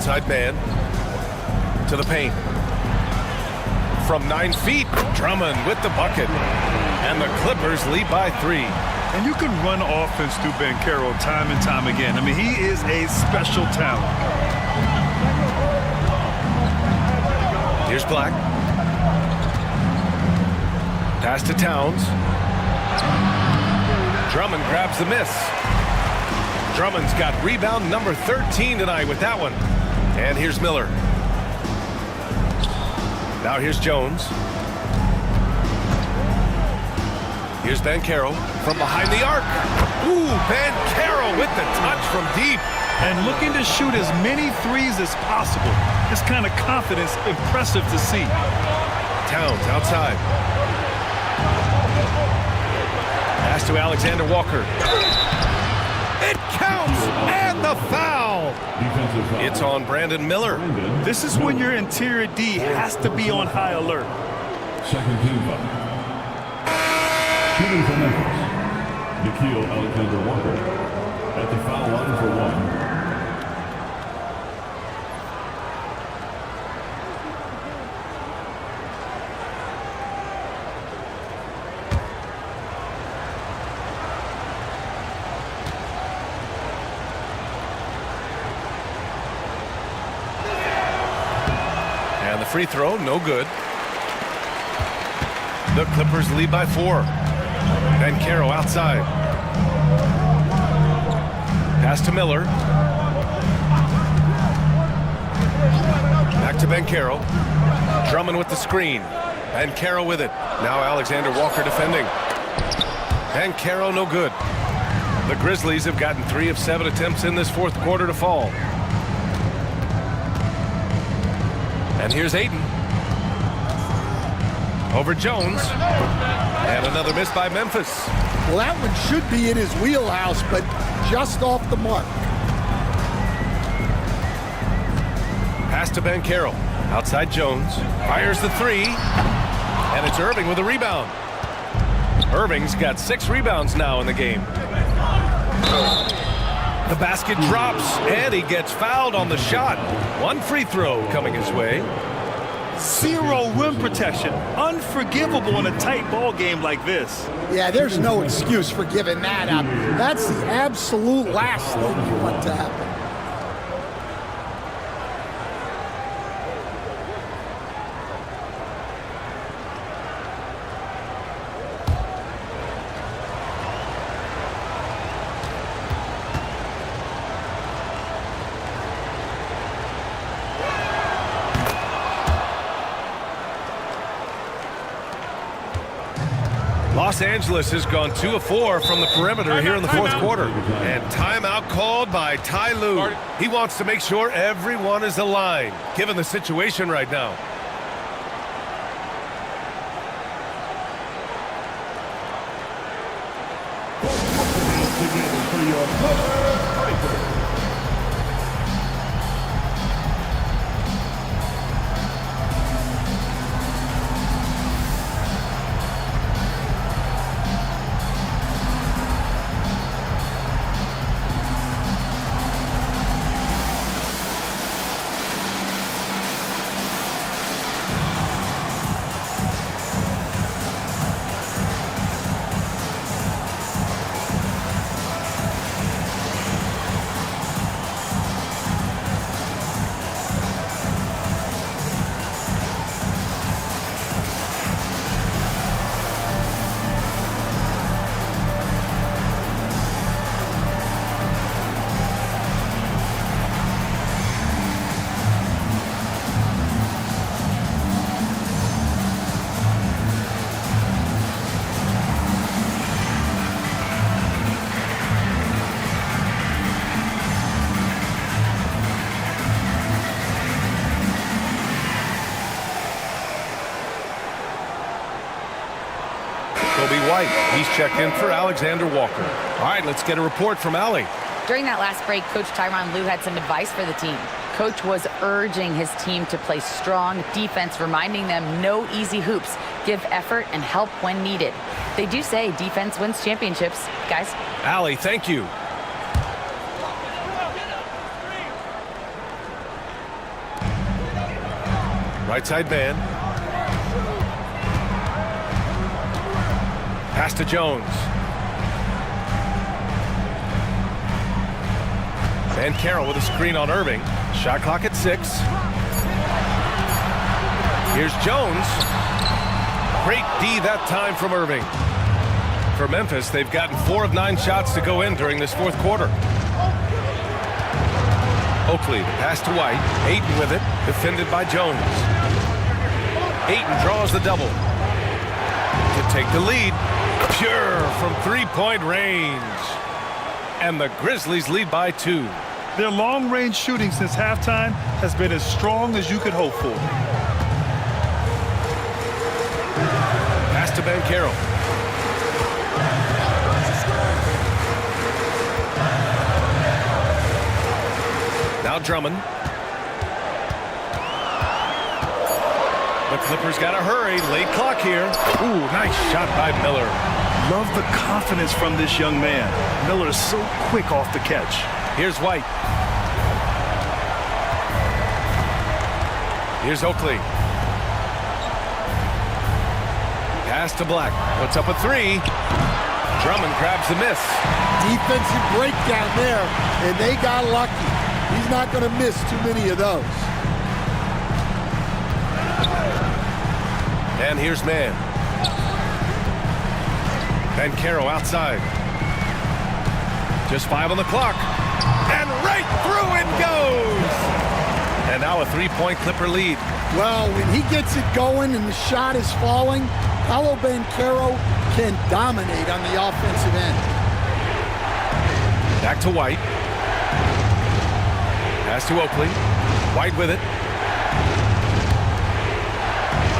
outside man to the paint. From 9 feet, Drummond with the bucket. And the Clippers lead by 3. And you can run offense through Banchero time and time again. I mean, he is a special talent. Here's Black. Pass to Towns. Drummond grabs the miss. Drummond's got rebound number 13 tonight with that one. And here's Miller. Now here's Jones. Here's Banchero from behind the arc. Ooh, Banchero with the touch from deep. And looking to shoot as many threes as possible. This kind of confidence, impressive to see. Towns outside. Pass to Alexander Walker. It counts, and the foul. It's on Brandon Miller. This is when your interior D has to be on high alert. Second team foul. Shooting for Memphis, Nickeil Alexander-Walker at the foul line for 1. And the free throw, no good. The Clippers lead by 4. Banchero outside. Pass to Miller. Back to Banchero. Drummond with the screen. Banchero with it. Now Alexander Walker defending. Banchero no good. The Grizzlies have gotten 3 of 7 attempts in this fourth quarter to fall. And here's Ayton. Over Jones. And another miss by Memphis. Well, that one should be in his wheelhouse, but just off the mark. Pass to Banchero. Outside Jones. Fires the 3. And it's Irving with a rebound. Irving's got 6 rebounds now in the game. The basket drops, and he gets fouled on the shot. 1 free throw coming his way. 0 rim protection. Unforgivable in a tight ball game like this. Yeah, there's no excuse for giving that up. That's the absolute last thing you want to happen. Los Angeles has gone 2 of 4 from the perimeter here in the fourth quarter. And timeout called by Ty Lue. He wants to make sure everyone is aligned, given the situation right now. White. He's checked in for Alexander Walker. All right, let's get a report from Allie. During that last break, Coach Tyronn Lue had some advice for the team. Coach was urging his team to play strong defense, reminding them no easy hoops, give effort and help when needed. They do say defense wins championships, guys. Allie, thank you. Right side man. Pass to Jones. Banchero with a screen on Irving. Shot clock at 6. Here's Jones. Great D that time from Irving. For Memphis, they've gotten 4 of 9 shots to go in during this fourth quarter. Oakley, the pass to White. Ayton with it, defended by Jones. Ayton draws the double to take the lead. Pure from three-point range. And the Grizzlies lead by 2. Their long-range shooting since halftime has been as strong as you could hope for. Pass to Banchero. Now Drummond. The Clippers got to hurry. Late clock here. Ooh, nice shot by Miller. Love the confidence from this young man. Miller is so quick off the catch. Here's White. Here's Oakley. Pass to Black. Puts up a 3. Drummond grabs the miss. Defensive breakdown there, and they got lucky. He's not going to miss too many of those. And here's man. Banchero outside. Just 5 on the clock. And right through it goes! And now a 3-point Clipper lead. Well, when he gets it going and the shot is falling, Paolo Banchero can dominate on the offensive end. Back to White. Pass to Oakley. White with it.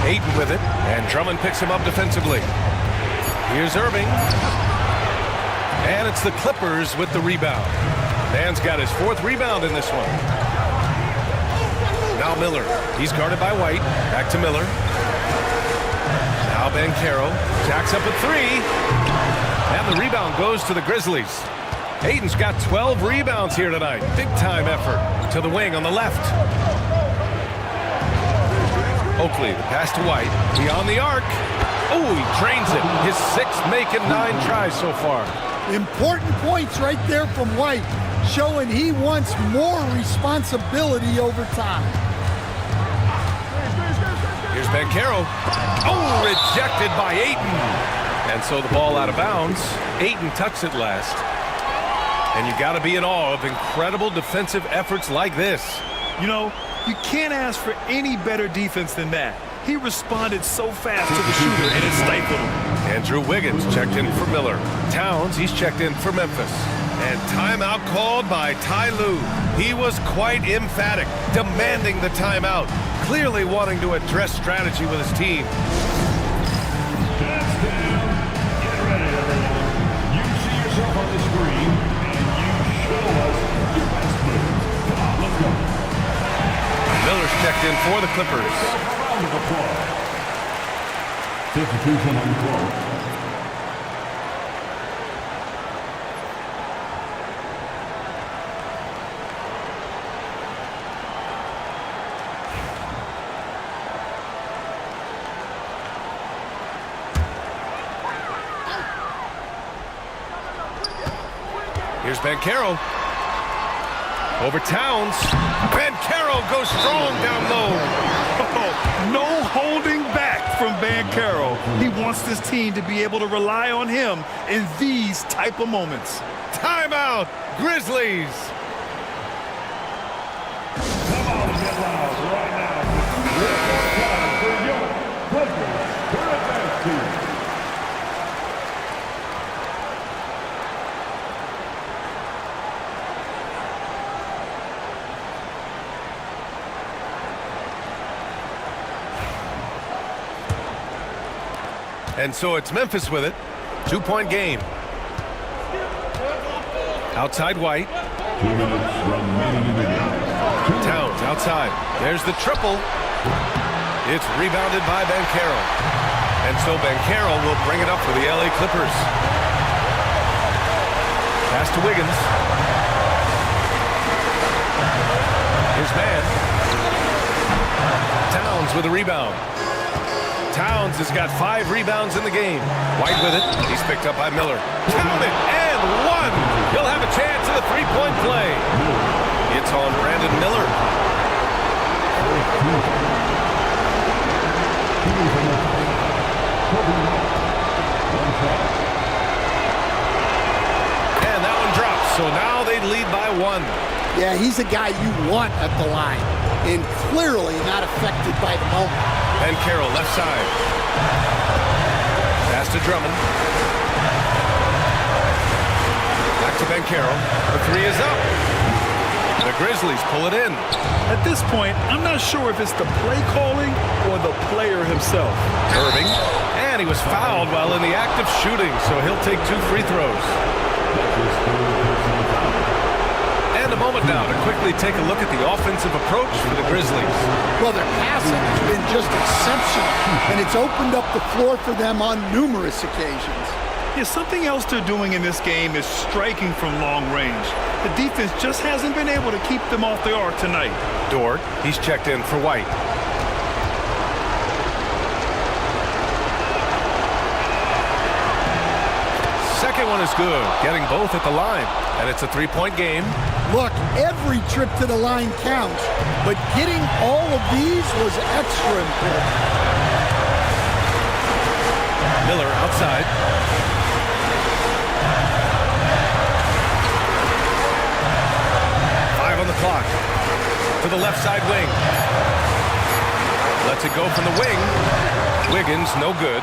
Ayton with it. And Drummond picks him up defensively. Here's Irving. And it's the Clippers with the rebound. Man's got his 4th rebound in this one. Now Miller. He's guarded by White. Back to Miller. Now Banchero. Jacks up a 3. And the rebound goes to the Grizzlies. Ayton's got 12 rebounds here tonight. Big time effort to the wing on the left. Oakley, the pass to White. Beyond the arc. Oh, he drains it. His 6th making 9 tries so far. Important points right there from White, showing he wants more responsibility over time. Here's Banchero. Oh, rejected by Ayton. And so the ball out of bounds. Ayton tucks it last. And you got to be in awe of incredible defensive efforts like this. You know, you can't ask for any better defense than that. He responded so fast to the shooter, and it stifled him. Andrew Wiggins checked in for Miller. Towns, he's checked in for Memphis. And timeout called by Ty Lue. He was quite emphatic, demanding the timeout, clearly wanting to address strategy with his team. Get ready, everyone. You see yourself on the screen, and you show us your best move. Come on, let's go. Miller's checked in for the Clippers. Round of applause. Substitution on the floor. Here's Banchero. Over Towns. Banchero goes strong down low. Oh, no holding back from Banchero. He wants this team to be able to rely on him in these type of moments. Timeout, Grizzlies. Come on and get loud right now. It's time for your Clippers Paradise Team. And so it's Memphis with it. 2-point game. Outside White. 2 minutes remaining in the game. Towns outside. There's the triple. It's rebounded by Banchero. And so Banchero will bring it up for the LA Clippers. Pass to Wiggins. Here's man. Towns with a rebound. Towns has got 5 rebounds in the game. White with it. He's picked up by Miller. Count it, and one. He'll have a chance at a three-point play. It's on Brandon Miller. And that one drops. So now they lead by 1. Yeah, he's a guy you want at the line, and clearly not affected by the moment. Ben Carroll, left side. Pass to Drummond. Back to Ben Carroll. The 3 is up. The Grizzlies pull it in. At this point, I'm not sure if it's the play calling or the player himself. Irving. And he was fouled while in the act of shooting, so he'll take 2 free throws. And a moment now to quickly take a look at the offensive approach for the Grizzlies. Well, their passing has been just exceptional, and it's opened up the floor for them on numerous occasions. Yeah, something else they're doing in this game is striking from long range. The defense just hasn't been able to keep them off the arc tonight. Dort, he's checked in for White. Second one is good, getting both at the line. And it's a 3-point game. Look, every trip to the line counts, but getting all of these was extra important. Miller outside. On the clock to the left side wing. Lets it go from the wing. Wiggins, no good.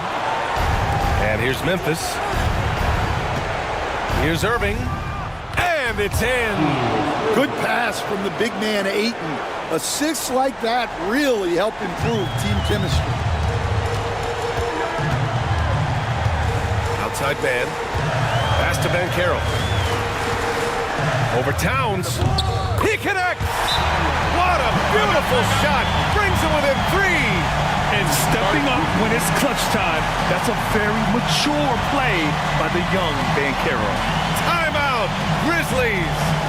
And here's Memphis. Here's Irving. And it's in. Good pass from the big man, Ayton. Assists like that really help improve team chemistry. Outside man. Pass to Ben Carroll. Over Towns. He connects! What a beautiful shot! Brings him within 3! And stepping up when it's clutch time, that's a very mature play by the young Ben Carroll. Timeout, Grizzlies!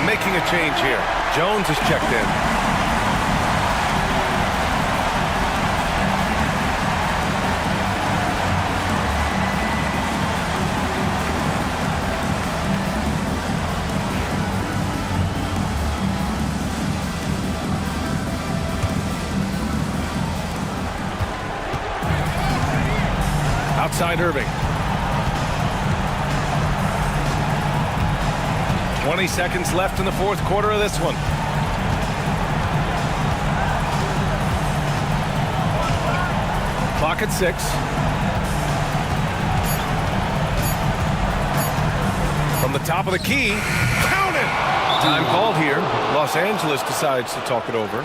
Making a change here. Jones is checked in. Outside Irving. 20 seconds left in the fourth quarter of this one. Clock at 6. From the top of the key, count it! Time called here. Los Angeles decides to talk it over.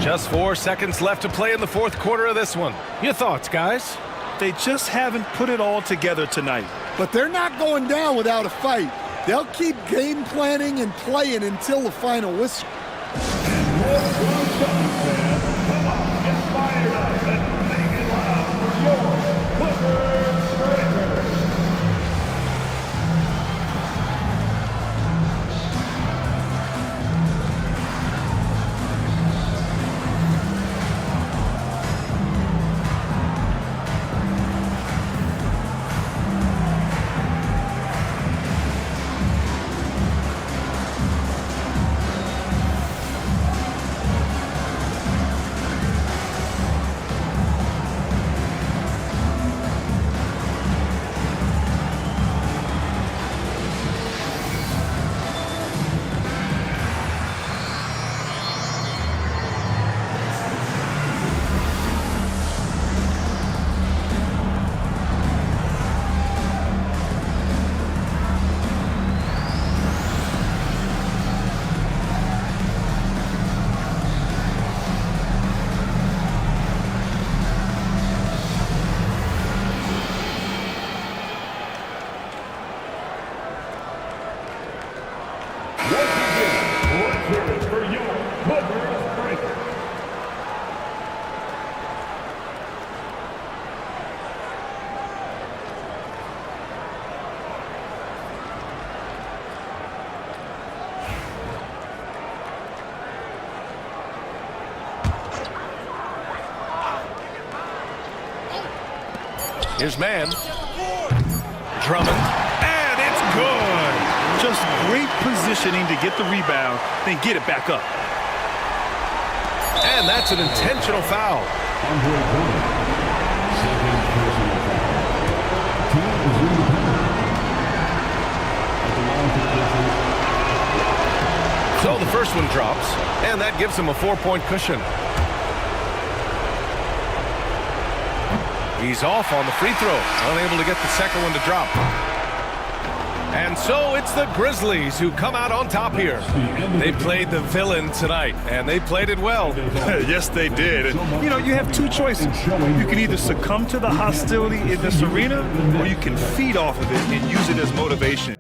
Just 4 seconds left to play in the fourth quarter of this one. Your thoughts, guys? They just haven't put it all together tonight. But they're not going down without a fight. They'll keep game planning and playing until the final whistle. Here's Mann. Drummond. And it's good. Just great positioning to get the rebound, then get it back up. And that's an intentional foul. So the first one drops, and that gives him a 4-point cushion. He's off on the free throw, unable to get the second one to drop. And so it's the Grizzlies who come out on top here. They played the villain tonight, and they played it well. Yes, they did. And, you know, you have two choices. You can either succumb to the hostility in this arena, or you can feed off of it and use it as motivation.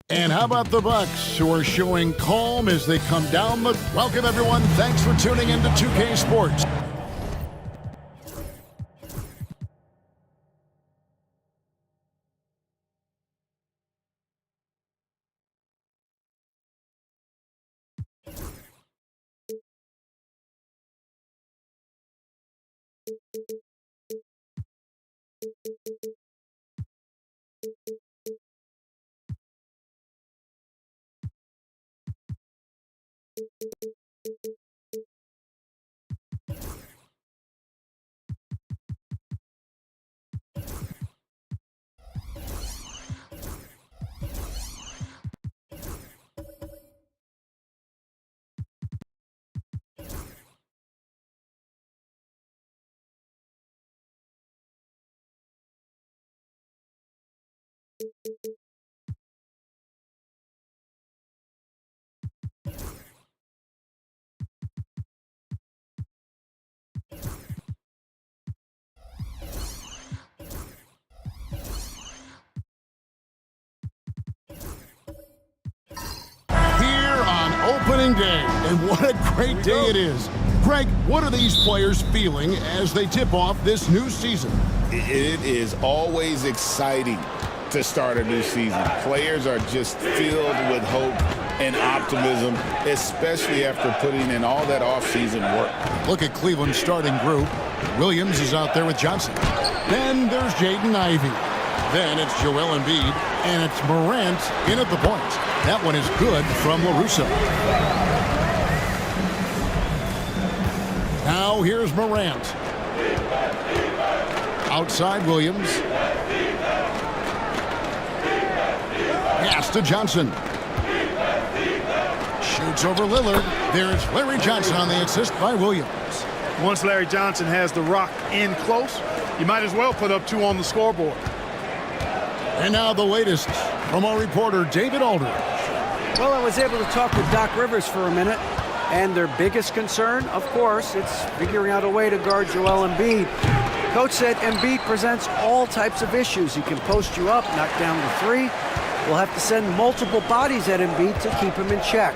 And how about the Bucks, who are showing calm as they come down the... Welcome, everyone. Thanks for tuning into 2K Sports. Opening day, and what a great day it is. Greg, what are these players feeling as they tip off this new season? It is always exciting to start a new season. Players are just filled with hope and optimism, especially after putting in all that offseason work. Look at Cleveland's starting group. Williams is out there with Johnson. Then there's Jaden Ivey. Then it's Joel Embiid, and it's Morant in at the point. That one is good from LaRusso. Now here's Morant. Outside Williams. Pass to Johnson. Shoots over Lillard. There's Larry Johnson on the assist by Williams. Once Larry Johnson has the rock in close, you might as well put up 2 on the scoreboard. And now the latest from our reporter, David Aldridge. Well, I was able to talk with Doc Rivers for a minute, and their biggest concern, of course, it's figuring out a way to guard Joel Embiid. Coach said Embiid presents all types of issues. He can post you up, knock down the 3. We'll have to send multiple bodies at Embiid to keep him in check.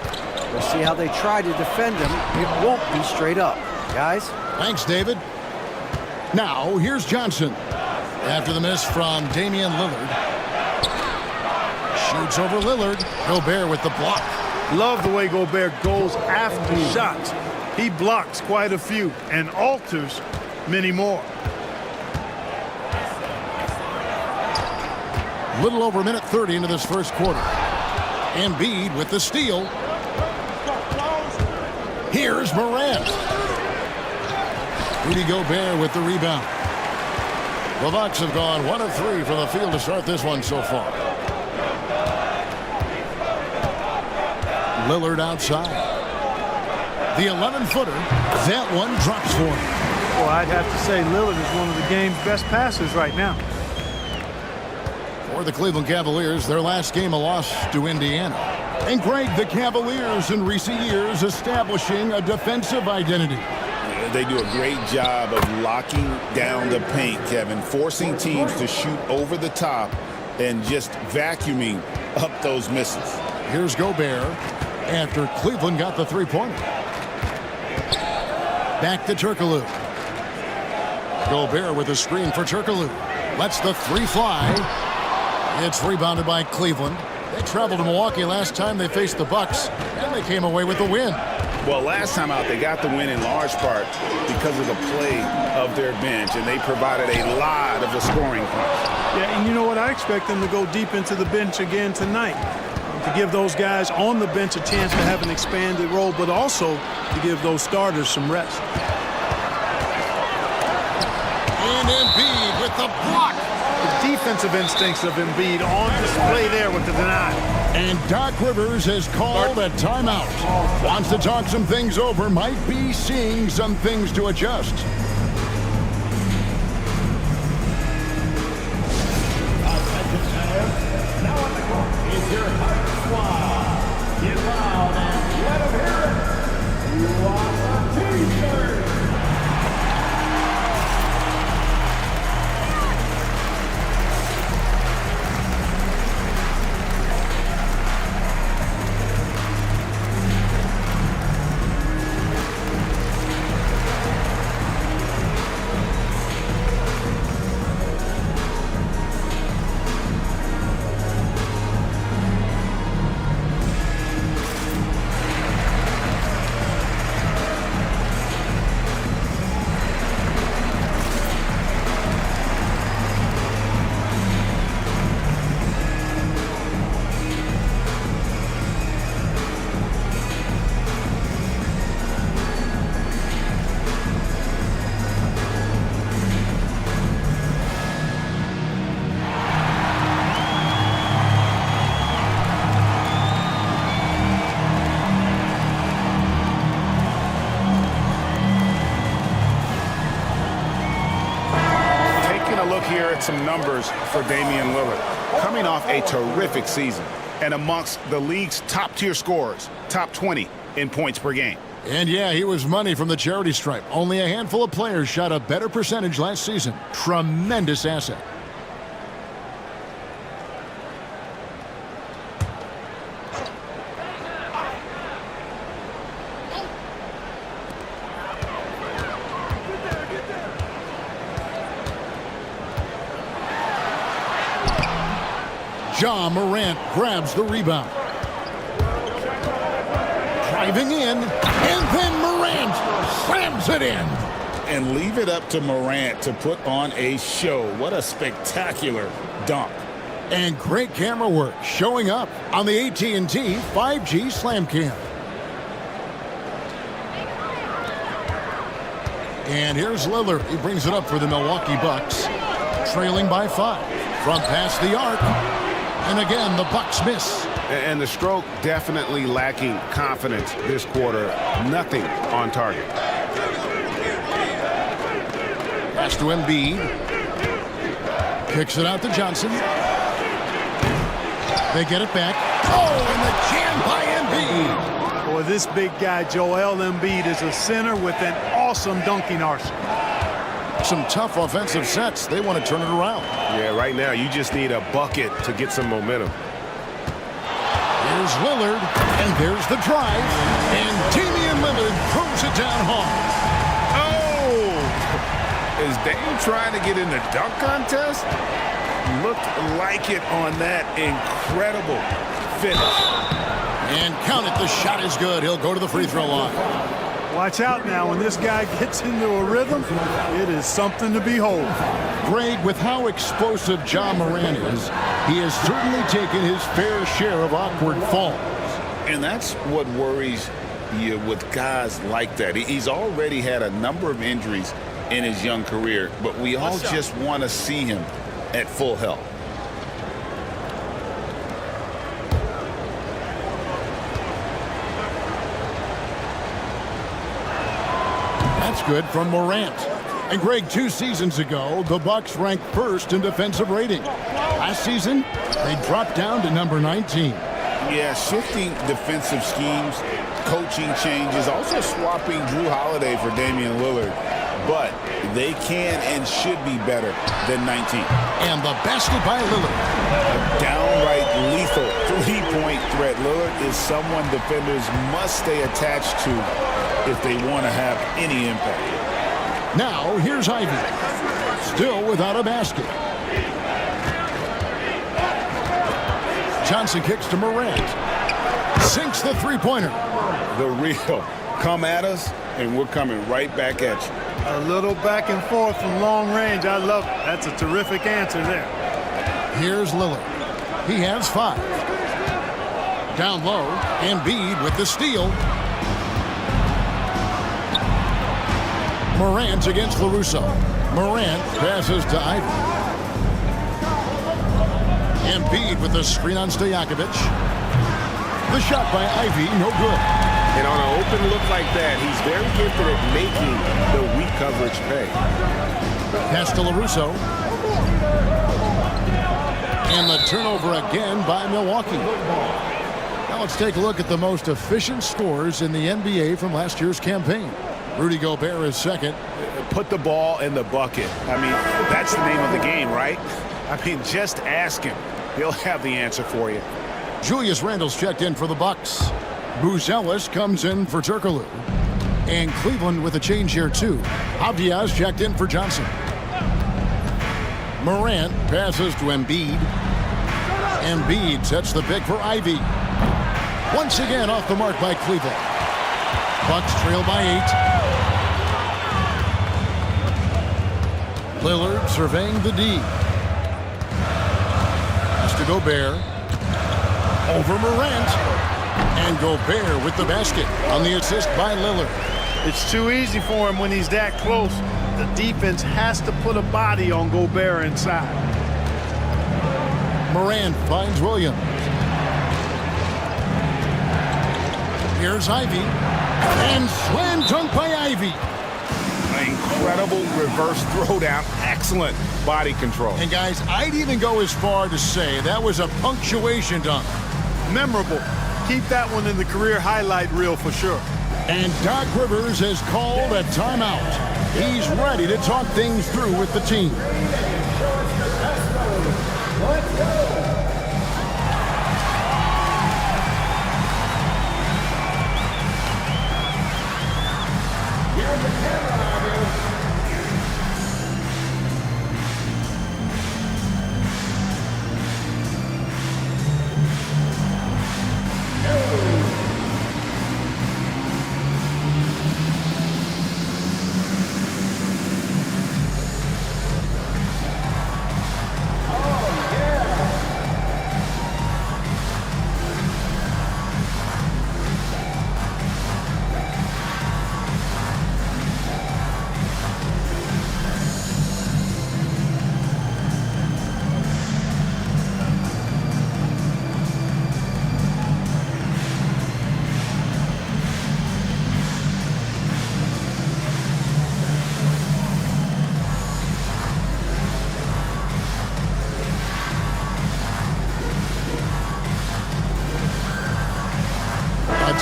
We'll see how they try to defend him. It won't be straight up. Guys? Thanks, David. Now, here's Johnson. After the miss from Damian Lillard. Shoots over Lillard. Gobert with the block. Love the way Gobert goes after shots. He blocks quite a few and alters many more. Little over a minute 30 into this first quarter. Embiid with the steal. Here's Morant. Rudy Gobert with the rebound. The Bucks have gone 1 of 3 from the field to start this one so far. Lillard outside. The 11-footer. That one drops for him. Well, I'd have to say Lillard is one of the game's best passers right now. For the Cleveland Cavaliers, their last game a loss to Indiana. And Greg, the Cavaliers in recent years establishing a defensive identity. They do a great job of locking down the paint, Kevin, forcing teams to shoot over the top and just vacuuming up those misses. Here's Gobert after Cleveland got the 3-pointer. Back to Turkoglu. Gobert with a screen for Turkoglu. Lets the 3 fly. It's rebounded by Cleveland. They traveled to Milwaukee last time they faced the Bucks, and they came away with the win. Well, last time out, they got the win in large part because of the play of their bench, and they provided a lot of the scoring points. Yeah, and you know what? I expect them to go deep into the bench again tonight to give those guys on the bench a chance to have an expanded role, but also to give those starters some rest. And Embiid with the block. The defensive instincts of Embiid on display there with the deny. And Doc Rivers has called a timeout. Wants to talk some things over. Might be seeing some things to adjust. Now on the court is your Hunt Squad. Get loud and let them hear it. You want a T-shirt. look here at some numbers for Damian Lillard. Coming off a terrific season and amongst the league's top-tier scorers, top 20 in points per game. And yeah, he was money from the charity stripe. Only a handful of players shot a better percentage last season. Tremendous asset. Ja Morant grabs the rebound. Driving in, and then Morant slams it in. And leave it up to Morant to put on a show. What a spectacular dunk. And great camera work showing up on the AT&T 5G Slam Cam. And here's Lillard. He brings it up for the Milwaukee Bucks. Trailing by 5. Front past the arc. And again, the Bucks miss. And the stroke definitely lacking confidence this quarter. Nothing on target. Pass to Embiid. Kicks it out to Johnson. They get it back. Oh, and the jam by Embiid. Boy, this big guy, Joel Embiid, is a center with an awesome dunking arsenal. Some tough offensive sets. They want to turn it around. Yeah, right now you just need a bucket to get some momentum. Here's Lillard, and there's the drive. And Damian Lillard throws it down hard. Oh! Is Dame trying to get in the dunk contest? Looked like it on that incredible finish. And count it, the shot is good. He'll go to the free throw line. Watch out now. When this guy gets into a rhythm, it is something to behold. Greg, with how explosive Ja Morant is, he has certainly taken his fair share of awkward falls. And that's what worries you with guys like that. He's already had a number of injuries in his young career, but we all just want to see him at full health. That's good from Morant. And Greg, 2 seasons ago, the Bucks ranked first in defensive rating. Last season, they dropped down to number 19. Yeah, shifting defensive schemes, coaching changes, also swapping Drew Holiday for Damian Lillard. But they can and should be better than 19. And the basket by Lillard. A downright lethal three-point threat. Lillard is someone defenders must stay attached to if they want to have any impact. Now, here's Ivy. Still without a basket. Johnson kicks to Morant. Sinks the three-pointer. The real. Come at us, and we're coming right back at you. A little back and forth from long range. I love it. That's a terrific answer there. Here's Lillard. He has 5. Down low, Embiid with the steal. Morant against LaRusso. Morant passes to Ivy. Embiid with the screen on Stojakovic. The shot by Ivy, no good. And on an open look like that, he's very gifted at making the weak coverage pay. Pass to LaRusso. And the turnover again by Milwaukee. Now let's take a look at the most efficient scorers in the NBA from last year's campaign. Rudy Gobert is second. Put the ball in the bucket. I mean, that's the name of the game, right? I mean, just ask him. He'll have the answer for you. Julius Randle's checked in for the Bucks. Booz Ellis comes in for Turkoglu. And Cleveland with a change here, too. Avdiaz checked in for Johnson. Morant passes to Embiid. Embiid sets the pick for Ivy. Once again off the mark by Cleveland. Bucks trail by 8. Lillard surveying the D. Pass to Gobert. Over Morant. And Gobert with the basket on the assist by Lillard. It's too easy for him when he's that close. The defense has to put a body on Gobert inside. Morant finds Williams. Here's Ivy. And slam dunk by Ivy. incredible reverse throwdown. Excellent body control. And guys, I'd even go as far to say that was a punctuation dunk. Memorable. Keep that one in the career highlight reel for sure. And Doc Rivers has called a timeout. He's ready to talk things through with the team. Let's go. Here's the camera audience.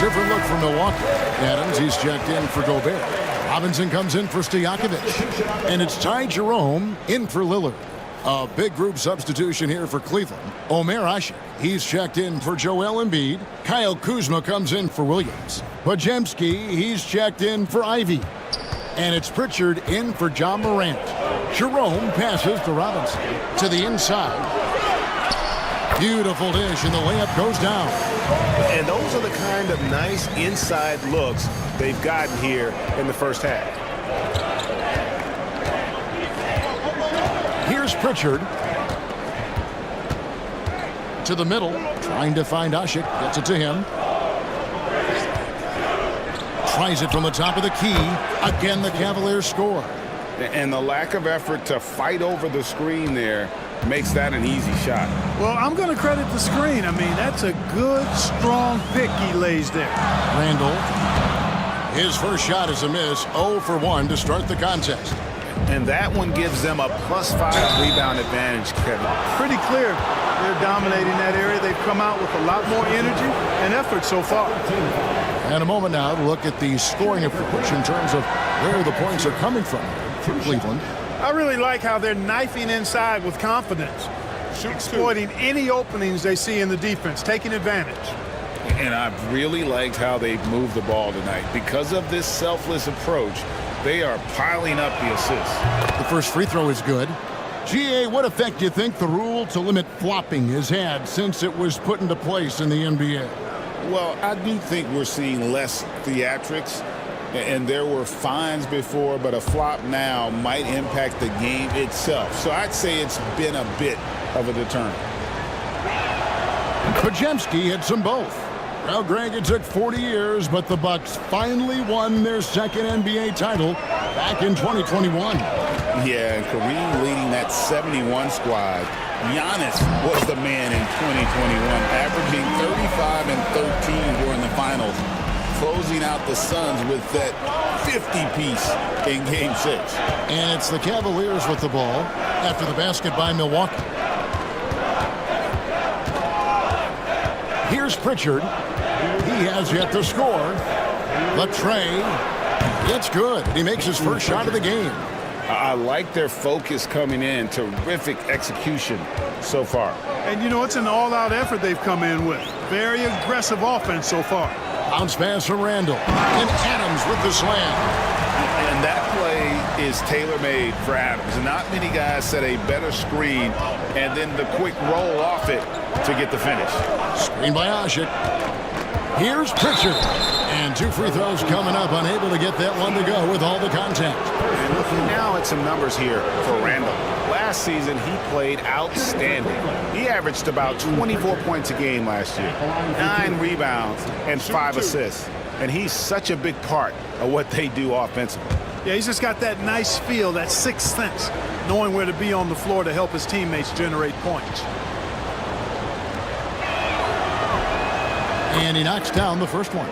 Different look from Milwaukee. Adams, he's checked in for Gobert. Robinson comes in for Stojakovic. And it's Ty Jerome in for Lillard. A big group substitution here for Cleveland. Omer Asik, he's checked in for Joel Embiid. Kyle Kuzma comes in for Williams. Podziemski, he's checked in for Ivy. And it's Pritchard in for John Morant. Jerome passes to Robinson to the inside. Beautiful dish, and the layup goes down. And those are the kind of nice inside looks they've gotten here in the first half. Here's Pritchard. To the middle, trying to find Asik. Gets it to him. Tries it from the top of the key. Again, the Cavaliers score. And the lack of effort to fight over the screen there makes that an easy shot. Well, I'm going to credit the screen. I mean, that's a good, strong pick he lays there. Randall. His first shot is a miss. 0 for 1 to start the contest. And that one gives them a +5 rebound advantage, Kevin. Pretty clear. They're dominating that area. They've come out with a lot more energy and effort so far. And a moment now to look at the scoring approach in terms of where the points are coming from for Cleveland. I really like how they're knifing inside with confidence, exploiting any openings they see in the defense, taking advantage. And I've really liked how they've moved the ball tonight. Because of this selfless approach, they are piling up the assists. The first free throw is good. GA, what effect do you think the rule to limit flopping has had since it was put into place in the NBA? Well, I do think we're seeing less theatrics. And there were fines before, but a flop now might impact the game itself. So I'd say it's been a bit of a deterrent. Podziemski hits them both. Well, Greg, it took 40 years, but the Bucks finally won their second NBA title back in 2021. Yeah, and Kareem leading that 71 squad. Giannis was the man in 2021, averaging 35 and 13 during the finals, closing out the Suns with that 50-piece in Game 6. And it's the Cavaliers with the ball after the basket by Milwaukee. Here's Pritchard. He has yet to score. Latrey, it's good. He makes his first shot of the game. I like their focus coming in. Terrific execution so far. And, you know, it's an all-out effort they've come in with. Very aggressive offense so far. Bounce pass from Randall. And Adams with the slam. And that play is tailor-made for Adams. Not many guys set a better screen and then the quick roll off it to get the finish. Screen by Asik. Here's Pritchard. And 2 free throws coming up. Unable to get that one to go with all the contact. And looking now at some numbers here for Randall. Last season, he played outstanding. He averaged about 24 points a game last year, 9 rebounds, and 5 assists. And he's such a big part of what they do offensively. Yeah, he's just got that nice feel, that sixth sense, knowing where to be on the floor to help his teammates generate points. And he knocks down the first one.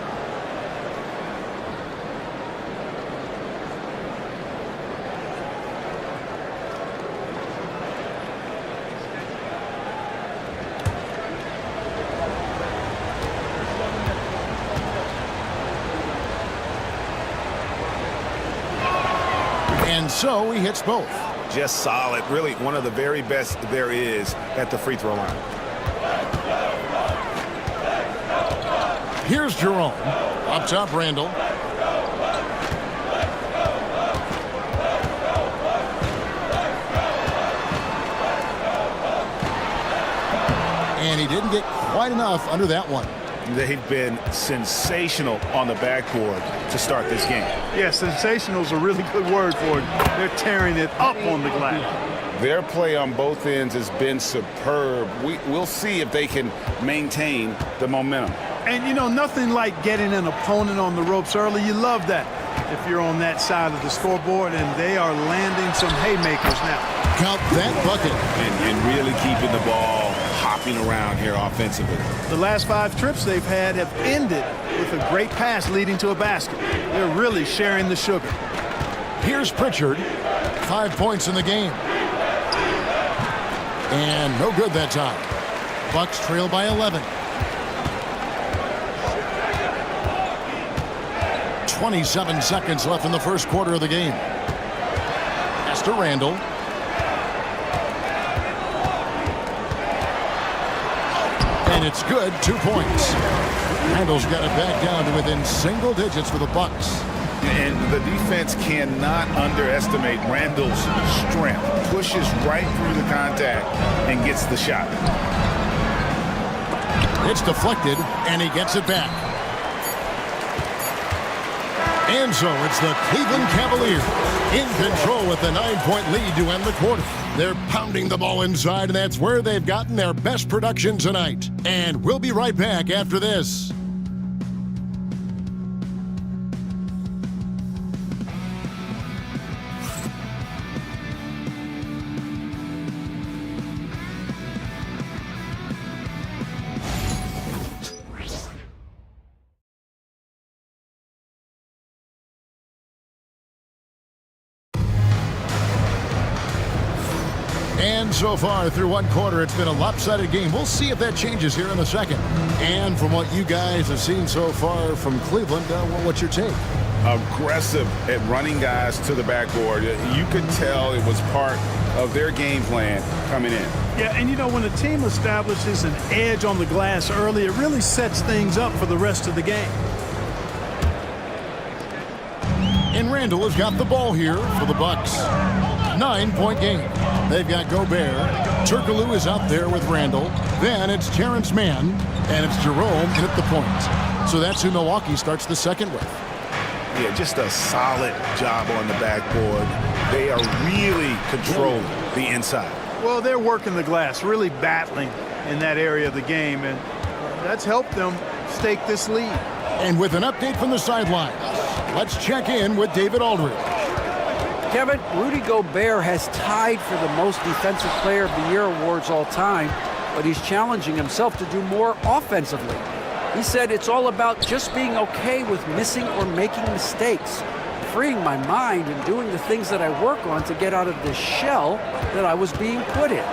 And so he hits both. Just solid. Really one of the very best there is at the free throw line. Here's Jerome. Up top, Randall. And he didn't get quite enough under that one. They've been sensational on the backboard to start this game. Yeah, sensational is a really good word for it. They're tearing it up on the glass. Their play on both ends has been superb. We'll see if they can maintain the momentum. And, you know, nothing like getting an opponent on the ropes early. You love that if you're on that side of the scoreboard, and they are landing some haymakers now. Count that bucket. And really keeping the ball hopping around here offensively. The last 5 trips they've had have ended with a great pass leading to a basket. They're really sharing the sugar. Here's Pritchard. 5 points in the game. And no good that time. Bucks trail by 11. 27 seconds left in the first quarter of the game. Pass to Randall. And it's good. 2 points. Randall's got it back down to within single digits for the Bucks. And the defense cannot underestimate Randall's strength. Pushes right through the contact and gets the shot. It's deflected, and he gets it back. And so it's the Cleveland Cavaliers in control with the 9-point lead to end the quarter. They're pounding the ball inside, and that's where they've gotten their best production tonight. And we'll be right back after this. And so far through one quarter, it's been a lopsided game. We'll see if that changes here in a second. And from what you guys have seen so far from Cleveland, what's your take? Aggressive at running guys to the backboard. You could tell it was part of their game plan coming in. Yeah, and you know, when a team establishes an edge on the glass early, it really sets things up for the rest of the game. And Randall has got the ball here for the Bucks. 9-point game. They've got Gobert. Turkoglu is out there with Randall. Then it's Terrence Mann, and it's Jerome in at the point. So that's who Milwaukee starts the second with. Yeah, just a solid job on the backboard. They are really controlling the inside. Well, they're working the glass, really battling in that area of the game, and that's helped them stake this lead. And with an update from the sideline, let's check in with David Aldridge. Kevin, Rudy Gobert has tied for the most Defensive Player of the Year awards all time, but he's challenging himself to do more offensively. He said it's all about just being okay with missing or making mistakes, freeing my mind and doing the things that I work on to get out of this shell that I was being put in.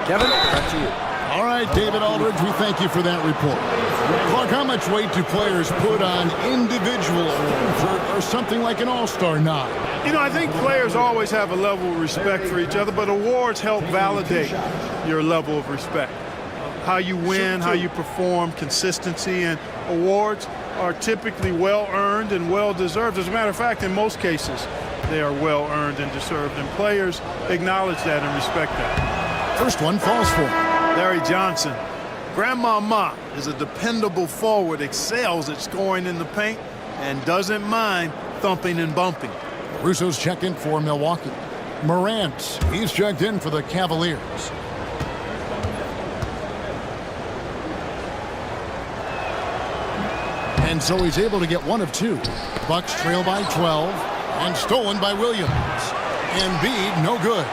Kevin, back to you. All right, David Aldridge, we thank you for that report. Clark, how much weight do players put on individual awards or something like an all-star nod? You know, I think players always have a level of respect for each other, but awards help validate your level of respect. How you win, how you perform, consistency, and awards are typically well-earned and well-deserved. As a matter of fact, in most cases, they are well-earned and deserved, and players acknowledge that and respect that. First one falls for Larry Johnson. Grandmama is a dependable forward, excels at scoring in the paint, and doesn't mind thumping and bumping. Russo's checked in for Milwaukee. Morant, he's checked in for the Cavaliers. And so he's able to get one of two. Bucks trail by 12 and stolen by Williams. Embiid, no good.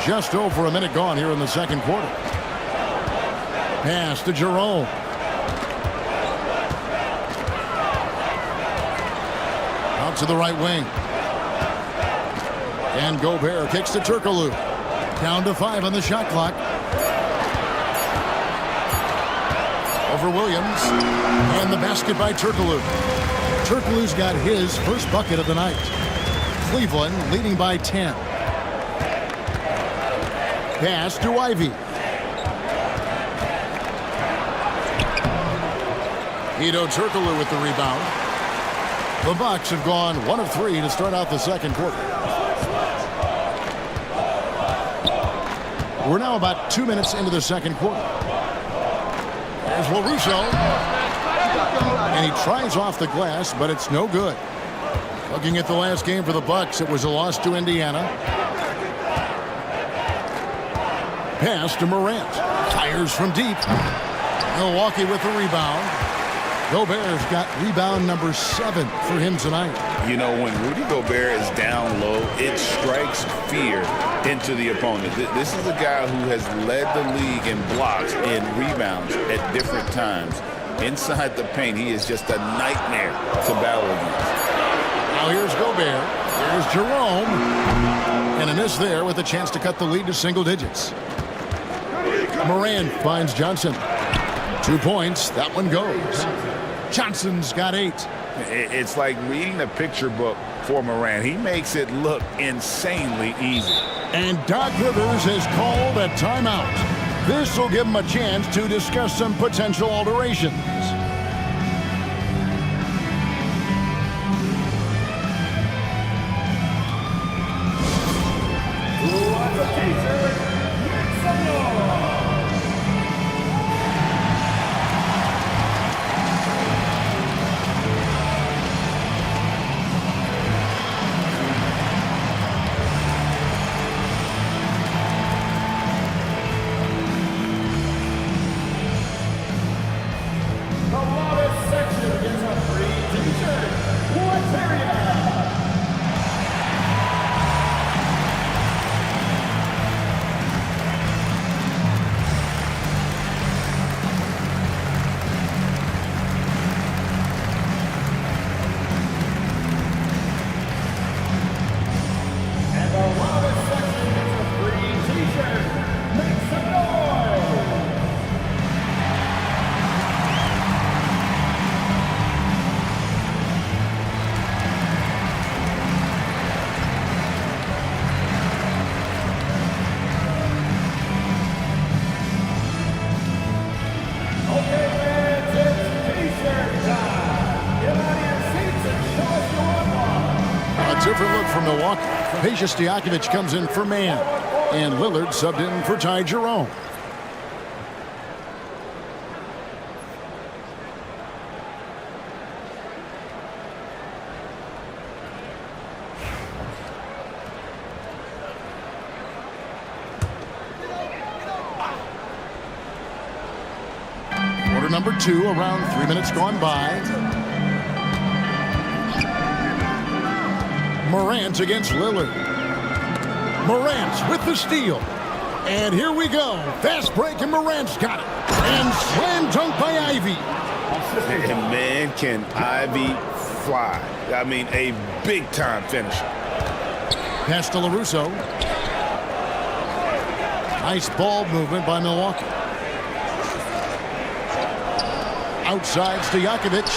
Just over a minute gone here in the second quarter. Pass to Jerome. Out to the right wing. And Gobert kicks to Turkoglu. Down to 5 on the shot clock. Over Williams. And the basket by Turkoglu. Turkoglu's got his first bucket of the night. Cleveland leading by 10. Pass to Ivy. Hedo Turkoglu with the rebound. The Bucks have gone 1 of 3 to start out the second quarter. We're now about 2 minutes into the second quarter. There's LaRusso. And he tries off the glass, but it's no good. Looking at the last game for the Bucks, it was a loss to Indiana. Pass to Morant. Fires from deep. Milwaukee with the rebound. Gobert's got rebound number 7 for him tonight. You know, when Rudy Gobert is down low, it strikes fear into the opponent. This is a guy who has led the league in blocks and rebounds at different times. Inside the paint, he is just a nightmare to battle against. Now here's Gobert. Here's Jerome. And a miss there with a chance to cut the lead to single digits. Moran finds Johnson. 2 points. That one goes. Johnson's got 8. It's like reading a picture book for Moran. He makes it look insanely easy. And Doc Rivers has called a timeout. This will give him a chance to discuss some potential alterations. Different look from Milwaukee. Peja Stojakovic comes in for Mann. And Lillard subbed in for Ty Jerome. Quarter number 2, around 3 minutes gone by. Morant against Lillard. Morant with the steal. And here we go. Fast break, and Morant's got it. And slam dunk by Ivy. And man, can Ivy fly. I mean, a big-time finisher. Pass to LaRusso. Nice ball movement by Milwaukee. Outside Stojakovic.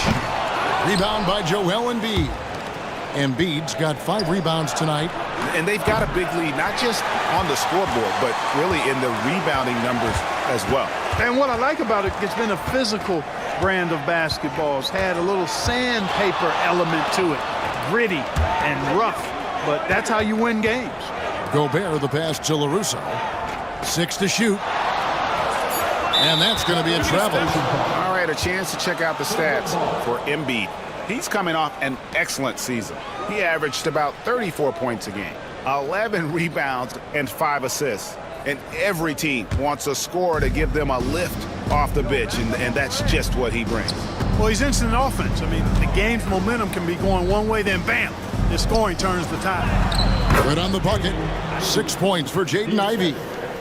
Rebound by Joel Embiid. Embiid's got 5 rebounds tonight. And they've got a big lead, not just on the scoreboard, but really in the rebounding numbers as well. And what I like about it, it's been a physical brand of basketball. It's had a little sandpaper element to it. Gritty and rough, but that's how you win games. Gobert the pass to LaRusso. 6 to shoot. And that's going to be a travel. All right, a chance to check out the stats for Embiid. He's coming off an excellent season. He averaged about 34 points a game, 11 rebounds, and 5 assists. And every team wants a scorer to give them a lift off the bench, and that's just what he brings. Well, he's instant offense. I mean, the game's momentum can be going one way, then bam, his scoring turns the tide. Right on the bucket. 6 points for Jaden Ivey.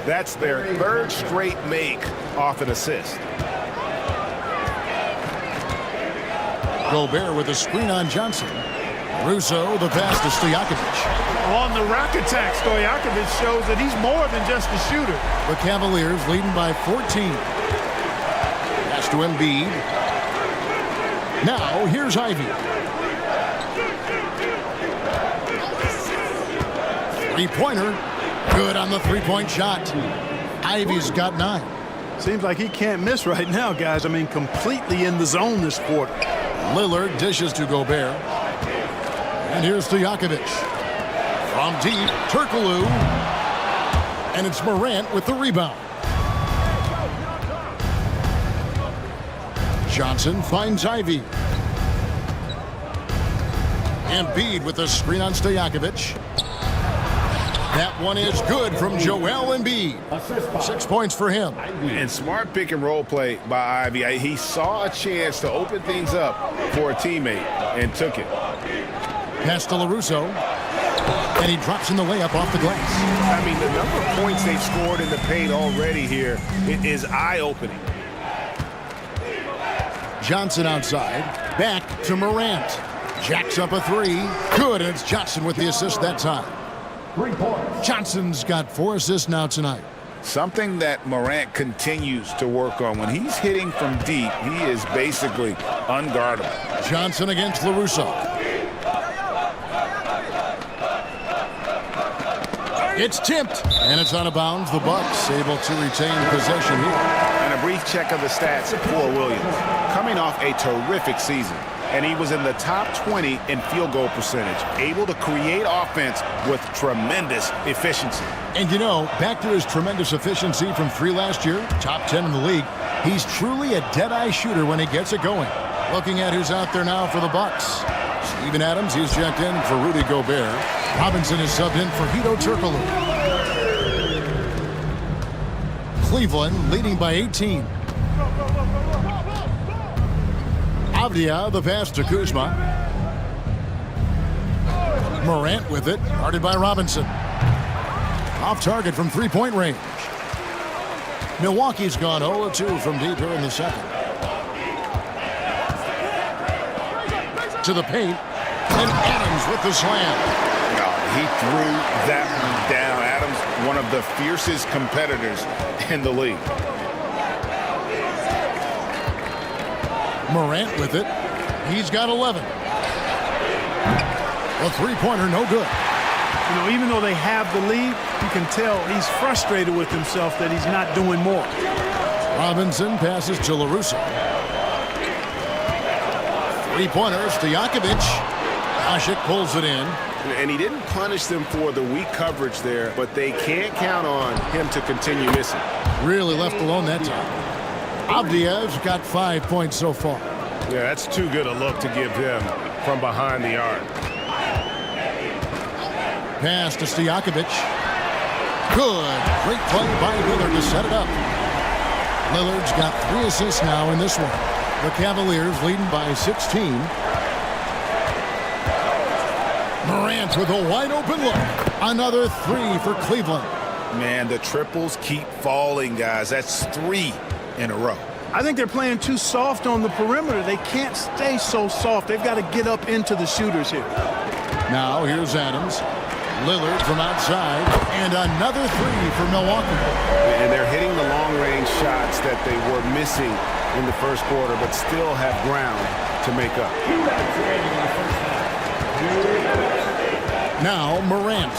That's their 3rd straight make off an assist. Gobert with a screen on Johnson. Russo, the pass to Stojakovic. On the rack attack, Stojakovic shows that he's more than just a shooter. The Cavaliers leading by 14. Pass to Embiid. Now, here's Ivy. Three-pointer. Good on the three-point shot. Ivy's got 9. Seems like he can't miss right now, guys. I mean, completely in the zone this quarter. Lillard dishes to Gobert. And here's Stojakovic. From deep, Turkoglu. And it's Morant with the rebound. Johnson finds Ivy. Embiid with the screen on Stojakovic. That one is good from Joel Embiid. 6 points for him. And smart pick and roll play by Ivy. He saw a chance to open things up for a teammate and took it. Pass to LaRusso. And he drops in the layup off the glass. I mean, the number of points they've scored in the paint already here is eye-opening. Johnson outside. Back to Morant. Jacks up a 3. Good, and it's Johnson with the assist that time. 3 points. Johnson's got 4 assists now tonight. Something that Morant continues to work on. When he's hitting from deep, he is basically unguardable. Johnson against LaRusso. It's tipped, and it's out of bounds. The Bucks able to retain possession here. And a brief check of the stats for Williams. Coming off a terrific season, and he was in the top 20 in field goal percentage, able to create offense with tremendous efficiency. And you know, back to his tremendous efficiency from 3 last year, top 10 in the league, he's truly a dead-eye shooter when he gets it going. Looking at who's out there now for the Bucks. Steven Adams, he's checked in for Rudy Gobert. Robinson is subbed in for Hedo Turkoglu. Cleveland leading by 18. Avdia, the pass to Kuzma. Morant with it, guarded by Robinson. Off target from three-point range. Milwaukee's gone 0-2 from deep here in the second. To the paint, and Adams with the slam. He threw that one down. Adams, one of the fiercest competitors in the league. Morant with it. He's got 11. A three-pointer, no good. You know, even though they have the lead, you can tell he's frustrated with himself that he's not doing more. Robinson passes to LaRusso. Three-pointer, Stojakovic. Asik pulls it in. And he didn't punish them for the weak coverage there, but they can't count on him to continue missing. Really left alone that time. Avdia's got 5 points so far. Yeah, that's too good a look to give him from behind the arc. Pass to Stojakovic. Good. Great play by Lillard to set it up. Lillard's got 3 assists now in this one. The Cavaliers leading by 16. Morant with a wide-open look. Another 3 for Cleveland. Man, the triples keep falling, guys. That's 3 in a row. I think they're playing too soft on the perimeter. They can't stay so soft. They've got to get up into the shooters here. Now here's Adams. Lillard from outside. And another 3 for Milwaukee. And they're hitting the long-range shots that they were missing in the first quarter, but still have ground to make up. Now Morant.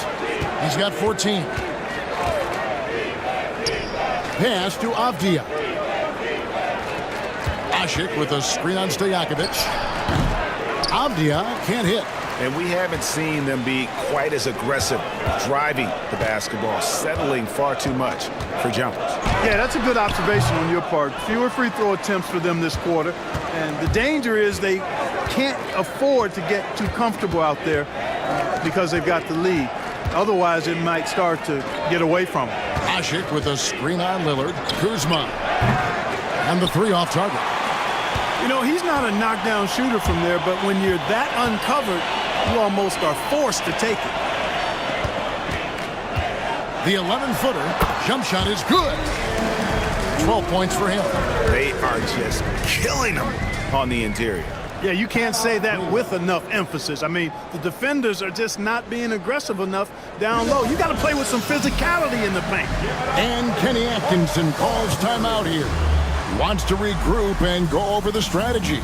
He's got 14. Pass to Avdia. Asik with a screen on Stojakovic. Avdia can't hit. And we haven't seen them be quite as aggressive driving the basketball, settling far too much for jumpers. Yeah, that's a good observation on your part. Fewer free throw attempts for them this quarter. And the danger is they can't afford to get too comfortable out there because they've got the lead. Otherwise, it might start to get away from them. Asik with a screen on Lillard. Kuzma. And the 3 off target. You know, he's not a knockdown shooter from there, but when you're that uncovered, you almost are forced to take it. The 11-footer jump shot is good. 12 points for him. They are just killing him on the interior. Yeah, you can't say that with enough emphasis. I mean, the defenders are just not being aggressive enough down low. You got to play with some physicality in the paint. And Kenny Atkinson calls timeout here. Wants to regroup and go over the strategy.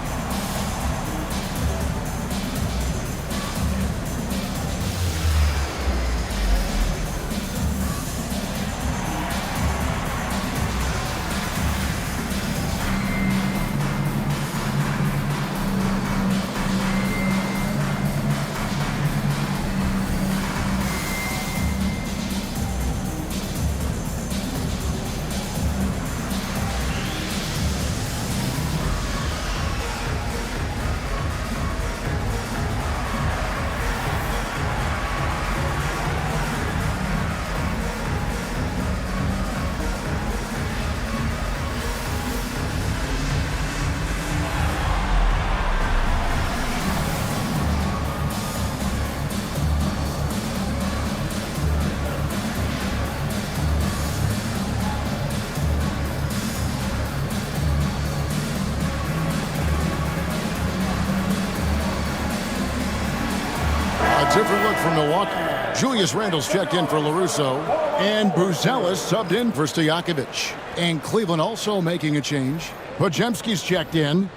from Milwaukee. Julius Randle's checked in for LaRusso. And Buzelis subbed in for Stojakovic. And Cleveland also making a change. Podziemski's checked in.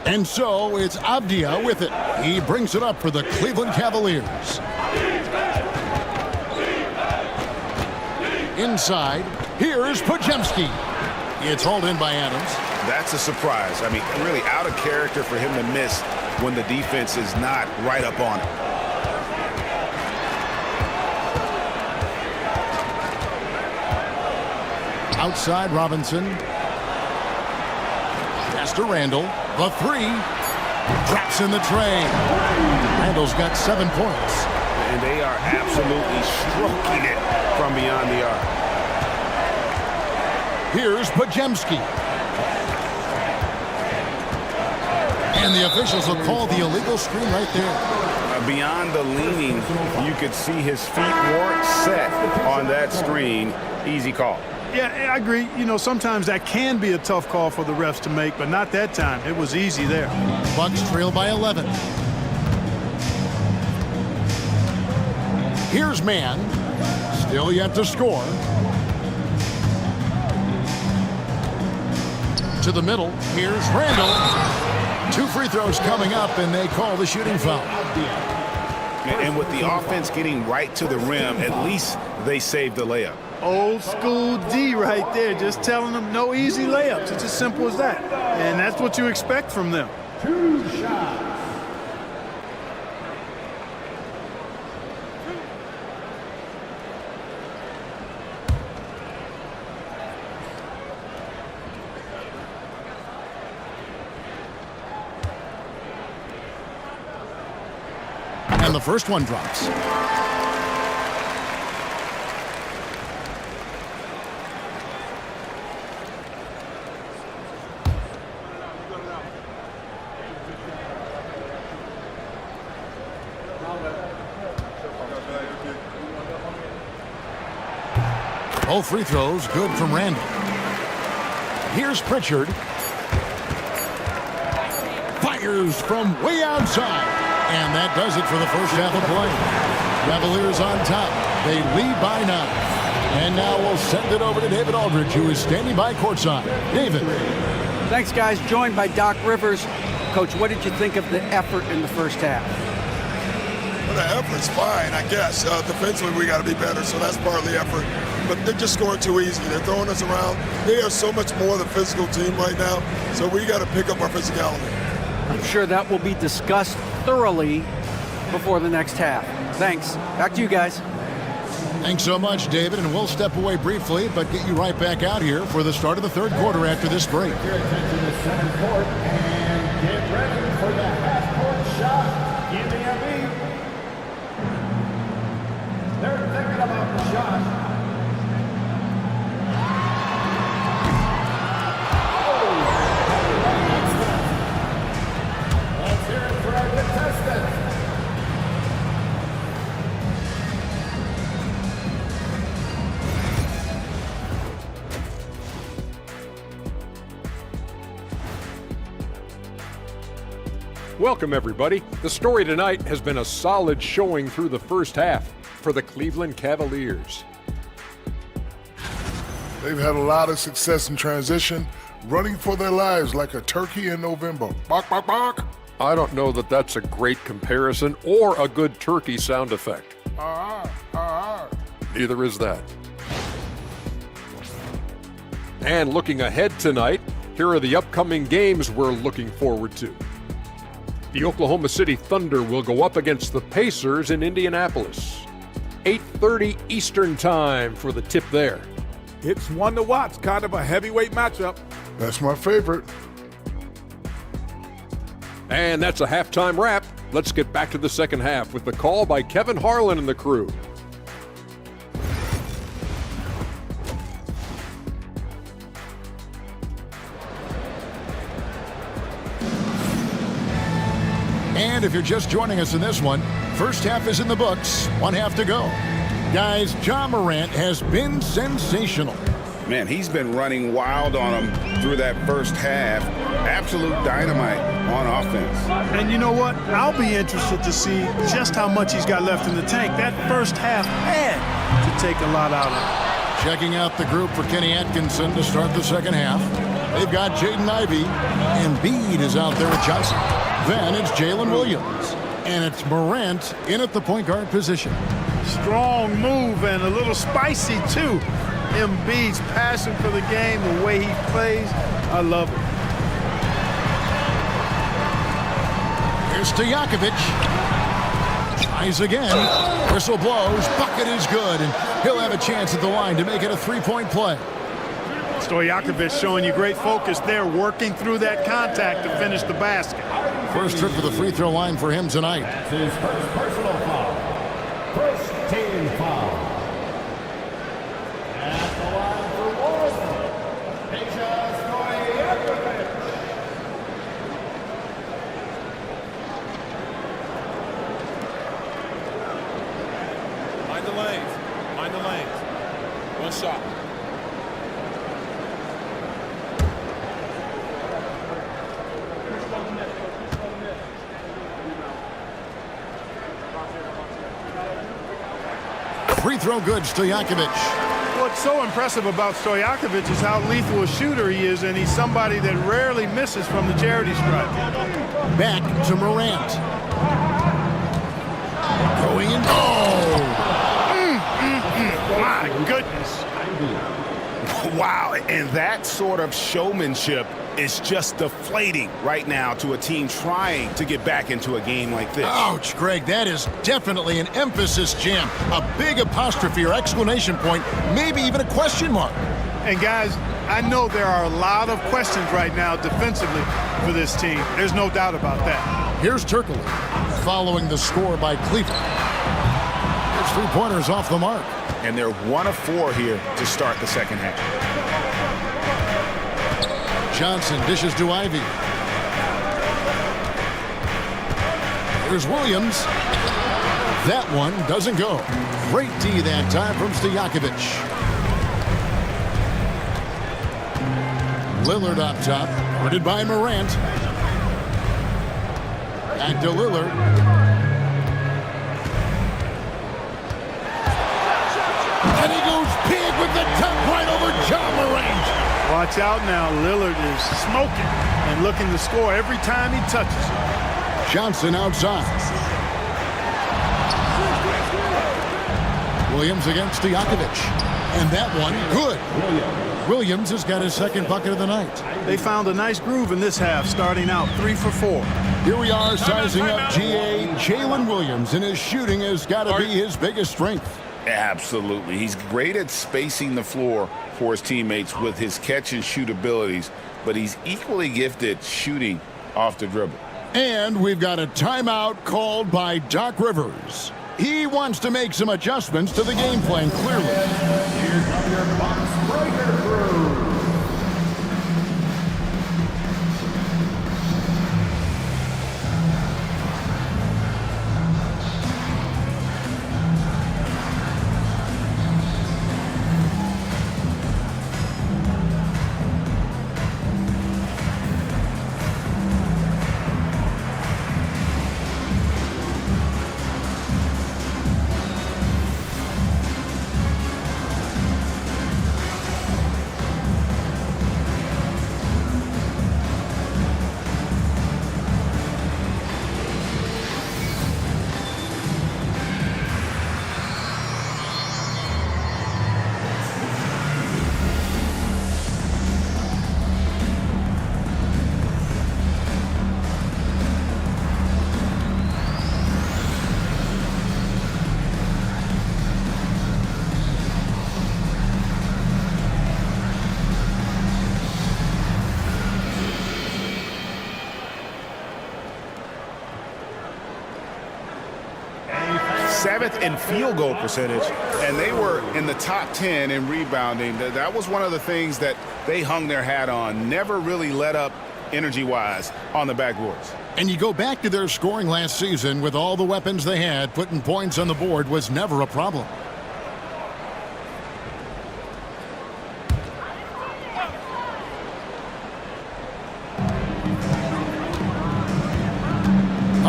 And so it's Avdia with it. He brings it up for the Cleveland Cavaliers. Inside, here's Podziemski. It's hauled in by Adams. That's a surprise. I mean, really out of character for him to miss when the defense is not right up on him. Outside, Robinson. Pass to Randle. The three. Drops in the tray. Randle's got 7 points. And they are absolutely stroking it from beyond the arc. Here's Podziemski. And the officials will call the illegal screen right there. Beyond the leaning, you could see his feet weren't set on that screen. Easy call. Yeah, I agree. You know, sometimes that can be a tough call for the refs to make, but not that time. It was easy there. Bucks trail by 11. Here's Mann. Still yet to score. To the middle. Here's Randle. 2 free throws coming up, and they call the shooting foul. And with the offense getting right to the rim, at least they saved the layup. Old school D right there, just telling them no easy layups. It's as simple as that. And that's what you expect from them. 2 shots. And the first one drops. Both free throws good from Randle. Here's Pritchard. Fires from way outside. And that does it for the first half of play. Cavaliers on top. They lead by 9. And now we'll send it over to David Aldridge, who is standing by courtside. David. Thanks, guys. Joined by Doc Rivers. Coach, what did you think of the effort in the first half? Well, the effort's fine, I guess. Defensively, we got to be better, so that's part of the effort. But they're just scoring too easy. They're throwing us around. They are so much more the physical team right now, so we got to pick up our physicality. I'm sure that will be discussed thoroughly before the next half. Thanks. Back to you guys. Thanks so much, David, and we'll step away briefly, but get you right back out here for the start of the third quarter after this break. Your attention to center court and get ready for the half-court shot. Give me a beat. They're thinking about the shot. Let's hear it for our contestants. Welcome, everybody. The story tonight has been a solid showing through the first half for the Cleveland Cavaliers. They've had a lot of success in transition, running for their lives like a turkey in November. Bark, bark, bark. I don't know that that's a great comparison or a good turkey sound effect. Neither is that. And looking ahead tonight, here are the upcoming games we're looking forward to. The Oklahoma City Thunder will go up against the Pacers in Indianapolis. 8:30 Eastern Time for the tip there. It's one to watch, kind of a heavyweight matchup. That's my favorite. And that's a halftime wrap. Let's get back to the second half with the call by Kevin Harlan and the crew. And if you're just joining us in this one, first half is in the books, one half to go. Guys, Ja Morant has been sensational. Man, he's been running wild on him through that first half. Absolute dynamite on offense. And you know what? I'll be interested to see just how much he's got left in the tank. That first half had to take a lot out of him. Checking out the group for Kenny Atkinson to start the second half. They've got Jaden Ivey, and Embiid is out there with Johnson. Then it's Jalen Williams, and it's Morant in at the point guard position. Strong move and a little spicy, too. Embiid's passion for the game, the way he plays, I love it. Here's Stojakovic. Tries again. Whistle blows. Bucket is good, and he'll have a chance at the line to make it a three-point play. Stojakovic showing you great focus there, working through that contact to finish the basket. First trip to the free throw line for him tonight. That's his first personal foul. First team foul. At the line for Warren, Peja Stojakovic. Mind the lanes. Mind the lanes. One shot. Free throw good, Stojakovic. What's so impressive about Stojakovic is how lethal a shooter he is, and he's somebody that rarely misses from the charity stripe. Back to Morant. Going in. Oh! My goodness. Wow, and that sort of showmanship is just deflating right now to a team trying to get back into a game like this. Ouch, Greg, that is definitely an emphasis jam. A big apostrophe or exclamation point, maybe even a question mark. And guys, I know there are a lot of questions right now defensively for this team. There's no doubt about that. Here's Turkoglu following the score by Cleveland. His three-pointers off the mark. And they're 1 of 4 here to start the second half. Johnson dishes to Ivey. Here's Williams. That one doesn't go. Great D that time from Stojakovic. Lillard up top, guarded by Morant. Back to Lillard. And he goes big with the top right over Ja Morant. Watch out now. Lillard is smoking and looking to score every time he touches it. Johnson outside. Williams against Stojakovic. And that one, good. Williams has got his second bucket of the night. They found a nice groove in this half, starting out 3 for 4. Here we are sizing up GA. Jalen Williams, and his shooting has got to be his biggest strength. Absolutely. He's great at spacing the floor for his teammates with his catch and shoot abilities, but he's equally gifted shooting off the dribble. And we've got a timeout called by Doc Rivers. He wants to make some adjustments to the game plan, clearly. Here come your box breaker crew. Seventh in field goal percentage, and they were in the top 10 in rebounding. That was one of the things that they hung their hat on. Never really let up energy-wise on the backboards. And you go back to their scoring last season with all the weapons they had, putting points on the board was never a problem.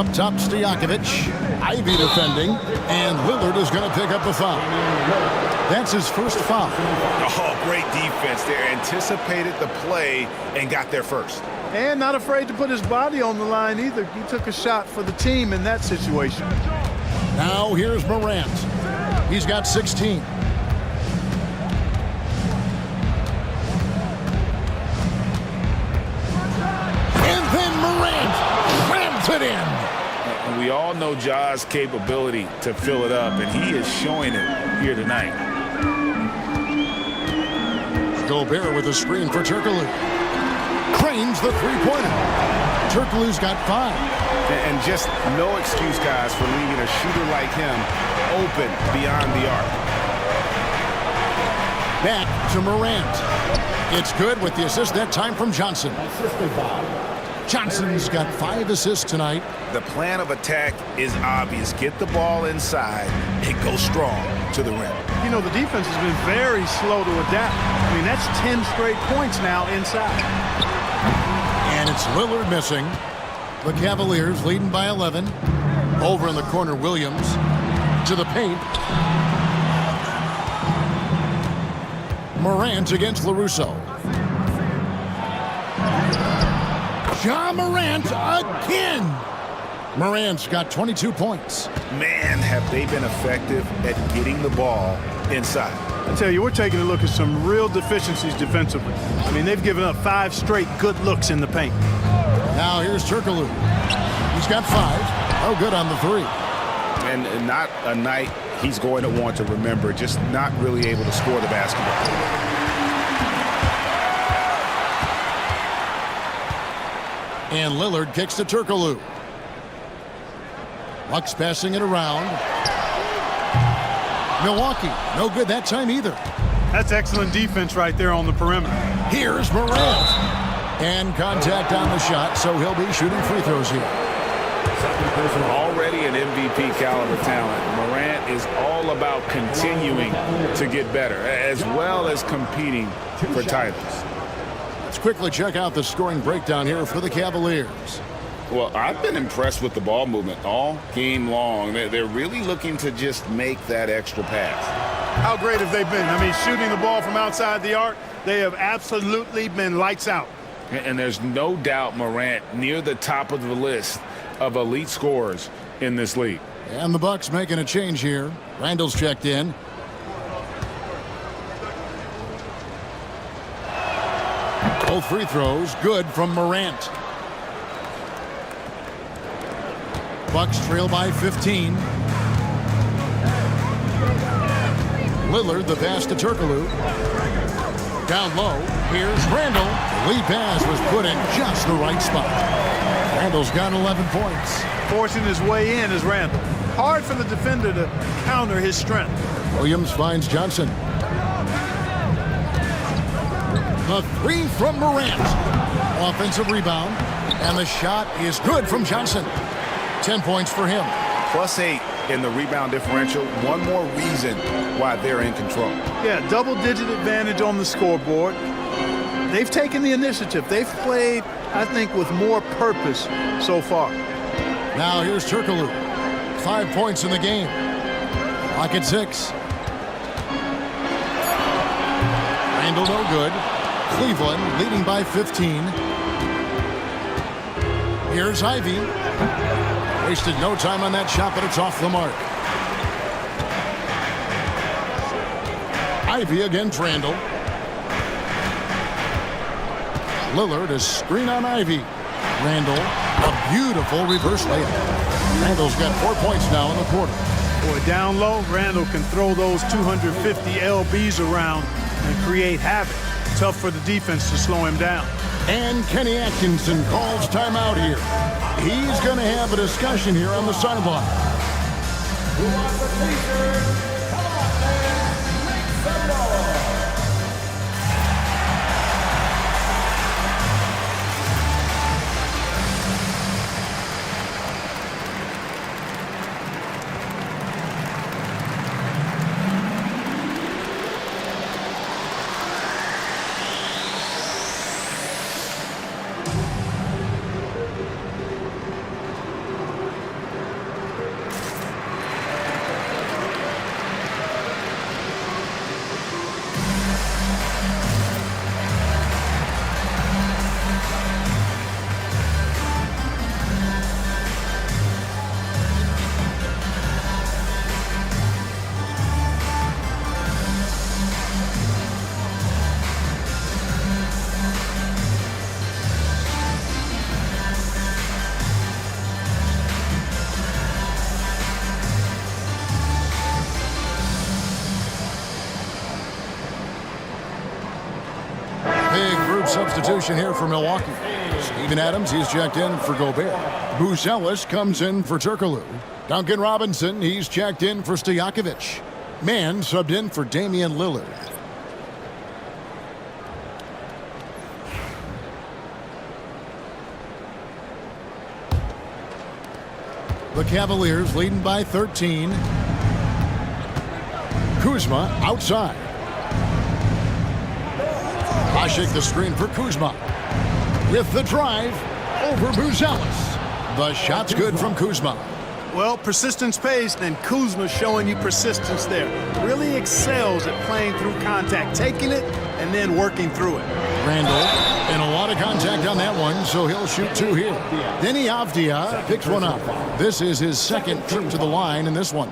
Up top, Stojakovic. Ivy defending, and Lillard is going to pick up a foul. That's his first foul. Oh, great defense there. Anticipated the play and got there first. And not afraid to put his body on the line either. He took a shot for the team in that situation. Now here's Morant. He's got 16. And then Morant slams it in. And we all know Ja's capability to fill it up, and he is showing it here tonight. Gobert with a screen for Turkoglu. Cranes the three-pointer. Turkoglu's got 5. And just no excuse, guys, for leaving a shooter like him open beyond the arc. Back to Morant. It's good with the assist that time from Johnson. Johnson's got 5 assists tonight. The plan of attack is obvious. Get the ball inside and go strong to the rim. You know, the defense has been very slow to adapt. I mean, that's 10 straight points now inside. And it's Lillard missing. The Cavaliers leading by 11. Over in the corner, Williams to the paint. Morant against LaRusso. Ja Morant again. Morant's got 22 points. Man, have they been effective at getting the ball inside. I tell you, we're taking a look at some real deficiencies defensively. I mean, they've given up 5 straight good looks in the paint. Now here's Turkoglu. He's got 5. Oh, good on the 3. And not a night he's going to want to remember, just not really able to score the basketball. And Lillard kicks to Turkoglu. Bucks passing it around. Milwaukee, no good that time either. That's excellent defense right there on the perimeter. Here's Morant. And contact on the shot, so he'll be shooting free throws here. Already an MVP caliber talent. Morant is all about continuing to get better, as well as competing for titles. Let's quickly check out the scoring breakdown here for the Cavaliers. Well, I've been impressed with the ball movement all game long. They're really looking to just make that extra pass. How great have they been? I mean, shooting the ball from outside the arc, they have absolutely been lights out. And there's no doubt Morant near the top of the list of elite scorers in this league. And the Bucks making a change here. Randall's checked in. Both free throws good from Morant. Bucks trail by 15. Lillard, the pass to Turkoglu. Down low, here's Randall. The lead pass was put in just the right spot. Randall's got 11 points. Forcing his way in is Randall. Hard for the defender to counter his strength. Williams finds Johnson. The 3 from Morant. Offensive rebound. And the shot is good from Johnson. 10 points for him. +8 in the rebound differential. One more reason why they're in control. Yeah, double-digit advantage on the scoreboard. They've taken the initiative. They've played, I think, with more purpose so far. Now here's Turkoglu. 5 points in the game. Clock at 6. Randall no good. Cleveland leading by 15. Here's Ivy. Wasted no time on that shot, but it's off the mark. Ivy against Randall. Lillard is screen on Ivy. Randall, a beautiful reverse layup. Randall's got 4 points now in the quarter. Boy, down low, Randall can throw those 250 LBs around and create havoc. Tough for the defense to slow him down. And Kenny Atkinson calls timeout here. He's going to have a discussion here on the sideline. substitution here for Milwaukee. Steven Adams, he's checked in for Gobert. Buzelis comes in for Turkoglu. Duncan Robinson, he's checked in for Stojakovic. Mann subbed in for Damian Lillard. The Cavaliers leading by 13. Kuzma outside. Asik the screen for Kuzma. With the drive over Buzelis. The shot's good from Kuzma. Well, persistence pays, and Kuzma showing you persistence there. Really excels at playing through contact, taking it, and then working through it. Randall, and a lot of contact on that one, so he'll shoot two here. Denny Avdia picks one up. This is his second trip to the line in this one.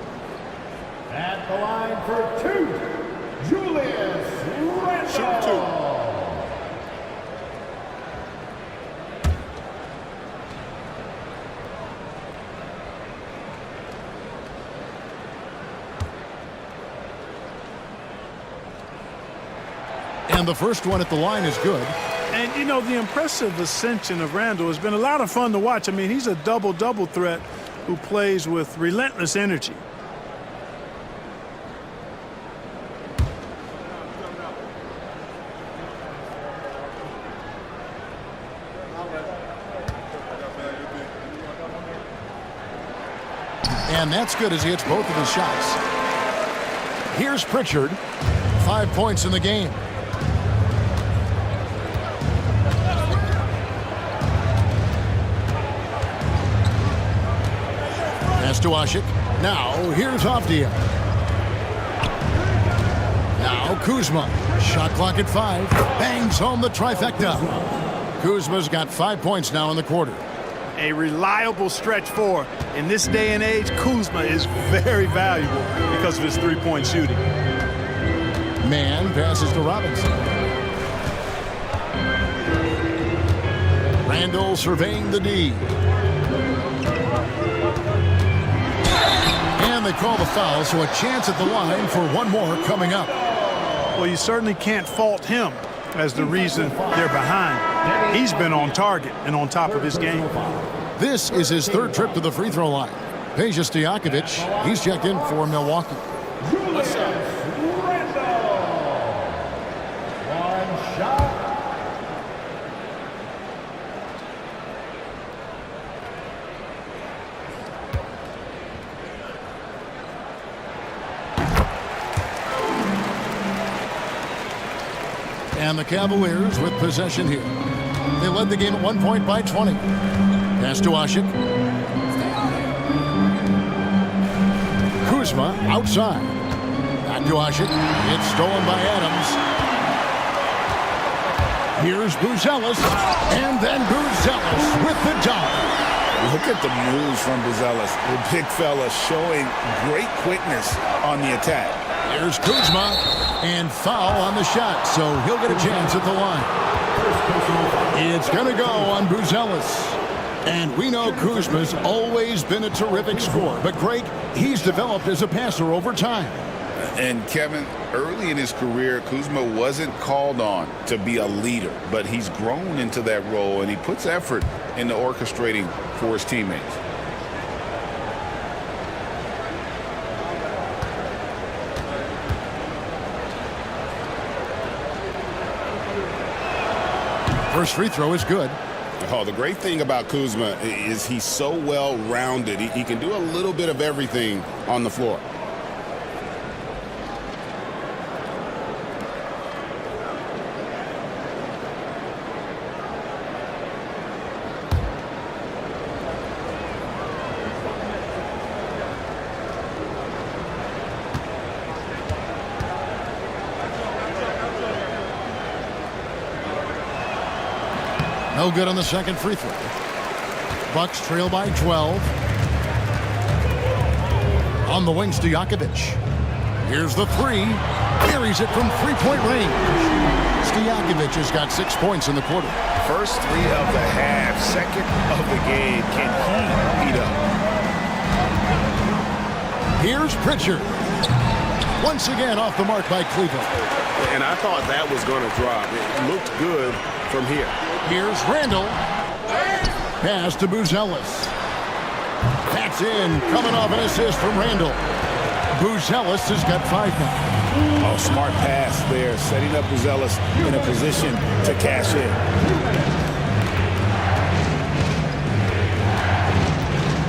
At the line for two, Julius Randle. Shoot two. And the first one at the line is good. And, you know, the impressive ascension of Randall has been a lot of fun to watch. I mean, he's a double-double threat who plays with relentless energy. And that's good as he hits both of his shots. Here's Pritchard. 5 points in the game. Pass to Asik. Now, here's Avdia. Now, Kuzma. Shot clock at 5. Bangs home the trifecta. Kuzma's got 5 points now in the quarter. A reliable stretch four. In this day and age, Kuzma is very valuable because of his three-point shooting. Mann passes to Robinson. Randall surveying the D. And they call the foul, so a chance at the line for one more coming up. Well, you certainly can't fault him as the reason they're behind. He's been on target and on top of his game. This is his third trip to the free throw line. Peja Stojakovic, he's checked in for Milwaukee. Julius Randle. One shot. And the Cavaliers with possession here. They led the game at 1 point by 20. Pass to Asik. Kuzma outside. Back to Asik. It's stolen by Adams. Here's Buzelis. And then Buzelis with the dunk. Look at the moves from Buzelis. The big fella showing great quickness on the attack. Here's Kuzma. And foul on the shot, so he'll get a chance at the line. It's going to go on Buzelis. And we know Kuzma's always been a terrific scorer. But, Greg, he's developed as a passer over time. And, Kevin, early in his career, Kuzma wasn't called on to be a leader. But he's grown into that role, and he puts effort into orchestrating for his teammates. First free throw is good. Oh, the great thing about Kuzma is he's so well-rounded. He can do a little bit of everything on the floor. No good on the second free throw. Bucks trail by 12. On the wing, Stojakovic. Here's the three. Carries it from three-point range. Stojakovic has got 6 points in the quarter. First three of the half, second of the game. Can he beat up? Here's Pritchard. Once again off the mark by Cleveland. And I thought that was going to drop. It looked good from here. Here's Randall. Pass to Buzelis. That's in. Coming off an assist from Randall. Buzelis has got 5 now. Oh, smart pass there, setting up Buzelis in a position to cash in.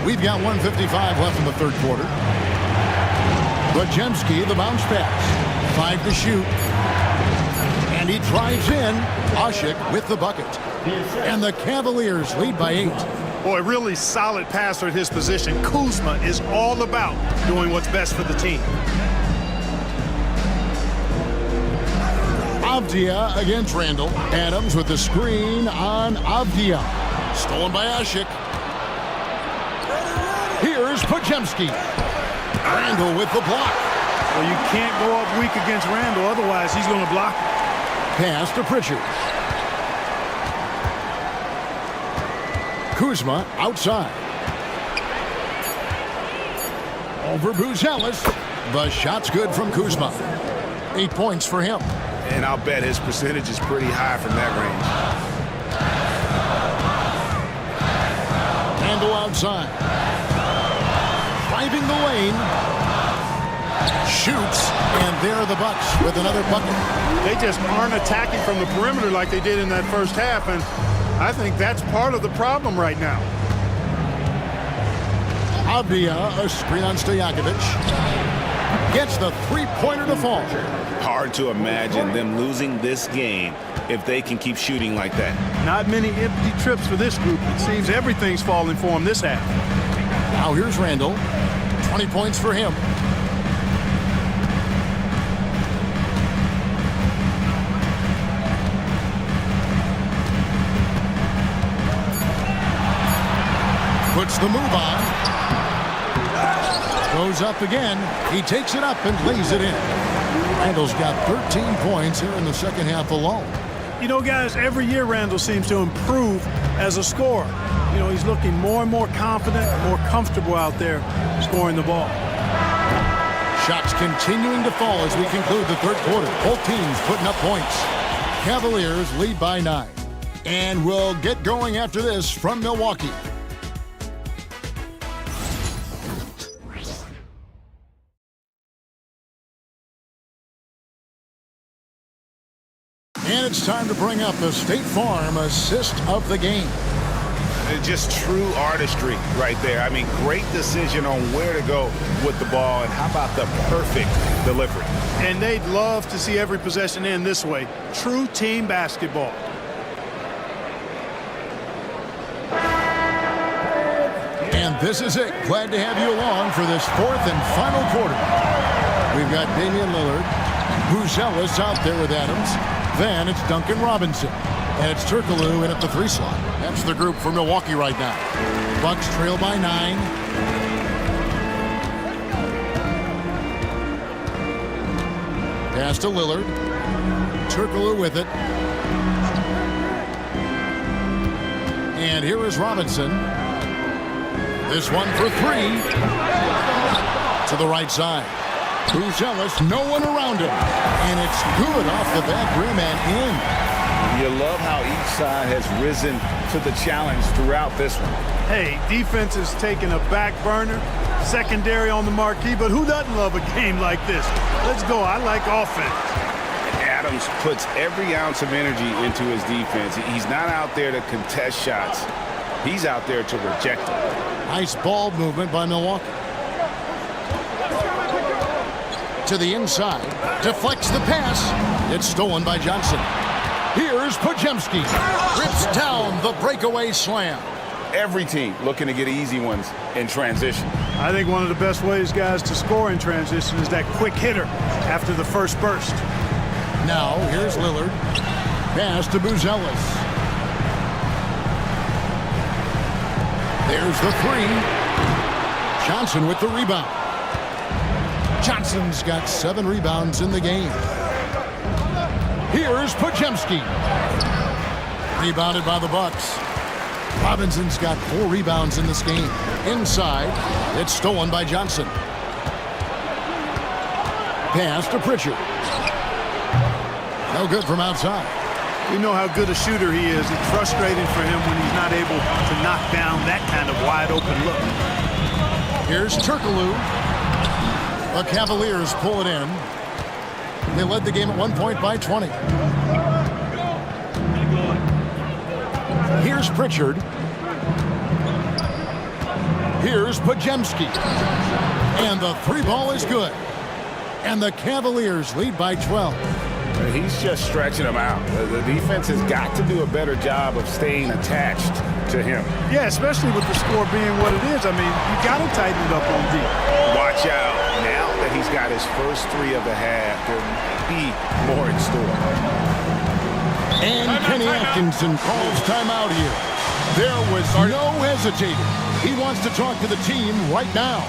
We've got 1:55 left in the third quarter. Bajemski, the bounce pass. 5 to shoot. And he drives in. Ashik with the bucket. And the Cavaliers lead by 8. Boy, really solid passer at his position. Kuzma is all about doing what's best for the team. Avdia against Randall. Adams with the screen on Avdia. Stolen by Ashik. Here's Bajemski. Randall with the block. Well, you can't go up weak against Randall, otherwise he's going to block it. Pass to Pritchard. Kuzma outside. Over Buzelis. The shot's good from Kuzma. 8 points for him. And I'll bet his percentage is pretty high from that range. Randall outside. Driving the lane. Shoots. And there are the Bucks with another bucket. They just aren't attacking from the perimeter like they did in that first half, and I think that's part of the problem right now. Avdia, a screen on Stojakovic. Gets the three-pointer to fall. Hard to imagine them losing this game if they can keep shooting like that. Not many empty trips for this group. It seems everything's falling for them this half. Now here's Randall. 20 points for him. Puts the move on. Goes up again. He takes it up and lays it in. Randall's got 13 points here in the second half alone. You know, guys, every year Randall seems to improve as a scorer. You know, he's looking more and more confident, more comfortable out there scoring the ball. Shots continuing to fall as we conclude the third quarter. Both teams putting up points. Cavaliers lead by 9. And we'll get going after this from Milwaukee. And it's time to bring up the State Farm assist of the game. It's just true artistry right there. I mean, great decision on where to go with the ball, and how about the perfect delivery. And they'd love to see every possession end this way. True team basketball. And this is it. Glad to have you along for this fourth and final quarter. We've got Damian Lillard. Buzelis out there with Adams. Then it's Duncan Robinson. And it's Turkoglu in at the 3 slot. That's the group for Milwaukee right now. Bucks trail by 9. Pass to Lillard. Turkoglu with it. And here is Robinson. This one for 3. To the right side. Buzelis, no one around him. And it's good off the back rim and in. You love how each side has risen to the challenge throughout this one. Hey, defense is taking a back burner, secondary on the marquee, but who doesn't love a game like this? Let's go. I like offense. Adams puts every ounce of energy into his defense. He's not out there to contest shots. He's out there to reject them. Nice ball movement by Milwaukee. To the inside. Deflects the pass. It's stolen by Johnson. Here's Bajemski. Rips down the breakaway slam. Every team looking to get easy ones in transition. I think one of the best ways, guys, to score in transition is that quick hitter after the first burst. Now, here's Lillard. Pass to Buzelis. There's the 3. Johnson with the rebound. Johnson's got 7 rebounds in the game. Here's Bajemski. Rebounded by the Bucks. Robinson's got 4 rebounds in this game. Inside, it's stolen by Johnson. Pass to Pritchard. No good from outside. We know how good a shooter he is. It's frustrating for him when he's not able to knock down that kind of wide open look. Here's Turkoglu. The Cavaliers pull it in. They led the game at 1 point by 20. Here's Pritchard. Here's Podziemski. And the three ball is good. And the Cavaliers lead by 12. He's just stretching them out. The defense has got to do a better job of staying attached to him. Yeah, especially with the score being what it is. I mean, you got to tighten it up on D. Watch out. Now that he's got his first three of the half, there may be more in store. And Kenny Atkinson calls timeout here. There was no hesitating. He wants to talk to the team right now.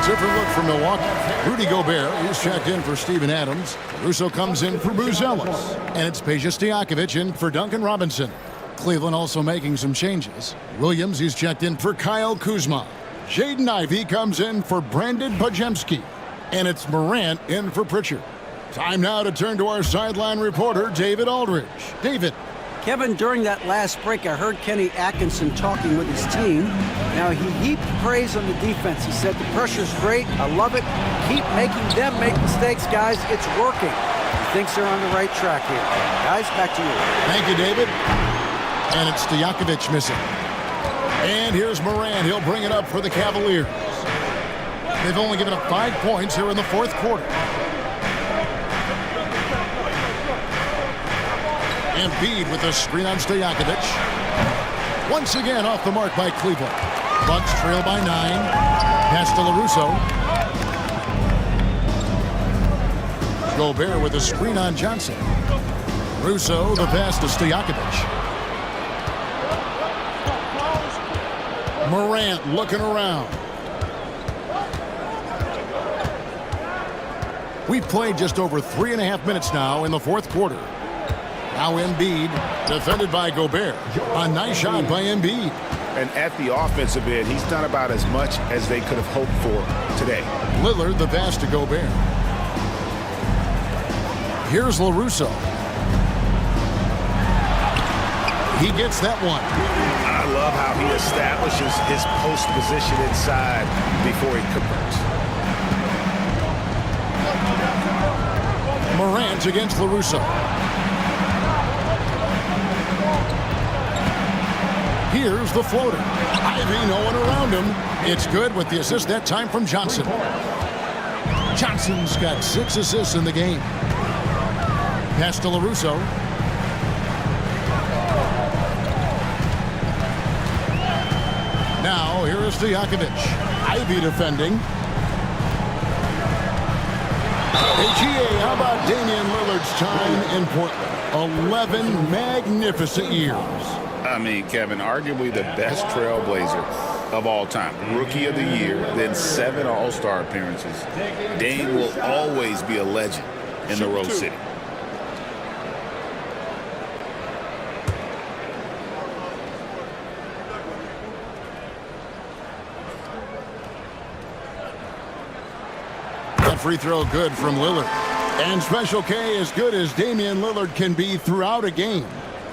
Different look from Milwaukee. Rudy Gobert is checked in for Steven Adams. Russo comes in for Buzelis. And it's Peja Stojakovic in for Duncan Robinson. Cleveland also making some changes. Williams is checked in for Kyle Kuzma. Jaden Ivey comes in for Brandon Podziemski. And it's Morant in for Pritchard. Time now to turn to our sideline reporter, David Aldridge. David. Kevin, during that last break, I heard Kenny Atkinson talking with his team. Now, he heaped praise on the defense. He said, the pressure's great. I love it. Keep making them make mistakes, guys. It's working. He thinks they're on the right track here. Guys, back to you. Thank you, David. And it's Stojakovic missing. And here's Morant. He'll bring it up for the Cavaliers. They've only given up 5 points here in the fourth quarter. Embiid with the screen on Stojakovic. Once again off the mark by Cleveland. Bucks trail by 9. Pass to LaRusso. Gobert with a screen on Johnson. Russo, the pass to Stojakovic. Morant looking around. We've played just over 3.5 minutes now in the fourth quarter. Now Embiid, defended by Gobert. A nice shot by Embiid. And at the offensive end, he's done about as much as they could have hoped for today. Lillard, the pass to Gobert. Here's LaRusso. He gets that one. I love how he establishes his post position inside before he converts. Morant against LaRusso. Here's the floater. Ivy, no one around him. It's good with the assist that time from Johnson. Johnson's got 6 assists in the game. Pass to LaRusso. Now, here is Stojakovic. Ivy defending. Hey, GA, how about Damian Lillard's time in Portland? 11 magnificent years. I mean, Kevin, arguably the best trailblazer of all time. Rookie of the year, then 7 All-Star appearances. Dame will always be a legend in the Rose City. free throw good from Lillard. And Special K, as good as Damian Lillard can be throughout a game,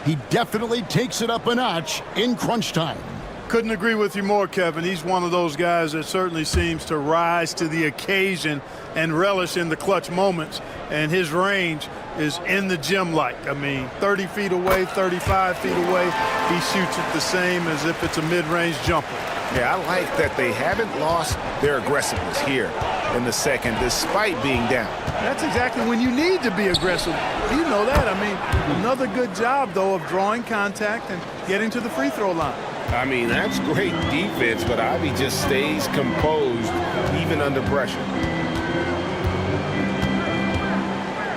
he definitely takes it up a notch in crunch time. Couldn't agree with you more, Kevin. He's one of those guys that certainly seems to rise to the occasion and relish in the clutch moments. And his range is in the gym-like. I mean, 30 feet away, 35 feet away, he shoots it the same as if it's a mid-range jumper. Yeah, I like that they haven't lost their aggressiveness here in the second, despite being down. That's exactly when you need to be aggressive. You know that. I mean, another good job, though, of drawing contact and getting to the free throw line. I mean, that's great defense, but Ivy just stays composed even under pressure.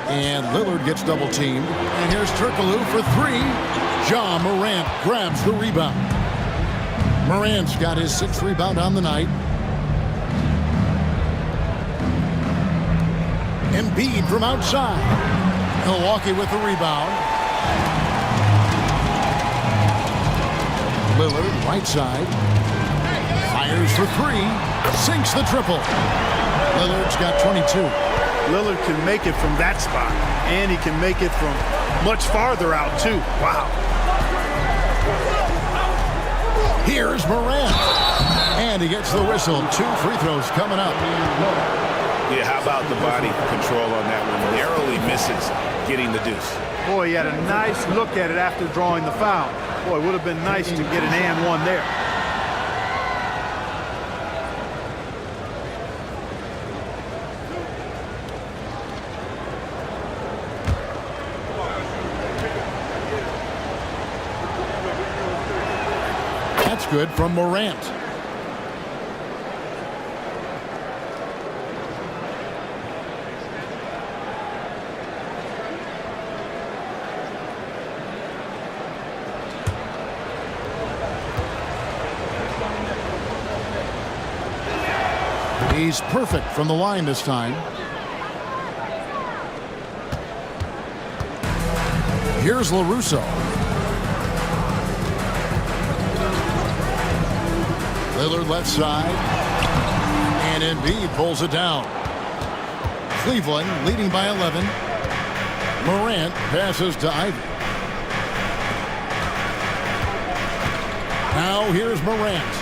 And Lillard gets double teamed. And here's Turkoglu for three. Ja Morant grabs the rebound. Morant's got his 6th rebound on the night. Embiid from outside. Milwaukee with the rebound. Lillard, right side. Fires for three. Sinks the triple. Lillard's got 22. Lillard can make it from that spot, and he can make it from much farther out, too. Wow. Here's Morant. And he gets the whistle. 2 free throws coming up. Yeah, how about the body control on that one? Narrowly misses getting the deuce. Boy, he had a nice look at it after drawing the foul. Boy, it would have been nice to get an and one there. That's good from Morant. He's perfect from the line this time. Here's LaRusso. Lillard left side. And Embiid pulls it down. Cleveland leading by 11. Morant passes to Ivy. Now here's Morant.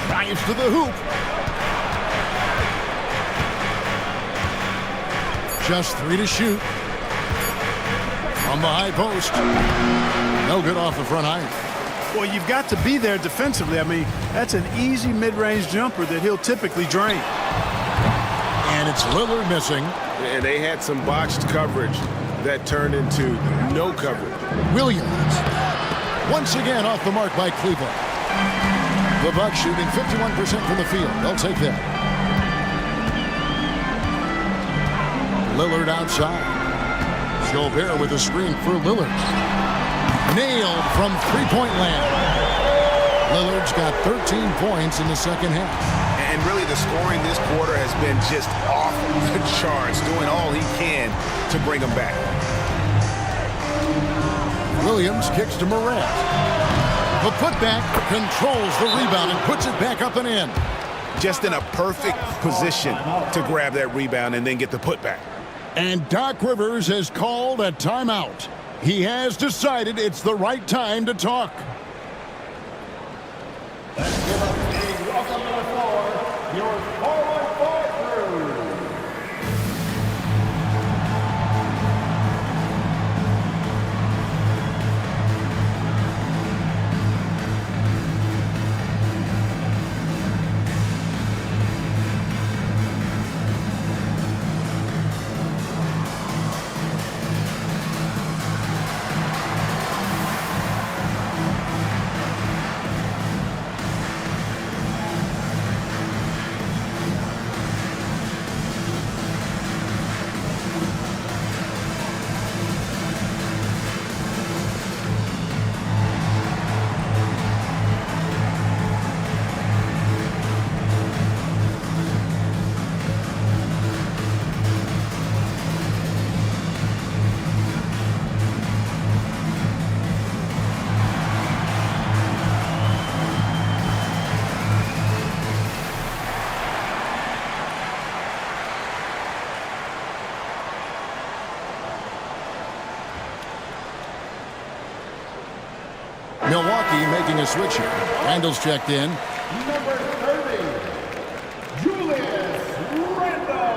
Drives to the hoop. Just 3 to shoot. From the high post. No good off the front height. Well, you've got to be there defensively. I mean, that's an easy mid-range jumper that he'll typically drain. And it's Lillard missing. And they had some botched coverage that turned into no coverage. Williams. Once again off the mark by Cleveland. The Bucks shooting 51% from the field. They'll take that. Lillard outside. Gobert with a screen for Lillard. Nailed from three-point land. Lillard's got 13 points in the second half. And really the scoring this quarter has been just off the charts, doing all he can to bring them back. Williams kicks to Morant. The putback controls the rebound and puts it back up and in. Just in a perfect position to grab that rebound and then get the putback. And Doc Rivers has called a timeout. He has decided it's the right time to talk. Let's give up a welcome to the floor, your forward crew. Milwaukee making a switch here. Randall's checked in. Number 30, Julius Randle.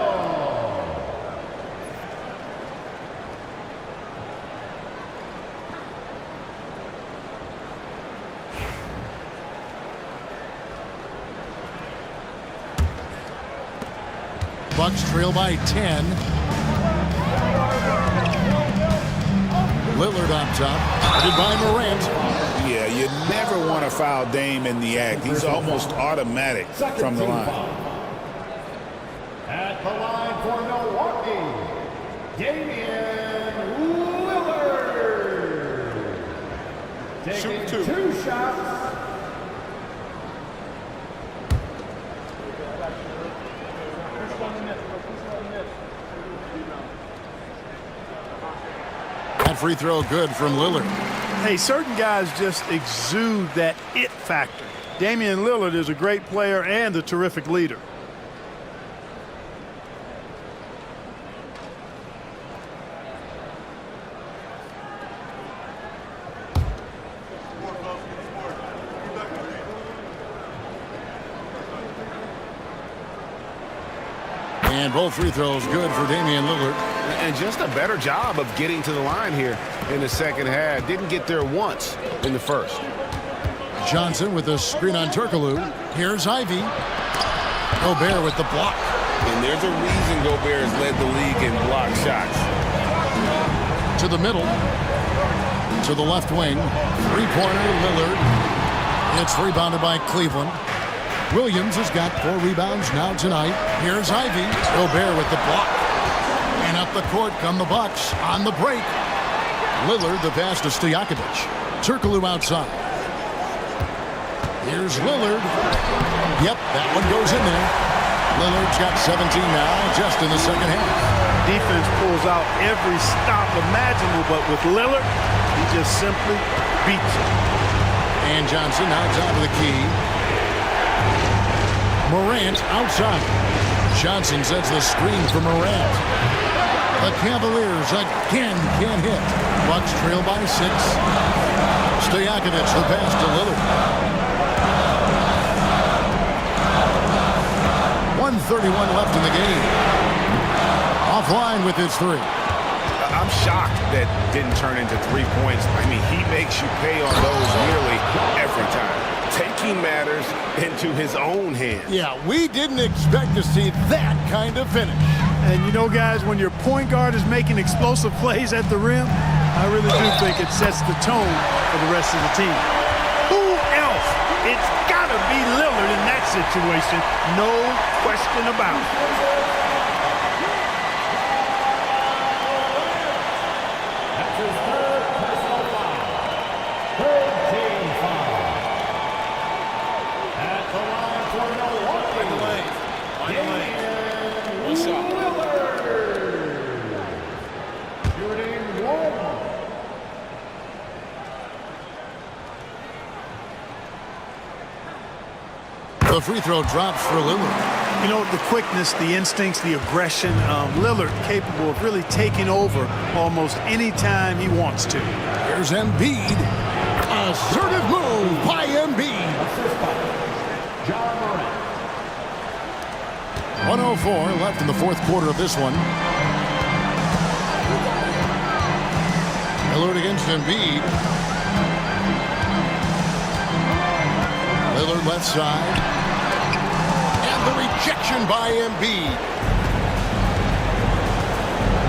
Bucks trail by 10. Lillard on top. Guarded by Morant. Yeah, you never want to foul Dame in the act. He's almost automatic from the line. At the line for Milwaukee, Damian Lillard. Taking two shots. That free throw good from Lillard. Hey, certain guys just exude that it factor. Damian Lillard is a great player and a terrific leader. And both free throws good for Damian Lillard. And just a better job of getting to the line here in the second half. Didn't get there once in the first. Johnson with a screen on Turkoglu. Here's Ivy. Gobert with the block. And there's a reason Gobert has led the league in block shots. To the middle. To the left wing. Three-pointer Lillard. It's rebounded by Cleveland. Williams has got 4 rebounds now tonight. Here's Ivy. Gobert with the block. And up the court come the Bucks on the break. Lillard the pass to Stojakovic. Turkoglu outside. Here's Lillard. Yep, that one goes in there. Lillard's got 17 now just in the second half. Defense pulls out every stop imaginable, but with Lillard, he just simply beats it. And Johnson now top of the key. Morant outside. Johnson sets the screen for Morant. The Cavaliers again can't hit. Bucks trail by 6. Stojakovic the pass to Lillard. 1:31 left in the game. Offline with his 3. I'm shocked that didn't turn into 3 points. I mean, he makes you pay on those nearly every time. Taking matters into his own hands. Yeah, we didn't expect to see that kind of finish. And you know, guys, when your point guard is making explosive plays at the rim, I really do think it sets the tone for the rest of the team. Who else? It's got to be Lillard in that situation. No question about it. That's his third personal foul. Third team foul. At the line for Milwaukee, Damian One shot. Lillard. Shooting 1. The free throw drops for Lillard. You know, the quickness, the instincts, the aggression, Lillard capable of really taking over almost any time he wants to. Here's Embiid. Assertive move by Embiid. John Morant. 1:04 left in the fourth quarter of this one. Lillard against Embiid. Lillard left side. And the rejection by Embiid.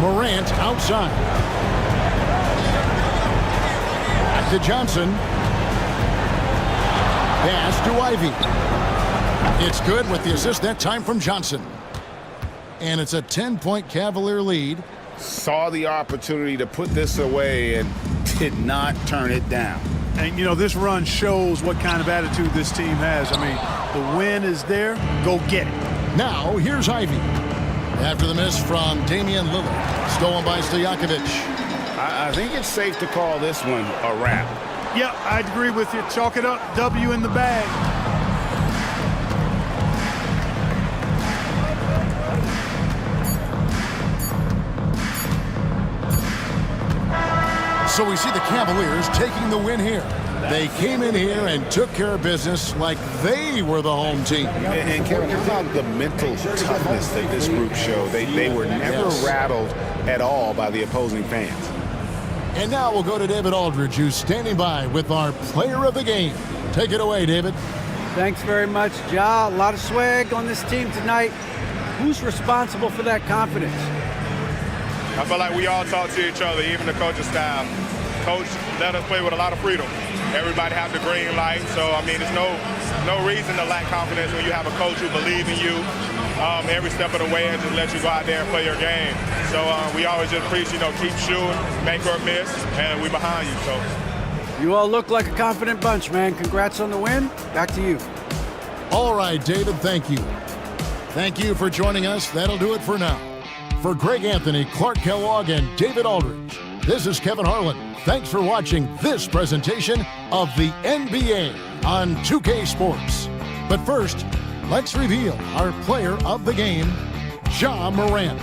Morant outside. Back to Johnson. Pass to Ivy. It's good with the assist that time from Johnson. And it's a 10-point Cavalier lead. Saw the opportunity to put this away and did not turn it down. And, you know, this run shows what kind of attitude this team has. I mean, the win is there. Go get it. Now, here's Ivy. After the miss from Damian Lillard. Stolen by Stojakovic. I think it's safe to call this one a wrap. Yeah, I'd agree with you. Chalk it up. W in the bag. So we see the Cavaliers taking the win here. They came in here and took care of business like they were the home team. And Kevin, how about the mental toughness that this group showed? They were never rattled at all by the opposing fans. And now we'll go to David Aldridge, who's standing by with our player of the game. Take it away, David. Thanks very much, Ja. A lot of swag on this team tonight. Who's responsible for that confidence? I feel like we all talk to each other, even the coaching staff. Coach let us play with a lot of freedom. Everybody have the green light, so I mean, there's no reason to lack confidence when you have a coach who believes in you every step of the way and just let you go out there and play your game. So we always just preach, keep shooting, make or miss, and we behind you. So you all look like a confident bunch, man. Congrats on the win. Back to you. All right, David, thank you. Thank you for joining us. That'll do it for now. For Greg Anthony, Clark Kellogg, and David Aldridge, this is Kevin Harlan. Thanks for watching this presentation of the NBA on 2K Sports. But first, let's reveal our player of the game, Ja Morant.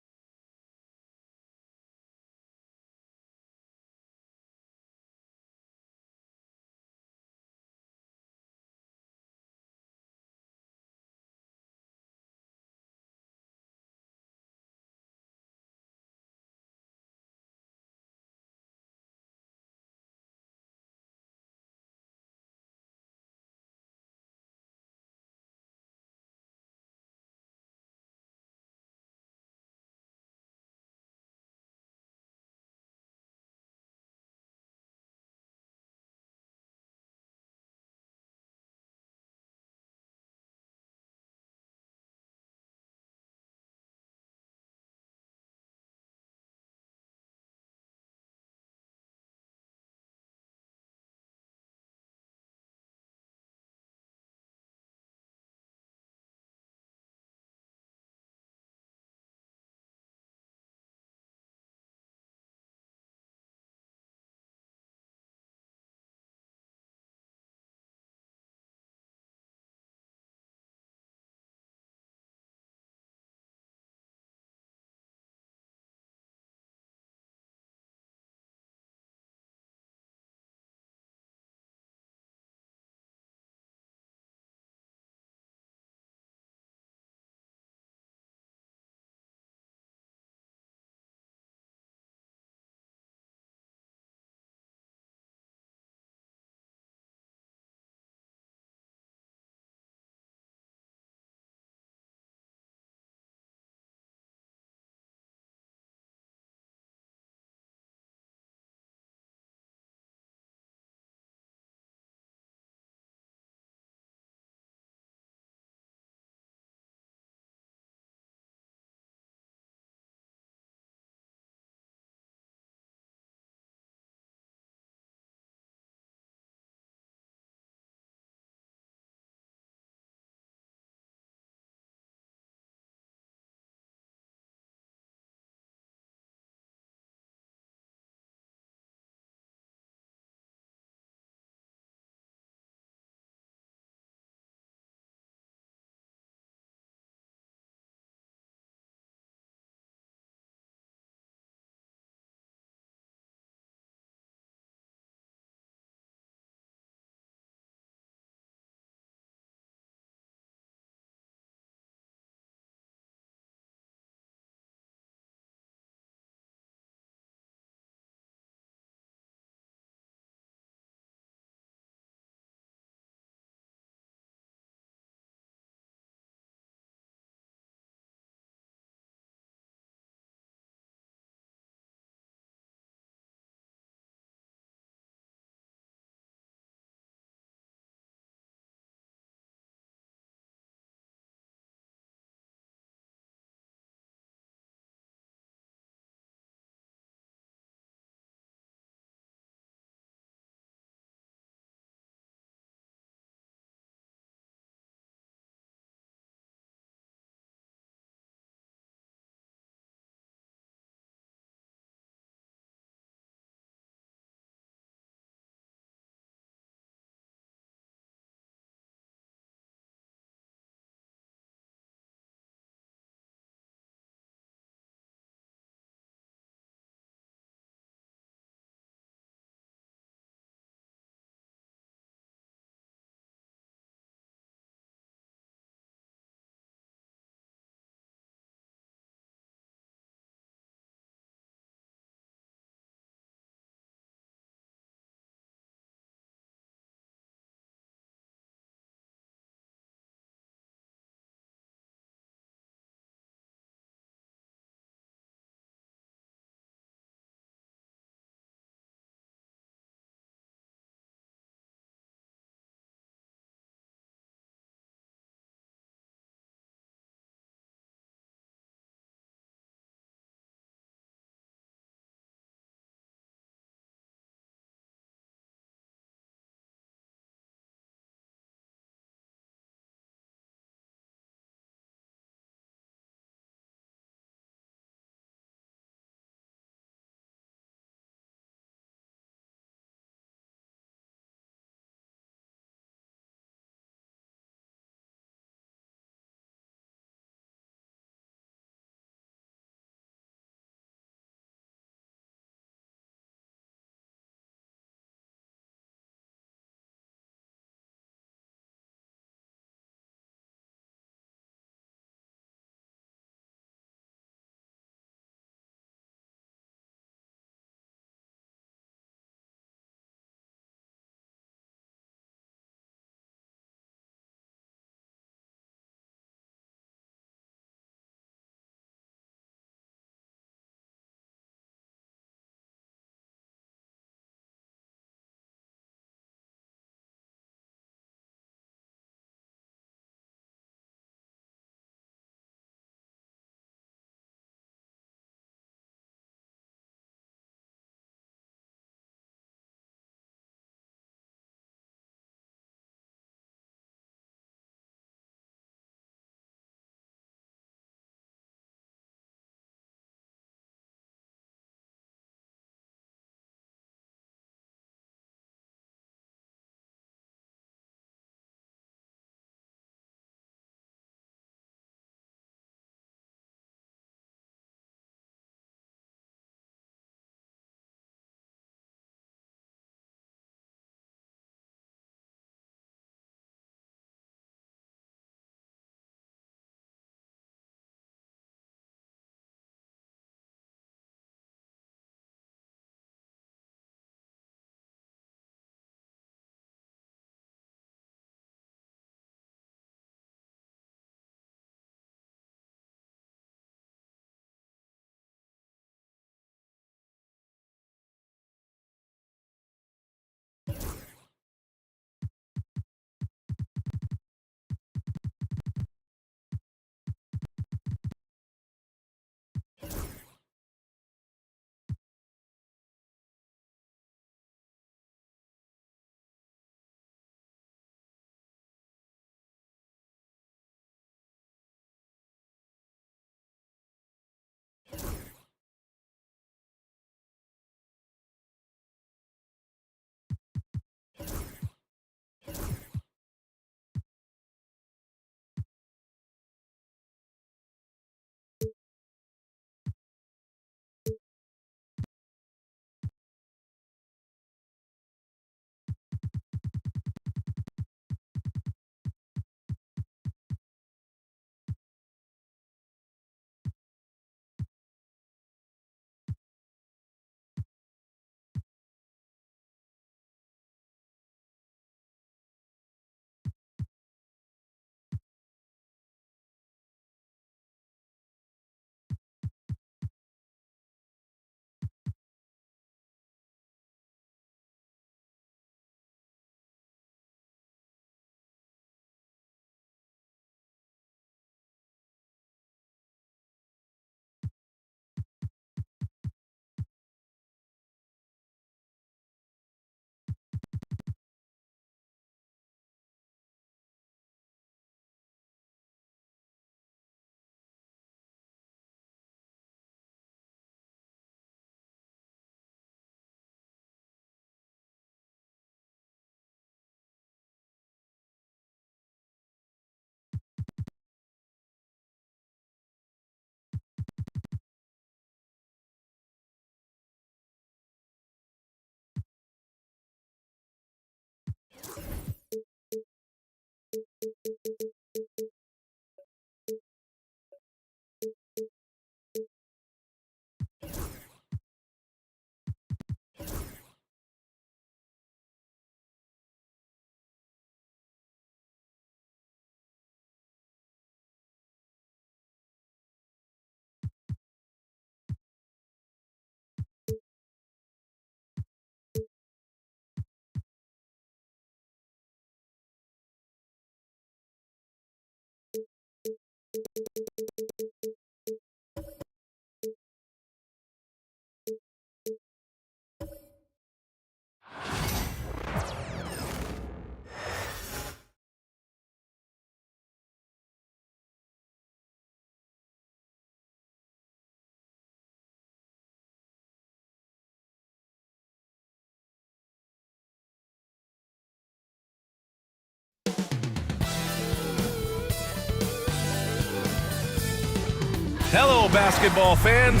Hello, basketball fans.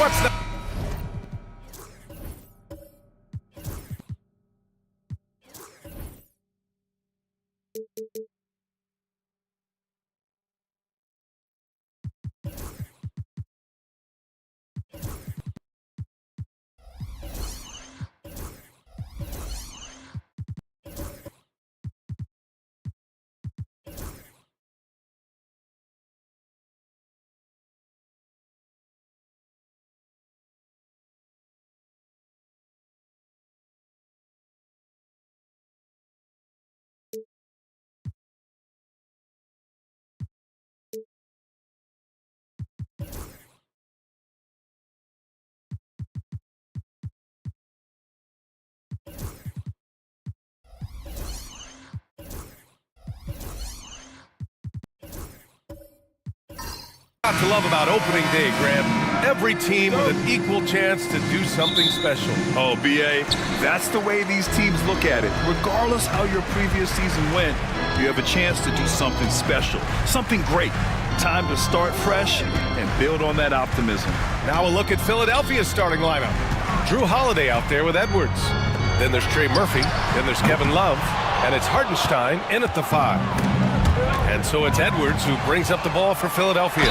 What's the... to love about opening day, Grant? Every team with an equal chance to do something special. Oh, B.A., that's the way these teams look at it. Regardless how your previous season went, you have a chance to do something special, something great. Time to start fresh and build on that optimism. Now a look at Philadelphia's starting lineup. Drew Holiday out there with Edwards. Then there's Trey Murphy. Then there's Kevin Love. And it's Hartenstein in at the 5. And so it's Edwards who brings up the ball for Philadelphia.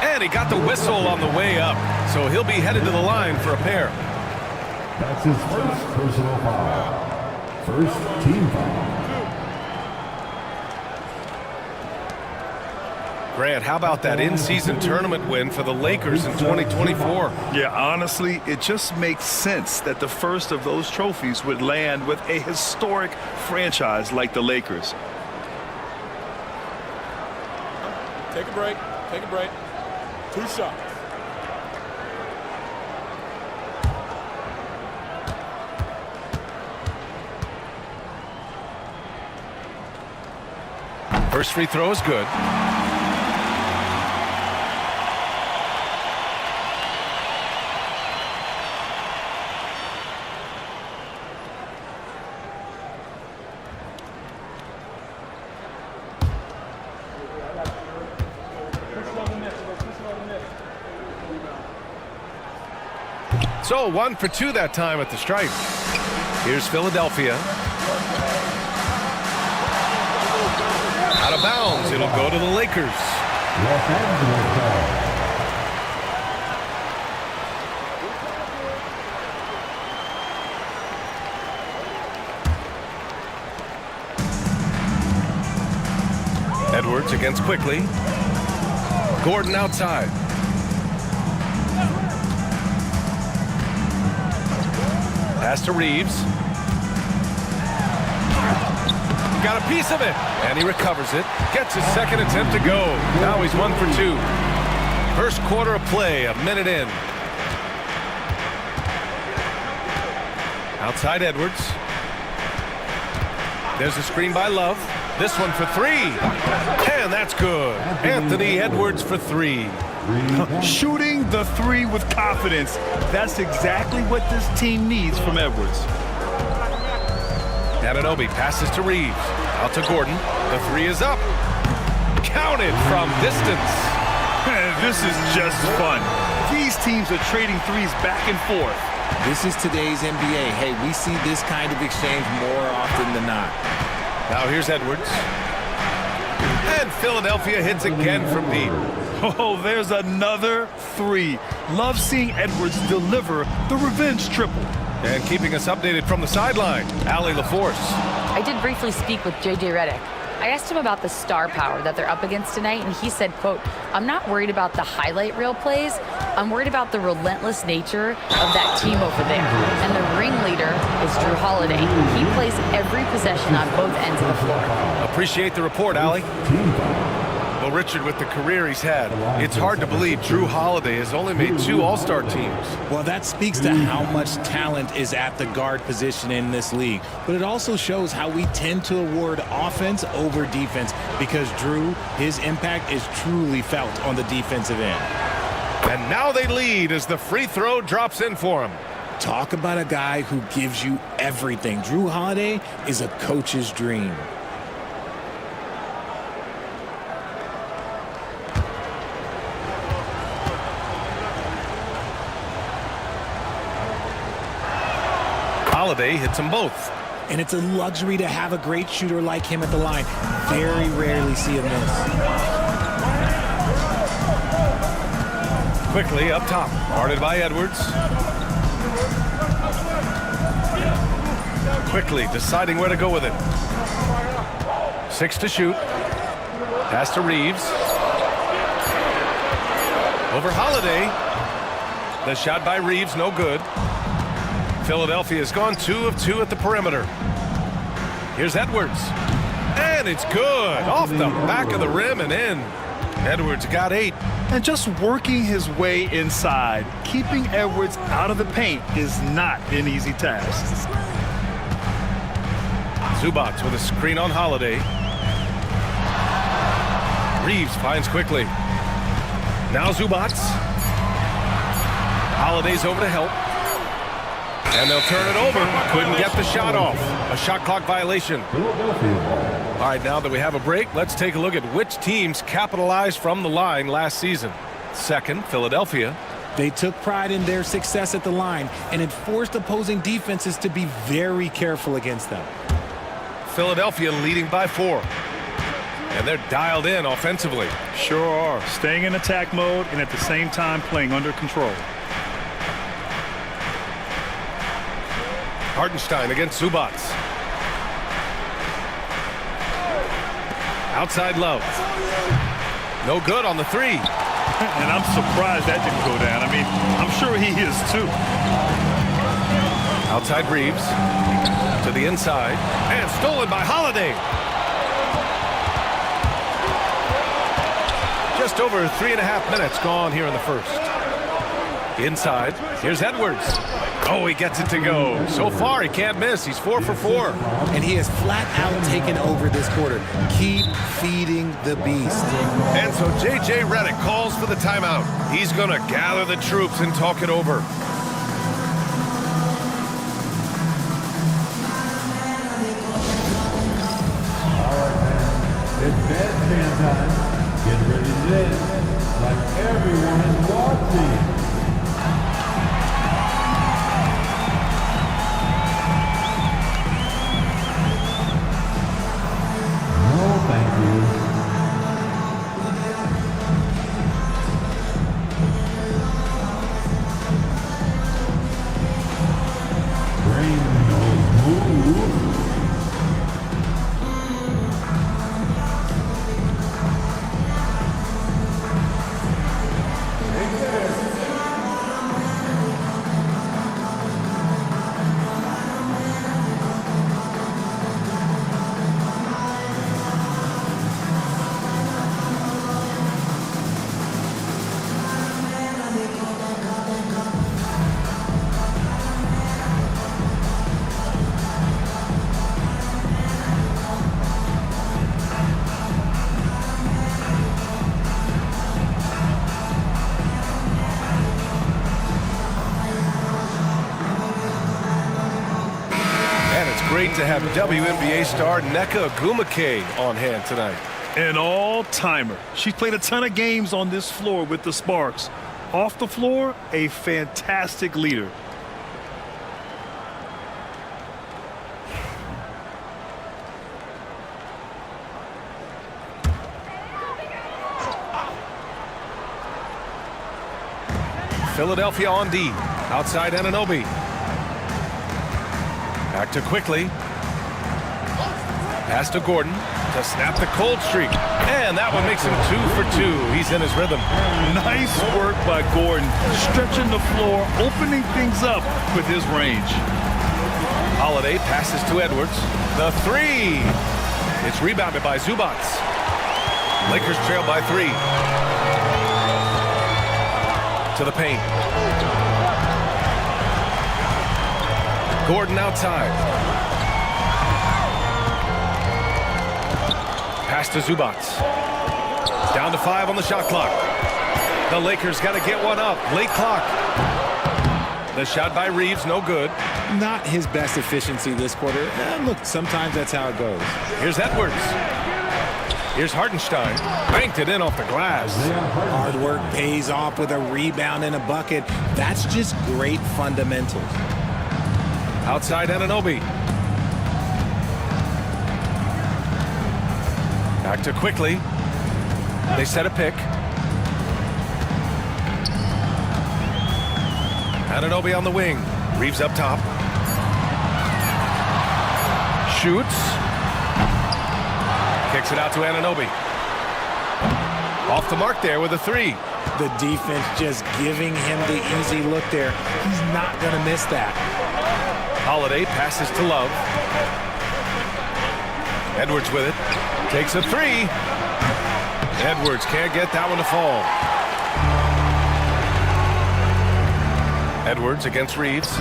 And he got the whistle on the way up. So he'll be headed to the line for a pair. That's his first personal foul. First team foul. Grant, how about that in-season tournament win for the Lakers in 2024? Yeah, honestly, it just makes sense that the first of those trophies would land with a historic franchise like the Lakers. Take a break. Take a break. 2 shots. First free throw is good. So 1 for 2 that time at the stripe. Here's Philadelphia. Out of bounds. It'll go to the Lakers. Los Angeles foul. Edwards against Quickly. Gordon outside. Pass to Reeves. Got a piece of it, and he recovers it. Gets his second attempt to go. Now he's 1 for 2. First quarter of play, a minute in. Outside Edwards. There's a screen by Love. This one for 3. And that's good. Anthony Edwards for 3. Shooting the 3 with confidence. That's exactly what this team needs from Edwards. Anunoby passes to Reeves. Out to Gordon. The 3 is up. Counted from distance. This is just fun. These teams are trading 3s back and forth. This is today's NBA. Hey, we see this kind of exchange more often than not. Now here's Edwards. Philadelphia hits again from deep. Oh, there's another three. Love seeing Edwards deliver the revenge triple. And keeping us updated from the sideline, Allie LaForce. I did briefly speak with J.J. Redick. I asked him about the star power that they're up against tonight, and he said, quote, "I'm not worried about the highlight reel plays. I'm worried about the relentless nature of that team over there. And the ringleader is Drew Holiday. He plays every possession on both ends of the floor." Appreciate the report, Allie. Well, Richard, with the career he's had, it's hard to believe Drew Holiday has only made 2 All-Star teams. Well, that speaks to how much talent is at the guard position in this league. But it also shows how we tend to award offense over defense because Drew, his impact is truly felt on the defensive end. And now they lead as the free throw drops in for him. Talk about a guy who gives you everything. Drew Holiday is a coach's dream. Holiday hits them both. And it's a luxury to have a great shooter like him at the line. Very rarely see a miss. Quickly up top, guarded by Edwards. Quickly deciding where to go with it. 6 to shoot. Pass to Reeves. Over Holiday. The shot by Reeves, no good. Philadelphia has gone 2 of 2 at the perimeter. Here's Edwards. And it's good. Off the back of the rim and in. Edwards got 8. And just working his way inside, keeping Edwards out of the paint is not an easy task. Zubac with a screen on Holiday. Reeves finds quickly. Now Zubac. Holiday's over to help. And they'll turn it over. Couldn't get the shot off. A shot clock violation. All right, now that we have a break, let's take a look at which teams capitalized from the line last season. Second, Philadelphia. They took pride in their success at the line, and it forced opposing defenses to be very careful against them. Philadelphia leading by 4. And they're dialed in offensively. Sure are. Staying in attack mode and at the same time playing under control. Hartenstein against Zubac. Outside Love. No good on the 3. And I'm surprised that didn't go down. I mean, I'm sure he is too. Outside Reeves. To the inside. And stolen by Holiday. Just over 3.5 minutes gone here in the first. Inside. Here's Edwards. Oh, he gets it to go. So far, he can't miss. He's 4 for 4. And he has flat out taken over this quarter. Keep feeding the beast. And so J.J. Redick calls for the timeout. He's going to gather the troops and talk it over. All right, man. It's bedtime time. Get ready to dance like everyone is watching. Thank you. Bring those moves. Great to have WNBA star Nneka Ogwumike on hand tonight. An all-timer. She's played a ton of games on this floor with the Sparks. Off the floor, a fantastic leader. Philadelphia on D. Outside Anunoby. Back to Quickly. Pass to Gordon to snap the cold streak. And that one makes him 2 for 2. He's in his rhythm. Nice work by Gordon, stretching the floor, opening things up with his range. Holiday passes to Edwards. The three. It's rebounded by Zubac. Lakers trail by 3. To the paint. Gordon outside. Pass to Zubac. Down to 5 on the shot clock. The Lakers got to get one up. Late clock. The shot by Reeves, no good. Not his best efficiency this quarter. Look, sometimes that's how it goes. Here's Edwards. Here's Hartenstein. Banked it in off the glass. Hard work pays off with a rebound and a bucket. That's just great fundamentals. Outside Anunoby. Back to Quickly. They set a pick. Anunoby on the wing. Reeves up top. Shoots. Kicks it out to Anunoby. Off the mark there with a 3. The defense just giving him the easy look there. He's not going to miss that. Holiday passes to Love. Edwards with it. Takes a 3. Edwards can't get that one to fall. Edwards against Reeves.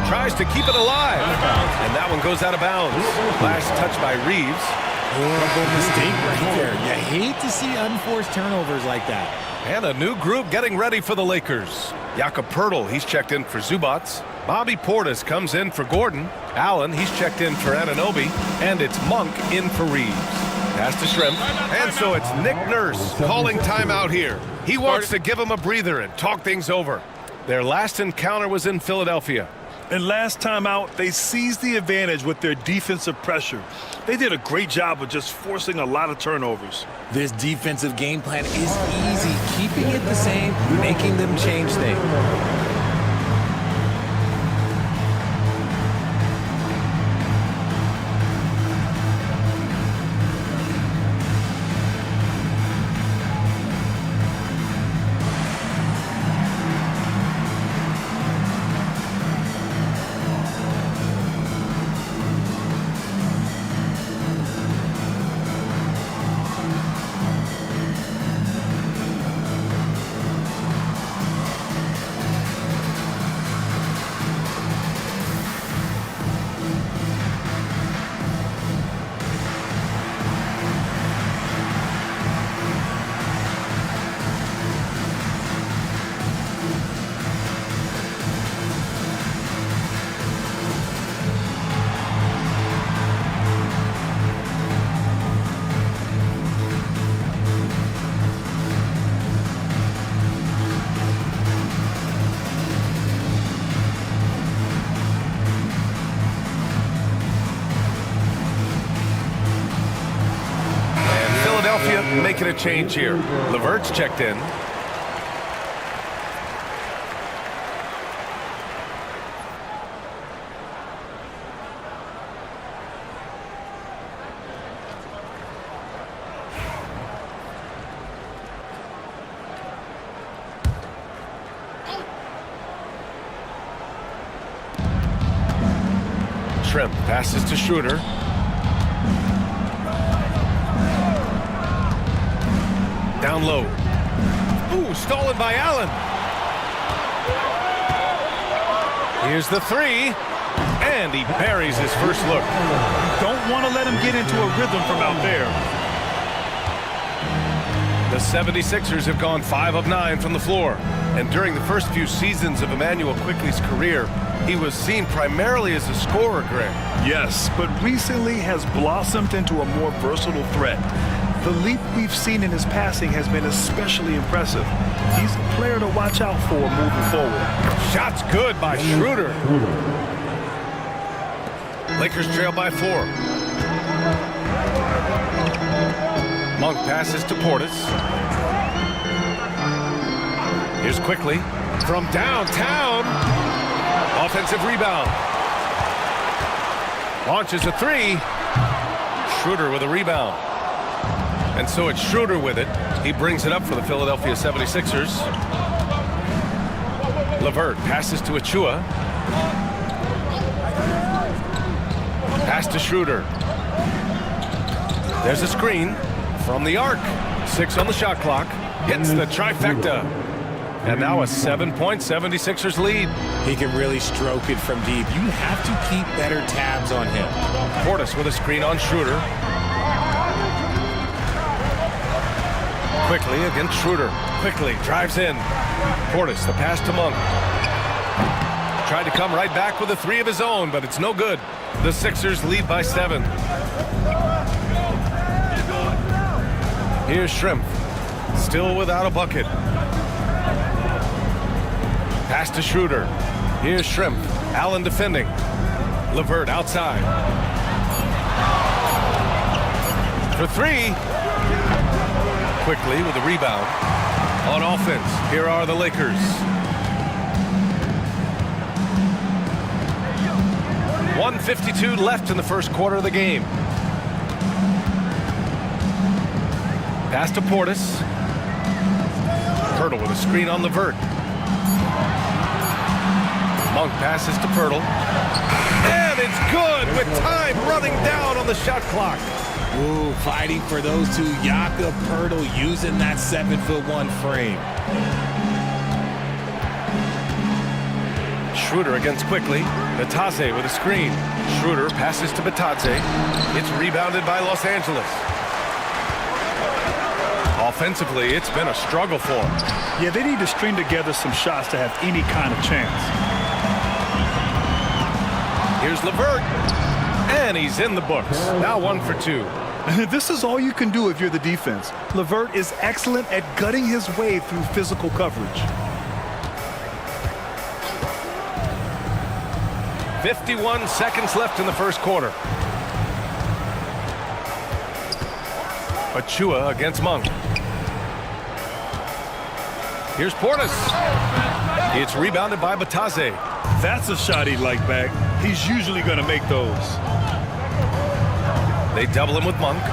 Tries to keep it alive. And that one goes out of bounds. Last touch by Reeves. Horrible mistake right there. You hate to see unforced turnovers like that. And a new group getting ready for the Lakers. Jakob Poeltl, he's checked in for Zubac. Bobby Portis comes in for Gordon. Allen, he's checked in for Anunoby. And it's Monk in for Reeves. Pass to Shrimp. And so it's Nick Nurse calling timeout here. He wants to give him a breather and talk things over. Their last encounter was in Philadelphia. And last time out, they seized the advantage with their defensive pressure. They did a great job of just forcing a lot of turnovers. This defensive game plan is easy. Keeping it the same, making them change things. Making a change here. LeVert's checked in. Shrimp passes to Schroeder. Down low. Ooh, stolen by Allen. Here's the 3. And he buries his first look. Don't want to let him get into a rhythm from out there. The 76ers have gone 5 of 9 from the floor. And during the first few seasons of Immanuel Quickley's career, he was seen primarily as a scorer, Greg. Yes, but recently has blossomed into a more versatile threat. The leap we've seen in his passing has been especially impressive. He's a player to watch out for moving forward. Shots good by Schroeder. Lakers trail by 4. Monk passes to Portis. Here's Quickly. From downtown. Offensive rebound. Launches a three. Schroeder with a rebound. And so it's Schroeder with it. He brings it up for the Philadelphia 76ers. LeVert passes to Achua. Pass to Schroeder. There's a screen from the arc. 6 on the shot clock. Hits the trifecta. And now a 7-point 76ers lead. He can really stroke it from deep. You have to keep better tabs on him. Portis with a screen on Schroeder. Quickly against Schroeder. Quickly drives in. Portis, the pass to Monk. Tried to come right back with a three of his own, but it's no good. The Sixers lead by 7. Here's Shrimp. Still without a bucket. Pass to Schroeder. Here's Shrimp. Allen defending. LeVert outside. For 3. Quickly with a rebound. On offense, here are the Lakers. 1:52 left in the first quarter of the game. Pass to Portis. Pirtle with a screen on LeVert. Monk passes to Pirtle. And it's good with time running down on the shot clock. Ooh, fighting for those two. Jakob Pirtle using that 7'1" frame. Schroeder against Quickly. Batadze with a screen. Schroeder passes to Batadze. It's rebounded by Los Angeles. Offensively, it's been a struggle for them. Yeah, they need to string together some shots to have any kind of chance. Here's LeVert. And he's in the books. Now 1 for 2. This is all you can do if you're the defense. LeVert is excellent at gutting his way through physical coverage. 51 seconds left in the first quarter. Achua against Monk. Here's Portis. It's rebounded by Batadze. That's a shot he'd like back. He's usually going to make those. They double him with Monk.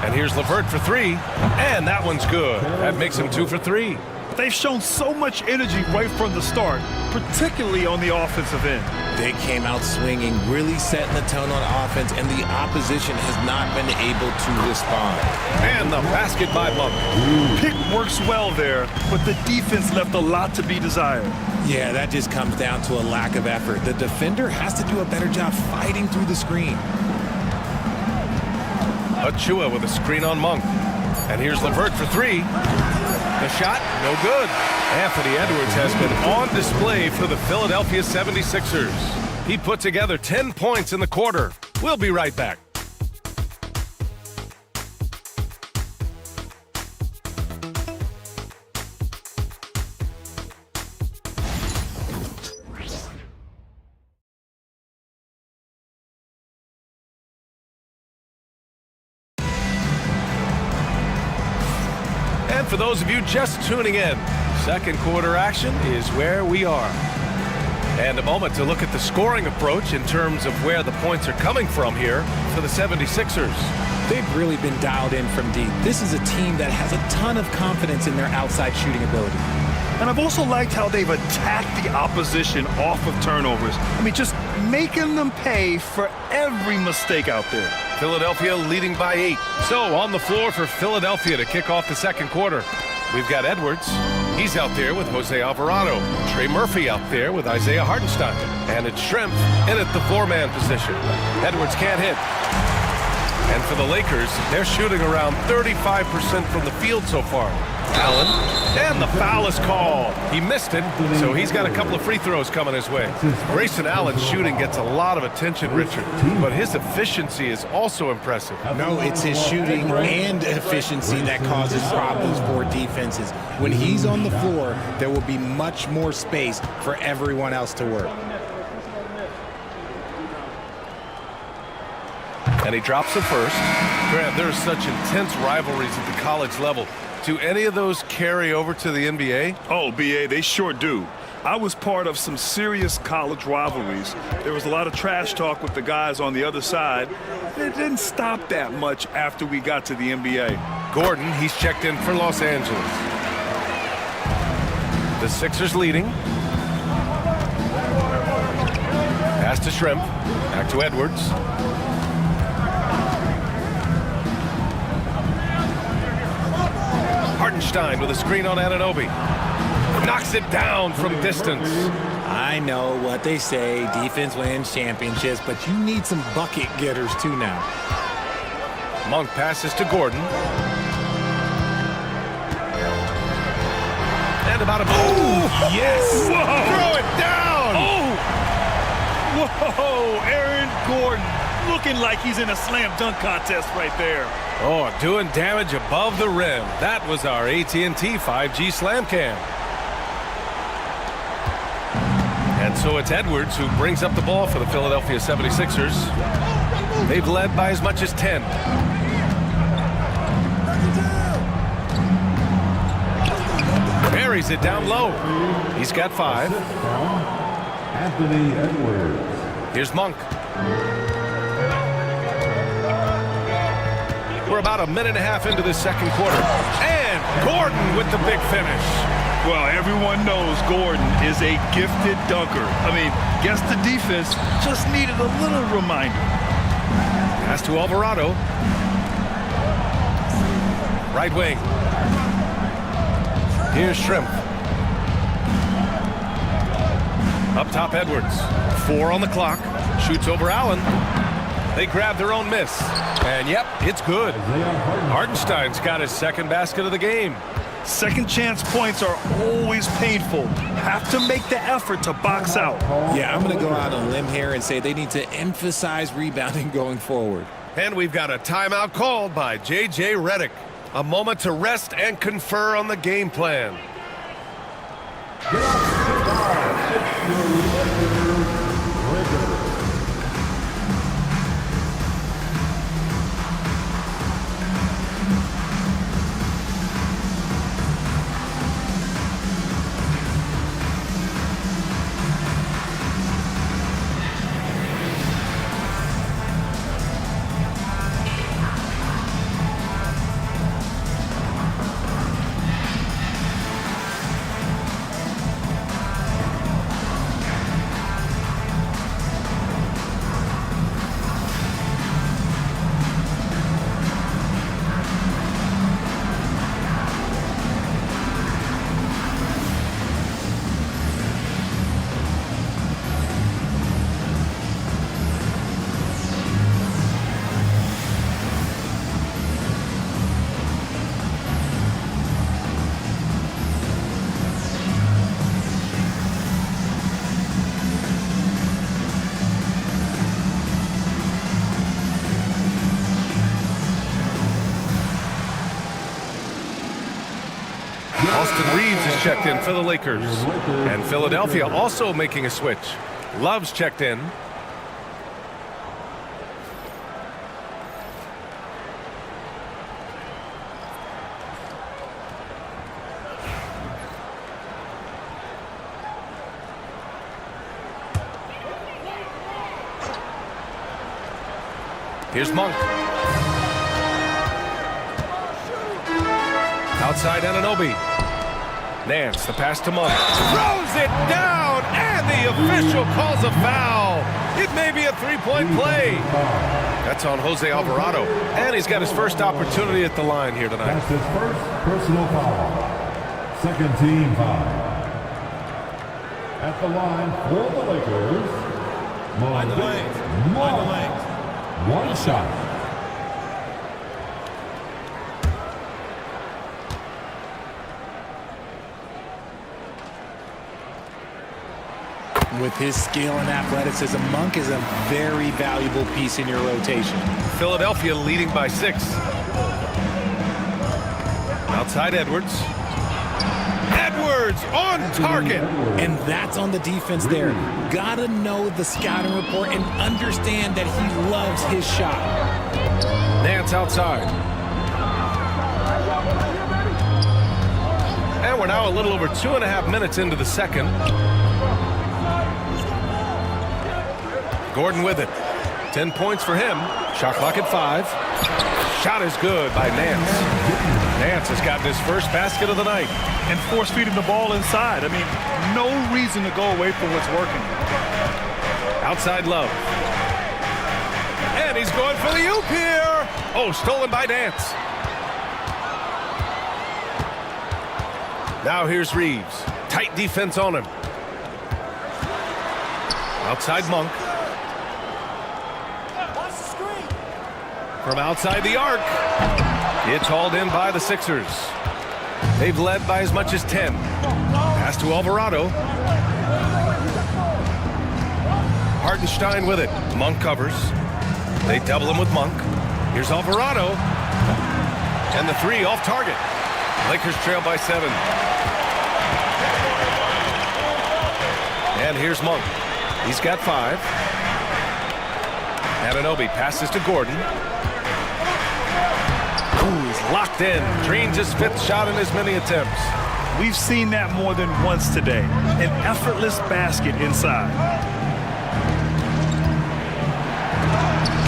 And here's LeVert for 3. And that one's good. That makes him 2 for 3. They've shown so much energy right from the start, particularly on the offensive end. They came out swinging, really setting the tone on offense, and the opposition has not been able to respond. And the basket by Monk. Pick works well there, but the defense left a lot to be desired. Yeah, that just comes down to a lack of effort. The defender has to do a better job fighting through the screen. Achua with a screen on Monk. And here's LeVert for 3. The shot, no good. Anthony Edwards has been on display for the Philadelphia 76ers. He put together 10 points in the quarter. We'll be right back. And for those of you just tuning in, second quarter action is where we are. And a moment to look at the scoring approach in terms of where the points are coming from here for the 76ers. They've really been dialed in from deep. This is a team that has a ton of confidence in their outside shooting ability. And I've also liked how they've attacked the opposition off of turnovers. I mean, just making them pay for every mistake out there. Philadelphia leading by 8. So on the floor for Philadelphia to kick off the second quarter, we've got Edwards. He's out there with Jose Alvarado. Trey Murphy out there with Isaiah Hartenstein. And it's Shrimp in at the 4-man position. Edwards can't hit. And for the Lakers, they're shooting around 35% from the field so far. Allen, and the foul is called. He missed it, so he's got a couple of free throws coming his way. Grayson Allen's shooting gets a lot of attention, Richard, but his efficiency is also impressive. No, it's his shooting and efficiency that causes problems for defenses. When he's on the floor, there will be much more space for everyone else to work. And he drops it first. Grant, there's such intense rivalries at the college level. Do any of those carry over to the NBA? Oh, BA, they sure do. I was part of some serious college rivalries. There was a lot of trash talk with the guys on the other side. It didn't stop that much after we got to the NBA. Gordon, he's checked in for Los Angeles. The Sixers leading. Pass to Shrimp. Back to Edwards. Hartenstein with a screen on Anunoby. Knocks it down from distance. I know what they say, defense wins championships, but you need some bucket getters too now. Monk passes to Gordon. And about a... Oh, yes! Whoa. Throw it down! Oh! Whoa! Aaron Gordon looking like he's in a slam dunk contest right there. Oh, doing damage above the rim. That was our AT&T 5G Slam Cam. And so it's Edwards who brings up the ball for the Philadelphia 76ers. They've led by as much as 10. Buries it down low. He's got 5. Anthony Edwards. Here's Monk. We're about a minute and a half into the second quarter. And Gordon with the big finish. Well, everyone knows Gordon is a gifted dunker. I mean, guess the defense just needed a little reminder. Pass to Alvarado. Right wing. Here's Shrimp. Up top, Edwards. 4 on the clock. Shoots over Allen. They grab their own miss. And yep, it's good. Hartenstein's got his second basket of the game. Second chance points are always painful. Have to make the effort to box out. Yeah, I'm going to go out on a limb here and say they need to emphasize rebounding going forward. And we've got a timeout called by J.J. Redick. A moment to rest and confer on the game plan. Austin Reeves is checked in for the Lakers. And Philadelphia also making a switch. Love's checked in. Here's Monk. Outside Anunoby. Nance, the pass to Monk. Throws it down, and the official calls a foul. It may be a three-point play. That's on Jose Alvarado, and he's got his first opportunity at the line here tonight. That's his first personal foul. Second team foul. At the line for the Lakers, Mind the lanes. Mind the lanes. One shot. With his skill and athleticism, Monk is a very valuable piece in your rotation. Philadelphia leading by 6. Outside Edwards. Edwards on target. And that's on the defense there. Gotta know the scouting report and understand that he loves his shot. Nance outside. We're now a little over 2.5 minutes into the second. Gordon with it. 10 points for him. Shot clock at 5. Shot is good by Nance. Nance has gotten his first basket of the night. And force feeding the ball inside. I mean, no reason to go away from what's working. Outside Love. And he's going for the oop here. Oh, stolen by Nance. Now here's Reeves. Tight defense on him. Outside Monk. From outside the arc. It's hauled in by the Sixers. They've led by as much as 10. Pass to Alvarado. Hartenstein with it. Monk covers. They double him with Monk. Here's Alvarado. And the three off target. Lakers trail by 7. And here's Monk. He's got 5. Anunoby passes to Gordon. He's locked in. Drains his 5th shot in as many attempts. We've seen that more than once today. An effortless basket inside.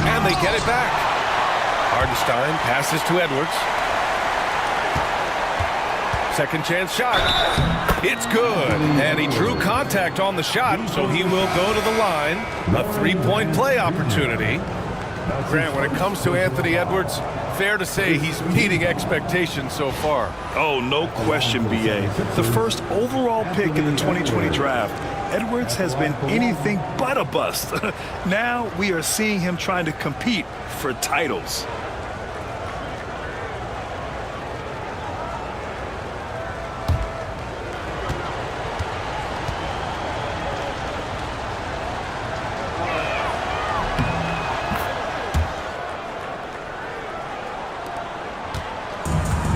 And they get it back. Hartenstein passes to Edwards. Second chance shot. It's good. And he drew contact on the shot, so he will go to the line. A 3-point play opportunity. Grant, when it comes to Anthony Edwards, fair to say he's meeting expectations so far. Oh, no question, B.A. The first overall pick in the 2020 draft, Edwards has been anything but a bust. Now we are seeing him trying to compete for titles.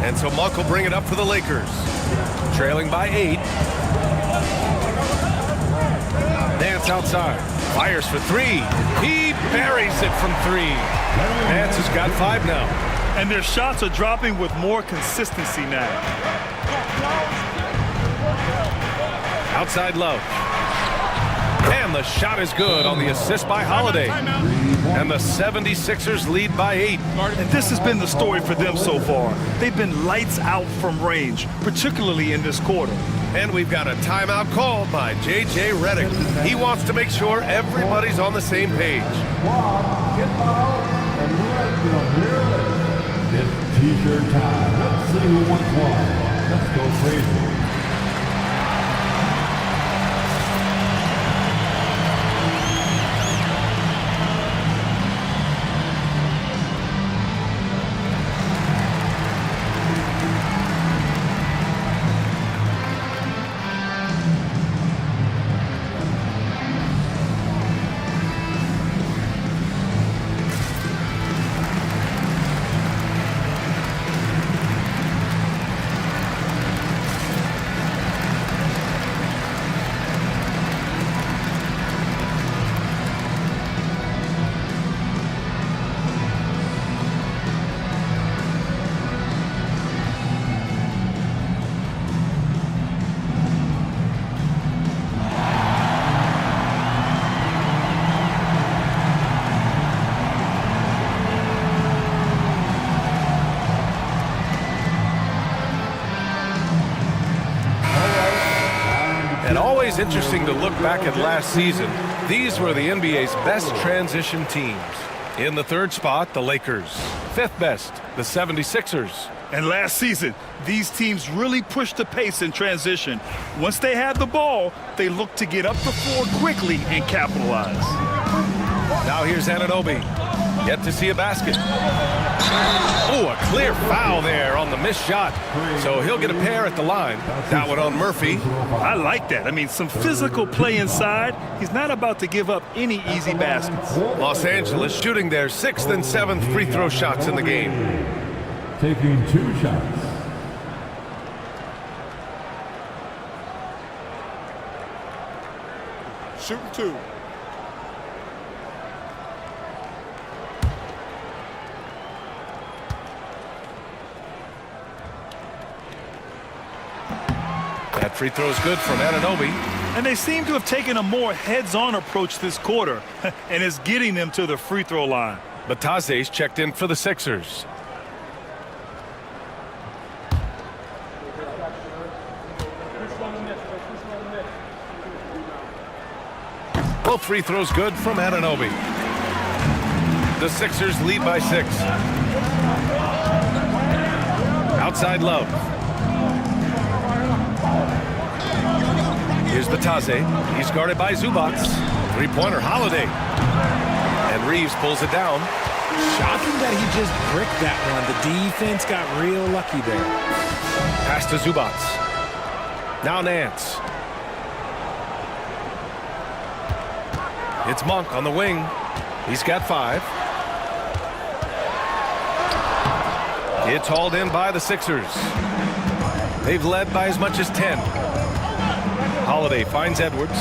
And so Monk will bring it up for the Lakers. Trailing by 8. Nance outside. Fires for 3. He buries it from 3. Nance has got 5 now. And their shots are dropping with more consistency now. Outside Love. And the shot is good on the assist by Holiday. And the 76ers lead by 8. And this has been the story for them so far. They've been lights out from range, particularly in this quarter. And we've got a timeout called by J.J. Redick. He wants to make sure everybody's on the same page. It's t-shirt time. Let's see who wants one. Let's go crazy. And always interesting to look back at last season. These were the NBA's best transition teams. In the 3rd spot, the Lakers. 5th best, the 76ers. And last season, these teams really pushed the pace in transition. Once they had the ball, they looked to get up the floor quickly and capitalize. Now here's Anunoby. Yet to see a basket. Oh, a clear foul there on the missed shot. So he'll get a pair at the line. That one on Murphy. I like that. I mean, some physical play inside. He's not about to give up any easy baskets. Los Angeles shooting their 6th and 7th free throw shots in the game. Taking 2 shots. Shooting 2. Free throw's good from Anunoby. And they seem to have taken a more heads-on approach this quarter, and it's getting them to the free throw line. Batase's checked in for the Sixers. Both free throws good from Anunoby. The Sixers lead by 6. Outside Love. Here's Batase. He's guarded by Zubac. Three-pointer, Holiday. And Reeves pulls it down. Shocking that he just bricked that one. The defense got real lucky there. Pass to Zubac. Now Nance. It's Monk on the wing. He's got 5. It's hauled in by the Sixers. They've led by as much as 10. Holiday finds Edwards.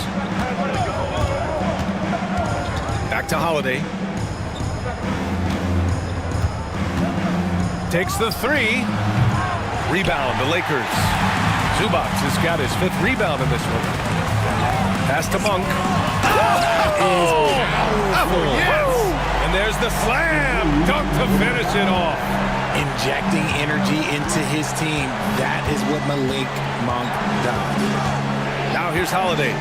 Back to Holiday. Takes the 3. Rebound, the Lakers. Zubac has got his 5th rebound in this one. Pass to Monk. Yes! And there's the slam dunk to finish it off. Injecting energy into his team. That is what Malik Monk does. Now here's Holiday.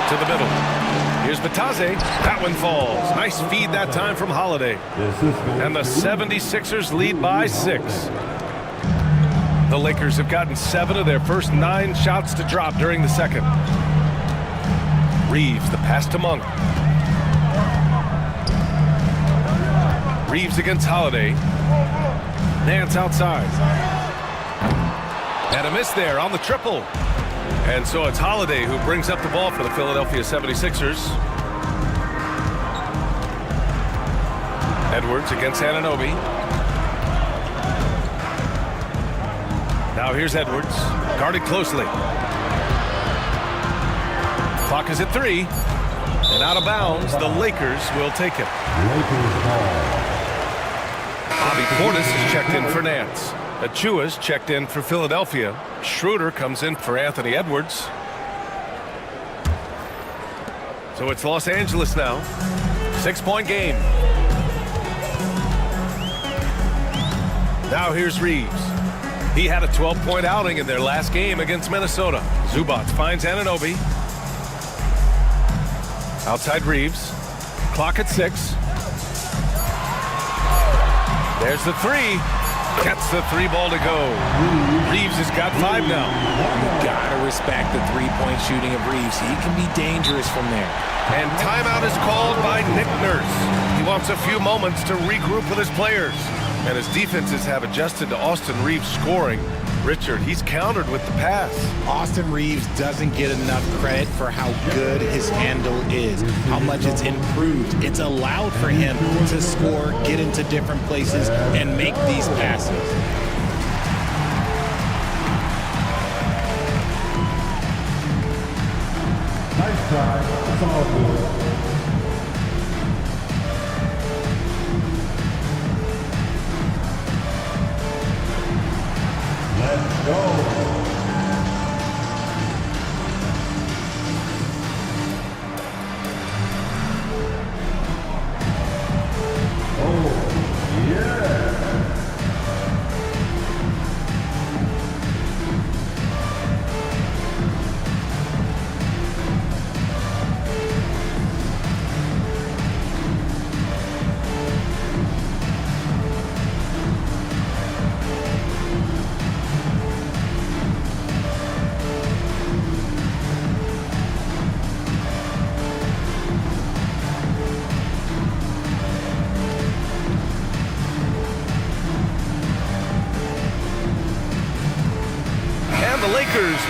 To the middle. Here's Batase. That one falls. Nice feed that time from Holiday. And the 76ers lead by 6. The Lakers have gotten 7 of their first 9 shots to drop during the second. Reeves, the pass to Monk. Reeves against Holiday. Nance outside. And a miss there on the triple. And so it's Holiday who brings up the ball for the Philadelphia 76ers. Edwards against Anunoby. Now here's Edwards, guarded closely. Clock is at 3. And out of bounds, the Lakers will take it. Bobby Portis is checked in for Nance. Achua's checked in for Philadelphia. Schroeder comes in for Anthony Edwards. So it's Los Angeles now. 6-point game. Now here's Reeves. He had a 12-point outing in their last game against Minnesota. Zubac finds Anunoby. Outside Reeves. Clock at 6. There's the 3. Gets the 3 ball to go. Reeves has got 5 now. You gotta respect the 3-point shooting of Reeves. He can be dangerous from there. And timeout is called by Nick Nurse. He wants a few moments to regroup with his players. And his defenses have adjusted to Austin Reeves scoring. Richard, he's countered with the pass. Austin Reeves doesn't get enough credit for how good his handle is, how much it's improved. It's allowed for him to score, get into different places, and make these passes. Nice try. It's all good. Let's go. Oh, yeah.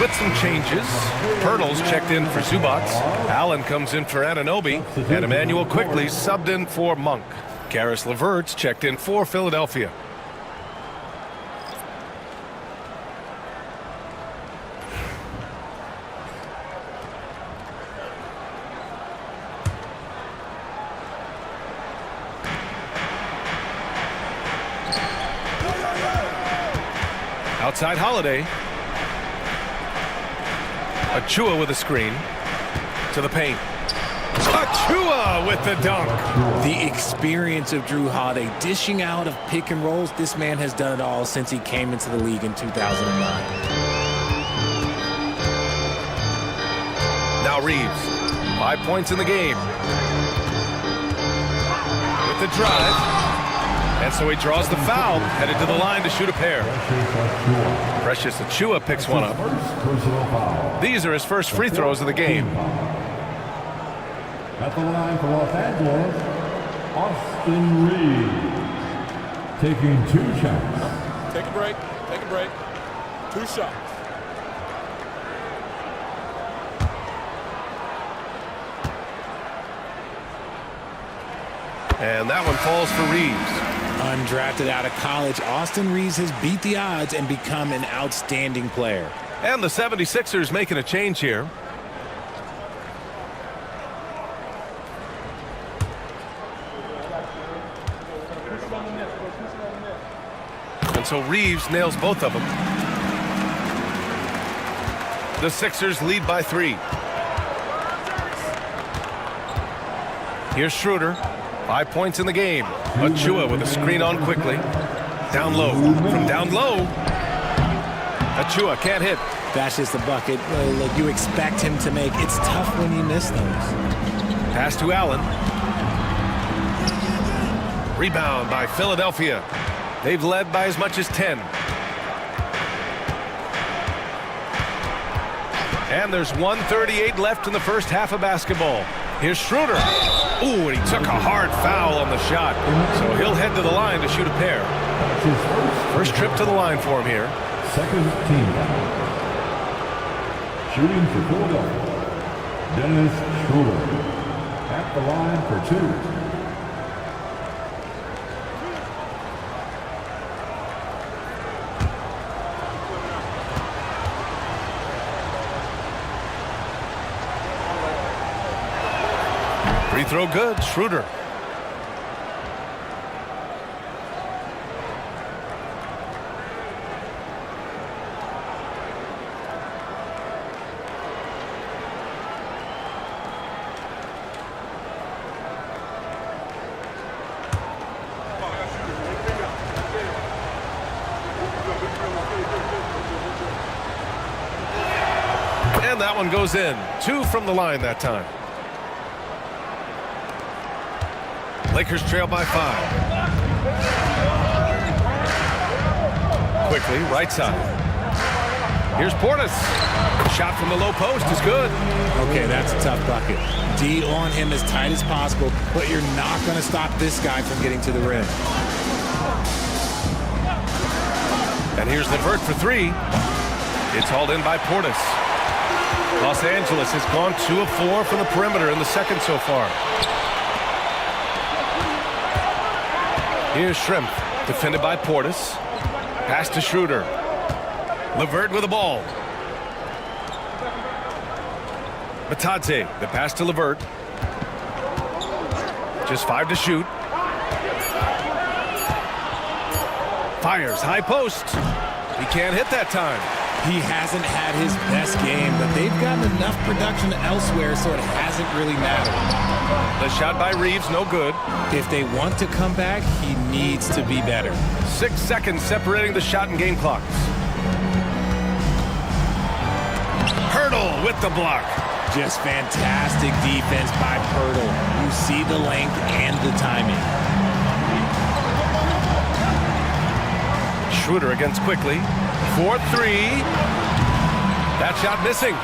With some changes. Pirtle's checked in for Zubac. Allen comes in for Anunoby. And Emmanuel Quickley subbed in for Monk. Karis LeVert's checked in for Philadelphia. Outside Holiday. Achua with a screen. To the paint. Achua with the dunk. The experience of Drew Holiday dishing out of pick and rolls. This man has done it all since he came into the league in 2009. Now Reeves. 5 points in the game. With the drive. And so he draws the foul, headed to the line to shoot a pair. Precious Achua picks one up. These are his first free throws of the game. At the line for Los Angeles, Austin Reeves. Taking 2 shots. Take a break. Take a break. 2 shots. And that one falls for Reeves. Undrafted out of college, Austin Reeves has beat the odds and become an outstanding player. And the 76ers making a change here. And so Reeves nails both of them. The Sixers lead by 3. Here's Schroeder. 5 points in the game. Achua with a screen on quickly. Down low. From down low. Achua can't hit. That's just a bucket. Look, you expect him to make. It's tough when you miss those. Pass to Allen. Rebound by Philadelphia. They've led by as much as 10. And there's 1:38 left in the first half of basketball. Here's Schroeder. Ooh, and he took a hard foul on the shot. So he'll head to the line to shoot a pair. First trip to the line for him here. Second team. Shooting for Philadelphia, Dennis Schroeder. At the line for 2. Free throw good, Schroeder. And that one goes in. 2 from the line that time. Lakers trail by 5. Quickly, right side. Here's Portis. Shot from the low post is good. Okay, that's a tough bucket. D on him as tight as possible, but you're not going to stop this guy from getting to the rim. And here's LeVert for 3. It's hauled in by Portis. Los Angeles has gone 2 of 4 from the perimeter in the second so far. Here's Shrimp, defended by Portis. Pass to Schroeder. LeVert with the ball. Batadze, the pass to LeVert. Just 5 to shoot. Fires, high post. He can't hit that time. He hasn't had his best game, but they've gotten enough production elsewhere, so it hasn't really mattered. The shot by Reeves, no good. If they want to come back, he needs to be better. 6 seconds separating the shot and game clocks. Hurdle with the block. Just fantastic defense by Pirtle. You see the length and the timing. Schroeder against Quickly. 4-3. That shot missing.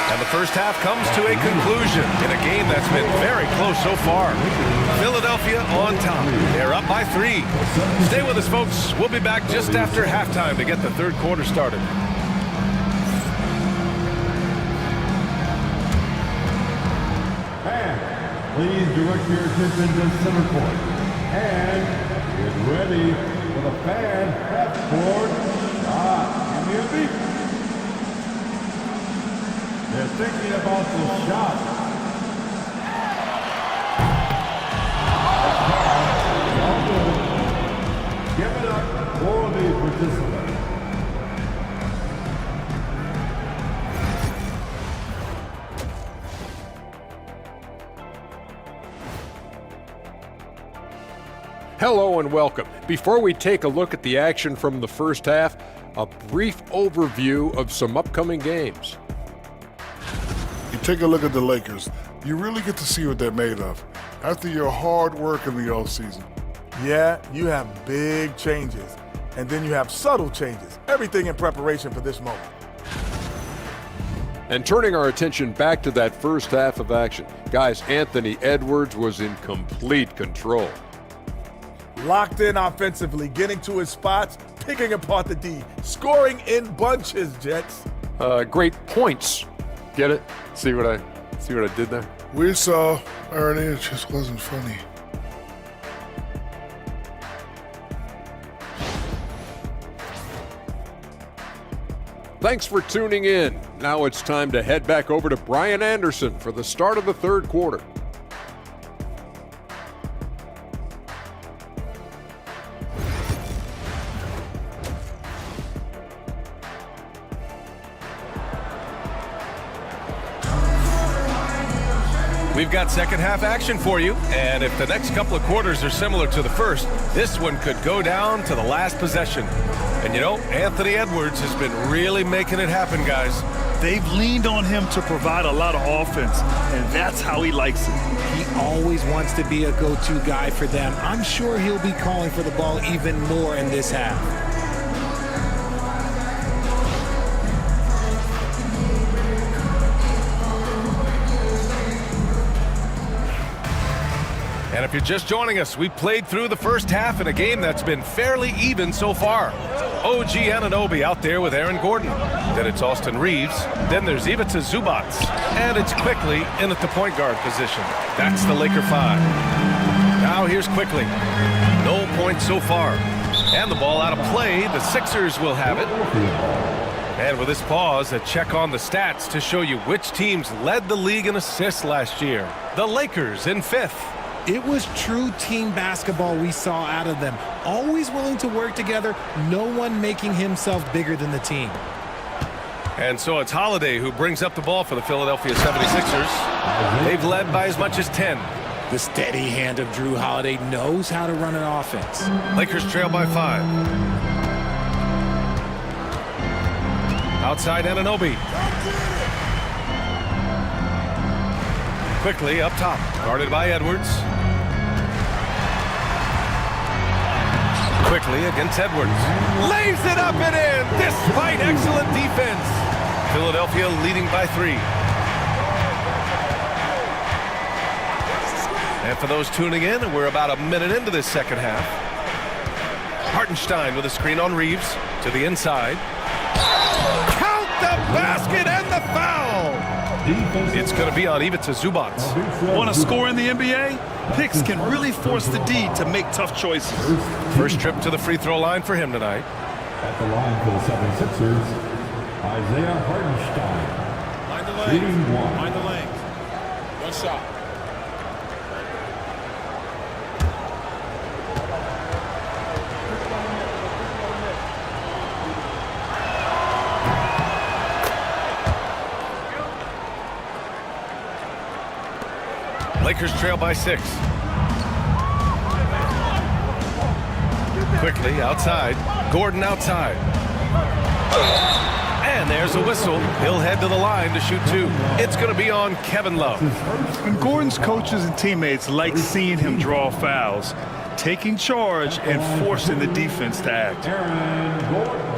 And the first half comes to a conclusion in a game that's been very close so far. Philadelphia on top. They're up by 3. Stay with us, folks. We'll be back just after halftime to get the third quarter started. And please direct your attention to center court. And get ready for the fan half-court shot. Give me a beat. They're thinking about the shot. Give it up for the participants. Hello and welcome. Before we take a look at the action from the first half, a brief overview of some upcoming games. You take a look at the Lakers, you really get to see what they're made of after your hard work in the offseason. Yeah, you have big changes, and then you have subtle changes. Everything in preparation for this moment. And turning our attention back to that first half of action, guys, Anthony Edwards was in complete control. Locked in offensively, getting to his spots, picking apart the D, scoring in bunches, Jets. Great points. Get it? See what I did there? We saw, Ernie, it just wasn't funny. Thanks for tuning in. Now it's time to head back over to Brian Anderson for the start of the third quarter. We've got second half action for you, and if the next couple of quarters are similar to the first, this one could go down to the last possession. And you know, Anthony Edwards has been really making it happen, guys. They've leaned on him to provide a lot of offense, and that's how he likes it. He always wants to be a go-to guy for them. I'm sure he'll be calling for the ball even more in this half. And if you're just joining us, we played through the first half in a game that's been fairly even so far. OG Anunoby out there with Aaron Gordon. Then it's Austin Reeves. Then there's Ivica Zubac. And it's Quickly in at the point guard position. That's the Laker 5. Now here's Quickly. No points so far. And the ball out of play. The Sixers will have it. And with this pause, a check on the stats to show you which teams led the league in assists last year. The Lakers in 5th. It was true team basketball we saw out of them. Always willing to work together, no one making himself bigger than the team. And so it's Holiday who brings up the ball for the Philadelphia 76ers. They've led by as much as 10. The steady hand of Drew Holiday knows how to run an offense. Lakers trail by 5. Outside Anunoby. Quickly up top, guarded by Edwards. Quickly against Edwards. Lays it up and in, despite excellent defense. Philadelphia leading by 3. And for those tuning in, we're about a minute into this second half. Hartenstein with a screen on Reeves to the inside. Count the basket and the foul! It's going to be on Ivica Zubac. Want to score in the NBA? Picks can really force the D to make tough choices. First trip to the free throw line for him tonight. At the line for the 76ers, Isaiah Hartenstein. Mind the lane. Mind the lane. One shot. Lakers trail by 6. Quickly outside. Gordon outside. And there's a whistle. He'll head to the line to shoot 2. It's going to be on Kevin Love. And Gordon's coaches and teammates like seeing him draw fouls, taking charge and forcing the defense to act. Aaron Gordon.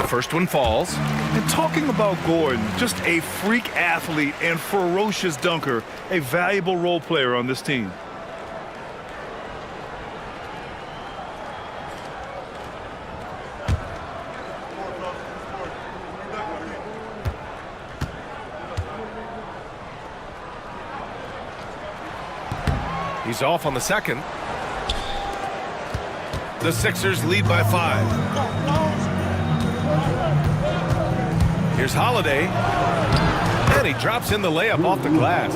First one falls. And talking about Gordon, just a freak athlete and ferocious dunker, a valuable role player on this team. He's off on the second. The Sixers lead by 5. Here's Holiday. And he drops in the layup off the glass.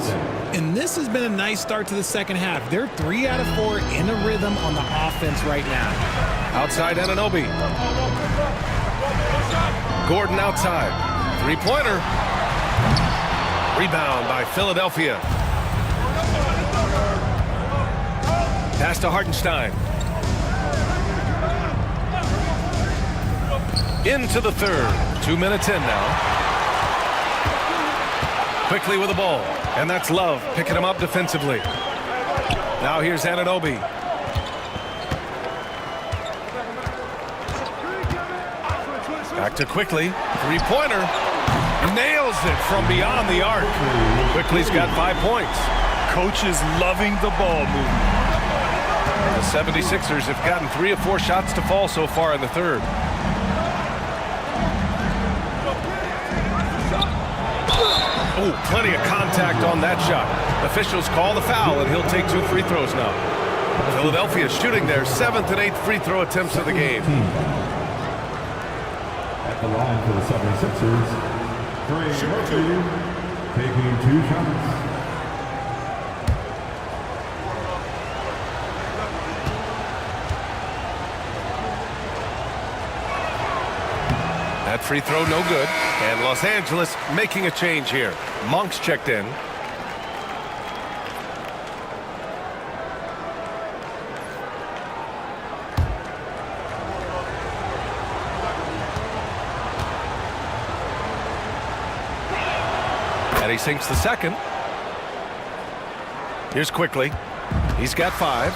And this has been a nice start to the second half. They're 3 out of 4 in a rhythm on the offense right now. Outside Anunoby. Gordon outside. Three-pointer. Rebound by Philadelphia. Pass to Hartenstein. Into the third. 2 minutes in now. Quickly with the ball. And that's Love picking him up defensively. Now here's Anunoby. Back to Quickly. Three-pointer. Nails it from beyond the arc. Quickly's got 5 points. Coach is loving the ball movement. The 76ers have gotten 3 of 4 shots to fall so far in the third. Oh, plenty of contact on that shot. Officials call the foul, and he'll take 2 free throws now. Philadelphia shooting their 7th and 8th free throw attempts of the game. At the line for the 76ers, Trey Murphy taking 2 shots. That free throw no good. And Los Angeles making a change here. Monk's checked in. And he sinks the second. Here's Quickly. He's got 5.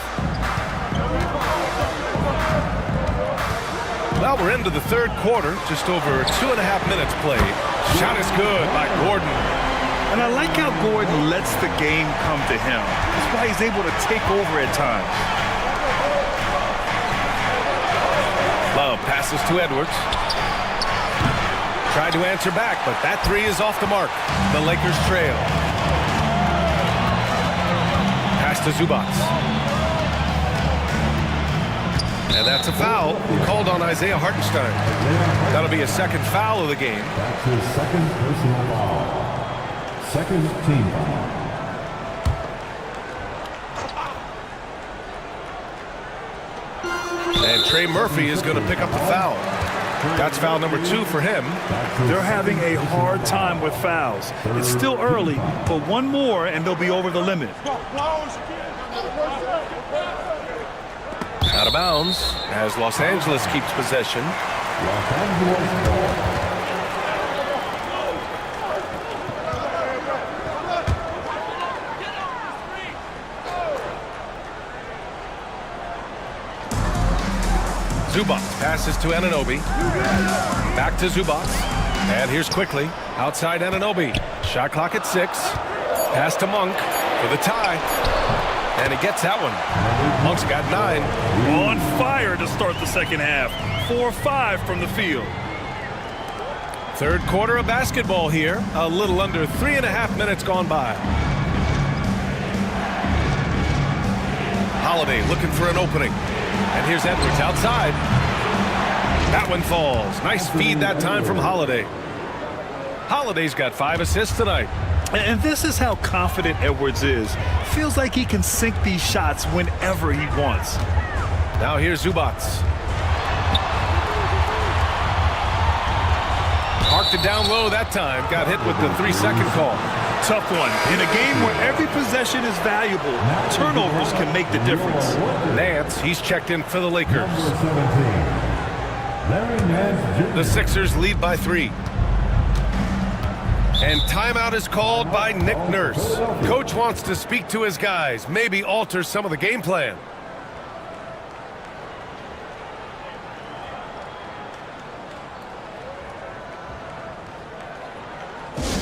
Well, we're into the third quarter, just over 2.5 minutes played. Shot is good by Gordon. And I like how Gordon lets the game come to him. That's why he's able to take over at times. Love passes to Edwards. Tried to answer back, but that 3 is off the mark. The Lakers trail. Pass to Zubac. And that's a foul called on Isaiah Hartenstein. That'll be a second foul of the game. That's his second personal foul. Second team foul. And Trey Murphy is going to pick up the foul. That's foul number 2 for him. They're having a hard time with fouls. It's still early, but one more and they'll be over the limit. Out of bounds as Los Angeles keeps possession. Los Angeles ball. Zubac passes to Anunoby. Back to Zubac. And here's Quickly. Outside Anunoby. Shot clock at 6. Pass to Monk for the tie. And he gets that one. Monk's got 9. On fire to start the second half. 4-5 from the field. Third quarter of basketball here. A little under 3.5 minutes gone by. Holiday looking for an opening. And here's Edwards outside. That one falls. Nice feed that time from Holiday. Holiday's got 5 assists tonight. And this is how confident Edwards is. Feels like he can sink these shots whenever he wants. Now here's Zubac. Parked it down low that time. Got hit with the 3-second call. Tough one. In a game where every possession is valuable, turnovers can make the difference. Nance, he's checked in for the Lakers. The Sixers lead by 3. And timeout is called by Nick Nurse. Coach wants to speak to his guys, maybe alter some of the game plan.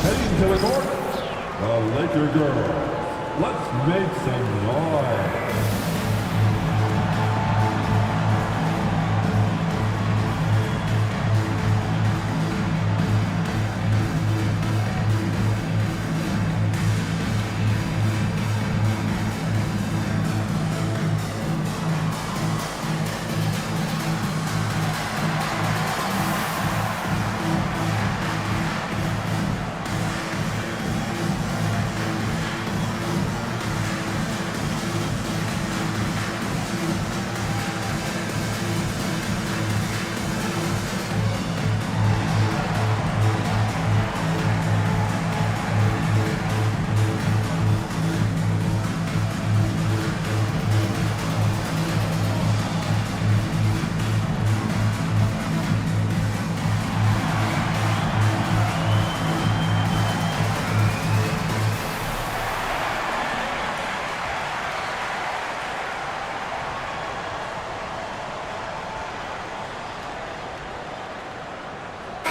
Heading to the court, the Laker girls. Let's make some noise.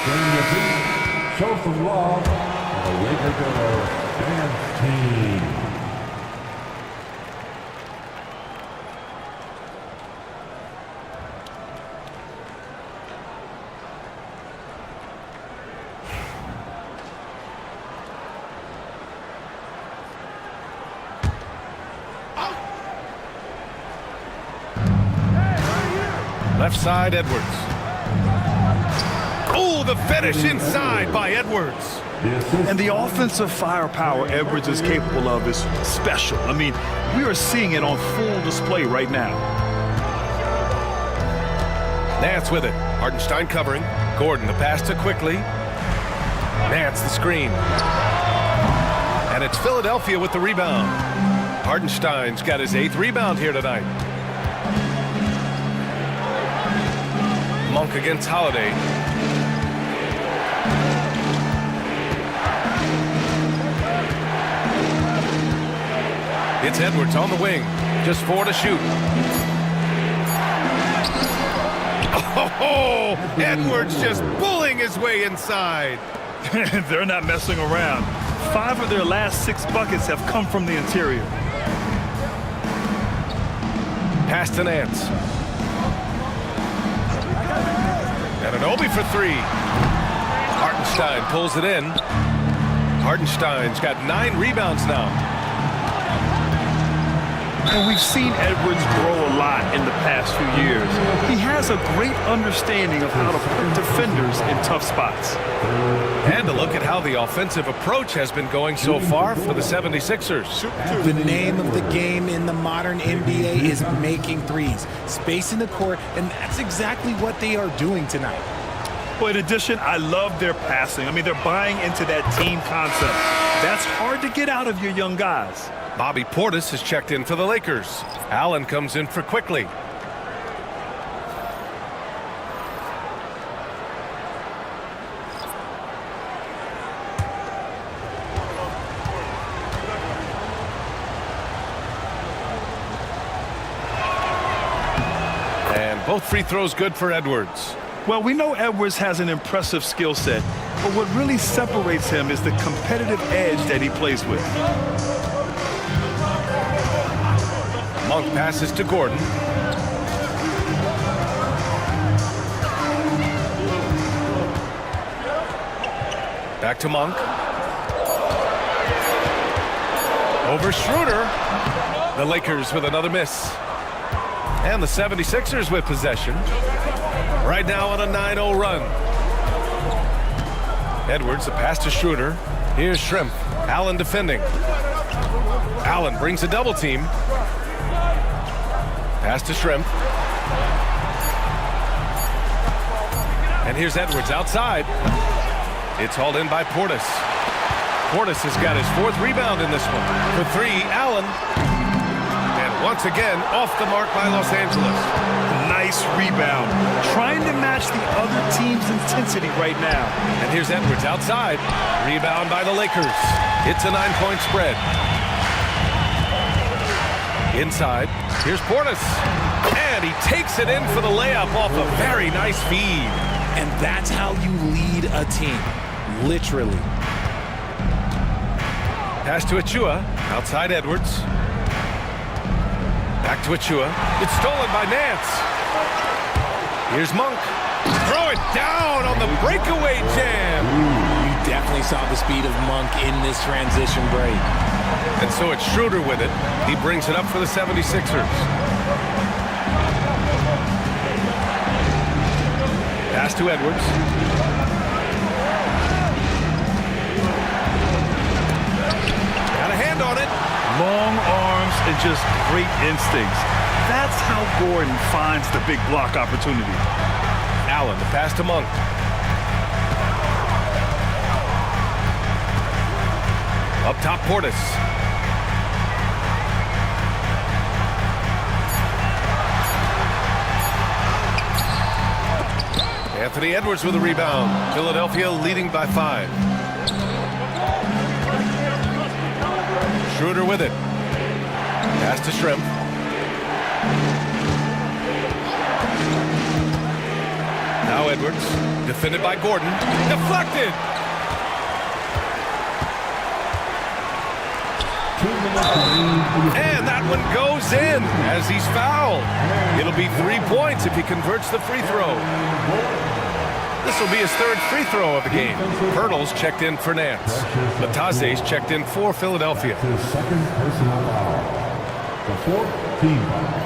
Bring your feet, show some love, and the Laker Go Dance Team. Left side, Edwards. Oh, the finish inside by Edwards. And the offensive firepower Edwards is capable of is special. I mean, we are seeing it on full display right now. Nance with it. Hartenstein covering. Gordon the pass to quickly. Nance the screen. And it's Philadelphia with the rebound. Hartenstein's got his 8th rebound here tonight. Monk against Holiday. It's Edwards on the wing. Just 4 to shoot. Oh, Edwards just bullying his way inside. They're not messing around. 5 of their last 6 buckets have come from the interior. Pass to Nance. Anunoby for 3. Hartenstein pulls it in. Hartenstein's got 9 rebounds now. And we've seen Edwards grow a lot in the past few years. He has a great understanding of how to put defenders in tough spots. And a look at how the offensive approach has been going so far for the 76ers. The name of the game in the modern NBA is making threes, spacing the court, and that's exactly what they are doing tonight. Well, in addition, I love their passing. I mean, they're buying into that team concept. That's hard to get out of your young guys. Bobby Portis has checked in for the Lakers. Allen comes in for quickly. And both free throws good for Edwards. Well, we know Edwards has an impressive skill set, but what really separates him is the competitive edge that he plays with. Monk passes to Gordon. Back to Monk. Over Schroeder. The Lakers with another miss. And the 76ers with possession. Right now on a 9-0 run. Edwards, a pass to Schroeder. Here's Shrimp. Allen defending. Allen brings a double team. Pass to Shrimp. And here's Edwards outside. It's hauled in by Portis. Portis has got his 4th rebound in this one. For 3, Allen. And once again, off the mark by Los Angeles. Nice rebound. Trying to match the other team's intensity right now. And here's Edwards outside. Rebound by the Lakers. It's a 9-point spread. Inside, here's Portis. And he takes it in for the layup off a very nice feed. And that's how you lead a team, literally. Pass to Achua, outside Edwards. Back to Achua. It's stolen by Nance. Here's Monk. Throw it down on the breakaway jam. You definitely saw the speed of Monk in this transition break. And so it's Schroeder with it. He brings it up for the 76ers. Pass to Edwards. Got a hand on it. Long arms and just great instincts. That's how Gordon finds the big block opportunity. Allen, the pass to Monk. Up top, Portis. Anthony Edwards with a rebound. Philadelphia leading by 5. Schroeder with it. Pass to Shrimp. Now Edwards, defended by Gordon. Deflected! And that one goes in as he's fouled. It'll be 3 points if he converts the free throw. This will be his third free throw of the game. Pirtle's checked in for Nance. Lataze's checked in for Philadelphia. His second personal foul. The fourth team foul.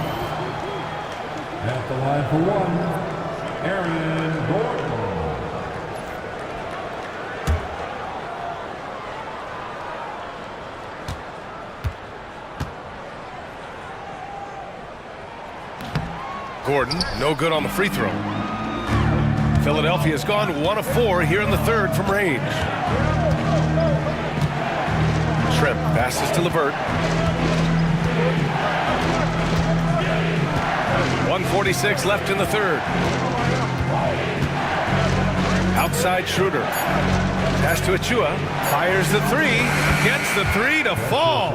At the line for one, Aaron Gordon. Gordon, no good on the free throw. Philadelphia's gone 1 of 4 here in the third from range. Shrimp passes to LeVert. 1:46 left in the third. Outside Schroeder. Pass to Achua. Fires the three. Gets the three to fall.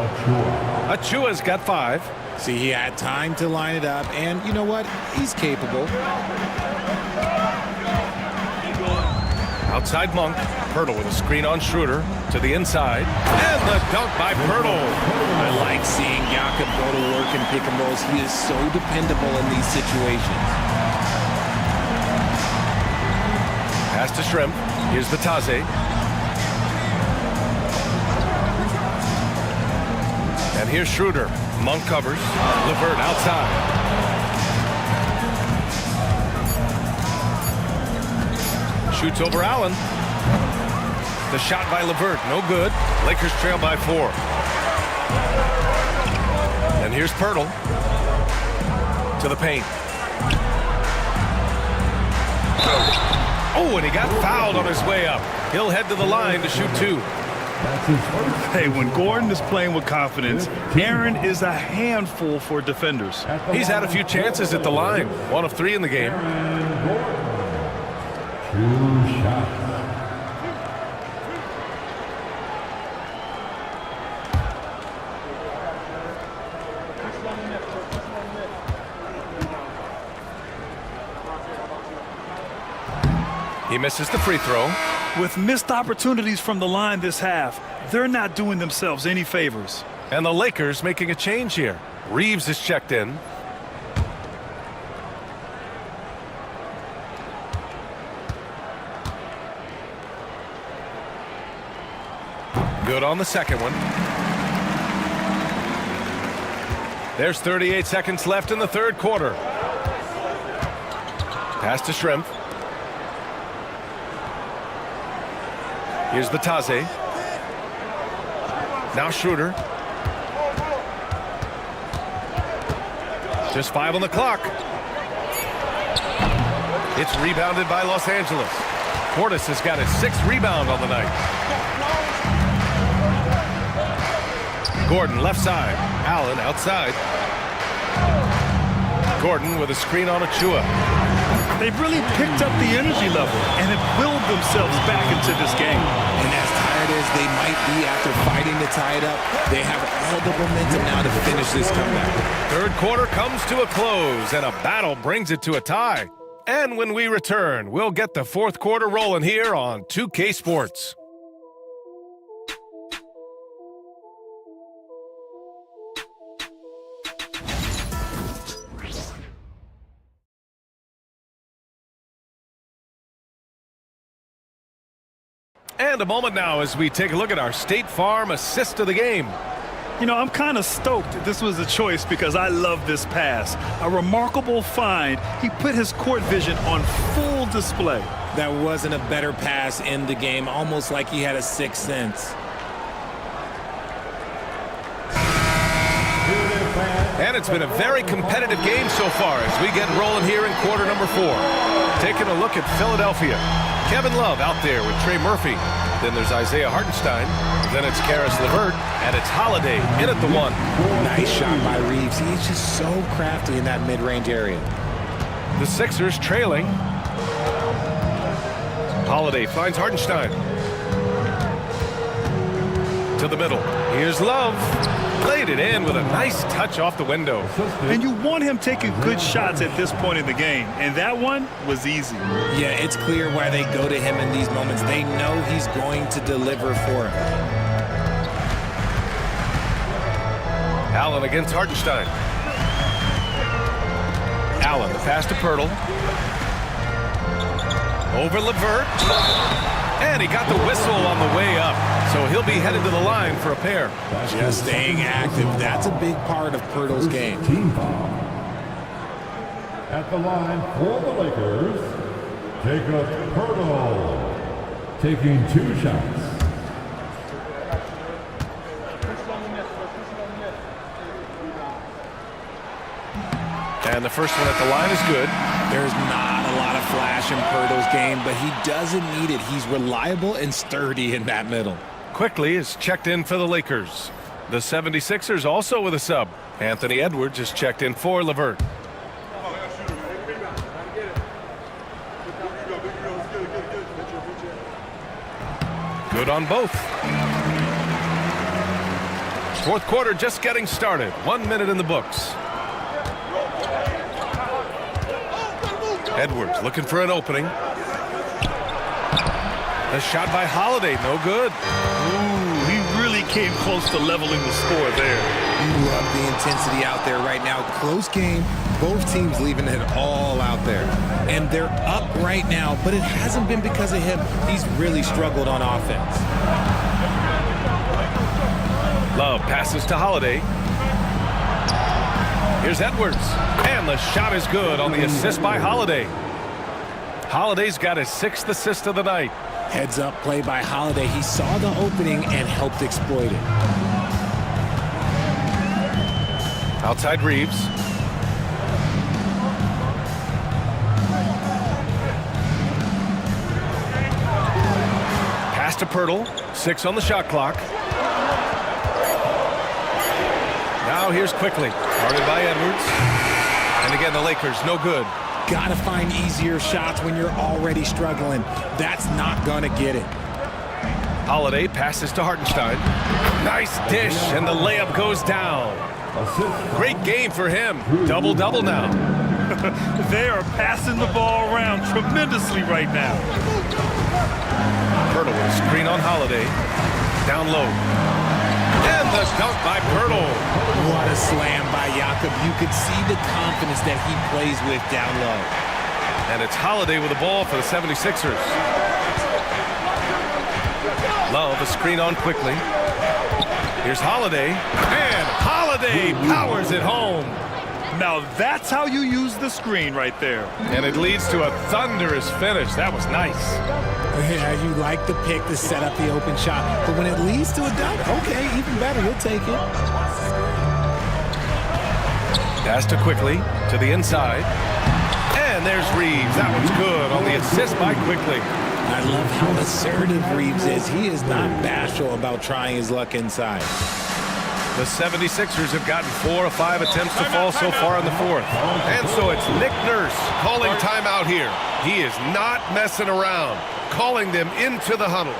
Achua's got 5. See, he had time to line it up, and you know what? He's capable. Outside Monk. Pirtle with a screen on Schroeder to the inside. And the dunk by Pirtle. I like seeing Jakob go to work in pick and rolls. He is so dependable in these situations. Pass to Shrimp. Here's Vitaze. And here's Schroeder. Monk covers. LeVert outside. Shoots over Allen. The shot by LeVert, no good. Lakers trail by 4. And here's Pirtle. To the paint. Oh, and he got fouled on his way up. He'll head to the line to shoot 2. Hey, when Gordon is playing with confidence, Aaron is a handful for defenders. He's had a few chances at the line. 1 of 3 in the game. 2 shots. He misses the free throw. With missed opportunities from the line this half, they're not doing themselves any favors. And the Lakers making a change here. Reeves is checked in. Good on the second one. There's 38 seconds left in the third quarter. Pass to Shrimp. Here's Vitaze. Now Schroeder. Just 5 on the clock. It's rebounded by Los Angeles. Portis has got his 6th rebound on the night. Gordon left side. Allen outside. Gordon with a screen on Achua. They've really picked up the energy level and have willed themselves back into this game. And as tired as they might be after fighting to tie it up, they have all the momentum now to finish this comeback. Third quarter comes to a close, and a battle brings it to a tie. And when we return, we'll get the fourth quarter rolling here on 2K Sports. And a moment now as we take a look at our State Farm assist of the game. You know, I'm kind of stoked this was a choice because I love this pass. A remarkable find. He put his court vision on full display. That wasn't a better pass in the game, almost like he had a 6th sense. And it's been a very competitive game so far as we get rolling here in quarter number 4. Taking a look at Philadelphia. Kevin Love out there with Trey Murphy. Then there's Isaiah Hartenstein. Then it's Karis LeVert. And it's Holiday in at the 1. Nice shot by Reeves. He's just so crafty in that mid-range area. The Sixers trailing. Holiday finds Hartenstein. To the middle. Here's Love. Played it in with a nice touch off the window. And you want him taking good shots at this point in the game, and that one was easy. Yeah, it's clear why they go to him in these moments. They know he's going to deliver for him. Allen against Hartenstein. Allen, the pass to Pirtle. Over LeVert. And he got the whistle on the way up. So he'll be headed to the line for a pair. Just staying active. That's a big part of Pirtle's game. At the line for the Lakers, Jacob Pirtle, taking 2 shots. And the first one at the line is good. There's not a lot of flash in Pirtle's game, but he doesn't need it. He's reliable and sturdy in that middle. Quickly is checked in for the Lakers. The 76ers also with a sub. Anthony Edwards is checked in for LeVert. Good on both. Fourth quarter just getting started. 1 minute in the books. Edwards looking for an opening. A shot by Holiday, no good. Ooh, he really came close to leveling the score there. You love the intensity out there right now. Close game, both teams leaving it all out there. And they're up right now, but it hasn't been because of him. He's really struggled on offense. Love passes to Holiday. Here's Edwards, and the shot is good on the assist by Holiday. Holiday's got his 6th assist of the night. Heads up play by Holiday. He saw the opening and helped exploit it. Outside Reeves. Pass to Pirtle, 6 on the shot clock. Now here's Quickly, guarded by Edwards. And again, the Lakers, no good. Gotta find easier shots when you're already struggling. That's not gonna get it. Holiday passes to Hartenstein. Nice dish, and the layup goes down. Great game for him. Double-double now. They are passing the ball around tremendously right now. Pirtle with a screen on Holiday. Down low. And the dunk by Pirtle. What a slam by Jakob. You could see the confidence that he plays with down low. And it's Holiday with the ball for the 76ers. Love a screen on Quickly. Here's Holiday. And Holiday powers it home. Now that's how you use the screen right there. And it leads to a thunderous finish. That was nice. Yeah, you like the pick to set up the open shot, but when it leads to a dunk, okay, even better, you'll take it. Pass to Quickly to the inside. And there's Reeves. That one's good on the assist by Quickly. I love how assertive Reeves is. He is not bashful about trying his luck inside. The 76ers have gotten 4 of 5 attempts to fall so far in the fourth. And so it's Nick Nurse calling timeout here. He is not messing around, calling them into the huddle.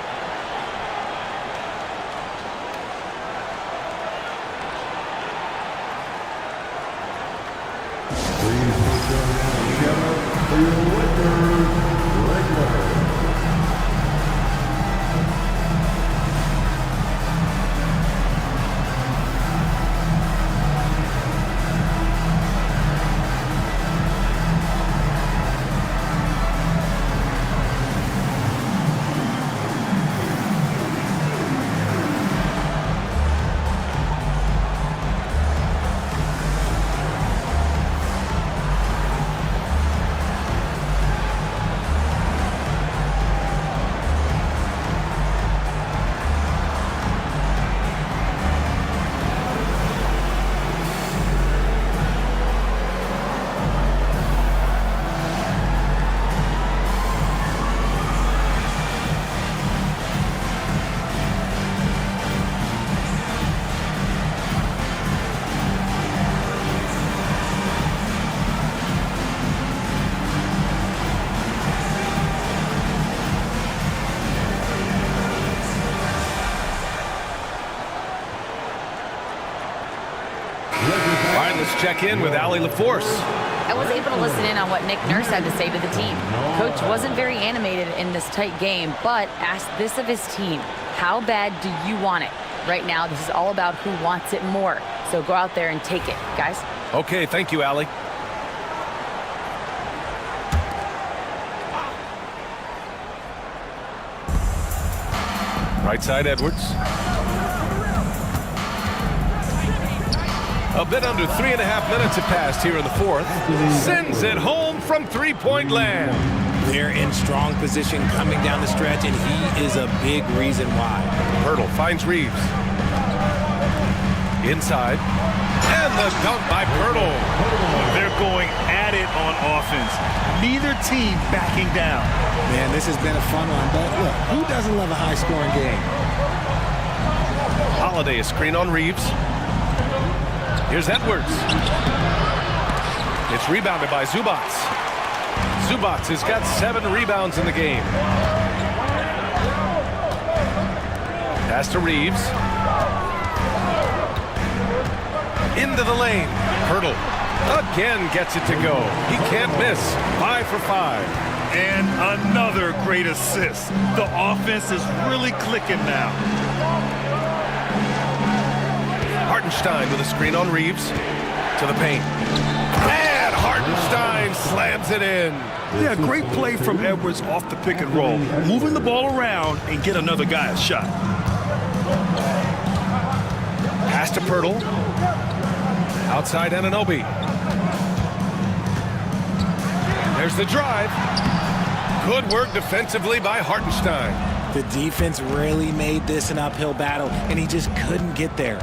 Let's check in with Allie LaForce. I was able to listen in on what Nick Nurse had to say to the team. Coach wasn't very animated in this tight game, but asked this of his team: how bad do you want it? Right now, this is all about who wants it more. So go out there and take it, guys. Okay, thank you, Allie. Right side, Edwards. A bit under 3.5 minutes have passed here in the fourth. Sends it home from three-point land. They're in strong position coming down the stretch, and he is a big reason why. Hurdle finds Reeves. Inside. And the dunk by Pirtle. They're going at it on offense. Neither team backing down. Man, this has been a fun one, but look, who doesn't love a high-scoring game? Holiday, a screen on Reeves. Here's Edwards. It's rebounded by Zubats. Zubats has got 7 rebounds in the game. Pass to Reeves. Into the lane. Hurdle again gets it to go. He can't miss. 5 for 5. And another great assist. The offense is really clicking now. Hartenstein with a screen on Reeves. To the paint. And Hartenstein slams it in. Yeah, great play from Edwards off the pick and roll. Moving the ball around and get another guy a shot. Pass to Pirtle. Outside Anunoby. There's the drive. Good work defensively by Hartenstein. The defense really made this an uphill battle, and he just couldn't get there.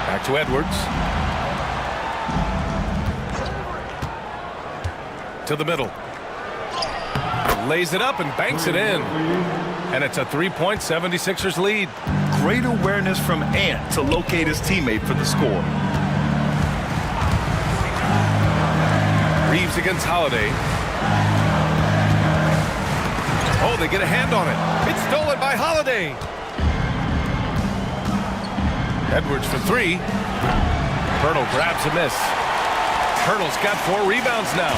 Back to Edwards. To the middle. Lays it up and banks it in. And it's a 3-point 76ers lead. Great awareness from Ant to locate his teammate for the score. Reeves against Holiday. Oh, they get a hand on it. It's stolen by Holiday. Edwards for 3. Pirtle grabs a miss. Pirtle's got 4 rebounds now.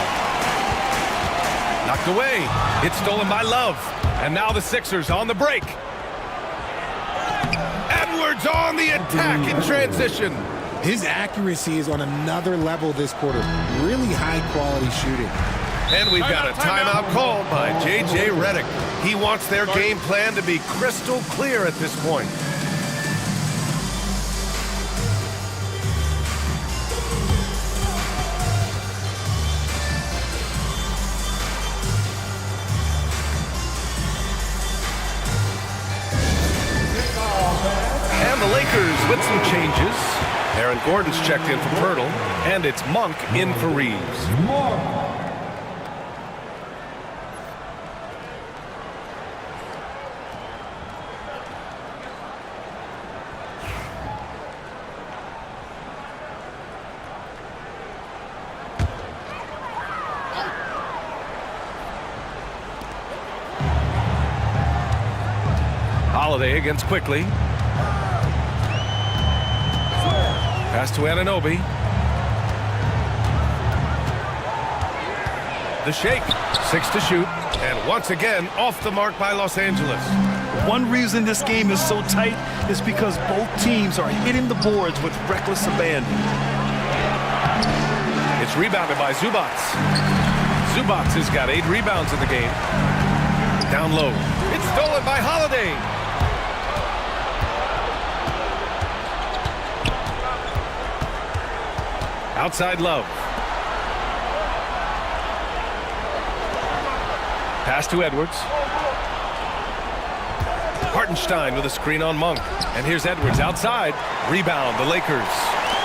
Knocked away. It's stolen by Love. And now the Sixers on the break. Edwards on the attack in transition. His accuracy is on another level this quarter. Really high-quality shooting. And we've got a timeout called by J.J. Redick. He wants their game plan to be crystal clear at this point. And the Lakers with some changes. Aaron Gordon's checked in for Pirtle, and it's Monk in for Reeves. Holiday against Quickly. Pass to Anunoby. The shake. 6 to shoot. And once again, off the mark by Los Angeles. One reason this game is so tight is because both teams are hitting the boards with reckless abandon. It's rebounded by Zubats. Zubats has got 8 rebounds in the game. Down low. It's stolen by Holiday. Outside Love. Pass to Edwards. Hartenstein with a screen on Monk. And here's Edwards outside. Rebound, the Lakers.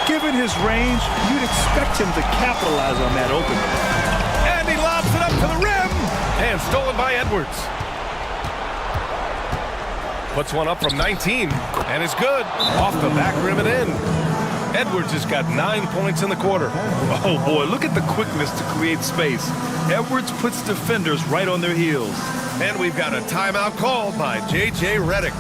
Given his range, you'd expect him to capitalize on that opening. And he lobs it up to the rim. And stolen by Edwards. Puts one up from 19. And it's good. Off the back rim and in. Edwards has got 9 points in the quarter. Oh, boy, look at the quickness to create space. Edwards puts defenders right on their heels. And we've got a timeout called by J.J. Redick.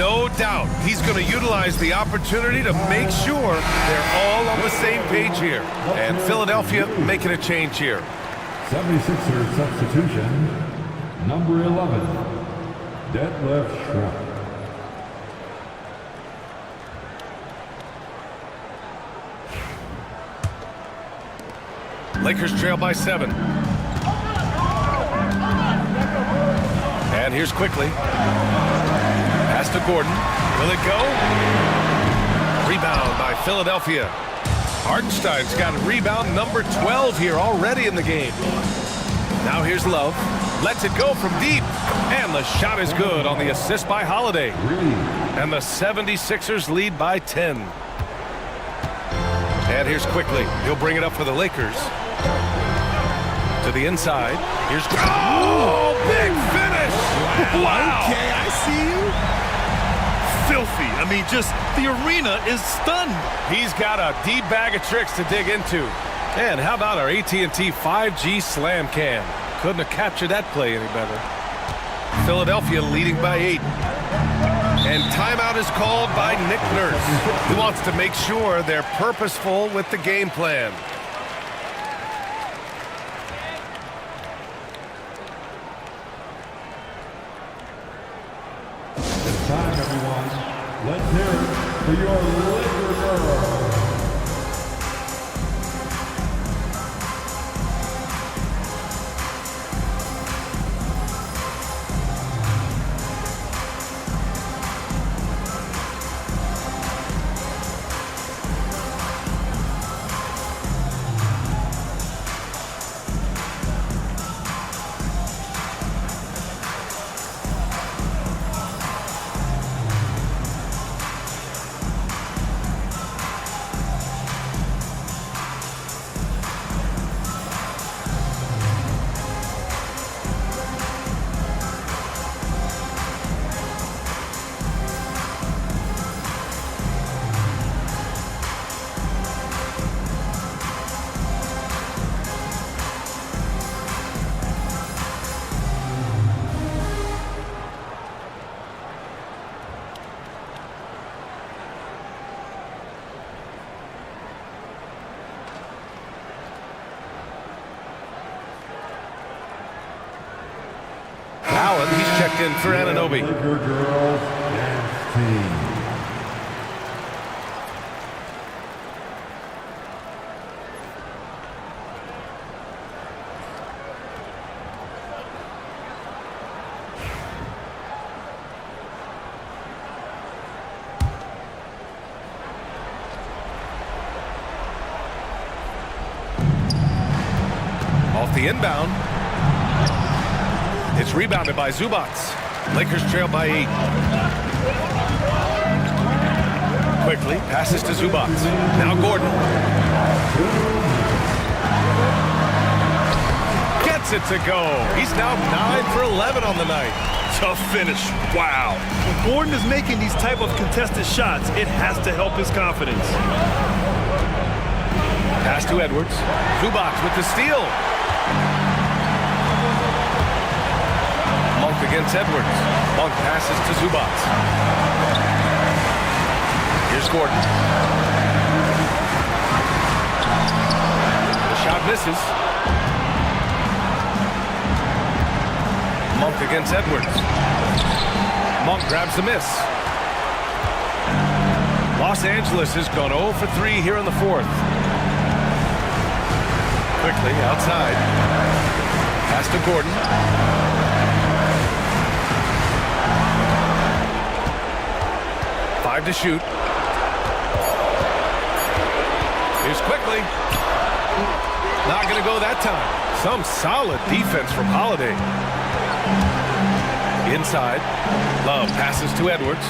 no doubt he's going to utilize the opportunity to make sure they're all on the same page here. And Philadelphia making a change here. 76ers substitution, number 11, Detlef Schrempf. Lakers trail by 7. And here's quickly. Pass to Gordon. Will it go? Rebound by Philadelphia. Hartenstein's got rebound number 12 here already in the game. Now here's Love. Lets it go from deep. And the shot is good on the assist by Holiday. And the 76ers lead by 10. And here's quickly. He'll bring it up for the Lakers. To the inside. Here's... Oh, big finish! Wow! Okay, I see you. Filthy. I mean, just the arena is stunned. He's got a deep bag of tricks to dig into. And how about our AT&T 5G Slam Cam? Couldn't have captured that play any better. Philadelphia leading by 8. And timeout is called by Nick Nurse, who wants to make sure they're purposeful with the game plan. It's time, everyone. Let's hear it for your Laker girls. Allen, he's checked in for Anunoby. Laker girls dance team. Off the inbound. It's rebounded by Zubac. Lakers trail by 8. Quickly passes to Zubac. Now Gordon. Gets it to go. He's now 9 for 11 on the night. Tough finish. Wow. When Gordon is making these type of contested shots, it has to help his confidence. Pass to Edwards. Zubac with the steal. Monk against Edwards. Monk passes to Zubac. Here's Gordon. The shot misses. Monk against Edwards. Monk grabs the miss. Los Angeles has gone 0 for 3 here in the 4th. Quickly outside. Pass to Gordon. To shoot. Here's quickly. Not going to go that time. Some solid defense from Holiday. Inside. Love passes to Edwards.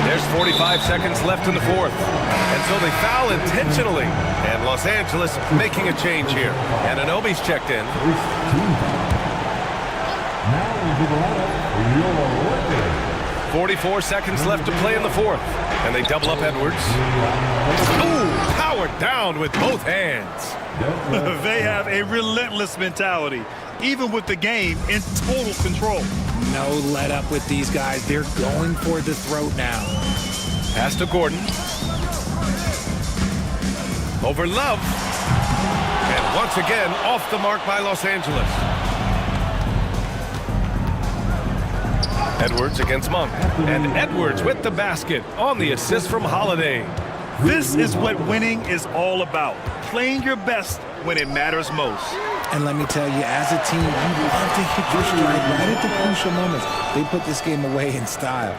There's 45 seconds left in the 4th. And so they foul intentionally. And Los Angeles making a change here. And Anunoby's checked in. Now into the lineup, your Lakers. 44 seconds left to play in the 4th. And they double up Edwards. Ooh, powered down with both hands. They have a relentless mentality. even with the game in total control. No let up with these guys. They're going for the throat now. Pass to Gordon. Over Love. And once again, off the mark by Los Angeles. Edwards against Monk. And Edwards with the basket on the assist from Holiday. This is what winning is all about. Playing your best when it matters most. And let me tell you, as a team, you love to hit your stride right at the crucial moments. They put this game away in style.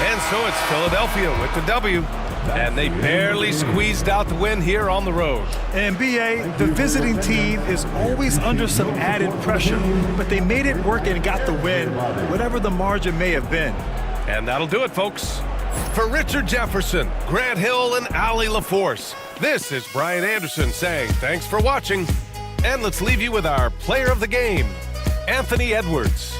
And so it's Philadelphia with the W. And they barely squeezed out the win here on the road. And BA, the visiting team is always under some added pressure, but they made it work and got the win, whatever the margin may have been. And that'll do it, folks. For Richard Jefferson, Grant Hill, and Allie LaForce, this is Brian Anderson saying thanks for watching. And let's leave you with our player of the game, Anthony Edwards.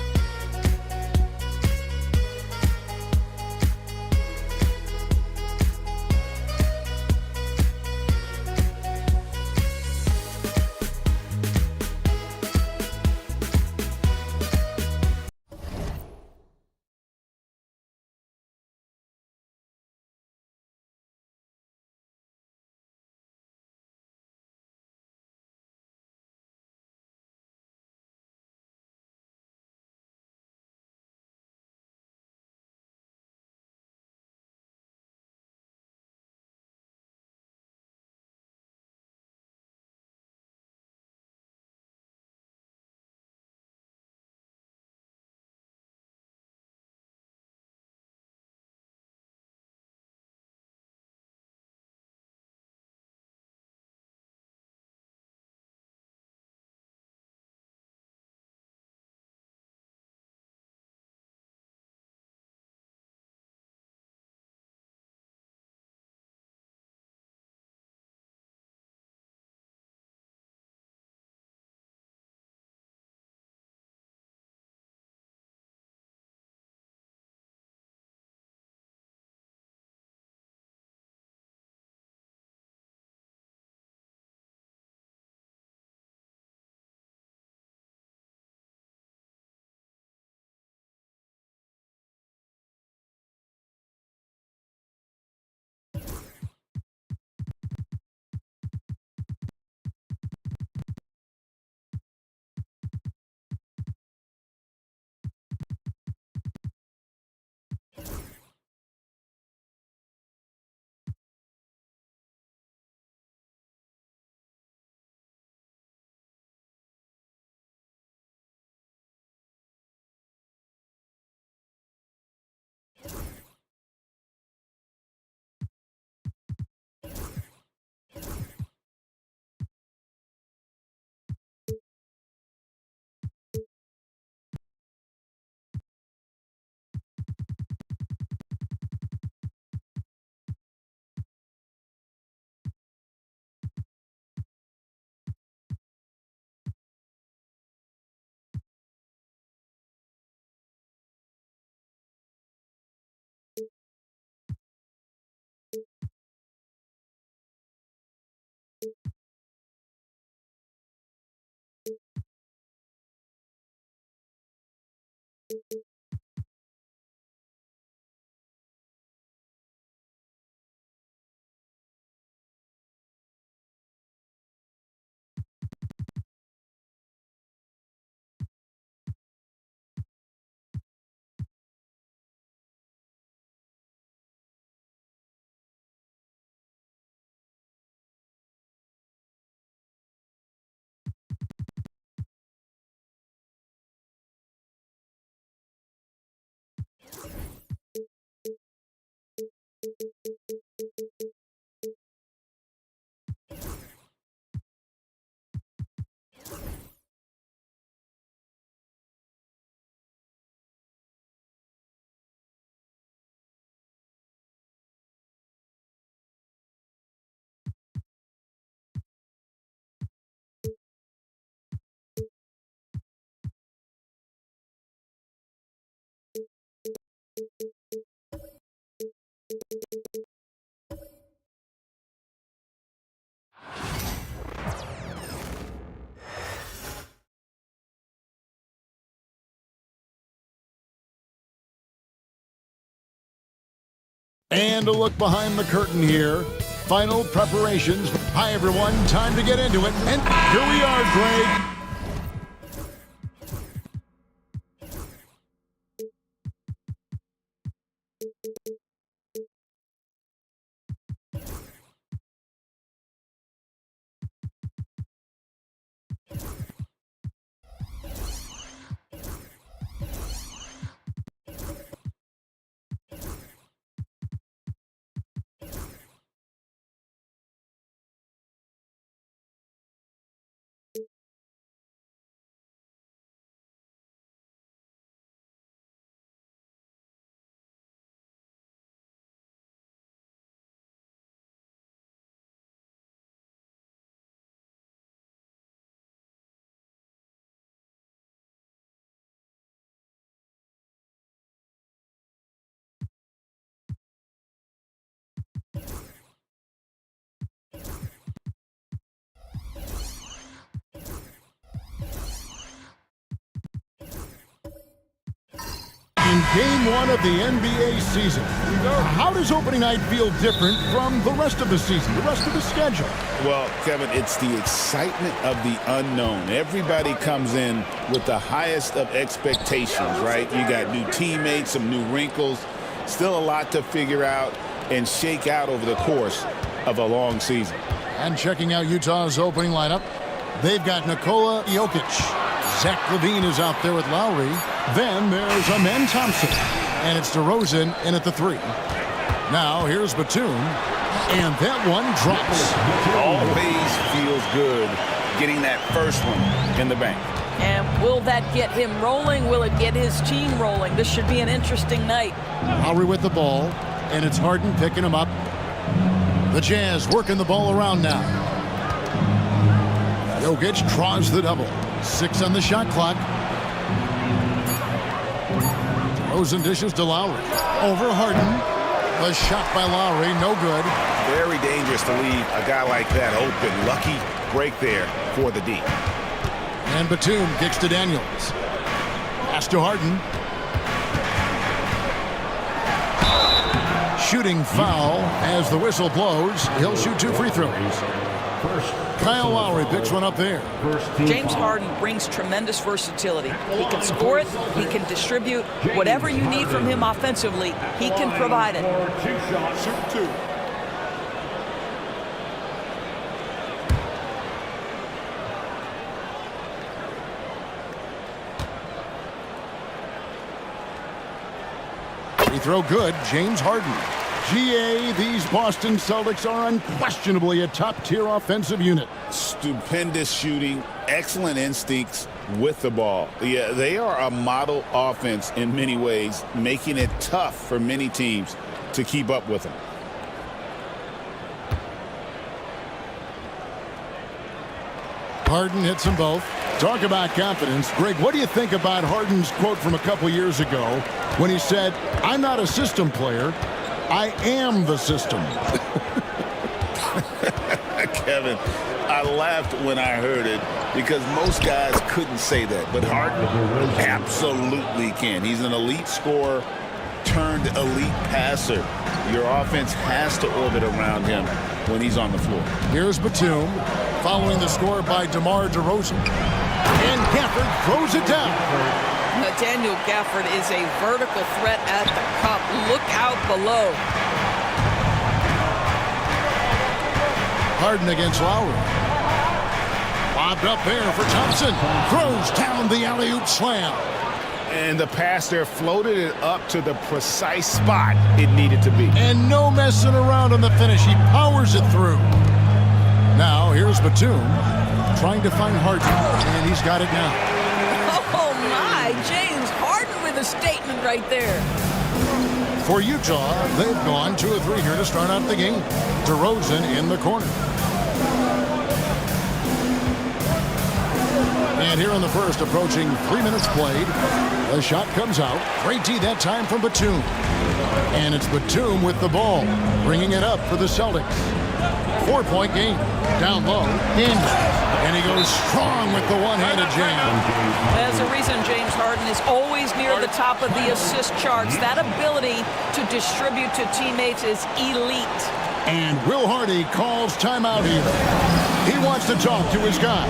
And a look behind the curtain here. Final preparations. Hi, everyone. Time to get into it. And here we are, Greg. In game one of the NBA season, how does opening night feel different from the rest of the season, the rest of the schedule? Well, Kevin, it's the excitement of the unknown. Everybody comes in with the highest of expectations, right? You got new teammates, some new wrinkles, still a lot to figure out and shake out over the course of a long season. And checking out Utah's opening lineup, they've got Nikola Jokic. Zach LaVine is out there with Lowry. Then there's Amen Thompson. And it's DeRozan in at the 3. Now here's Batum. And that one drops. Always feels good getting that first one in the bank. And will that get him rolling? Will it get his team rolling? This should be an interesting night. Lowry with the ball. And it's Harden picking him up. The Jazz working the ball around now. Jokic draws the double. 6 on the shot clock. DeRozan dishes to Lowry. Over Harden. The shot by Lowry, no good. Very dangerous to leave a guy like that open. Lucky break there for the D. And Batum kicks to Daniels. Pass to Harden. Shooting foul as the whistle blows. He'll shoot 2 free throws. Kyle Lowry picks one up there. James Harden brings tremendous versatility. He can score it, he can distribute. Whatever you need from him offensively, he can provide it. Shoot 2. Free throw good, James Harden. GA, these Boston Celtics are unquestionably a top-tier offensive unit. Stupendous shooting, excellent instincts with the ball. Yeah, they are a model offense in many ways, making it tough for many teams to keep up with them. Harden hits them both. Talk about confidence. Greg, what do you think about Harden's quote from a couple years ago when he said, "I'm not a system player, I am the system"? Kevin, I laughed when I heard it because most guys couldn't say that, but Harden absolutely can. He's an elite scorer turned elite passer. Your offense has to orbit around him when he's on the floor. Here's Batum following the score by DeMar DeRozan. And Gafford throws it down. Daniel Gafford is a vertical threat at the cup. Look out below. Harden against Lowry. Lobbed up there for Thompson. Throws down the alley-oop slam. And the pass there floated it up to the precise spot it needed to be. And no messing around on the finish. He powers it through. Now here's Batum trying to find Harden, and he's got it now. Oh my, James Harden with a statement right there. For Utah, they've gone 2 of 3 here to start out the game. DeRozan in the corner. And here in the first, approaching 3 minutes played, the shot comes out. Great D that time from Batum. And it's Batum with the ball, bringing it up for the Celtics. 4-point game. Down low. In. And he goes strong with the one-handed jam. There's a reason James Harden is always near the top of the assist charts. That ability to distribute to teammates is elite. And Will Hardy calls timeout here. He wants to talk to his guys.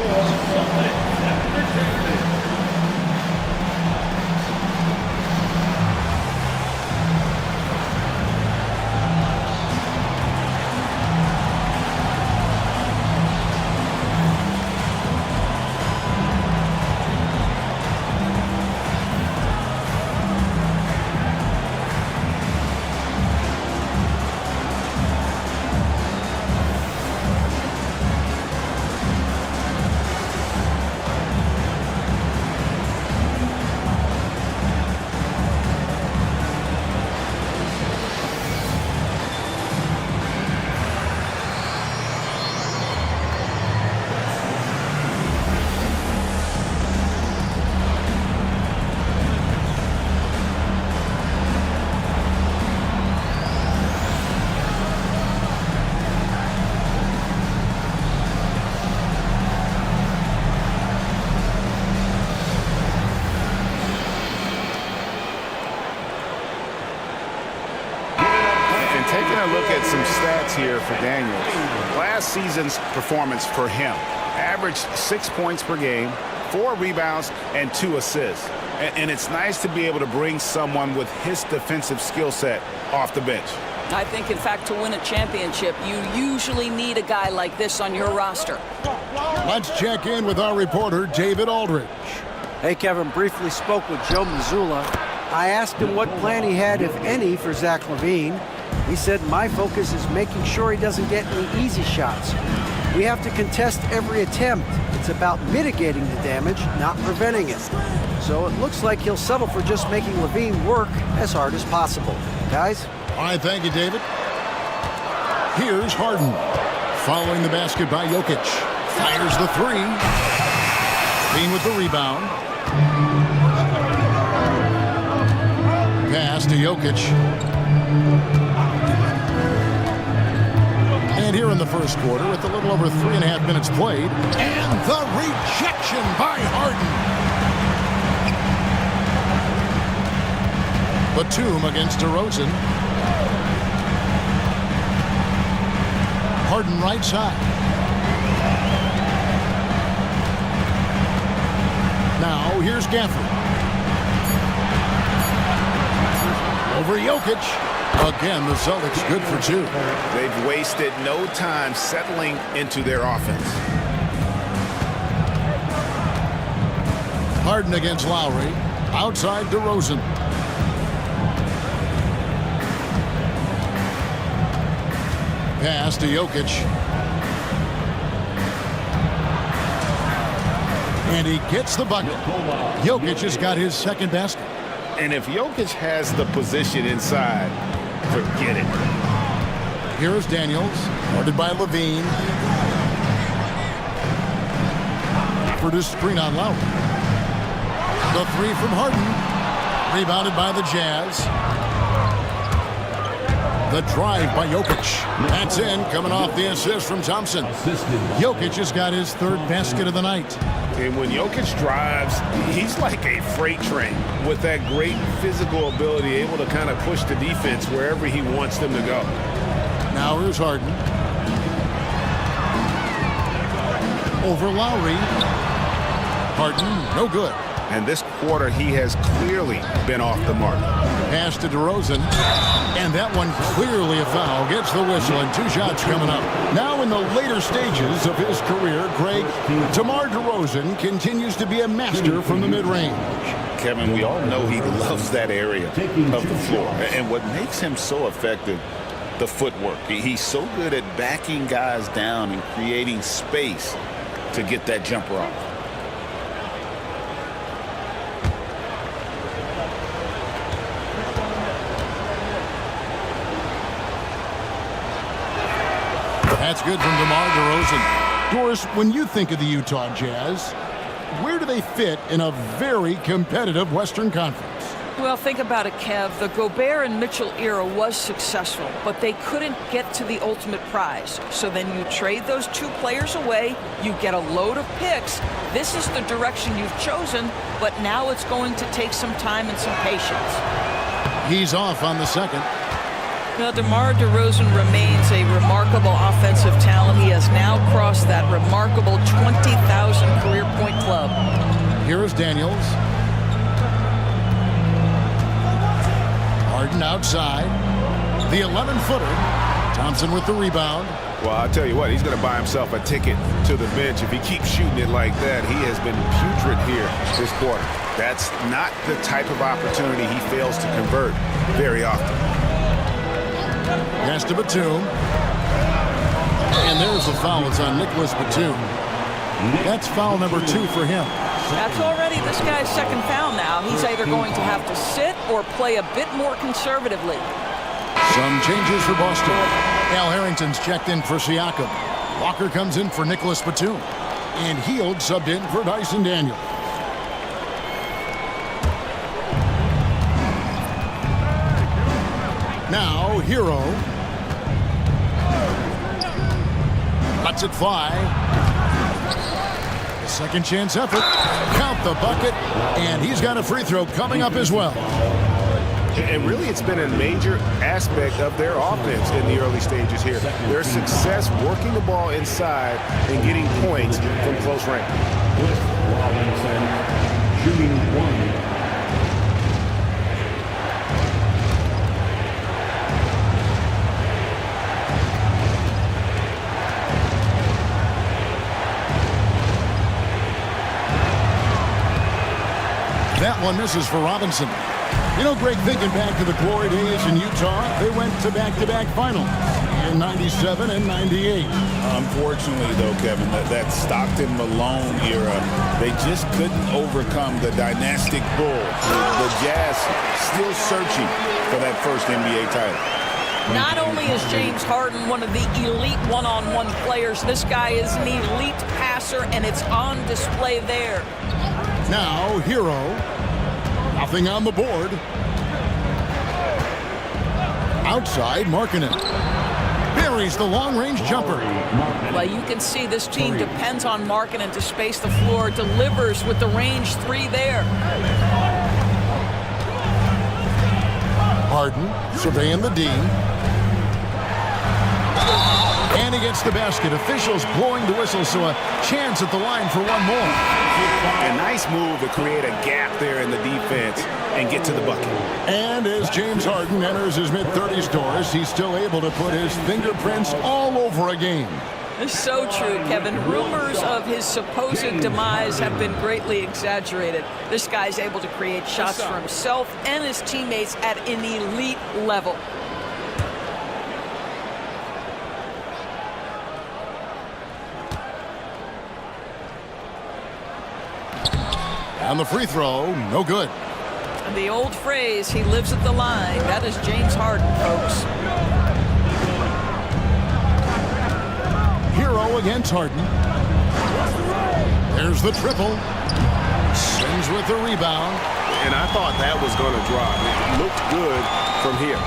Taking a look at some stats here for Daniels. Last season's performance for him averaged 6 points per game, 4 rebounds, and 2 assists. And it's nice to be able to bring someone with his defensive skill set off the bench. I think, in fact, to win a championship, you usually need a guy like this on your roster. Let's check in with our reporter, David Aldridge. Hey, Kevin, briefly spoke with Joe Mazzulla. I asked him what plan he had, if any, for Zach LaVine. He said, my focus is making sure he doesn't get any easy shots. We have to contest every attempt. It's about mitigating the damage, not preventing it. So it looks like he'll settle for just making LaVine work as hard as possible. Guys? All right, thank you, David. Here's Harden. Following the basket by Jokic. Fires the three. Bean with the rebound. Pass to Jokic. And here in the first quarter, with a little over 3.5 minutes played, and the rejection by Harden. Batum against DeRozan. Harden right side. Now here's Gafford. Over Jokic. Again, the Celtics good for 2. They've wasted no time settling into their offense. Harden against Lowry. Outside DeRozan. Pass to Jokic. And he gets the bucket. Jokic has got his second basket. And if Jokic has the position inside, forget it. Here's Daniels, guarded by LaVine. For the screen on Lowry. The three from Harden. Rebounded by the Jazz. The drive by Jokic. That's in, coming off the assist from Thompson. Jokic has got his third basket of the night. And when Jokic drives, he's like a freight train with that great physical ability, able to kind of push the defense wherever he wants them to go. Now here's Harden. Over Lowry. Harden, no good. And this quarter, he has clearly been off the mark. Pass to DeRozan. And that one clearly a foul. Gets the whistle, and 2 shots coming up. Now in the later stages of his career, Greg, DeMar DeRozan continues to be a master from the mid-range. Kevin, we all know he loves that area of the floor. And what makes him so effective, the footwork. He's so good at backing guys down and creating space to get that jumper off. That's good from DeMar DeRozan. Doris, when you think of the Utah Jazz, where do they fit in a very competitive Western Conference? Well, think about it, Kev. The Gobert and Mitchell era was successful, but they couldn't get to the ultimate prize. So then you trade those two players away, you get a load of picks. This is the direction you've chosen, but now it's going to take some time and some patience. He's off on the second. Now, DeMar DeRozan remains a remarkable offensive talent. He has now crossed that remarkable 20,000 career point club. Here is Daniels. Harden outside. The 11-footer. Thompson with the rebound. Well, I'll tell you what, he's going to buy himself a ticket to the bench. If he keeps shooting it like that, he has been putrid here this quarter. That's not the type of opportunity he fails to convert very often. Pass to Batum. And there's the foul. It's on Nicholas Batum. That's foul number 2 for him. That's already this guy's second foul now. He's either going to have to sit or play a bit more conservatively. Some changes for Boston. Al Harrington's checked in for Siakam. Walker comes in for Nicholas Batum. And Hield subbed in for Dyson Daniels. Now, Hero. Lets it fly. Second chance effort. Count the bucket. And he's got a free throw coming up as well. And really, it's been a major aspect of their offense in the early stages here. Their success working the ball inside and getting points from close range. Robinson, shooting 1. That one misses for Robinson. You know, Greg, thinking back to the glory days in Utah, they went to back-to-back finals in 97 and 98. Unfortunately, though, Kevin, that Stockton-Malone era, they just couldn't overcome the dynastic Bulls. The Jazz still searching for that first NBA title. Not only is James Harden one of the elite one-on-one players, this guy is an elite passer, and it's on display there. Now, Hero. Nothing on the board. Outside, Markkanen. Buries the long-range jumper. Well, you can see this team depends on Markkanen to space the floor, delivers with the range 3 there. Harden surveying the D. And he gets the basket. Officials blowing the whistle, so a chance at the line for one more. A nice move to create a gap there in the defense and get to the bucket. And as James Harden enters his mid-30s doors, he's still able to put his fingerprints all over a game. It's so true, Kevin. Rumors of his supposed demise have been greatly exaggerated. This guy's able to create shots for himself and his teammates at an elite level. On the free throw, no good. And the old phrase, he lives at the line. That is James Harden, folks. Hero against Harden. There's the triple. Sings with the rebound. And I thought that was going to drop. It looked good from here.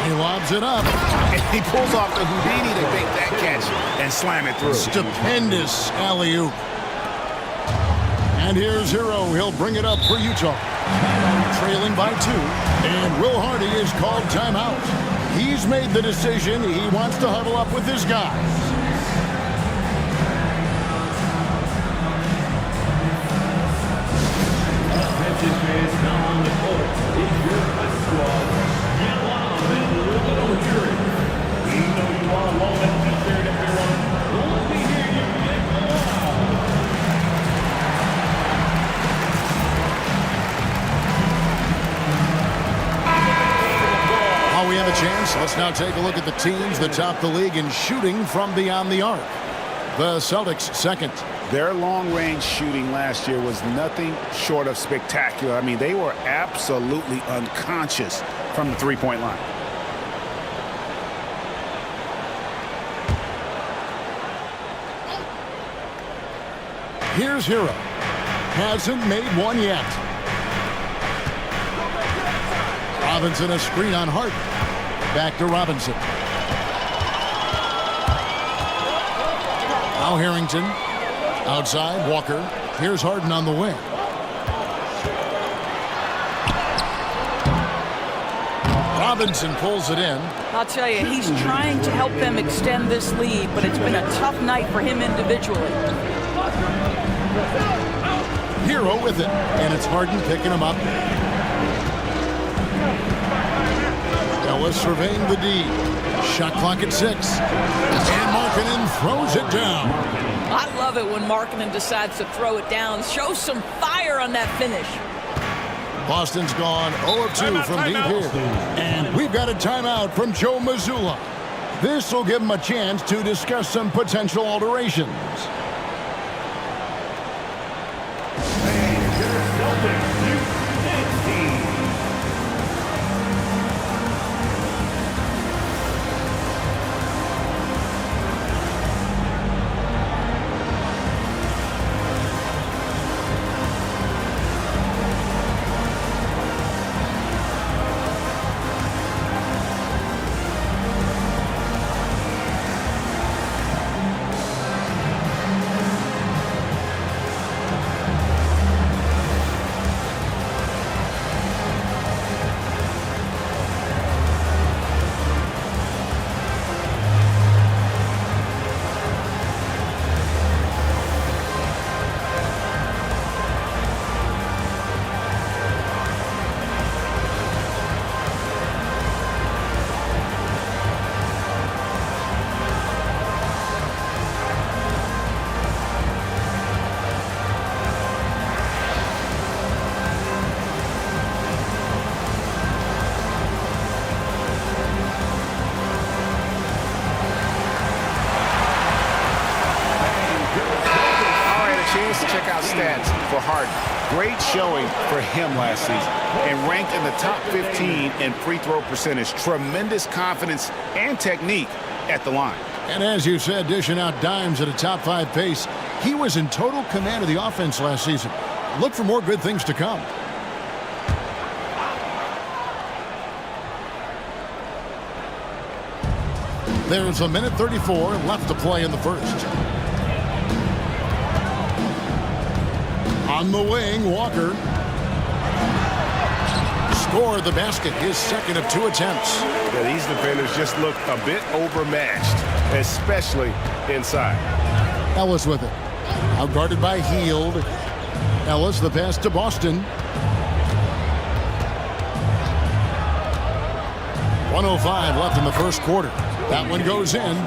He lobs it up. And he pulls off the Houdini to make that catch and slam it through. Stupendous alley-oop. And here's Hero. He'll bring it up for Utah. Trailing by 2. And Will Hardy is called timeout. He's made the decision. He wants to huddle up with his guys. We have a chance. Let's now take a look at the teams that top the league in shooting from beyond the arc. The Celtics second. Their long-range shooting last year was nothing short of spectacular. I mean, they were absolutely unconscious from the three-point line. Here's Hero. Hasn't made one yet. Robinson, a screen on Harden. Back to Robinson. Now Harrington. Outside, Walker. Here's Harden on the wing. Robinson pulls it in. I'll tell you, he's trying to help them extend this lead, but it's been a tough night for him individually. Hero with it, and it's Harden picking him up. Ellis surveying the D. Shot clock at 6. And Markkanen throws it down. I love it when Markkanen decides to throw it down. Show some fire on that finish. Boston's gone 0 of 2 from deep here. And we've got a timeout from Joe Mazzulla. This will give him a chance to discuss some potential alterations. Stats for Harden. Great showing for him last season and ranked in the top 15 in free throw percentage. Tremendous confidence and technique at the line. And as you said, dishing out dimes at a top 5 pace, he was in total command of the offense last season. Look for more good things to come. There's a minute 34 left to play in the first. On the wing, Walker. Scored the basket, his second of 2 attempts. Yeah, these defenders just look a bit overmatched, especially inside. Ellis with it. Out guarded by Hield. Ellis, the pass to Boston. 1:05 left in the first quarter. That one goes in.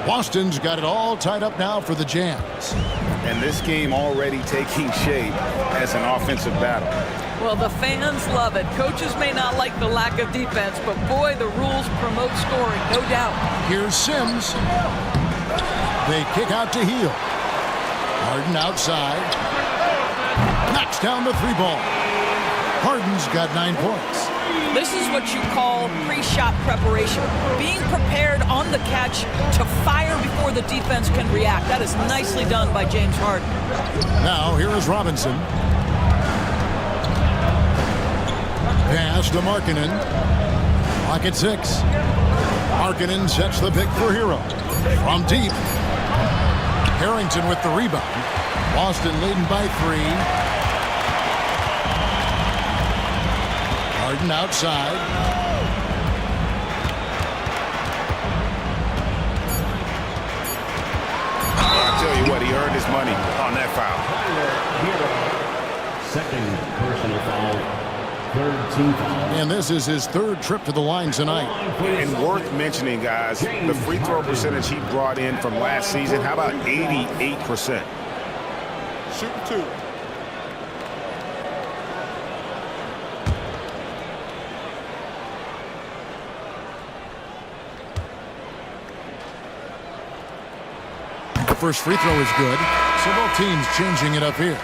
Boston's got it all tied up now for the Jams. And this game already taking shape as an offensive battle. Well, the fans love it. Coaches may not like the lack of defense, but boy, the rules promote scoring, no doubt. Here's Sims. They kick out to Hield. Harden outside. Knocks down the 3-ball. Harden's got 9 points. This is what you call pre-shot preparation. Being prepared on the catch to fire before the defense can react. That is nicely done by James Harden. Now, here is Robinson. Pass to Markkanen. Clock at 6. Markkanen sets the pick for Hero. From deep. Harrington with the rebound. Boston leading by 3. Harden outside. I'll tell you what, he earned his money on that foul. Second personal foul, third team foul. And this is his 3rd trip to the line tonight. And worth mentioning, guys, the free throw percentage he brought in from last season, how about 88%? Shooting 2. The first free throw is good. So both teams changing it up here.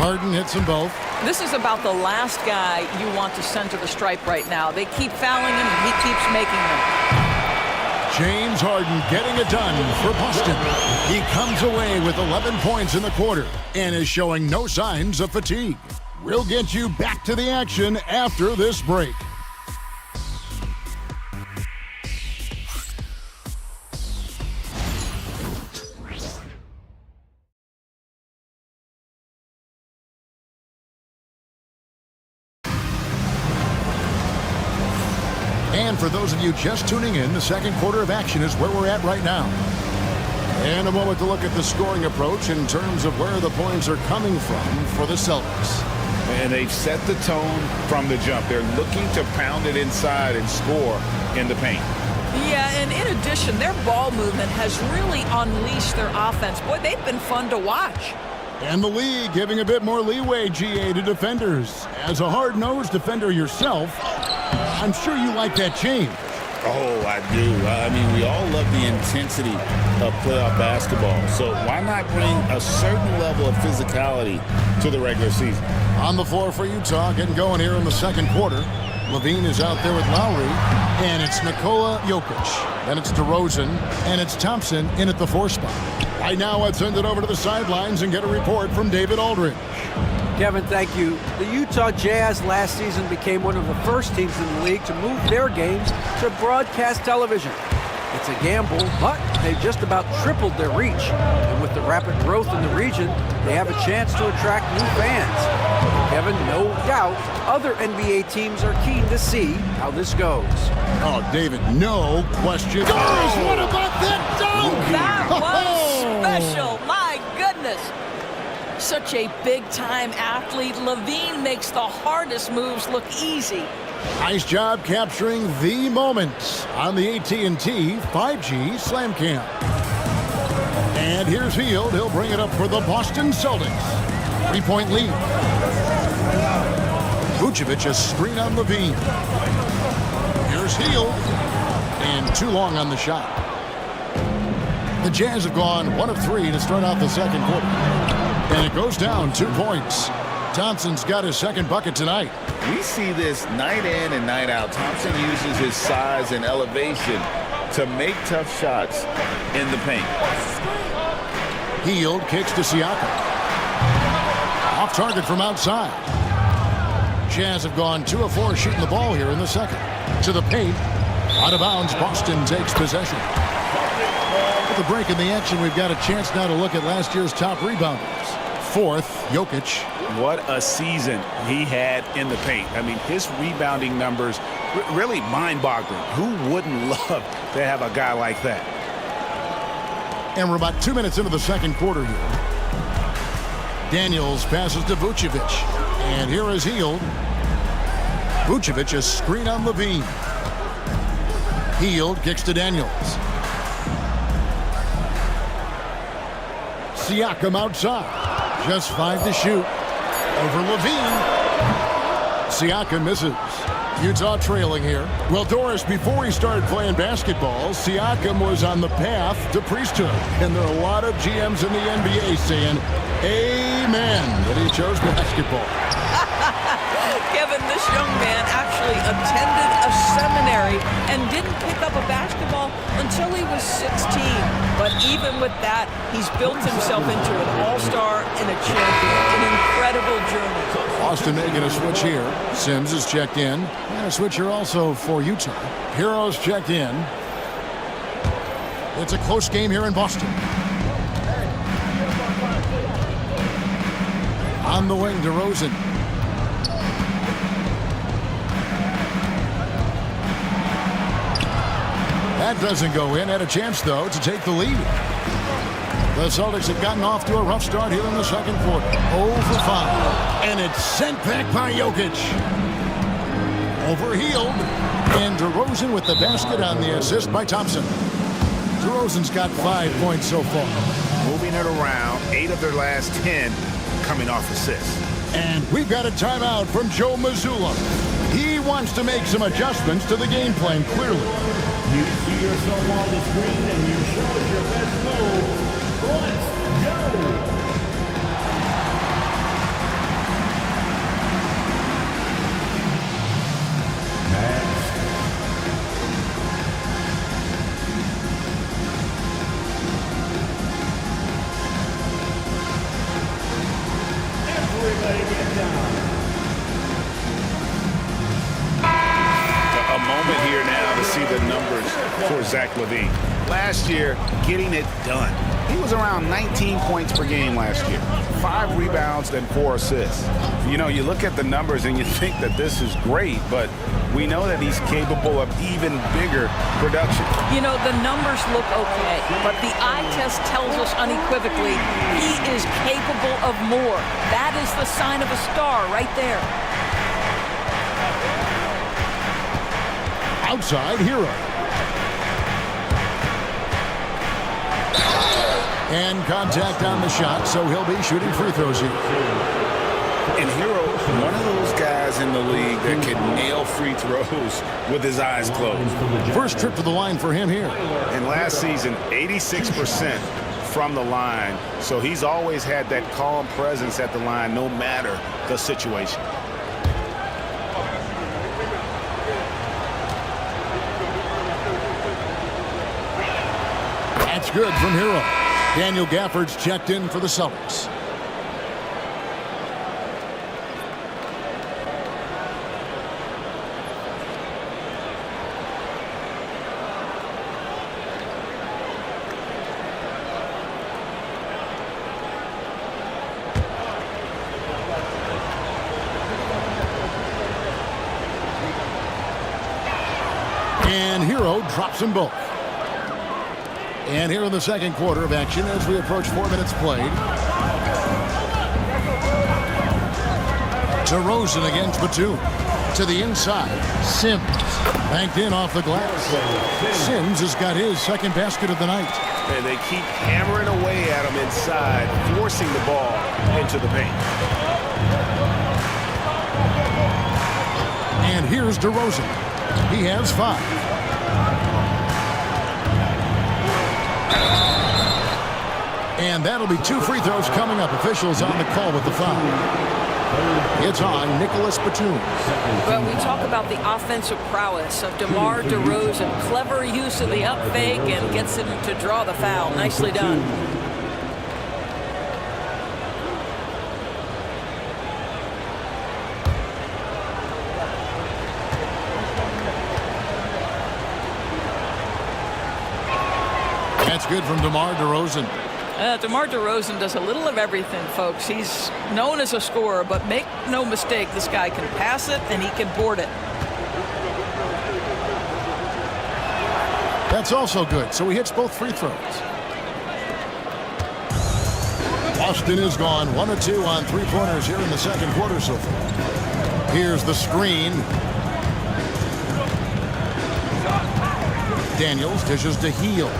Harden hits them both. This is about the last guy you want to send to the stripe right now. They keep fouling him, and he keeps making them. James Harden getting it done for Boston. He comes away with 11 points in the quarter and is showing no signs of fatigue. We'll get you back to the action after this break. And for those of you just tuning in, the second quarter of action is where we're at right now. And a moment to look at the scoring approach in terms of where the points are coming from for the Celtics. And they've set the tone from the jump. They're looking to pound it inside and score in the paint. Yeah, and in addition, their ball movement has really unleashed their offense. Boy, they've been fun to watch. And the league giving a bit more leeway, GA, to defenders. As a hard-nosed defender yourself, I'm sure you like that change. Oh, I do. I mean, we all love the intensity of playoff basketball. So why not bring a certain level of physicality to the regular season? On the floor for Utah, getting going here in the second quarter. Levine is out there with Lowry, and it's Nikola Jokic. Then it's DeRozan, and it's Thompson in at the 4 spot. Right now, let's send it over to the sidelines and get a report from David Aldridge. Kevin, thank you. The Utah Jazz last season became one of the first teams in the league to move their games to broadcast television. It's a gamble, but they've just about tripled their reach. And with the rapid growth in the region, they have a chance to attract new fans. Kevin, no doubt, other NBA teams are keen to see how this goes. Oh, David, no question. Guys, what about that dunk? That was special. My goodness. Such a big-time athlete. Levine makes the hardest moves look easy. Nice job capturing the moments on the AT&T 5G Slam Cam. And here's Hield. He'll bring it up for the Boston Celtics. 3-point lead. Vucevic a screen on Levine. Here's Hield. And too long on the shot. The Jazz have gone 1 of 3 to start out the second quarter. And it goes down 2 points. Thompson's got his second bucket tonight. We see this night in and night out. Thompson uses his size and elevation to make tough shots in the paint. Hield kicks to Siakam. Off target from outside. Jazz have gone 2 of 4 shooting the ball here in the second. To the paint. Out of bounds, Boston takes possession. With the break in the action, we've got a chance now to look at last year's top rebounders. 4th, Jokic. What a season he had in the paint. I mean, his rebounding numbers really mind-boggling. Who wouldn't love to have a guy like that? And we're about 2 minutes into the second quarter here. Daniels passes to Vucevic. And here is Hield. Vucevic a screen on Levine. Hield kicks to Daniels. Siakam outside. Just 5 to shoot. Over Levine. Siakam misses. Utah trailing here. Well, Doris, before he started playing basketball, Siakam was on the path to priesthood. And there are a lot of GMs in the NBA saying, amen, that he chose basketball. Kevin, this young man actually attended a seminary and didn't pick up a basketball until he was 16. But even with that, he's built himself into an all-star and a champion. An incredible journey. Austin making a switch here. Sims is checked in. And a switch here also for Utah. Heroes checked in. It's a close game here in Boston. On the wing, DeRozan. That doesn't go in. Had a chance, though, to take the lead. The Celtics have gotten off to a rough start here in the second quarter. 0 for 5. And it's sent back by Jokic. Over Hield. And DeRozan with the basket on the assist by Thompson. DeRozan's got 5 points so far. Moving it around, 8 of their last 10 coming off assists. And we've got a timeout from Joe Mazzulla. He wants to make some adjustments to the game plan, clearly. You see yourself on the screen and you show us your best move. Let's go! numbers for Zach LaVine. Last year, getting it done. He was around 19 points per game last year, 5 rebounds and 4 assists. You know, you look at the numbers and you think that this is great, but we know that he's capable of even bigger production. You know, the numbers look okay, but the eye test tells us unequivocally he is capable of more. That is the sign of a star right there. Outside Hero. And contact on the shot, so he'll be shooting free throws here. And Hero, one of those guys in the league that can nail free throws with his eyes closed. First trip to the line for him here. And last season, 86% from the line. So he's always had that calm presence at the line no matter the situation. That's good from Hero. Daniel Gafford's checked in for the Celtics. And Hero drops them both. And here in the second quarter of action as we approach 4 minutes played. DeRozan against Batum. To the inside. Sims. Banked in off the glass. Sims has got his second basket of the night. And they keep hammering away at him inside, forcing the ball into the paint. And here's DeRozan. He has 5. And that'll be 2 free throws coming up. Officials on the call with the foul. It's on Nicholas Batum. Well, we talk about the offensive prowess of DeMar DeRozan. Clever use of the up fake and gets him to draw the foul. Nicely done. That's good from DeMar DeRozan. DeMar DeRozan does a little of everything, folks. He's known as a scorer, but make no mistake, this guy can pass it and he can board it. That's also good, so he hits both free throws. Boston is gone 1 of 2 on 3-pointers here in the second quarter so far. Here's the screen. Daniels dishes to Heel.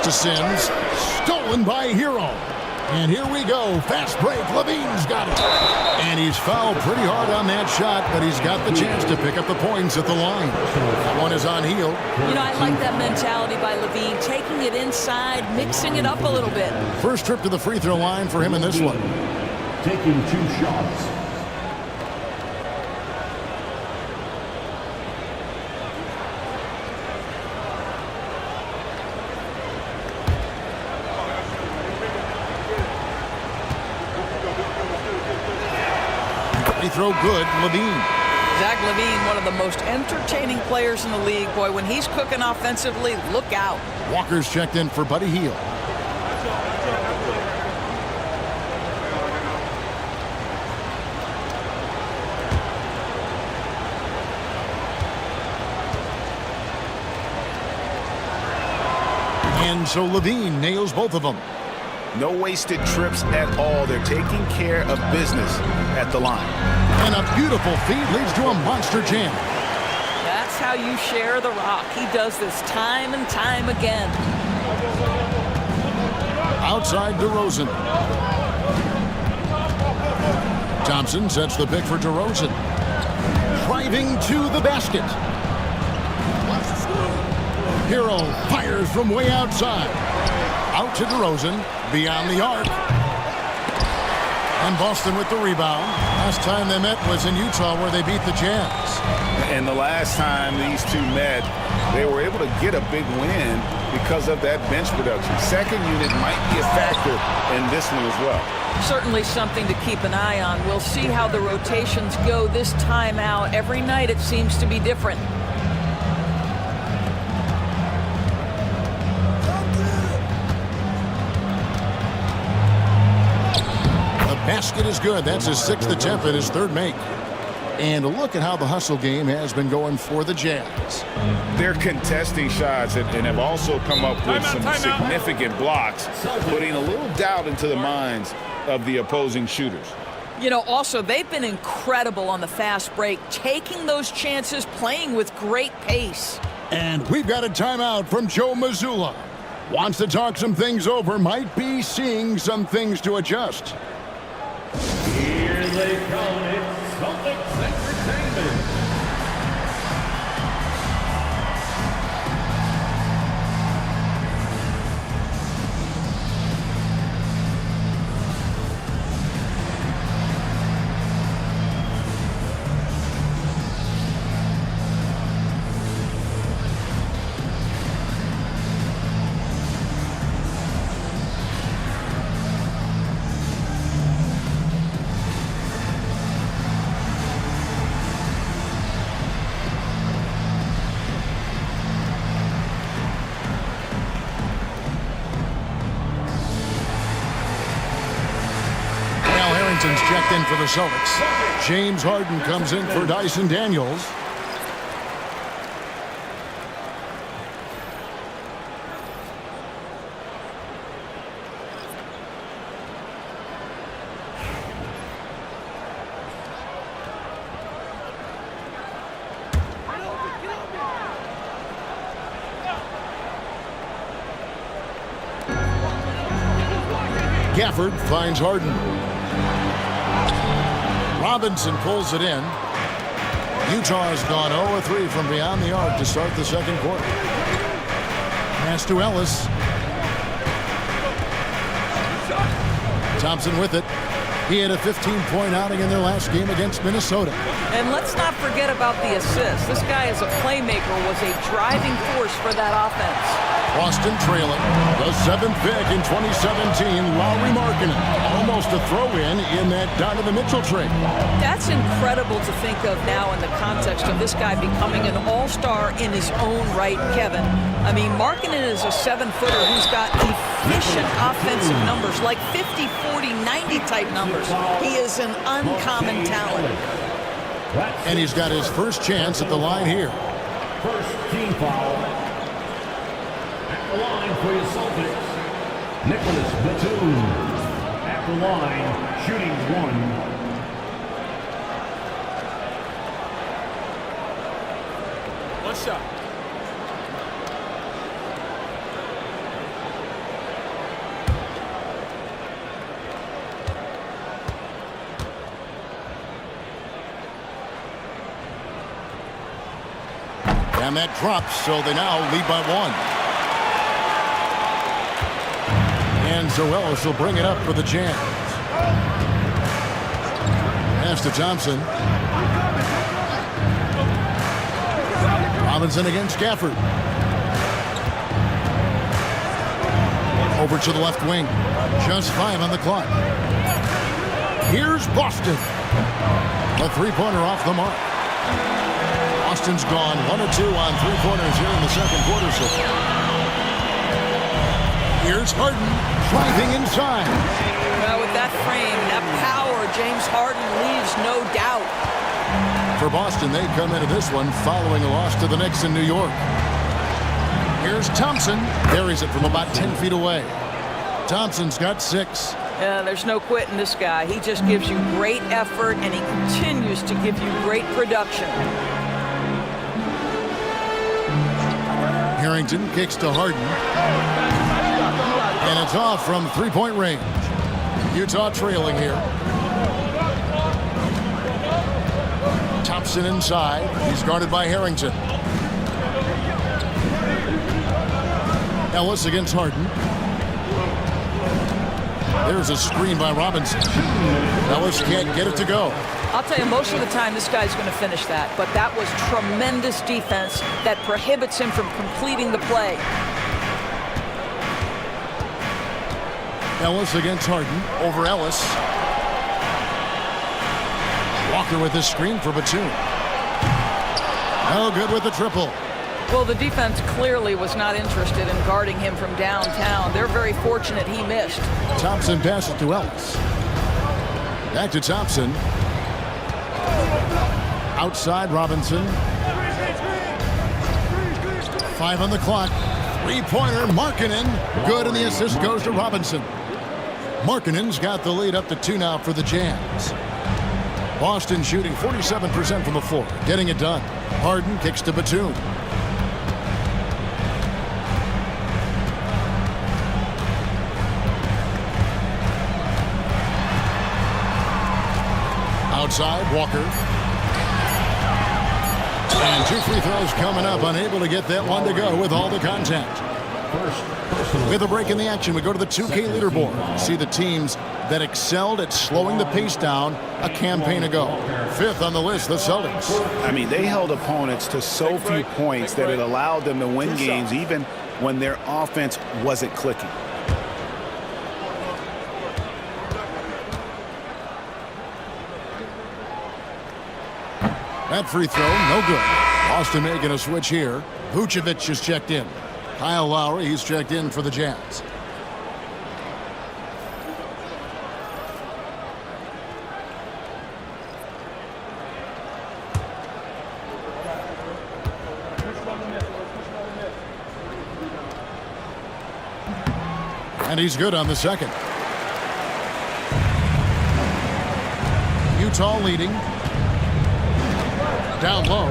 To Sims, stolen by Hero. And here we go, fast break, LaVine's got it. And he's fouled pretty hard on that shot, but he's got the chance to pick up the points at the line. That one is on Heel. You know, I like that mentality by LaVine, taking it inside, mixing it up a little bit. First trip to the free throw line for him in this one. Taking 2 shots. Throw good, LaVine. Zach LaVine, one of the most entertaining players in the league. Boy, when he's cooking offensively, look out. Walker's checked in for Buddy Hield. And so LaVine nails both of them. No wasted trips at all. They're taking care of business at the line. And a beautiful feed leads to a monster jam. That's how you share the rock. He does this time and time again. Outside DeRozan. Thompson sets the pick for DeRozan. Driving to the basket. Hero fires from way outside. Out to DeRozan. Beyond the arc. And Boston with the rebound. Last time they met was in Utah where they beat the Jazz. And the last time these two met, they were able to get a big win because of that bench production. Second unit might be a factor in this one as well. Certainly something to keep an eye on. We'll see how the rotations go this time out. Every night it seems to be different. The basket is good. That's his 6th attempt at his 3rd make. And look at how the hustle game has been going for the Jazz. They're contesting shots and have also come up with some significant blocks, putting a little doubt into the minds of the opposing shooters. You know, also, they've been incredible on the fast break, taking those chances, playing with great pace. And we've got a timeout from Joe Mazzulla. Wants to talk some things over, might be seeing some things to adjust. Here they come. It's Celtics Entertainment. Checked in for the Celtics. James Harden comes in for Dyson Daniels. Gafford finds Harden. Robinson pulls it in. Utah's gone 0-3 from beyond the arc to start the second quarter. Pass to Ellis. Thompson with it. He had a 15-point outing in their last game against Minnesota. And let's not forget about the assist. This guy is a playmaker, was a driving force for that offense. Boston trailing. The 7th pick in 2017, Lauri Markkanen. Almost a throw-in that Donovan Mitchell trade. That's incredible to think of now in the context of this guy becoming an all-star in his own right, Kevin. I mean, Markkanen is a 7-footer who's got efficient offensive numbers, like 50, 40, 90 type numbers. He is an uncommon talent. And he's got his first chance at the line here. First team foul. At the line for your Celtics, Nicholas Batum. At the line, shooting 1. One shot. And that drops, so they now lead by 1. And Zoelis will bring it up for the Jazz. Pass to Thompson. Robinson against Gafford. Over to the left wing. Just 5 on the clock. Here's Boston. A 3-pointer off the mark. Boston's gone 1 of 2 on 3-pointers here in the second quarter so far. Here's Harden driving inside. Well, with that frame, that power, James Harden leaves no doubt. For Boston, they come into this one following a loss to the Knicks in New York. Here's Thompson. Buries it from about 10 feet away. Thompson's got 6. Yeah, there's no quitting this guy. He just gives you great effort, and he continues to give you great production. Harrington kicks to Harden. And it's off from 3-point range. Utah trailing here. Thompson inside. He's guarded by Harrington. Ellis against Harden. There's a screen by Robinson. Ellis can't get it to go. I'll tell you, most of the time this guy's going to finish that, but that was tremendous defense that prohibits him from completing the play. Ellis against Harden. Over Ellis. Walker with the screen for Batum. No good with the triple. Well, the defense clearly was not interested in guarding him from downtown. They're very fortunate he missed. Thompson passes to Ellis. Back to Thompson. Outside Robinson. 5 on the clock. Three-pointer, Markkanen. Good, and the assist goes to Robinson. Markkanen's got the lead up to 2 now for the Jazz. Boston shooting 47% from the floor, getting it done. Harden kicks to Batum. Outside, Walker. And 2 free throws coming up, unable to get that one to go with all the contact. With a break in the action, we go to the 2K leaderboard. See the teams that excelled at slowing the pace down a campaign ago. 5th on the list, the Celtics. I mean, they held opponents to so few points that it allowed them to win games even when their offense wasn't clicking. That free throw, no good. Boston making a switch here. Vucevic is checked in. Kyle Lowry, he's checked in for the Jazz. And he's good on the second. Utah leading. Down low.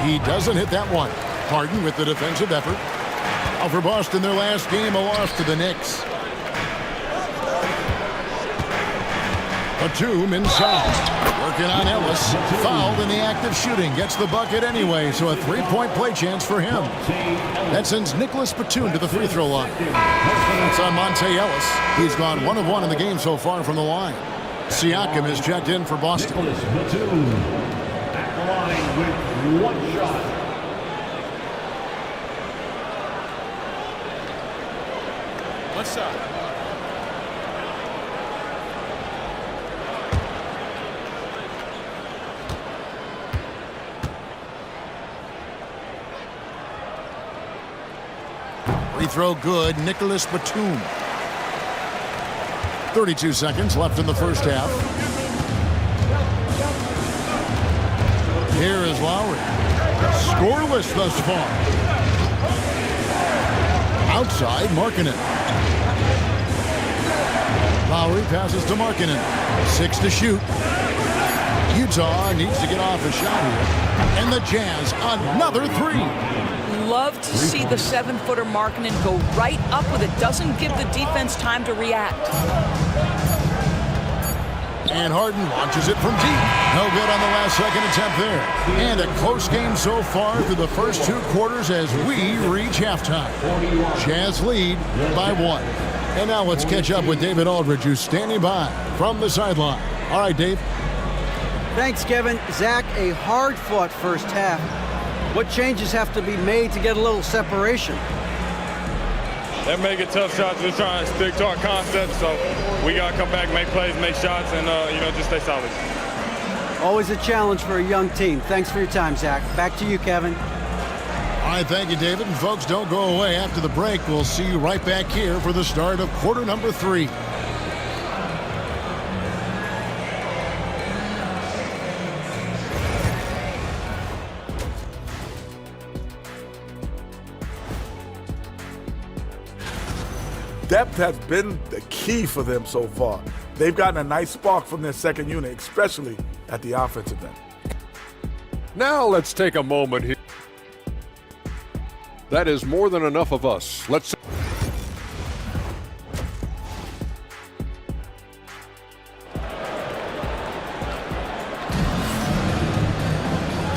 He doesn't hit that one. Harden with the defensive effort. Now for Boston, their last game, a loss to the Knicks. Batum inside. Working on Ellis. Fouled in the act of shooting. Gets the bucket anyway, so a 3-point play chance for him. That sends Nicholas Batum to the free throw line. It's on Monte Ellis. He's gone 1 of 1 in the game so far from the line. Siakam is checked in for Boston. Batum at the line with 1 shot. One shot. Free throw good. Nicholas Batum. 32 seconds left in the first half. Here is Lowry. Scoreless thus far. Outside, Markkanen. Lowry passes to Markkanen. 6 to shoot. Utah needs to get off a shot here. And the Jazz, another 3. Love to see the 7-footer Markkanen go right up with it. Doesn't give the defense time to react. And Harden launches it from deep. No good on the last second attempt there. And a close game so far through the first 2 quarters as we reach halftime. Jazz lead by 1. And now let's catch up with David Aldridge, who's standing by from the sideline. All right, Dave. Thanks, Kevin. Zach, a hard-fought first half. What changes have to be made to get a little separation? They're making tough shots. We're trying to stick to our concept, so we got to come back, make plays, make shots, and, just stay solid. Always a challenge for a young team. Thanks for your time, Zach. Back to you, Kevin. All right, thank you, David. And folks, don't go away. After the break, we'll see you right back here for the start of quarter number 3. Depth has been the key for them so far. They've gotten a nice spark from their second unit, especially at the offensive end. Now let's take a moment here. That is more than enough of us. Let's...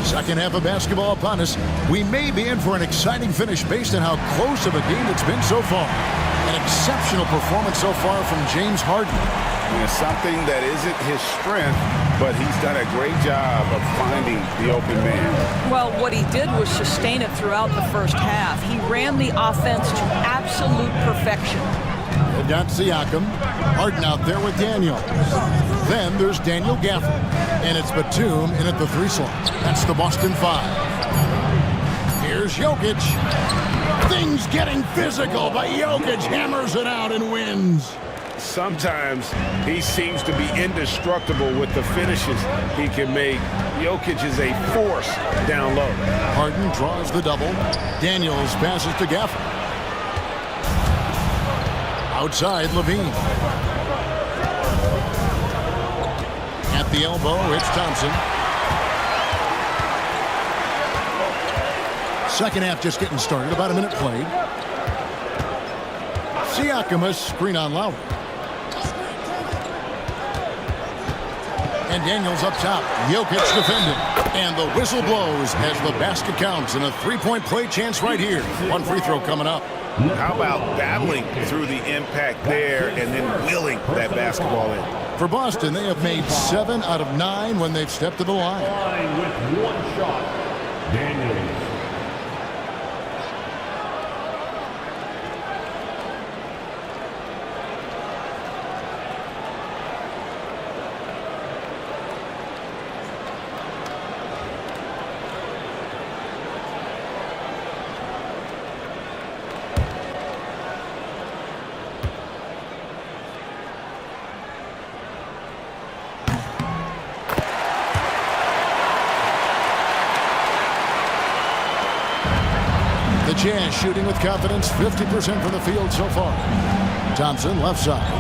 Second half of basketball upon us. We may be in for an exciting finish based on how close of a game it's been so far. An exceptional performance so far from James Harden. Something that isn't his strength, but he's done a great job of finding the open man. Well, what he did was sustain it throughout the first half. He ran the offense to absolute perfection. They got Siakam. Harden out there with Daniels. Then there's Daniel Gafford. And it's Batum in at the 3 slot. That's the Boston 5. Here's Jokic. Things getting physical, but Jokic hammers it out and wins. Sometimes he seems to be indestructible with the finishes he can make. Jokic is a force down low. Harden draws the double. Daniels passes to Gafford. Outside, Levine. At the elbow, it's Thompson. Second half just getting started. About a minute played. Siakam, a screen on Lowry. And Daniels up top. Jokic defending. And the whistle blows as the basket counts and a 3-point play chance right here. One free throw coming up. How about battling through the impact there and then wheeling that basketball in? For Boston, they have made 7 out of 9 when they've stepped to the line. With one shot, Daniels. The Jazz shooting with confidence, 50% from the field so far. Thompson left side.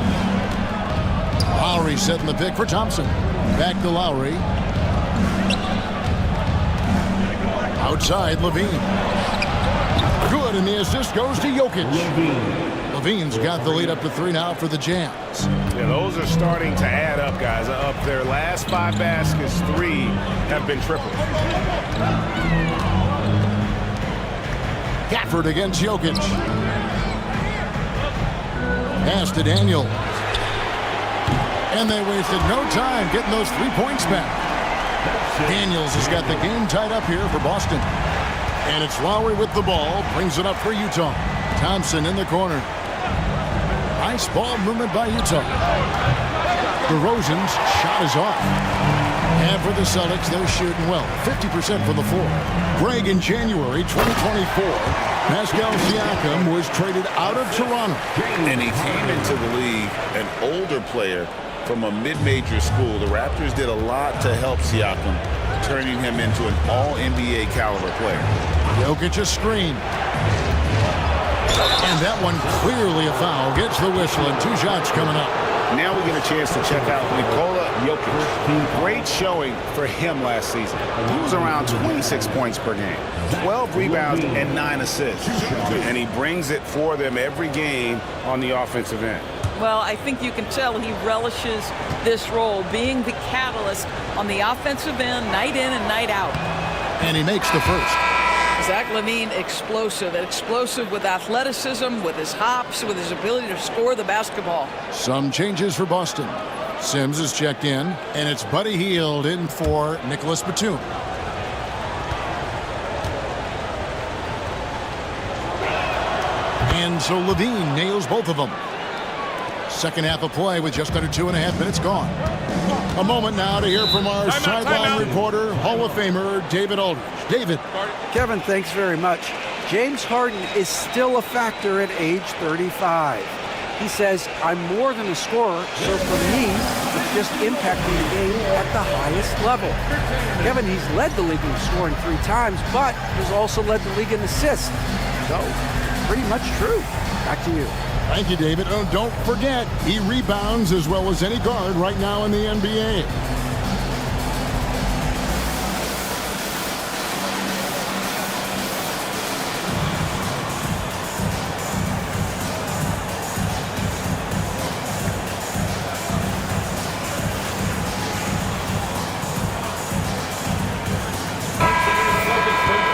Lowry setting the pick for Thompson. Back to Lowry. Outside, Levine. Good, and the assist goes to Jokic. Levine's got the lead up to 3 now for the Jazz. Yeah, those are starting to add up, guys. Up their last 5 baskets, 3 have been triples. Gafford against Jokic. Pass to Daniels. And they wasted no time getting those 3 points back. Daniels has got the game tied up here for Boston. And it's Lowry with the ball. Brings it up for Utah. Thompson in the corner. Nice ball movement by Utah. DeRozan's shot is off. And for the Celtics, they're shooting well. 50% from the floor. Greg, in January 2024, Pascal Siakam was traded out of Toronto. And he came into the league an older player from a mid-major school. The Raptors did a lot to help Siakam, turning him into an all-NBA caliber player. Jokic a screen. And that one clearly a foul. Gets the whistle and 2 shots coming up. Now we get a chance to check out Nikola Jokic. Great showing for him last season. He was around 26 points per game, 12 rebounds, and 9 assists. And he brings it for them every game on the offensive end. Well, I think you can tell he relishes this role, being the catalyst on the offensive end, night in and night out. And he makes the first. Zach LaVine, explosive with athleticism, with his hops, with his ability to score the basketball. Some changes for Boston. Sims is checked in, and it's Buddy Hield in for Nicholas Batum. And so LaVine nails both of them. Second half of play with just under 2.5 minutes gone. A moment now to hear from our sideline reporter, Hall of Famer David Aldridge. David. Kevin, thanks very much. James Harden is still a factor at age 35. He says, I'm more than a scorer, so for me, it's just impacting the game at the highest level. Kevin, he's led the league in scoring 3 times, but has also led the league in assists. So, pretty much true. Back to you. Thank you, David. Oh, don't forget, he rebounds as well as any guard right now in the NBA.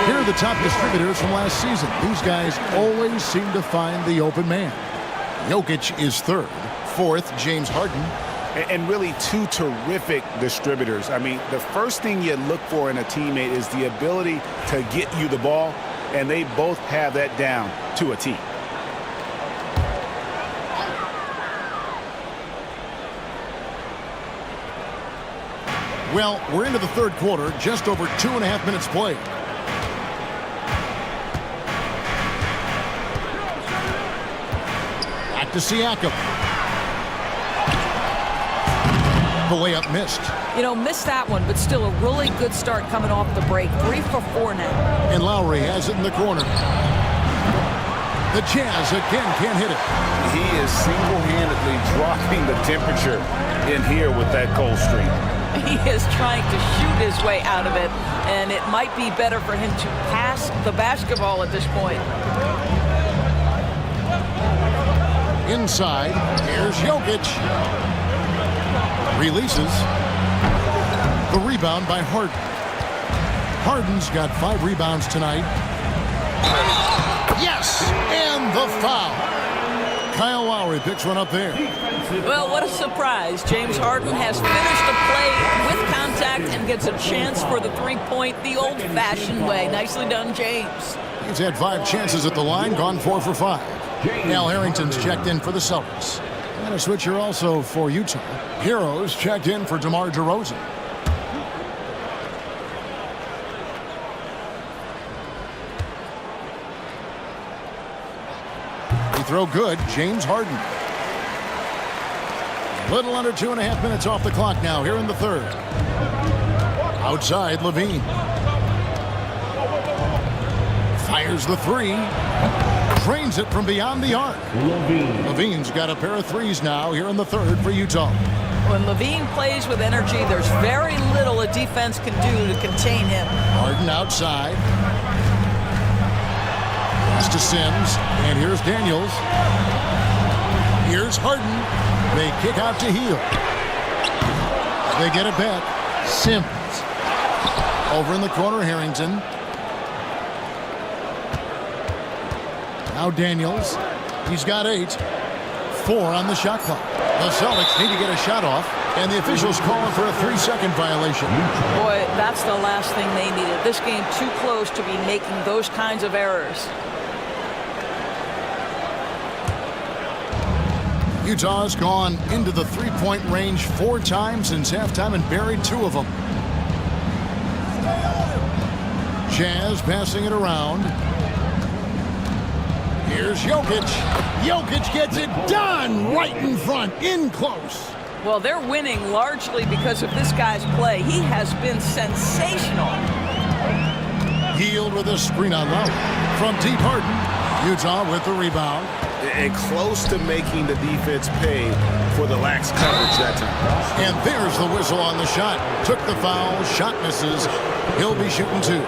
Here are the top distributors from last season. These guys always seem to find the open man. Jokic is third. Fourth, James Harden. And really two terrific distributors. I mean, the first thing you look for in a teammate is the ability to get you the ball, and they both have that down to a T. Well, we're into the third quarter, just over 2.5 minutes played. Back to Siakam. The layup missed. You know, missed that one, but still a really good start coming off the break. 3 for 4 now. And Lowry has it in the corner. The Jazz again can't hit it. He is single-handedly dropping the temperature in here with that cold streak. He is trying to shoot his way out of it, and it might be better for him to pass the basketball at this point. Inside, here's Jokic. Releases. The rebound by Harden. Harden's got 5 rebounds tonight. Yes! And the foul. Kyle Lowry picks one up there. Well, what a surprise. James Harden has finished a play with contact and gets a chance for the three-point the old-fashioned way. Nicely done, James. He's had 5 chances at the line, gone 4 for 5. Al Harrington's checked in for the Celtics. And a switcher also for Utah. Heroes checked in for DeMar DeRozan. He throw good, James Harden. Little under 2.5 minutes off the clock now here in the third. Outside, Levine. Fires the 3. Trains it from beyond the arc. Levine's got a pair of 3s now here in the third for Utah. When Levine plays with energy, there's very little a defense can do to contain him. Harden outside. Pass to Sims. And here's Daniels. Here's Harden. They kick out to Hield. They get it back. Sims. Over in the corner, Harrington. Now Daniels. He's got 8. 4 on the shot clock. The Celtics need to get a shot off, and the officials calling for a 3-second violation. Boy, that's the last thing they needed. This game too close to be making those kinds of errors. Utah's gone into the 3-point range 4 times since halftime and buried 2 of them. Jazz passing it around. Here's Jokic. Jokic gets it done right in front, in close. Well, they're winning largely because of this guy's play. He has been sensational. Hield with a screen on Lowry. From deep, Harden. Utah with the rebound. And close to making the defense pay for the lax coverage that time. And there's the whistle on the shot. Took the foul, shot misses. He'll be shooting 2.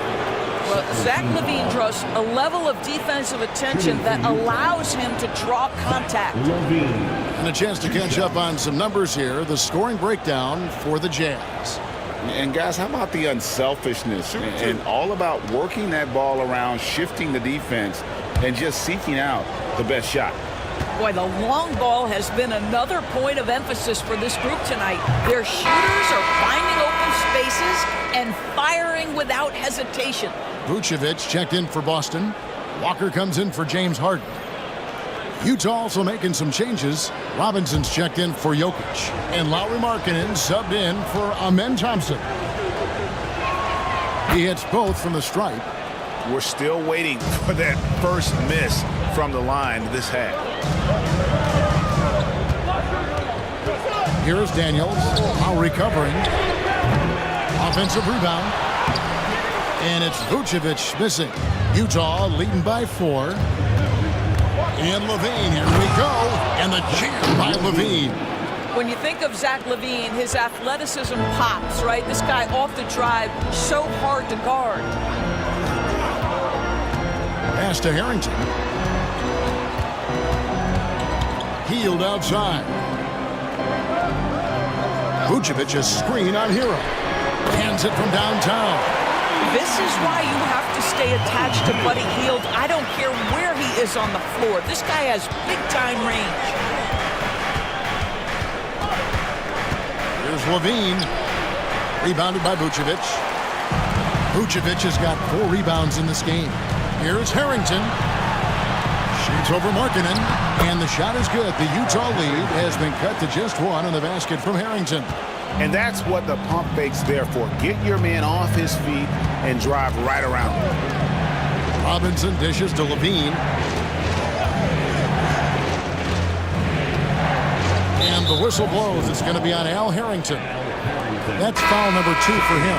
Well, Zach LaVine draws a level of defensive attention that allows him to draw contact. And a chance to catch up on some numbers here. The scoring breakdown for the Jazz. And guys, how about the unselfishness and all about working that ball around, shifting the defense, and just seeking out the best shot. Boy, the long ball has been another point of emphasis for this group tonight. Their shooters are finding open spaces and firing without hesitation. Vucevic checked in for Boston. Walker comes in for James Harden. Utah also making some changes. Robinson's checked in for Jokic. And Lauri Markkanen subbed in for Amen Thompson. He hits both from the stripe. We're still waiting for that first miss from the line this half. Here's Daniels. Now recovering. Offensive rebound. And it's Vucevic missing. Utah leading by 4. And LaVine, here we go. And the jam by LaVine. When you think of Zach LaVine, his athleticism pops, right? This guy off the drive, so hard to guard. Pass to Harrington. Hield outside. Vucevic a screen on Hero. Hands it from downtown. This is why you have to stay attached to Buddy Hield. I don't care where he is on the floor. This guy has big-time range. Here's Levine. Rebounded by Vucevic. Vucevic has got 4 rebounds in this game. Here's Harrington. Shoots over Markkanen. And the shot is good. The Utah lead has been cut to just 1 in the basket from Harrington. And that's what the pump fake's there for. Get your man off his feet and drive right around him. Robinson dishes to Levine. And the whistle blows. It's going to be on Al Harrington. That's foul number 2 for him.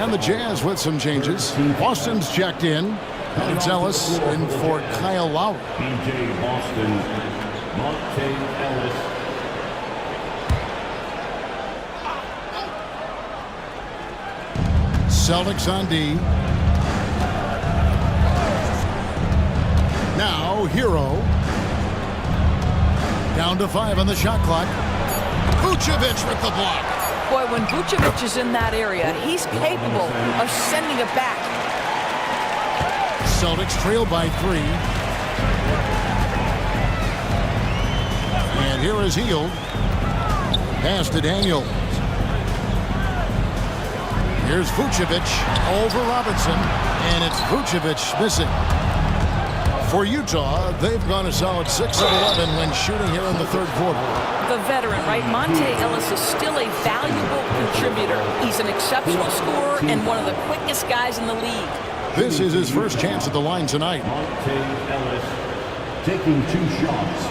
And the Jazz with some changes. Boston's checked in. Alex Ellis in for Kyle Lowry. PJ Boston, Monte Ellis. Celtics on D. Now Hero. Down to 5 on the shot clock. Vucevic with the block. Boy, when Vucevic is in that area, he's capable of sending it back. Celtics trail by 3. And here is Hield. Pass to Daniels. Here's Vucevic over Robinson. And it's Vucevic missing. For Utah, they've gone a solid 6 of 11 when shooting here in the third quarter. The veteran, right? Monte Ellis is still a valuable contributor. He's an exceptional scorer and one of the quickest guys in the league. This is his first chance at the line tonight. Monte Ellis taking 2 shots.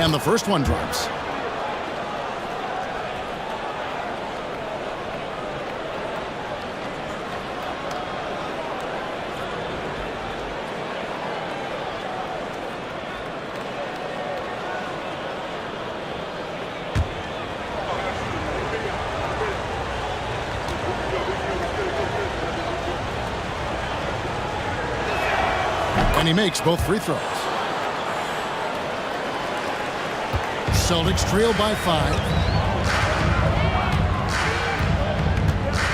And the first one drops. And he makes both free throws. Celtics trail by 5.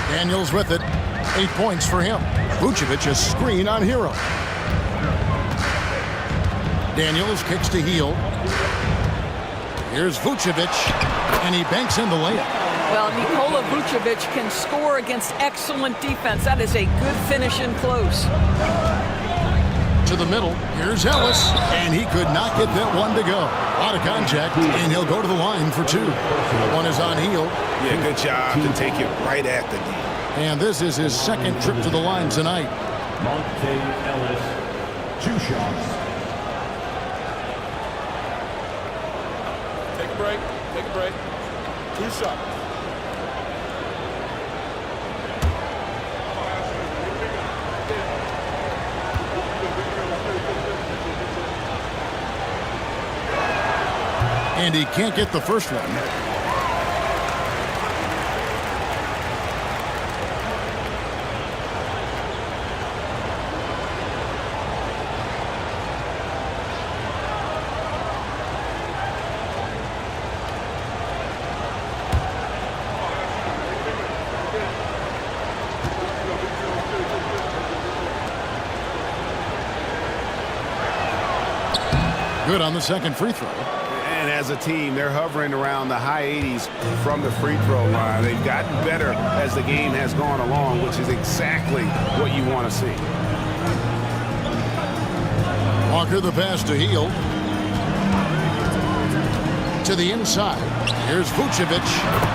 Daniels with it. 8 points for him. Vucevic a screen on Hero. Daniels kicks to Hield. Here's Vucevic, and he banks in the layup. Well, Nikola Vucevic can score against excellent defense. That is a good finish in close. To the middle. Here's Ellis, and he could not get that one to go. A lot of contact, and he'll go to the line for 2. One is on Hield. Yeah, good job to take it right at the knee. And this is his second trip to the line tonight. Monte Ellis, 2 shots. Take a break. Take a break. 2 shots. And he can't get the first one. Good on the second free throw. And as a team, they're hovering around the high 80s from the free throw line. They've gotten better as the game has gone along, which is exactly what you want to see. Walker the pass to Hield. To the inside. Here's Vucevic.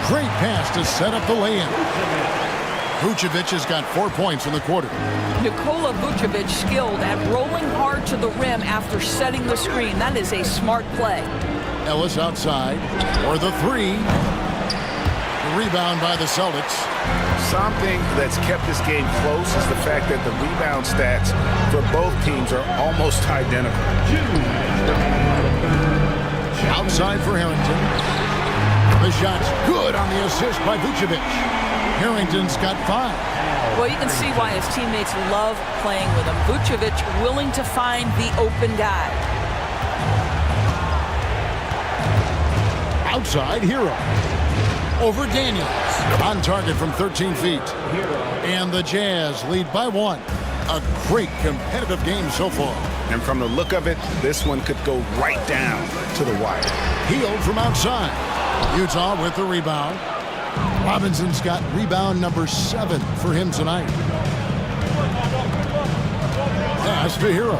Great pass to set up the lay-in. Vucevic has got 4 points in the quarter. Nikola Vucevic skilled at rolling hard to the rim after setting the screen. That is a smart play. Ellis outside for the 3. The rebound by the Celtics. Something that's kept this game close is the fact that the rebound stats for both teams are almost identical. Outside for Harrington. The shot's good on the assist by Vucevic. Harrington's got 5. Well, you can see why his teammates love playing with him. Vucevic willing to find the open guy. Outside, Hero. Over Daniels. On target from 13 feet. And the Jazz lead by 1. A great competitive game so far. And from the look of it, this one could go right down to the wire. Healed from outside. Utah with the rebound. Robinson's got rebound number 7 for him tonight. Pass to Hero.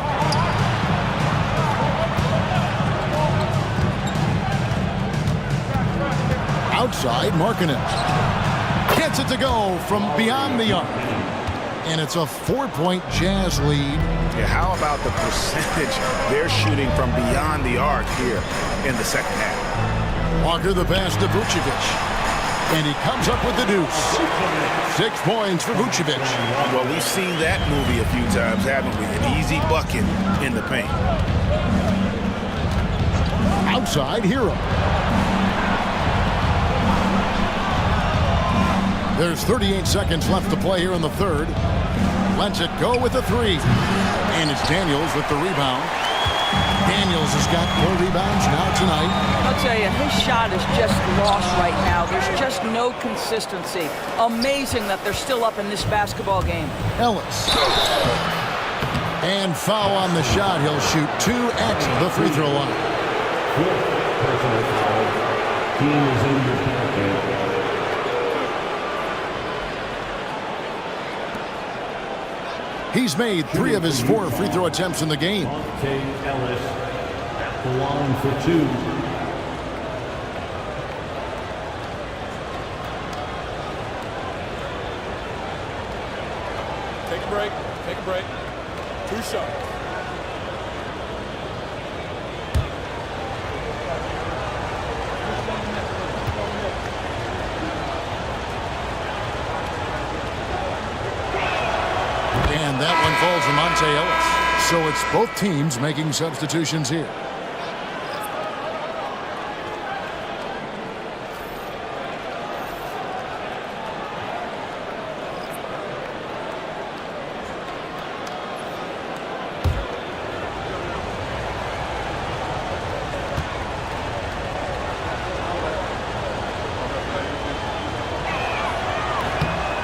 Outside, Markkanen. Gets it to go from beyond the arc. And it's a 4-point Jazz lead. Yeah, how about the percentage they're shooting from beyond the arc here in the second half? Walker the pass to Vucevic. And he comes up with the deuce. 6 points for Vucevic. Well, we've seen that movie a few times, haven't we? An easy bucket in the paint. Outside, Hero. There's 38 seconds left to play here in the third. Lets it go with a 3. And it's Daniels with the rebound. Daniels has got 4 rebounds now tonight. I'll tell you, his shot is just lost right now. There's just no consistency. Amazing that they're still up in this basketball game. Ellis. And foul on the shot. He'll shoot 2 at the free throw line. Personal foul. Team is in your penalty. He's made 3 of his 4 free throw attempts in the game. Monte Ellis at the line for 2. Take a break. Take a break. 2 shots. And that one falls to Monte Ellis. So it's both teams making substitutions here.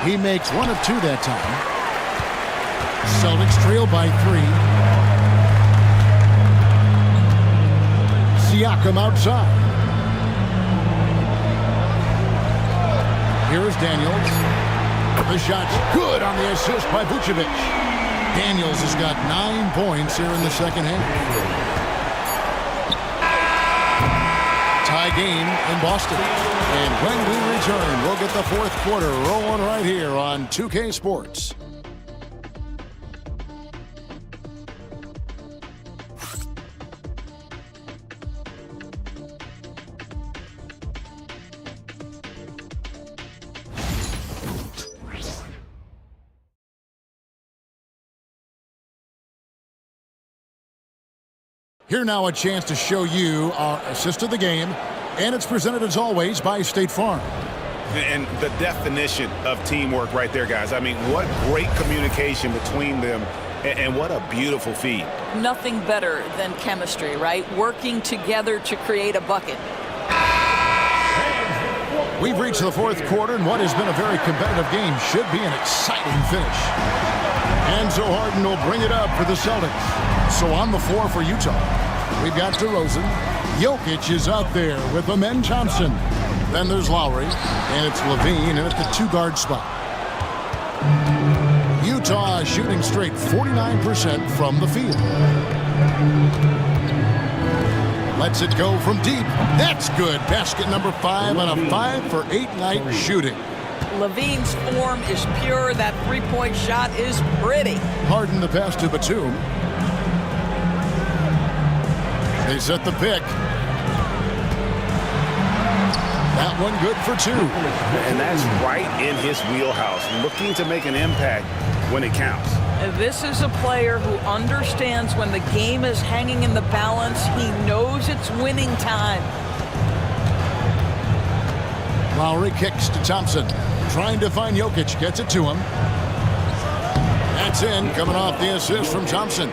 He makes 1 of 2 that time. Celtics trail by 3. Siakam outside. Here's Daniels. The shot's good on the assist by Vucevic. Daniels has got 9 points here in the second half. Tie game in Boston. And when we return, we'll get the 4th quarter rolling right here on 2K Sports. Here now a chance to show you our assist of the game, and it's presented as always by State Farm. And the definition of teamwork right there, guys. I mean, what great communication between them, and what a beautiful feed. Nothing better than chemistry, right? Working together to create a bucket. We've reached the 4th quarter, and what has been a very competitive game should be an exciting finish. Enzo Harden will bring it up for the Celtics. So on the floor for Utah, we've got DeRozan. Jokic is out there with Amen Thompson. Then there's Lowry, and it's Levine at the 2-guard spot. Utah shooting straight 49% from the field. Lets it go from deep. That's good. Basket number 5 on a 5 for 8 night shooting. Levine's form is pure. That 3-point shot is pretty. Harden the pass to Batum. They set the pick. That one good for 2. And that's right in his wheelhouse, looking to make an impact when it counts. This is a player who understands when the game is hanging in the balance. He knows it's winning time. Lowry kicks to Thompson. trying to find Jokic. Gets it to him. That's in, coming off the assist from Thompson.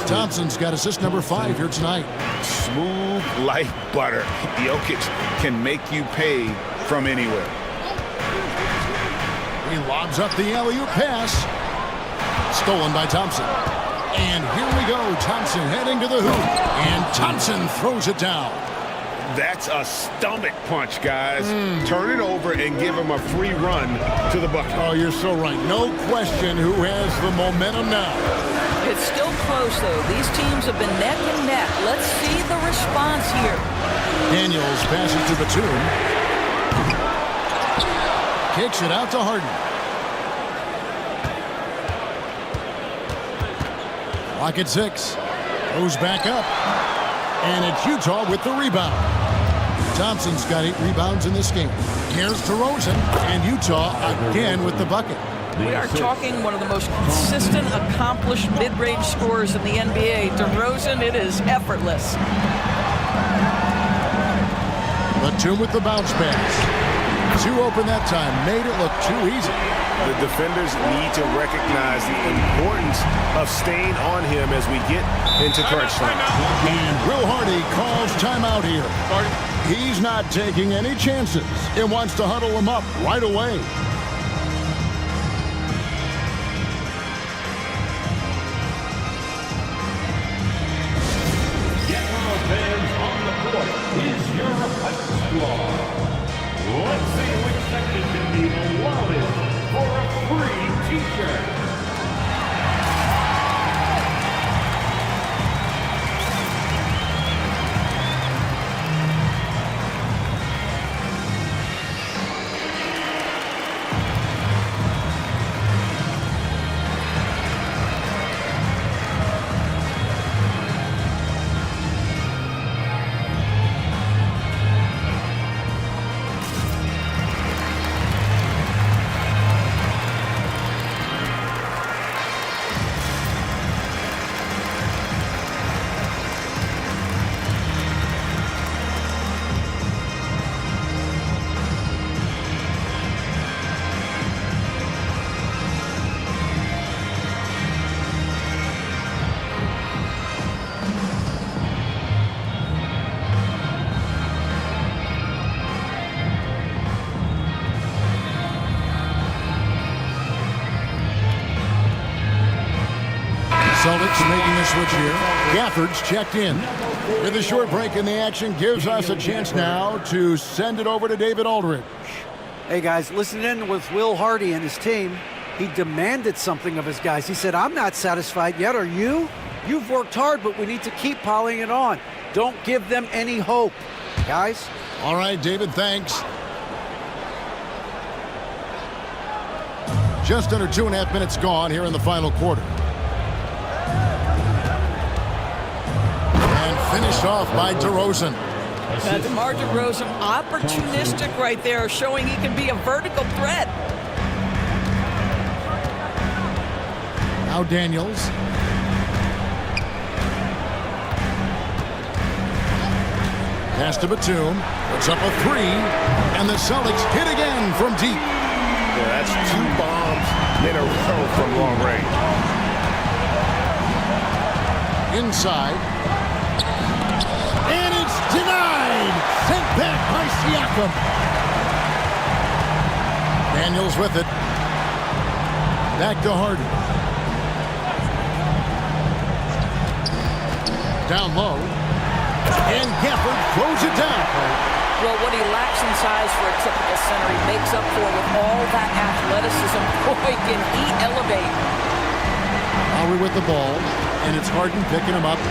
Thompson's got assist number 5 here tonight. Smooth like butter. Jokic can make you pay from anywhere. He lobs up the alley-oop pass. Stolen by Thompson. And here we go. Thompson heading to the hoop. And Thompson throws it down. That's a stomach punch, guys. Turn it over and give him a free run to the bucket. Oh, you're so right. No question who has the momentum now. It's still close, though. These teams have been neck and neck. Let's see the response here. Daniels passes to Batum. Kicks it out to Harden. Clock at 6. Goes back up. And it's Utah with the rebound. Thompson's got 8 rebounds in this game. Here's DeRozan, and Utah again with the bucket. We are talking one of the most consistent, accomplished mid-range scorers in the NBA. DeRozan, it is effortless. Batum with the bounce pass. Too open that time. Made it look too easy. The defenders need to recognize the importance of staying on him as we get into crunch time. And Will Hardy calls timeout here. He's not taking any chances and wants to huddle him up right away. Fans on the court is your hype squad. Let's see which section can be the loudest for a free t-shirt. Celtics making a switch here. Gafford's checked in. With a short break in the action, gives us a chance now to send it over to David Aldridge. Hey, guys, listen in with Will Hardy and his team. He demanded something of his guys. He said, I'm not satisfied yet. Are you? You've worked hard, but we need to keep piling it on. Don't give them any hope. Guys? All right, David, thanks. Just under 2.5 minutes gone here in the final quarter. Finished off by DeRozan. DeMar DeRozan, opportunistic right there, showing he can be a vertical threat. Now Daniels. Pass to Batum. Puts up a 3. And the Celtics hit again from deep. Yeah, that's 2 bombs in a row from long range. Inside. And it's denied. Sent back by Siakam. Daniels with it. Back to Harden. Down low. And Gafford throws it down. Well, what he lacks in size for a typical center, he makes up for with all that athleticism. Boy, can he elevate. Lowry with the ball. And it's Harden picking him up.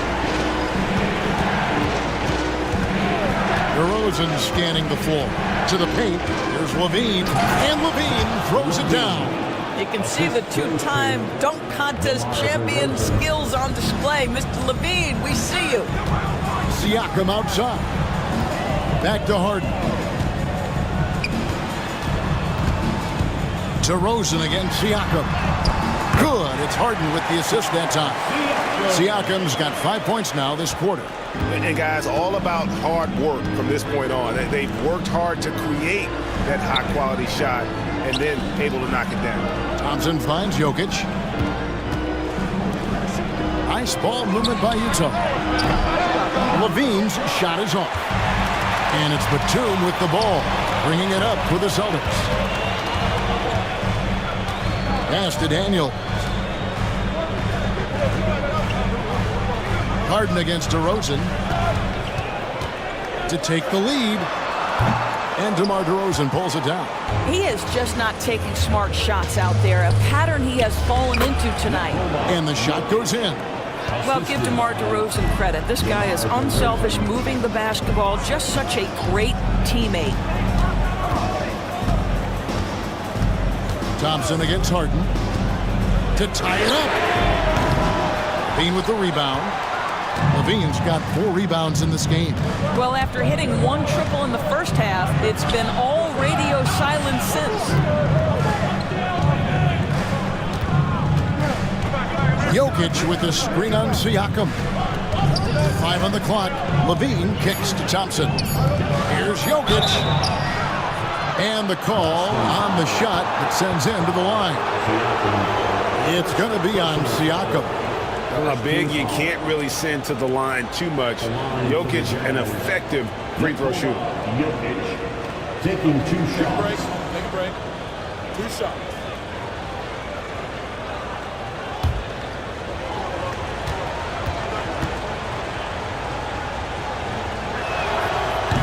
DeRozan scanning the floor. To the paint. Here's LaVine. And LaVine throws it down. You can see the 2-time dunk contest champion skills on display. Mr. LaVine, we see you. Siakam outside. Back to Harden. DeRozan against Siakam. Good. It's Harden with the assist that time. Siakam's got 5 points now this quarter. And guys, all about hard work from this point on. They've worked hard to create that high-quality shot. and then able to knock it down. Thompson finds Jokic. Nice ball movement by Utah. Levine's shot is off. And it's Batum with the ball, bringing it up for the Celtics. Pass to Daniel. Harden against DeRozan to take the lead. And DeMar DeRozan pulls it down. He is just not taking smart shots out there, a pattern he has fallen into tonight. And the shot goes in. Well, give DeMar DeRozan credit. This guy is unselfish, moving the basketball, just such a great teammate. Thompson against Harden to tie it up. Levine with the rebound. Levine's got 4 rebounds in this game. Well, after hitting 1 triple in the first half, it's been all radio silence since. Jokic with the screen on Siakam. 5 on the clock. Levine kicks to Thompson. Here's Jokic. And the call on the shot that sends him to the line. It's going to be on Siakam. A big you can't really send to the line too much. Jokic, an effective free throw shooter. Jokic taking 2 shots. Take a break. 2 shots.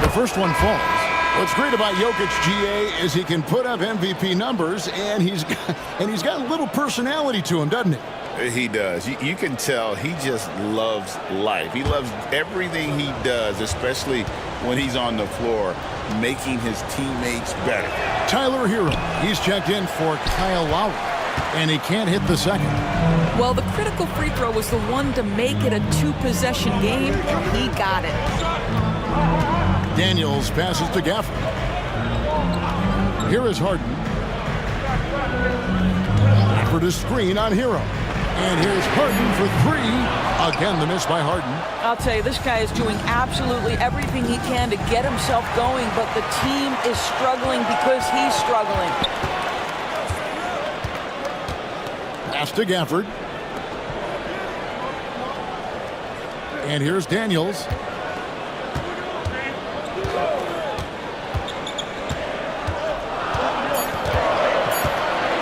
The first one falls. What's great about Jokic, GA, is he can put up MVP numbers, and he's got a little personality to him, doesn't he? He does. You can tell he just loves life. He loves everything he does, especially when he's on the floor, making his teammates better. Tyler Hero, he's checked in for Kyle Lowry, and he can't hit the second. Well, the critical free throw was the one to make it a 2-possession game, and he got it. Daniels passes to Gafford. Here is Harden. Gafford is screen on Hero. And here's Harden for 3. Again, the miss by Harden. I'll tell you, this guy is doing absolutely everything he can to get himself going, but the team is struggling because he's struggling. Pass to Gafford. And here's Daniels.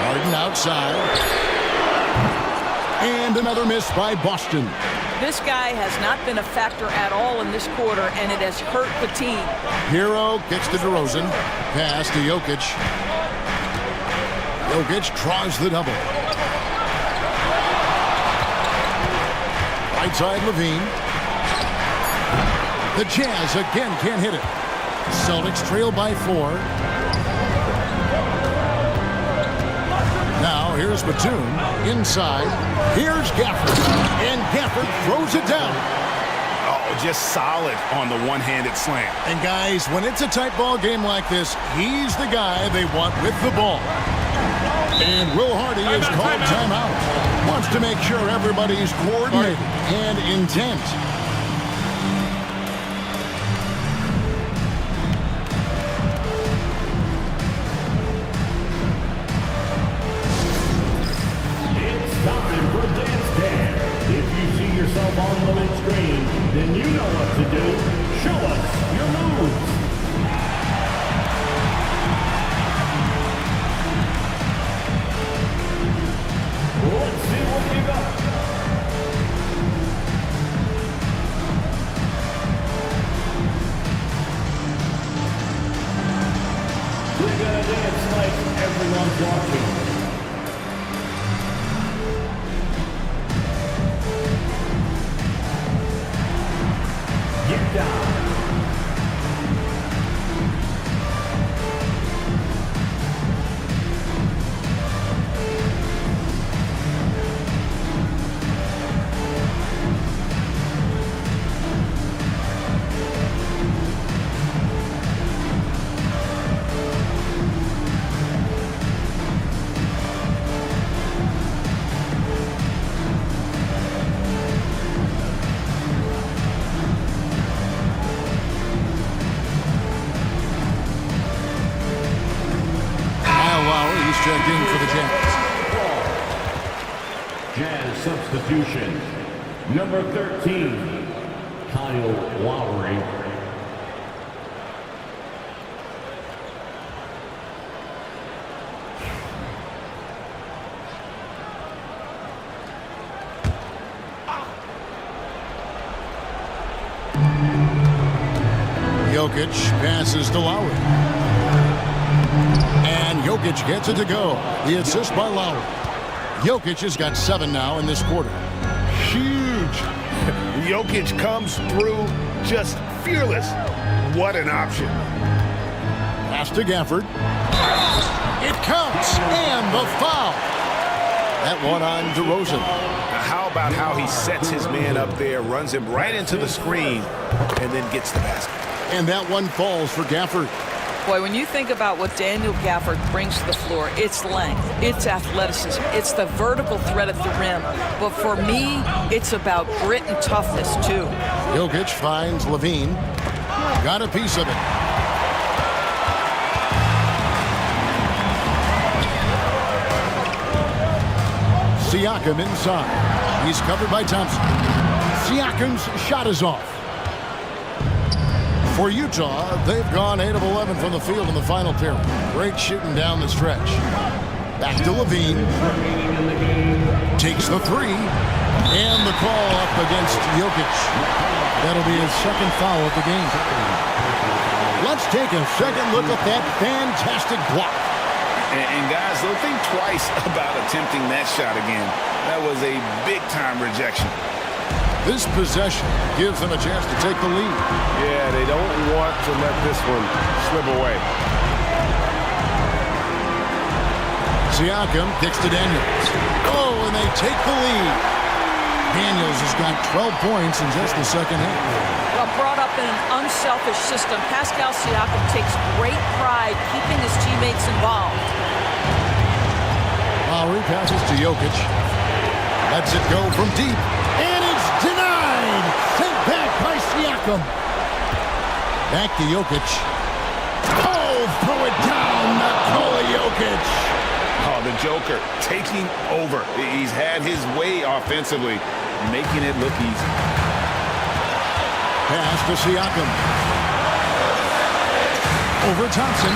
Harden outside. And another miss by Boston. This guy has not been a factor at all in this quarter, and it has hurt the team. Hero gets to DeRozan. Pass to Jokic. Jokic draws the double. Right side, Levine. The Jazz again can't hit it. Celtics trail by 4. Now here's Batum inside. Here's Gafford. And Gafford throws it down. Oh, just solid on the one-handed slam. And guys, when it's a tight ball game like this, he's the guy they want with the ball. And Will Hardy is called timeout. Wants to make sure everybody's coordinated and intent. It's time for Dance Dance. If you see yourself on the big screen, then you know what to do. Show us your moves. Let's see what you got. We're gonna dance like everyone's watching. Get down. checked in for the Jazz. Jazz substitution. Number 13, Kyle Lowry. Jokic passes to Lowry. And Jokic gets it to go. The assist by Lowry. Jokic has got 7 now in this quarter. Huge. Jokic comes through just fearless. What an option. Pass to Gafford. It counts. And the foul. That one on DeRozan. Now how about how he sets his man up there, runs him right into the screen, and then gets the basket. And that one falls for Gafford. Boy, when you think about what Daniel Gafford brings to the floor, it's length, it's athleticism, it's the vertical threat at the rim. But for me, it's about grit and toughness, too. Jokic finds Levine. Got a piece of it. Siakam inside. He's covered by Thompson. Siakam's shot is off. For Utah, they've gone 8 of 11 from the field in the final period. Great shooting down the stretch. Back to Levine. Takes the three. And the call up against Jokic. That'll be his second foul of the game. Let's take a second look at that fantastic block. And guys, they'll think twice about attempting that shot again. That was a big-time rejection. This possession gives them a chance to take the lead. Yeah, they don't want to let this one slip away. Siakam kicks to Daniels. Oh, and they take the lead. Daniels has got 12 points in just the second half. Well, brought up in an unselfish system, Pascal Siakam takes great pride keeping his teammates involved. Lowry passes to Jokic. Lets it go from deep. And it's denied. Sent back by Siakam. Back to Jokic. Oh, throw it down. Nikola Jokic. Oh, the Joker taking over. He's had his way offensively, making it look easy. Pass to Siakam. Over Thompson.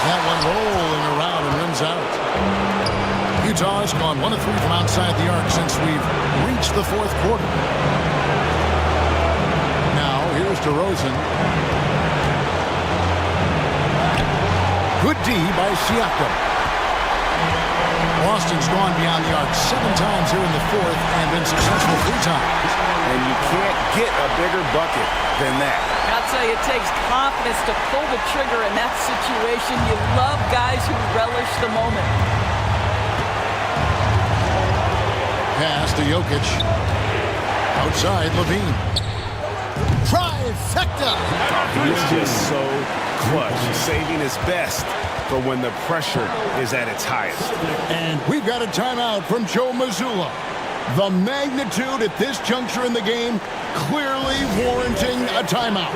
That one rolling around and rims out. Utah has gone 1 of 3 from outside the arc since we've reached the fourth quarter. Now, here's DeRozan. Good D by Siakam. Boston's gone beyond the arc 7 times here in the fourth and been successful 3 times. And you can't get a bigger bucket than that. I'll tell you, it takes confidence to pull the trigger in that situation. You love guys who relish the moment. Pass to Jokic. Outside, Levine. Trifecta! He's just so clutch, saving his best for when the pressure is at its highest. And we've got a timeout from Joe Mazzulla. The magnitude at this juncture in the game clearly warranting a timeout.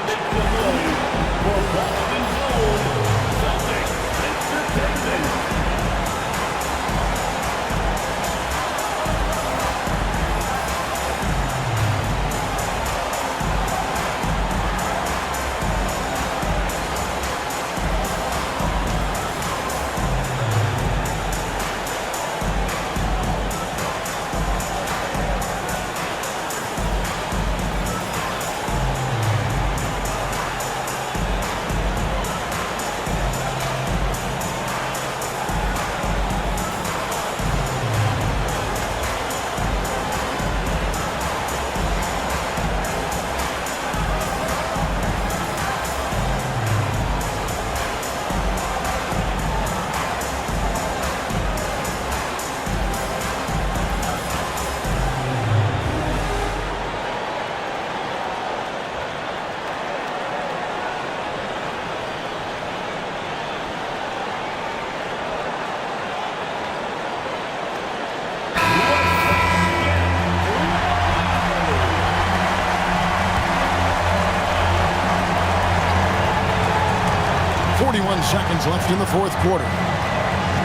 Seconds left in the fourth quarter.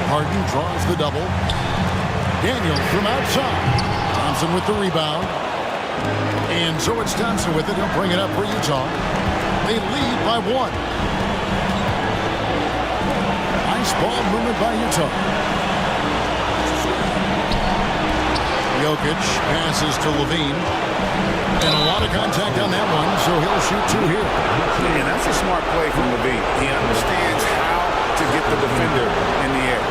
Harden draws the double. Daniels from outside. Thompson with the rebound. And so it's Thompson with it. He'll bring it up for Utah. They lead by 1. Nice ball movement by Utah. Jokic passes to Levine. And a lot of contact on that one, so he'll shoot 2 here. And that's a smart play from Levine. He understands how to get the defender in the air.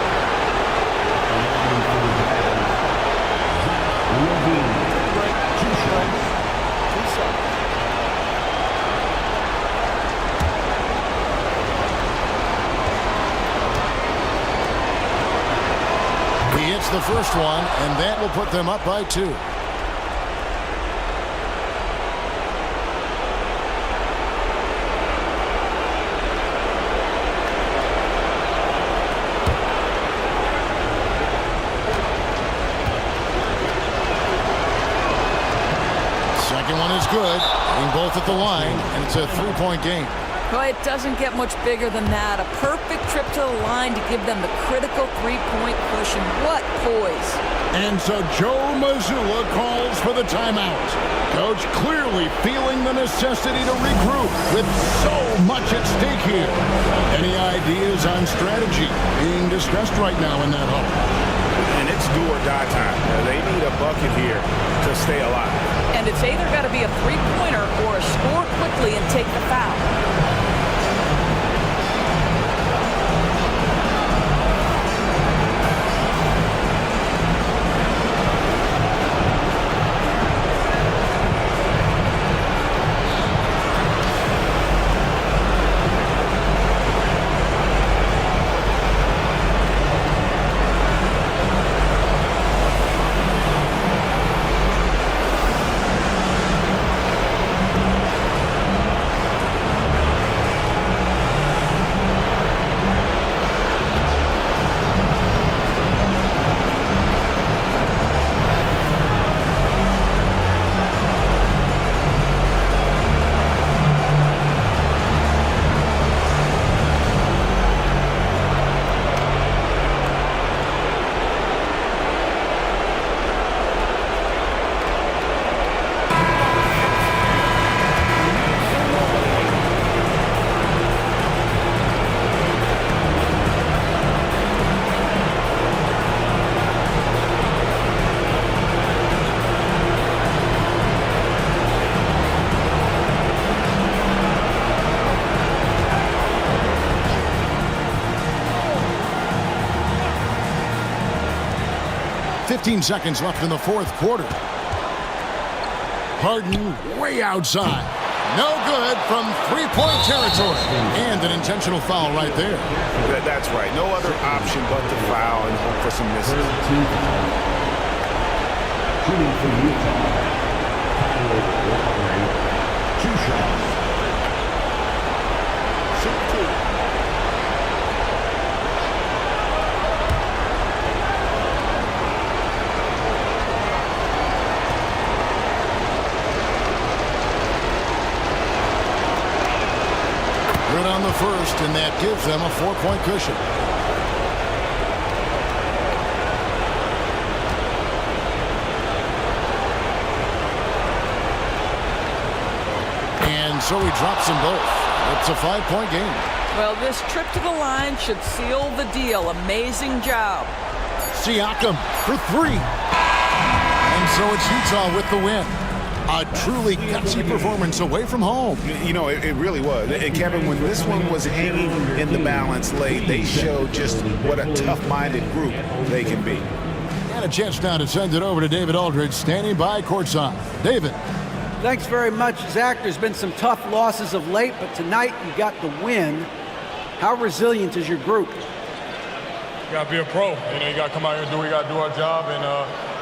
He hits the first one, and that will put them up by 2. Second one is good. Being both at the line, and it's a 3-point game. Well, it doesn't get much bigger than that. A perfect trip to the line to give them the critical 3-point cushion. What poise. And so Joe Mazzulla calls for the timeout. Coach clearly feeling the necessity to regroup with so much at stake here. Any ideas on strategy being discussed right now in that hall? And it's do or die time. They need a bucket here to stay alive. And it's either got to be a 3-pointer or a score quickly and take the foul. .15 seconds left in the fourth quarter. Harden way outside. No good from 3-point territory. And an intentional foul right there. That's right. No other option but to foul and hope for some misses. Shooting for Utah. 2 shots. 16. On the first, and that gives them a 4-point cushion. And so he drops them both. It's a 5-point game. Well, this trip to the line should seal the deal. Amazing job. Siakam for 3. And so it's Utah with the win. A truly gutsy performance away from home. You know, it really was. And Kevin, when this one was hanging in the balance late, they showed just what a tough-minded group they can be. And a chance now to send it over to David Aldridge, standing by courtside. David. Thanks very much, Zach. There's been some tough losses of late, but tonight you got the win. How resilient is your group? You got to be a pro. You know, you got to come out here and we got to do our job. And,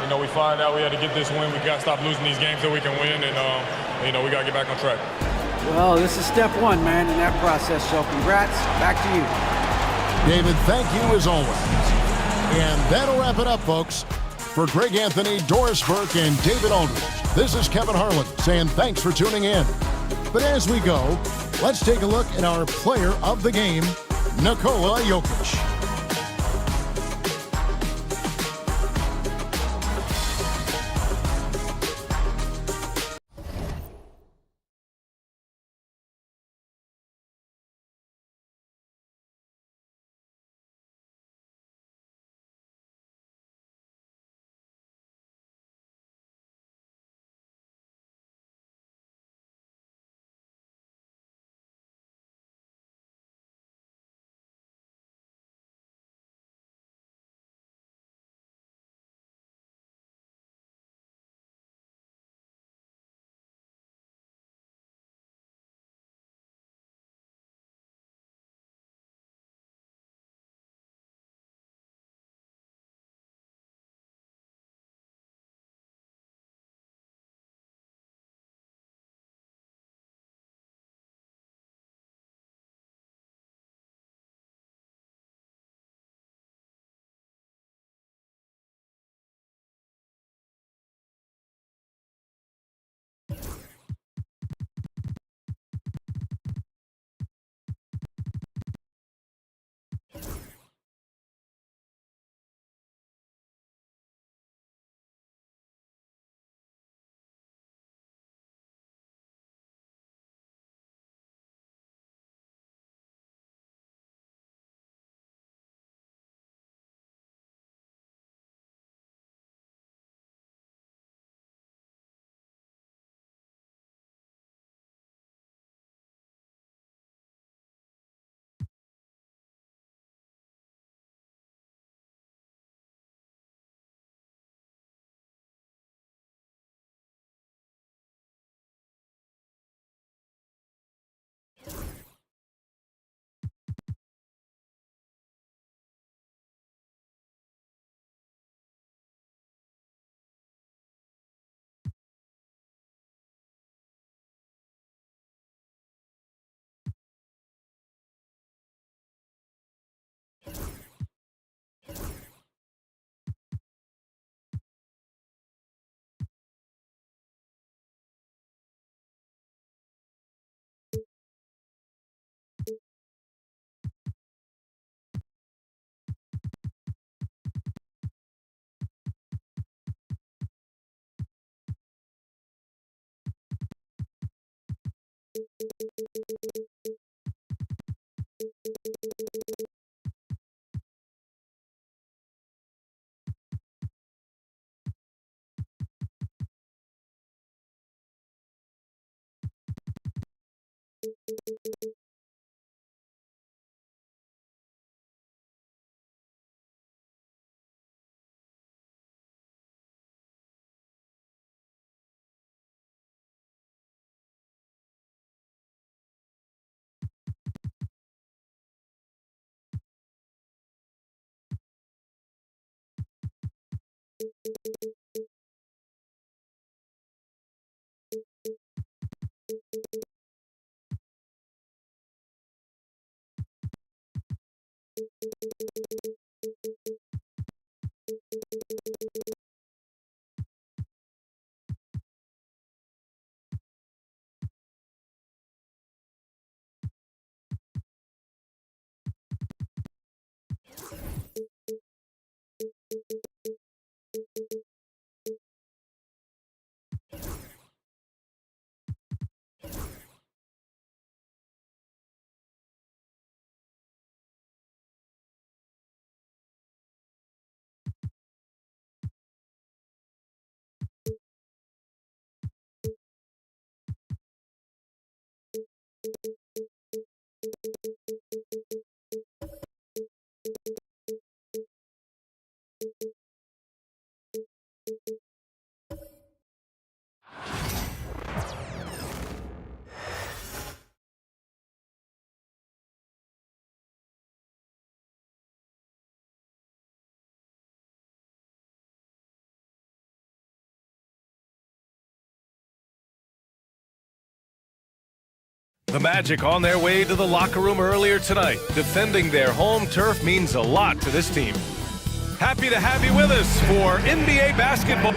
you know, we find out we had to get this win. We got to stop losing these games so we can win. And, you know, we got to get back on track. Well, this is step 1, man, in that process. So congrats. Back to you. David, thank you as always. And that'll wrap it up, folks. For Greg Anthony, Doris Burke, and David Aldridge, this is Kevin Harlan saying thanks for tuning in. But as we go, let's take a look at our player of the game, Nikola Jokic. The Magic on their way to the locker room earlier tonight. Defending their home turf means a lot to this team. Happy to have you with us for NBA basketball.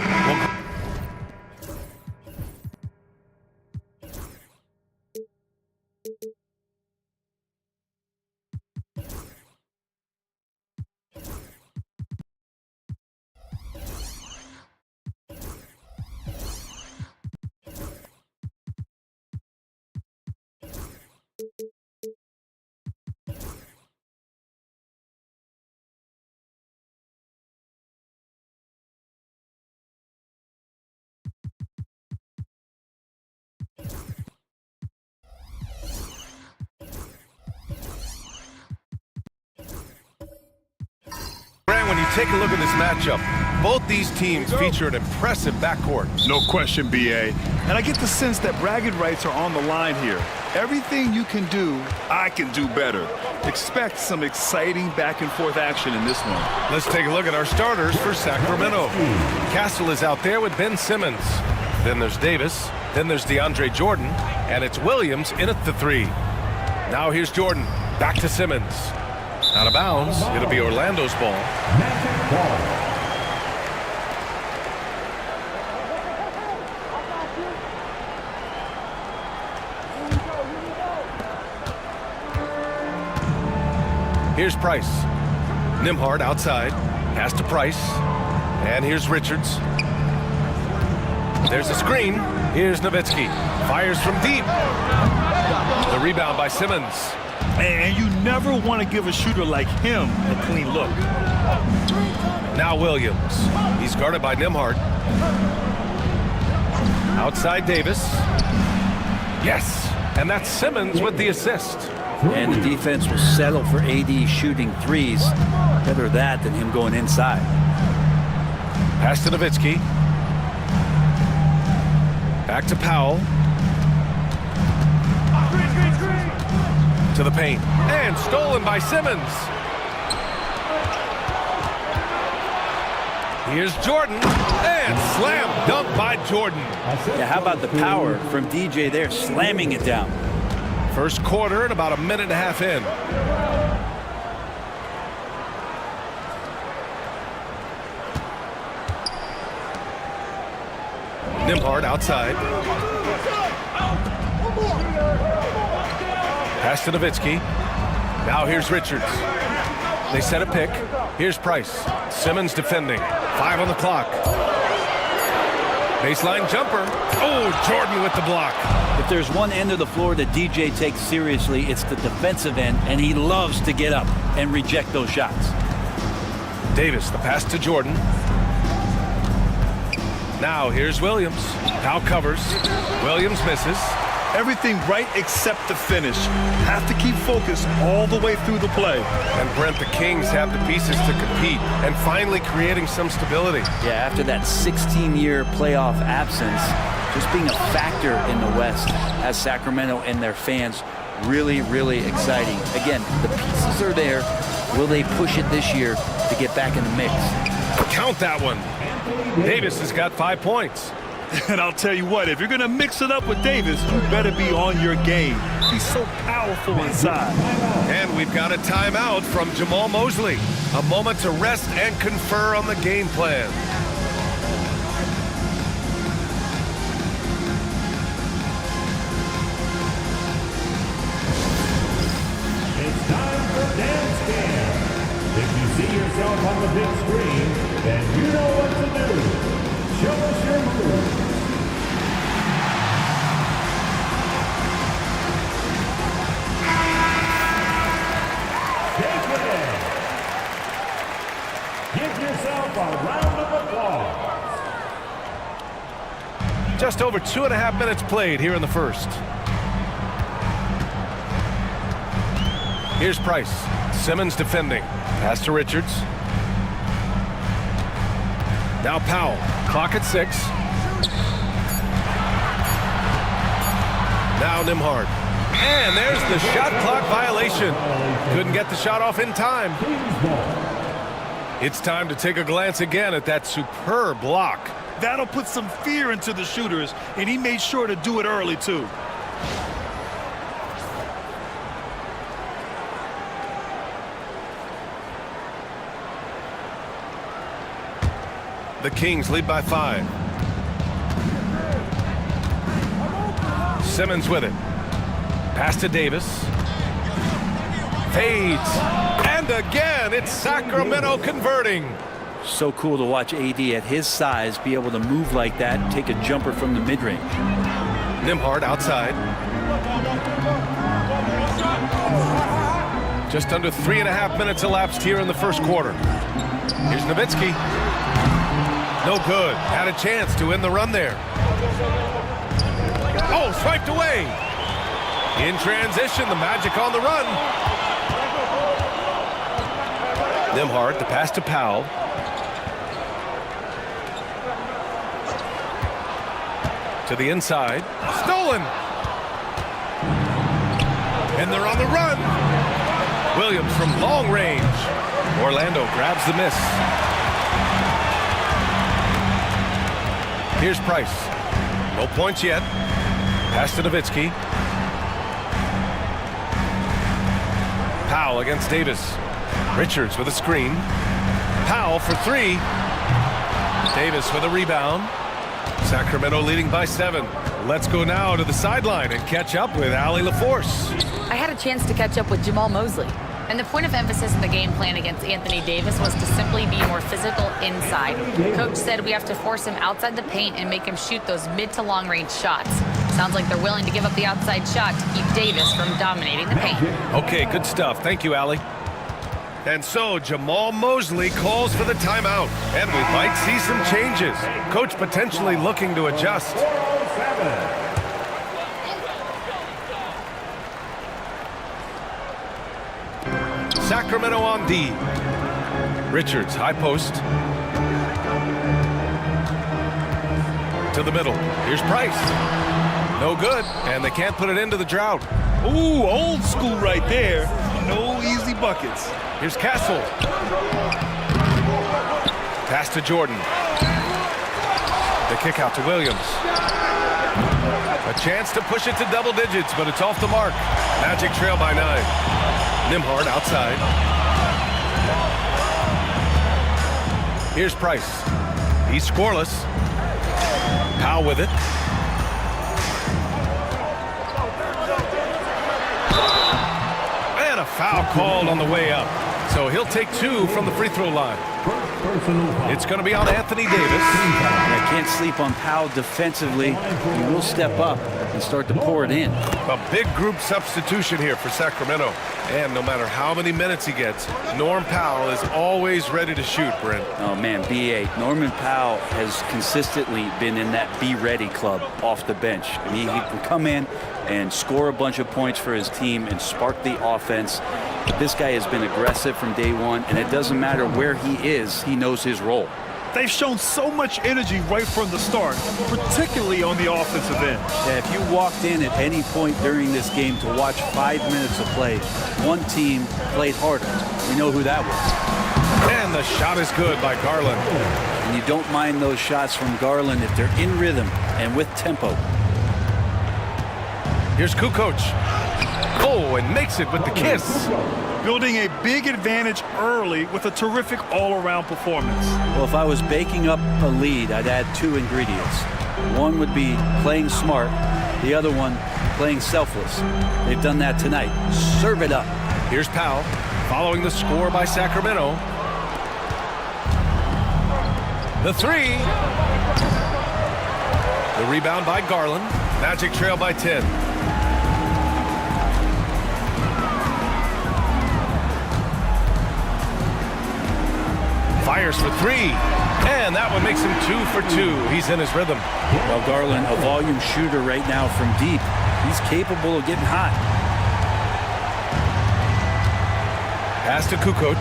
When you take a look at this matchup, both these teams feature an impressive backcourt. No question, B.A. And I get the sense that bragging rights are on the line here. Everything you can do, I can do better. Expect some exciting back-and-forth action in this one. Let's take a look at our starters for Sacramento. Castle is out there with Ben Simmons. Then there's Davis. Then there's DeAndre Jordan. And it's Williams in at the 3. Now here's Jordan. Back to Simmons. Out of bounds. It'll be Orlando's ball. Here's Price. Nembhard outside. Pass to Price. And here's Richards. There's a screen. Here's Nowitzki. Fires from deep. The rebound by Simmons. And you never want to give a shooter like him a clean look. Now Williams. He's guarded by Nembhard. Outside Davis. Yes. And that's Simmons with the assist. And the defense will settle for AD shooting threes. Better that than him going inside. Pass to Nowitzki. Back to Powell. To the paint. And stolen by Simmons. Here's Jordan. And slam dunk by Jordan. Yeah, how about the power from DJ there, slamming it down. First quarter and about a minute and a half in. Nembhard outside. Pass to Nowitzki. Now here's Richards. They set a pick. Here's Price. Simmons defending. 5 on the clock. Baseline jumper. Oh, Jordan with the block. If there's one end of the floor that DJ takes seriously, it's the defensive end, and he loves to get up and reject those shots. Davis, the pass to Jordan. Now here's Williams. Powell covers. Williams misses. Everything right except the finish. Have to keep focused all the way through the play. And Brent, the Kings have the pieces to compete and finally creating some stability. Yeah, after that 16-year playoff absence, just being a factor in the West has Sacramento and their fans really, really exciting. Again, the pieces are there. Will they push it this year to get back in the mix? Count that one. Davis has got 5 points. And I'll tell you what, if you're going to mix it up with Davis, you better be on your game. He's so powerful inside. And we've got a timeout from Jamal Mosley. A moment to rest and confer on the game plan. It's time for dance cam. If you see yourself on the big screen, then you know what to do. Show us your moves. Take it. Give yourself a round of applause. Just over 2.5 minutes played here in the first. Here's Price. Simmons defending. Pass to Richards. Now Powell. Clock at 6. Now Nembhard. And there's the shot clock violation. Couldn't get the shot off in time. It's time to take a glance again at that superb block. That'll put some fear into the shooters, and he made sure to do it early, too. The Kings lead by 5. Simmons with it. Pass to Davis. Fades. And again, it's Sacramento converting. So cool to watch AD at his size be able to move like that and take a jumper from the mid-range. Nembhard outside. Just under 3.5 minutes elapsed here in the first quarter. Here's Nowitzki. No good. Had a chance to end the run there. Oh, swiped away. In transition, the Magic on the run. Nembhard, the pass to Powell. To the inside. Stolen. And they're on the run. Williams from long range. Orlando grabs the miss. Here's Price. No points yet. Pass to Nowitzki. Powell against Davis. Richards with a screen. Powell for 3. Davis with a rebound. Sacramento leading by 7. Let's go now to the sideline and catch up with Allie LaForce. I had a chance to catch up with Jamal Mosley. And the point of emphasis in the game plan against Anthony Davis was to simply be more physical inside. Coach said we have to force him outside the paint and make him shoot those mid to long range shots. Sounds like they're willing to give up the outside shot to keep Davis from dominating the paint. Okay, good stuff. Thank you, Allie. And so Jamal Mosley calls for the timeout. And we might see some changes. Coach potentially looking to adjust. Sacramento on D. Richards, high post. To the middle. Here's Price. No good, and they can't put it into the drought. Ooh, old school right there. No easy buckets. Here's Castle. Pass to Jordan. The kick out to Williams. A chance to push it to double digits, but it's off the mark. Magic trail by 9. Nembhard outside. Here's Price. He's scoreless. Powell with it. And a foul called on the way up. So he'll take 2 from the free throw line. It's going to be on Anthony Davis. I can't sleep on Powell defensively. He will step up and start to pour it in. A big group substitution here for Sacramento. And no matter how many minutes he gets, Norm Powell is always ready to shoot, Brent. Oh, man, B.A. Norman Powell has consistently been in that be-ready club off the bench. I mean, he can come in and score a bunch of points for his team and spark the offense. This guy has been aggressive from day one, and it doesn't matter where he is, he knows his role. They've shown so much energy right from the start, particularly on the offensive end. Yeah, if you walked in at any point during this game to watch 5 minutes of play, one team played harder. We know who that was. And the shot is good by Garland. and you don't mind those shots from Garland if they're in rhythm and with tempo. Here's Kukoc. Oh, and makes it with the kiss. Building a big advantage early with a terrific all-around performance. Well, if I was baking up a lead, I'd add 2 ingredients. One would be playing smart, the other one playing selfless. They've done that tonight. Serve it up. Here's Powell, following the score by Sacramento. The 3. The rebound by Garland. Magic trail by 10. Fires for 3, and that one makes him 2 for 2. He's in his rhythm. Well, Garland, a volume shooter right now from deep. He's capable of getting hot. Pass to Kukoc.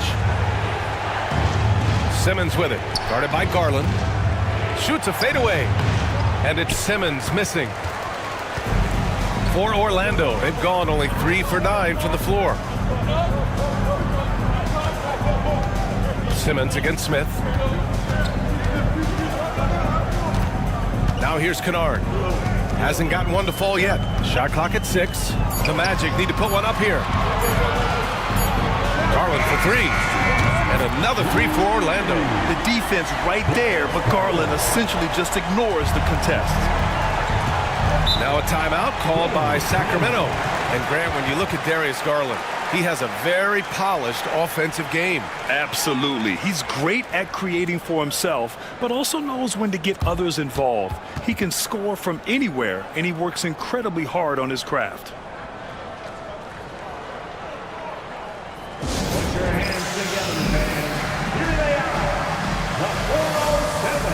Simmons with it, guarded by Garland. Shoots a fadeaway, and it's Simmons missing. For Orlando, they've gone only 3 for 9 from the floor. Simmons against Smith. Now here's Kennard. Hasn't gotten one to fall yet. Shot clock at 6. The Magic need to put one up here. Garland for 3. And another 3 for Orlando. The defense right there, but Garland essentially just ignores the contest. Now a timeout called by Sacramento. And Grant, when you look at Darius Garland, he has a very polished offensive game. Absolutely. He's great at creating for himself, but also knows when to get others involved. He can score from anywhere, and he works incredibly hard on his craft. Put your hands together, fans. Here they are, the 407.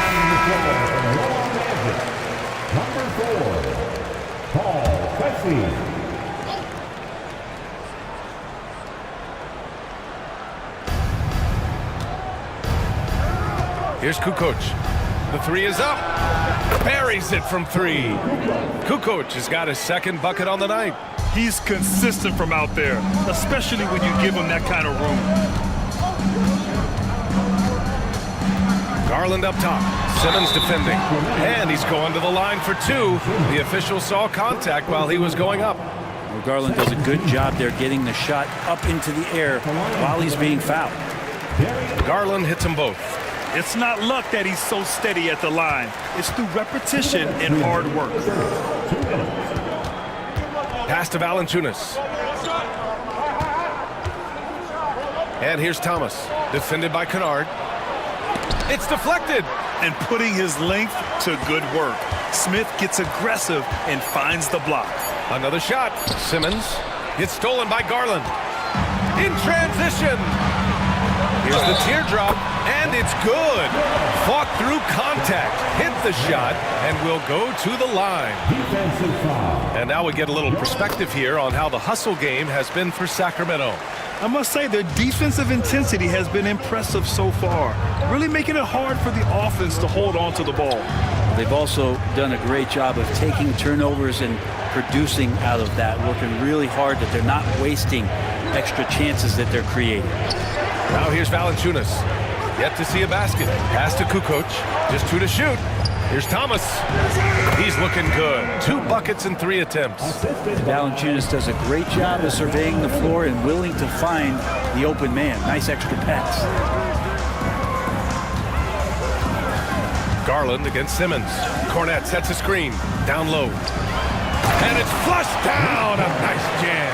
And the Magic, number 4, Paul Kersey. Here's Kukoc. The 3 is up. Buries it from 3. Kukoc has got his second bucket on the night. He's consistent from out there, especially when you give him that kind of room. Garland up top. Simmons defending. And he's going to the line for 2. The official saw contact while he was going up. Well, Garland does a good job there getting the shot up into the air while he's being fouled. Garland hits them both. It's not luck that he's so steady at the line. It's through repetition and hard work. Pass to Valanciunas. And here's Thomas, defended by Kennard. It's deflected. And putting his length to good work. Smith gets aggressive and finds the block. Another shot. Simmons gets stolen by Garland. In transition. Here's the teardrop, and it's good. Fought through contact, hit the shot, and will go to the line. And now we get a little perspective here on how the hustle game has been for Sacramento. I must say their defensive intensity has been impressive so far, really making it hard for the offense to hold on to the ball. They've also done a great job of taking turnovers and producing out of that, working really hard that they're not wasting extra chances that they're creating. Now here's Valanciunas. Yet to see a basket. Pass to Kukoc. Just 2 to shoot. Here's Thomas. He's looking good. 2 buckets in 3 attempts. Valanciunas does a great job of surveying the floor and willing to find the open man. Nice extra pass. Garland against Simmons. Cornette sets a screen. Down low. And it's flushed down. A nice jam.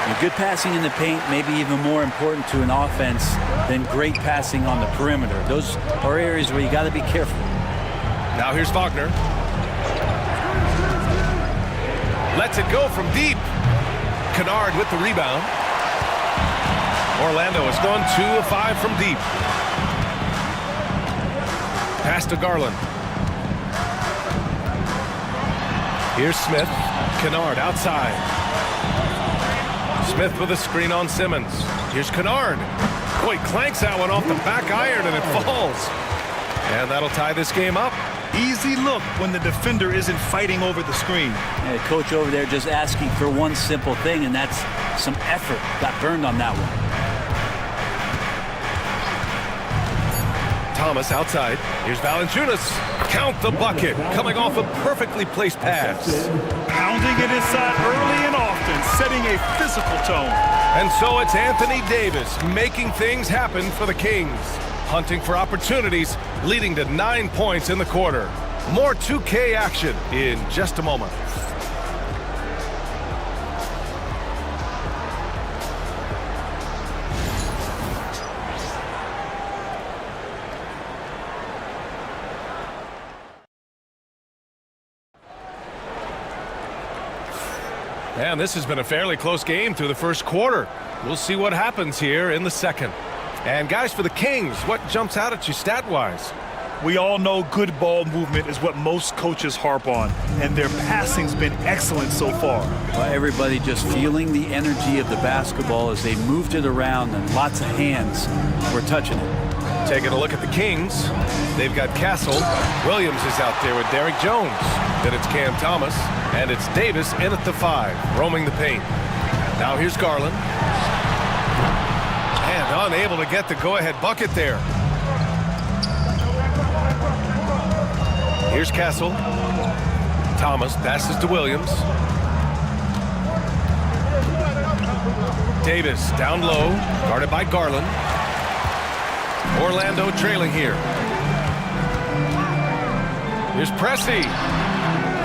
And good passing in the paint may be even more important to an offense than great passing on the perimeter. Those are areas where you got to be careful. Now here's Wagner. Lets it go from deep. Kennard with the rebound. Orlando has gone 2 of 5 from deep. Pass to Garland. Here's Smith. Kennard outside. Smith with a screen on Simmons. Here's Kennard. Boy, clanks that one off the back iron and it falls. And that'll tie this game up. Easy look when the defender isn't fighting over the screen. Yeah, coach over there just asking for one simple thing, and that's some effort. Got burned on that one. Thomas outside. Here's Valanciunas. Count the bucket. Coming off a perfectly placed pass. Pounding it inside early and often, setting a physical tone. And so it's Anthony Davis making things happen for the Kings. Hunting for opportunities, leading to 9 points in the quarter. More 2K action in just a moment. And this has been a fairly close game through the first quarter. We'll see what happens here in the second. And guys, for the Kings, what jumps out at you stat-wise? We all know good ball movement is what most coaches harp on, and their passing's been excellent so far. Well, everybody just feeling the energy of the basketball as they moved it around, and lots of hands were touching it. Taking a look at the Kings, they've got Castle. Williams is out there with Derrick Jones. Then it's Cam Thomas, and it's Davis in at the 5, roaming the paint. Now here's Garland. And unable to get the go-ahead bucket there. Here's Castle. Thomas passes to Williams. Davis down low, guarded by Garland. Orlando trailing here. Here's Pressey.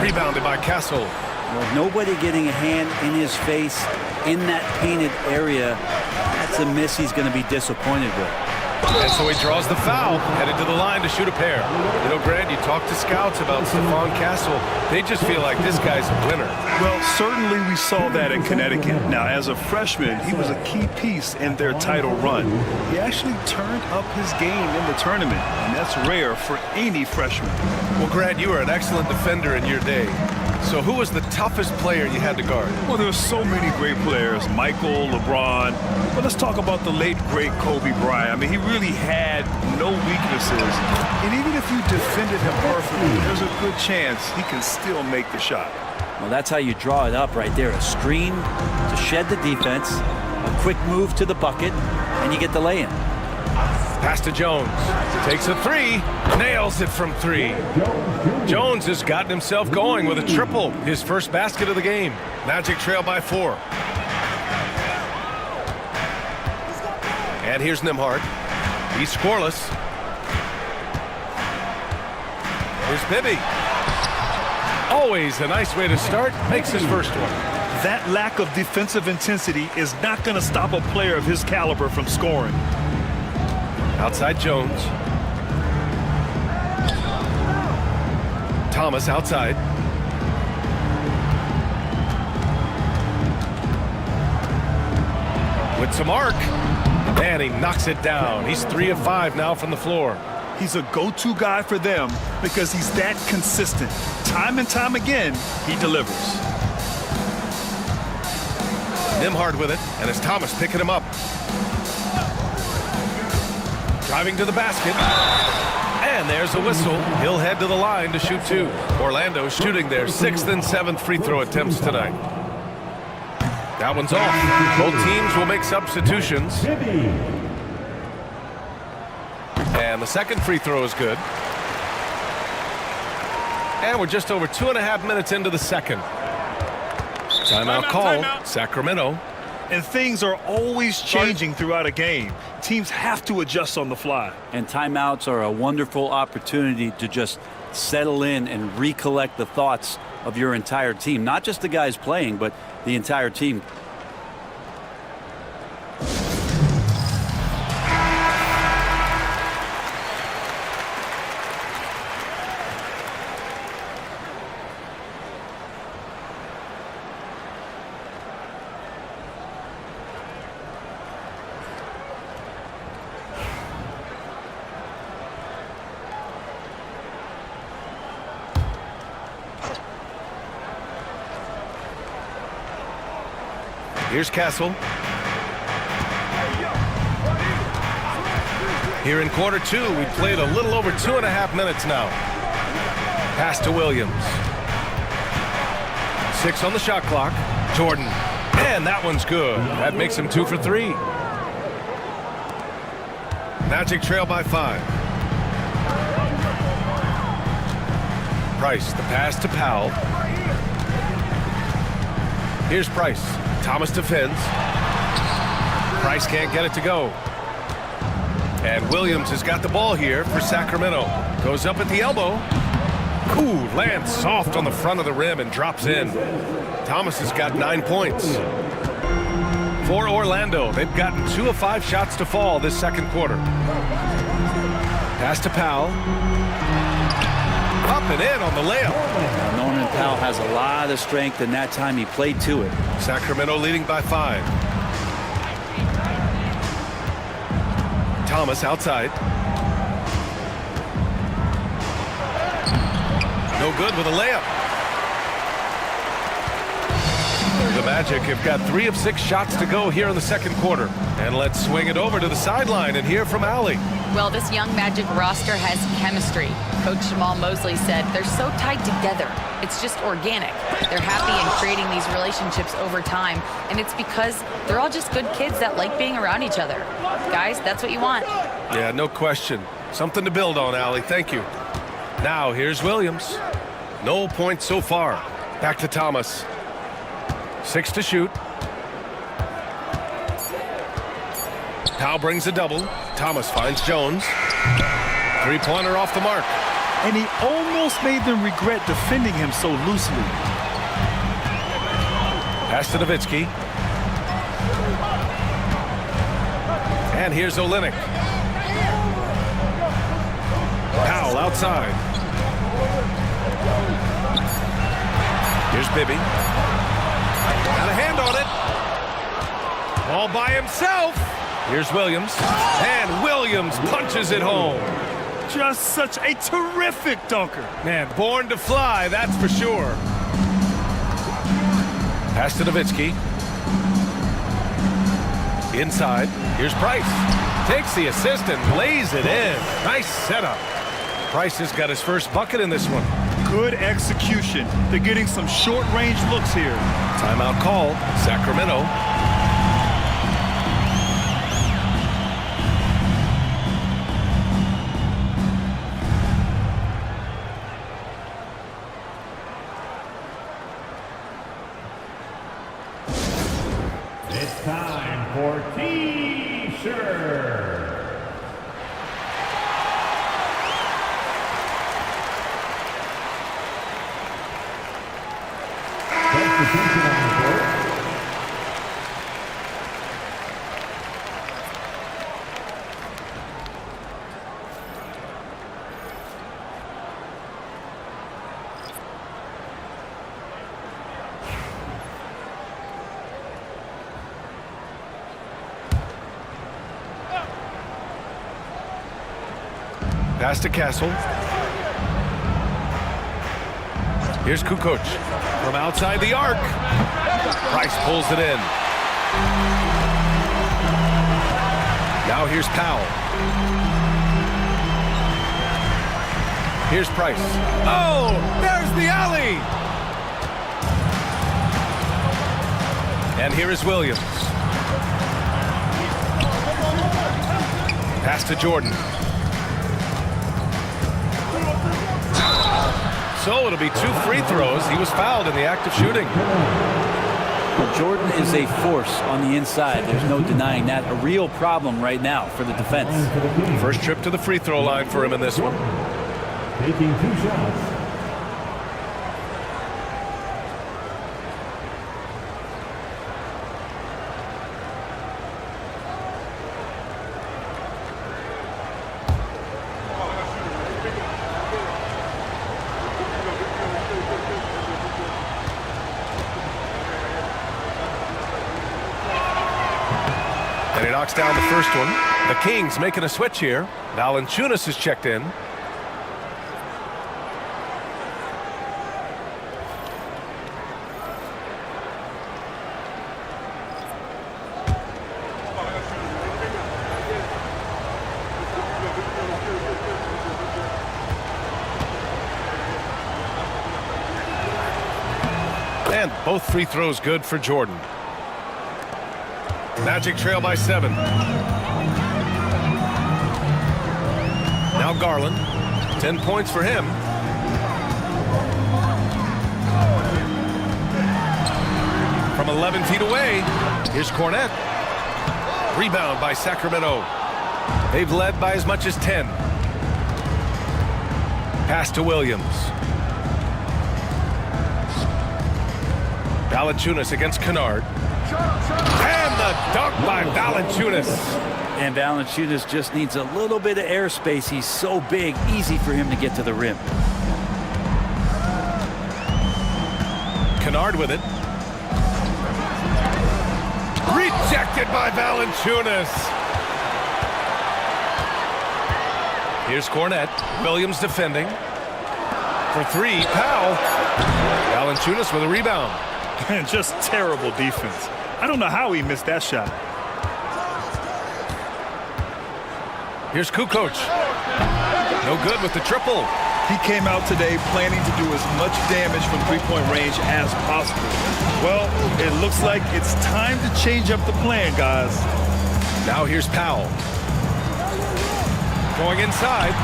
Rebounded by Castle. Well, nobody getting a hand in his face in that painted area. That's a miss he's going to be disappointed with. And so he draws the foul, headed to the line to shoot a pair. You know, Grant, you talk to scouts about Stephon Castle. They just feel like this guy's a winner. Well, certainly we saw that in Connecticut. Now, as a freshman, he was a key piece in their title run. He actually turned up his game in the tournament, and that's rare for any freshman. Well, Grant, you were an excellent defender in your day. So who was the toughest player you had to guard? Well, there are so many great players, Michael, LeBron. But let's talk about the late, great Kobe Bryant. I mean, he really had no weaknesses. And even if you defended him perfectly, there's a good chance he can still make the shot. Well, that's how you draw it up right there. A screen to shed the defense, a quick move to the bucket, and you get the lay-in. Pass to Jones. Takes a 3. Nails it from 3. Jones has gotten himself going with a triple. His first basket of the game. Magic trail by 4. And here's Nembhard. He's scoreless. Here's Bibby. Always a nice way to start. Makes his first one. That lack of defensive intensity is not going to stop a player of his caliber from scoring. Outside Jones. Thomas outside. With some arc. And he knocks it down. He's 3 of 5 now from the floor. He's a go-to guy for them because he's that consistent. Time and time again, he delivers. Nembhard with it, and it's Thomas picking him up. Driving to the basket. And there's a whistle. He'll head to the line to shoot 2. Orlando shooting their 6th and 7th free throw attempts tonight. That one's off. Both teams will make substitutions. And the second free throw is good. And we're just over 2.5 minutes into the second. Timeout call, Sacramento. And things are always changing throughout a game. Teams have to adjust on the fly. And timeouts are a wonderful opportunity to just settle in and recollect the thoughts of your entire team. Not just the guys playing, but the entire team. Here's Castle. Here in quarter 2, we played a little over 2.5 minutes now. Pass to Williams. 6 on the shot clock. Jordan. And that one's good. That makes him 2 for 3. Magic trail by 5. Price, the pass to Powell. Here's Price. Thomas defends. Price can't get it to go. And Williams has got the ball here for Sacramento. Goes up at the elbow. Ooh, lands soft on the front of the rim and drops in. Thomas has got 9 points. For Orlando, they've gotten 2 of 5 shots to fall this second quarter. Pass to Powell. Up and in on the layup. Norman Powell has a lot of strength, and that time he played to it. Sacramento leading by 5. Thomas outside. No good with a layup. The Magic have got 3 of 6 shots to go here in the second quarter. And let's swing it over to the sideline and hear from Allie. Well, this young Magic roster has chemistry. Coach Jamal Mosley said they're so tied together. It's just organic. They're happy in creating these relationships over time, and it's because they're all just good kids that like being around each other. Guys, that's what you want. Yeah, no question. Something to build on, Allie. Thank you. Now, here's Williams. No points so far. Back to Thomas. 6 to shoot. Powell brings a double. Thomas finds Jones. Three-pointer off the mark. And he almost made them regret defending him so loosely. Pass to Nowitzki. And here's Olynyk. Powell outside. Here's Bibby. Got a hand on it. All by himself. Here's Williams. And Williams punches it home. Just such a terrific dunker. Man, born to fly, that's for sure. Pass to Nowitzki. Inside. Here's Price. Takes the assist and lays it in. Nice setup. Price has got his first bucket in this one. Good execution. They're getting some short-range looks here. Timeout call. Sacramento. It's time for T-shirt. Pass to Castle. Here's Kukoc from outside the arc. Price pulls it in. Now here's Powell. Here's Price. Oh, there's the alley. And here is Williams. Pass to Jordan. So it'll be 2 free throws. He was fouled in the act of shooting. Well, Jordan is a force on the inside. There's no denying that. A real problem right now for the defense. First trip to the free throw line for him in this one. Taking 2 shots. And he knocks down the first one. The Kings making a switch here. Valanciunas is checked in. And both free throws good for Jordan. Magic trail by 7. Now Garland. 10 points for him. 11 feet away. Here's Cornette. Rebound by Sacramento. They've led by as much as 10. Pass to Williams. Valanciunas against Kennard. And the dunk by Valanciunas. And Valanciunas just needs a little bit of airspace. He's so big, easy for him to get to the rim. Kennard with it. Rejected by Valanciunas. Here's Cornette. Williams defending. For three, Powell. Valanciunas with a rebound. And just terrible defense. I don't know how he missed that shot. Here's Kukoc. No good with the triple. He came out today planning to do as much damage from three-point range as possible. Well, it looks like it's time to change up the plan, guys. Now here's Powell. Going inside.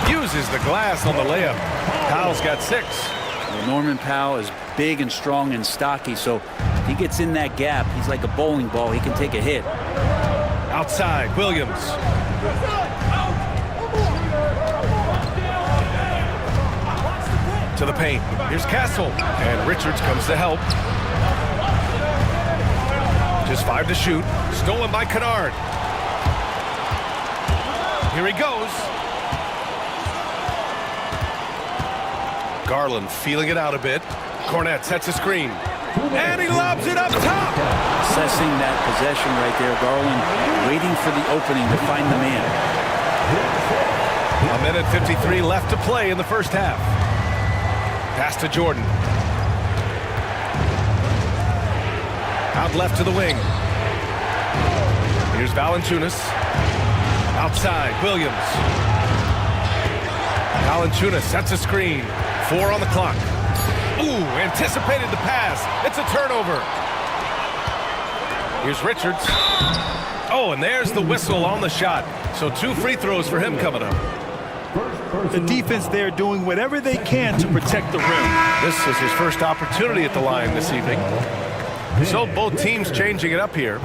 Uses the glass on the layup. Powell's got 6. Well, Norman Powell is big and strong and stocky, so if he gets in that gap, he's like a bowling ball. He can take a hit. Outside, Williams. To the paint. Here's Castle. And Richards comes to help. Just 5 to shoot. Stolen by Kennard. Here he goes. Garland feeling it out a bit. Cornette sets a screen. And he lobs it up top. Assessing that possession right there. Garland waiting for the opening to find the man. 1:53 left to play in the first half. Pass to Jordan. Out left to the wing. Here's Valanciunas. Outside, Williams. Valanciunas sets a screen. 4 on the clock. Ooh, anticipated the pass. It's a turnover. Here's Richards. Oh, and there's the whistle on the shot. So 2 free throws for him coming up. The defense there doing whatever they can to protect the rim. This is his first opportunity at the line this evening. So both teams changing it up here.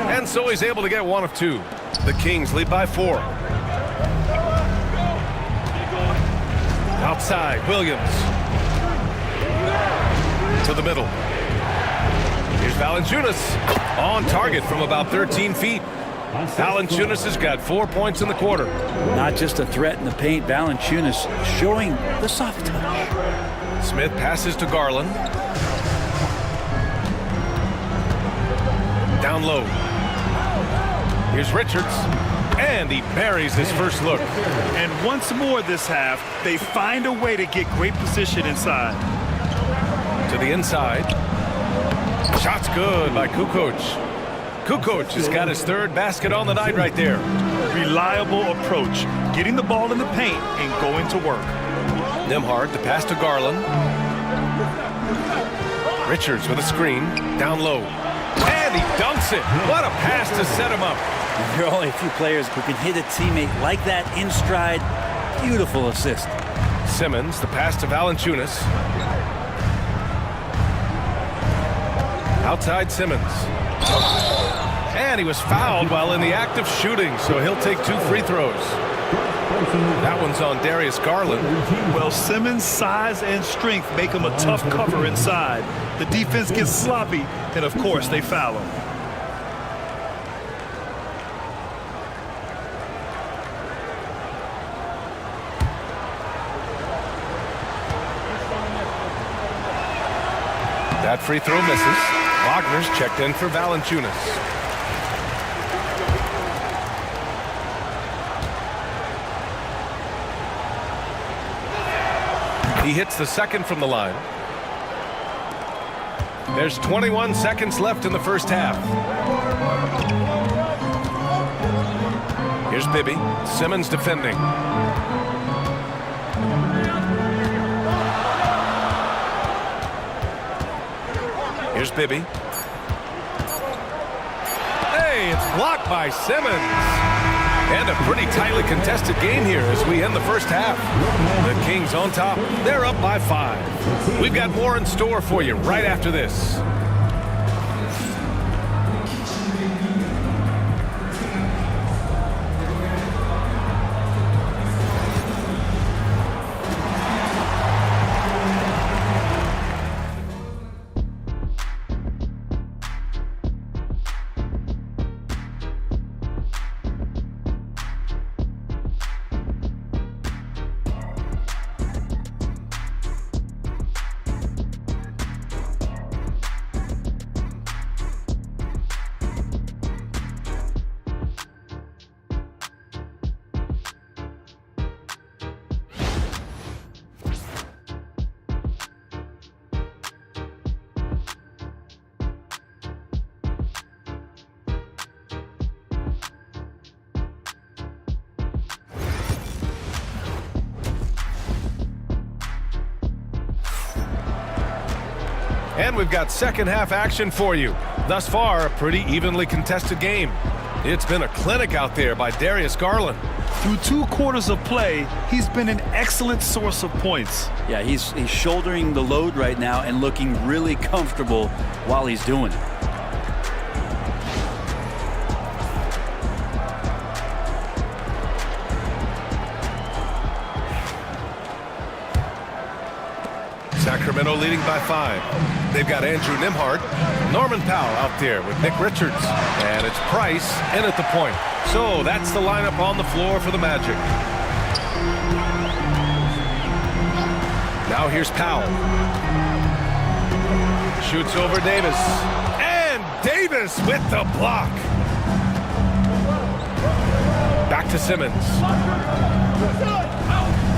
And so he's able to get 1 of 2. The Kings lead by 4. Outside, Williams. To the middle. Here's Valanciunas. On target from about 13 feet. Valanciunas has got 4 points in the quarter. Not just a threat in the paint. Valanciunas showing the soft touch. Smith passes to Garland. Down low. Here's Richards. And he buries his first look. And once more this half, they find a way to get great position inside. To the inside. Shot's good by Kukoc. Kukoc has got his 3rd basket on the night right there. Reliable approach. Getting the ball in the paint and going to work. Nembhard, the pass to Garland. Richards with a screen. Down low. And he dunks it. What a pass to set him up. There are only a few players who can hit a teammate like that in stride. Beautiful assist. Simmons, the pass to Valanciunas. Outside Simmons. And he was fouled while in the act of shooting, so he'll take 2 free throws. That one's on Darius Garland. Well, Simmons' size and strength make him a tough cover inside. The defense gets sloppy, and of course they foul him. That free throw misses. Wagner's checked in for Valanciunas. He hits the 2nd from the line. There's 21 seconds left in the first half. Here's Bibby. Simmons defending. Here's Bibby. Hey, it's blocked by Simmons. And a pretty tightly contested game here as we end the first half. The Kings on top. They're up by 5. We've got more in store for you right after this. And we've got second half action for you. Thus far, a pretty evenly contested game. It's been a clinic out there by Darius Garland. Through 2 quarters of play, he's been an excellent source of points. Yeah, he's shouldering the load right now and looking really comfortable while he's doing it. Sacramento leading by 5. They've got Andrew Nembhard, Norman Powell out there with Nick Richards, and it's Price in at the point. So that's the lineup on the floor for the Magic. Now here's Powell. Shoots over Davis. And Davis with the block. Back to Simmons.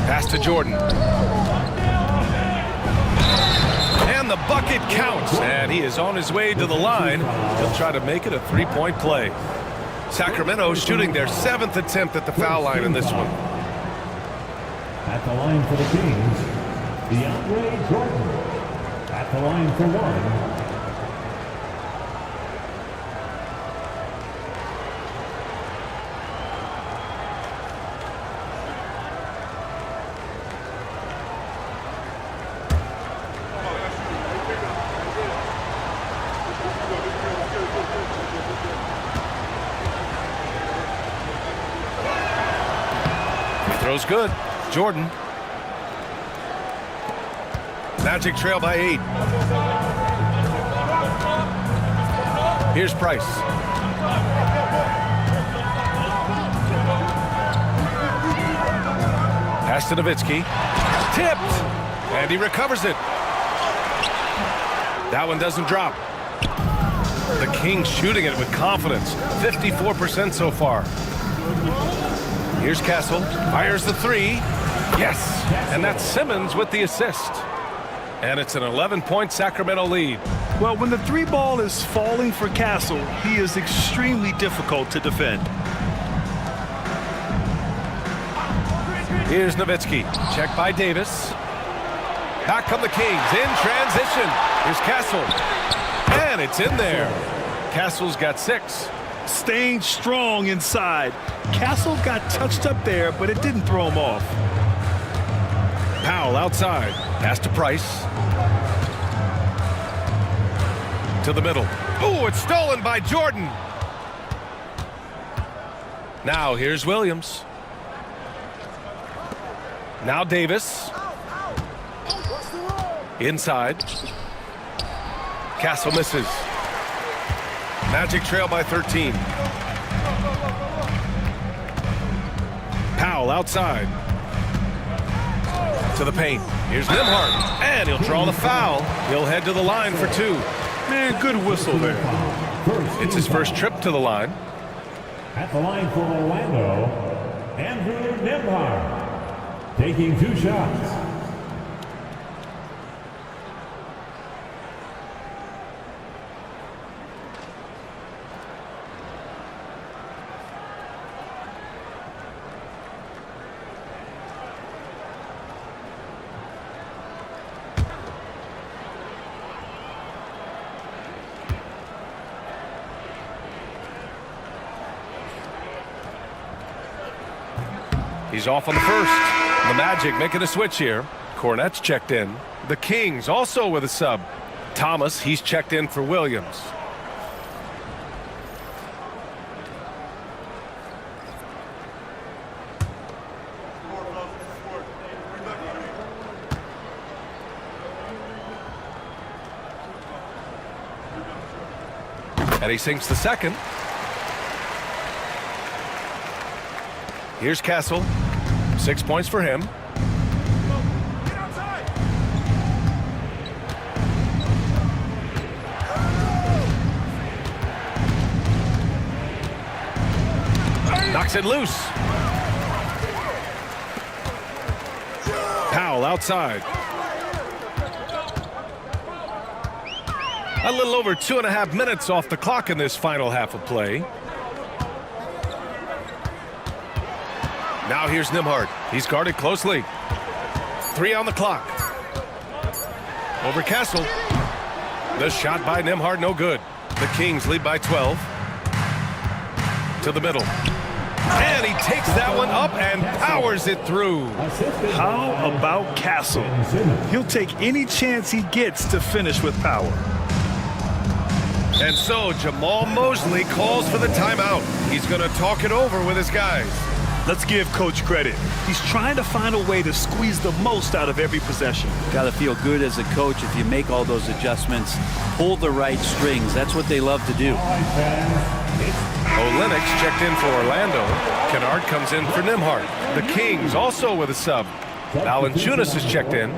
Pass to Jordan. And the bucket counts, and he is on his way to the line. He'll try to make it a 3-point play. Sacramento shooting their 7th attempt at the foul line in this one. At the line for the Kings, DeAndre Jordan. At the line for 1. Throw's good. Jordan. Magic trail by 8. Here's Price. Pass to Nowitzki. Tipped. And he recovers it. That one doesn't drop. The Kings shooting it with confidence. 54% so far. Here's Castle, fires the 3. Yes, and that's Simmons with the assist. And it's an 11-point Sacramento lead. Well, when the 3 ball is falling for Castle, he is extremely difficult to defend. Here's Nowitzki, checked by Davis. Back come the Kings in transition. Here's Castle, and it's in there. Castle's got 6. Staying strong inside. Castle got touched up there, but it didn't throw him off. Powell outside. Pass to Price. To the middle. Oh, it's stolen by Jordan. Now here's Williams. Now Davis. Inside. Castle misses. Magic trail by 13. Powell outside. To the paint. Here's Nembhard. And he'll draw the foul. He'll head to the line for 2. Man, good whistle there. It's his first trip to the line. At the line for Orlando, Andrew Nembhard. Taking 2 shots. He's off on the first. The Magic making a switch here. Cornette's checked in. The Kings also with a sub. Thomas, he's checked in for Williams. And he sinks the second. Here's Castle. 6 points for him. Knocks it loose. Powell outside. A little over 2.5 minutes off the clock in this final half of play. Now here's Nembhard. He's guarded closely. 3 on the clock. Over Castle. The shot by Nembhard, no good. The Kings lead by 12. To the middle. And he takes that one up and powers it through. How about Castle? He'll take any chance he gets to finish with power. And so Jamal Mosley calls for the timeout. He's going to talk it over with his guys. Let's give Coach credit. He's trying to find a way to squeeze the most out of every possession. Got to feel good as a coach if you make all those adjustments, pull the right strings. That's what they love to do. Olynyk checked in for Orlando. Kennard comes in for Nembhard. The Kings also with a sub. Valanciunas is checked in.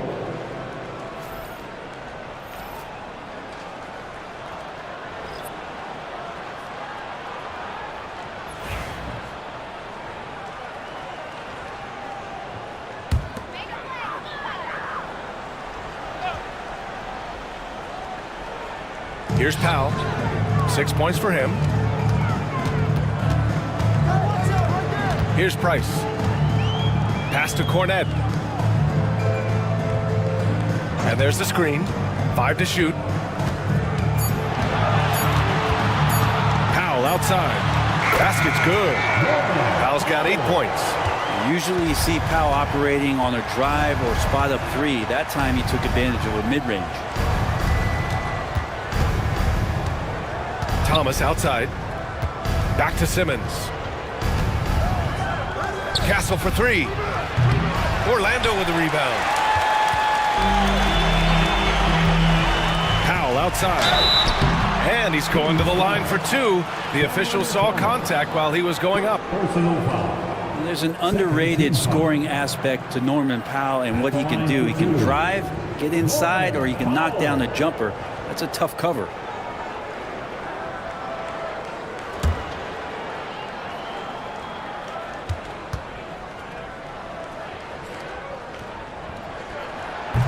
Here's Powell. 6 points for him. Here's Price. Pass to Cornet. And there's the screen. 5 to shoot. Powell outside. Basket's good. Powell's got 8 points. Usually you see Powell operating on a drive or spot up three. That time he took advantage of a mid-range. Thomas outside. Back to Simmons. Castle for three. Orlando with the rebound. Powell outside. And he's going to the line for two. The official saw contact while he was going up. There's an underrated scoring aspect to Norman Powell and what he can do. He can drive, get inside, or he can knock down a jumper. That's a tough cover.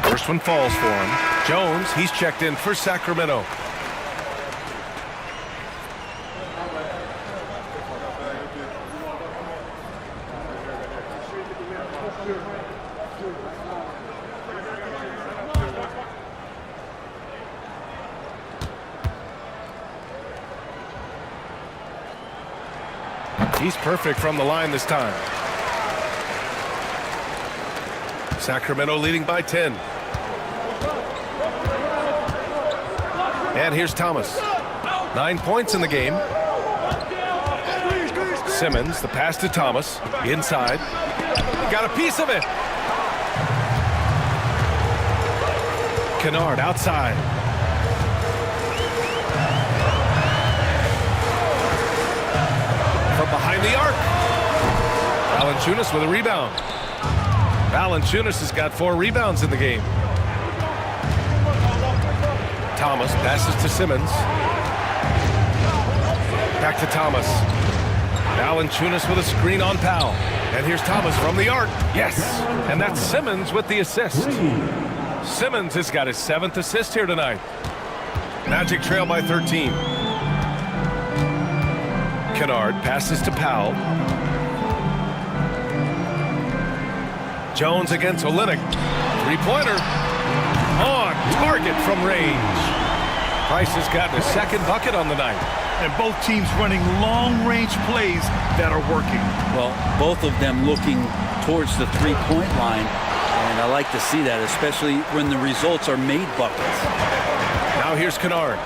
First one falls for him. Jones, he's checked in for Sacramento. He's perfect from the line this time. Sacramento leading by 10. And here's Thomas. 9 points in the game. Simmons, the pass to Thomas. Inside. Got a piece of it. Kennard outside. From behind the arc. Valanciunas with a rebound. Valanciunas has got 4 rebounds in the game. Thomas passes to Simmons. Back to Thomas. Valanciunas with a screen on Powell. And here's Thomas from the arc. Yes! And that's Simmons with the assist. Simmons has got his 7th assist here tonight. Magic trail by 13. Kennard passes to Powell. Jones against Olynyk. Three-pointer. On target from range. Price has gotten a 2nd bucket on the night. And both teams running long-range plays that are working. Well, both of them looking towards the three-point line. And I like to see that, especially when the results are made buckets. Now here's Kennard.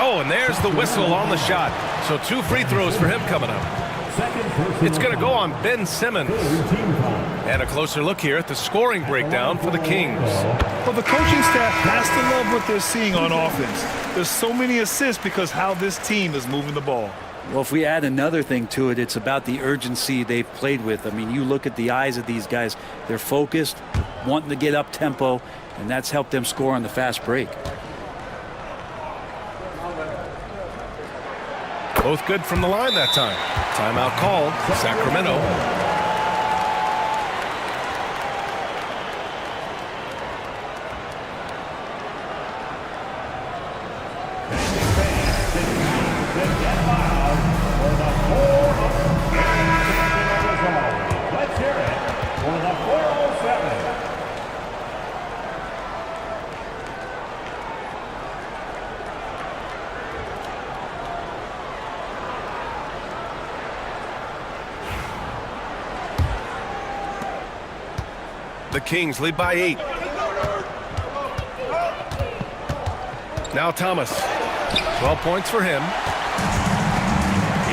Oh, and there's the whistle on the shot. So 2 free throws for him coming up. It's going to go on Ben Simmons. And a closer look here at the scoring breakdown for the Kings. Well, the coaching staff has to love what they're seeing on offense. There's so many assists because how this team is moving the ball. Well, if we add another thing to it, it's about the urgency they've played with. I mean, you look at the eyes of these guys. They're focused, wanting to get up tempo, and that's helped them score on the fast break. Both good from the line that time. Timeout called. Sacramento. Let's hear it for the 407. The Kings lead by 8. Now Thomas. 12 points for him.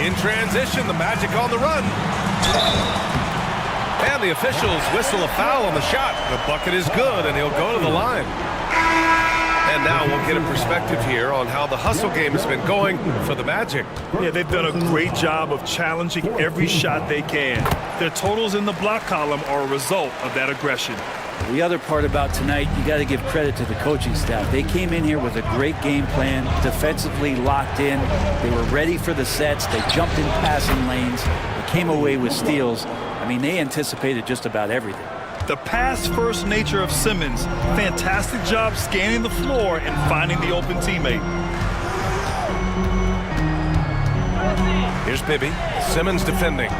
In transition, the Magic on the run. And the officials whistle a foul on the shot. The bucket is good, and he'll go to the line. And now we'll get a perspective here on how the hustle game has been going for the Magic. Yeah, they've done a great job of challenging every shot they can. Their totals in the block column are a result of that aggression. The other part about tonight, you got to give credit to the coaching staff. They came in here with a great game plan, defensively locked in. They were ready for the sets. They jumped in passing lanes. They came away with steals. I mean, they anticipated just about everything. The pass-first nature of Simmons, fantastic job scanning the floor and finding the open teammate. Here's Bibby. Simmons defending.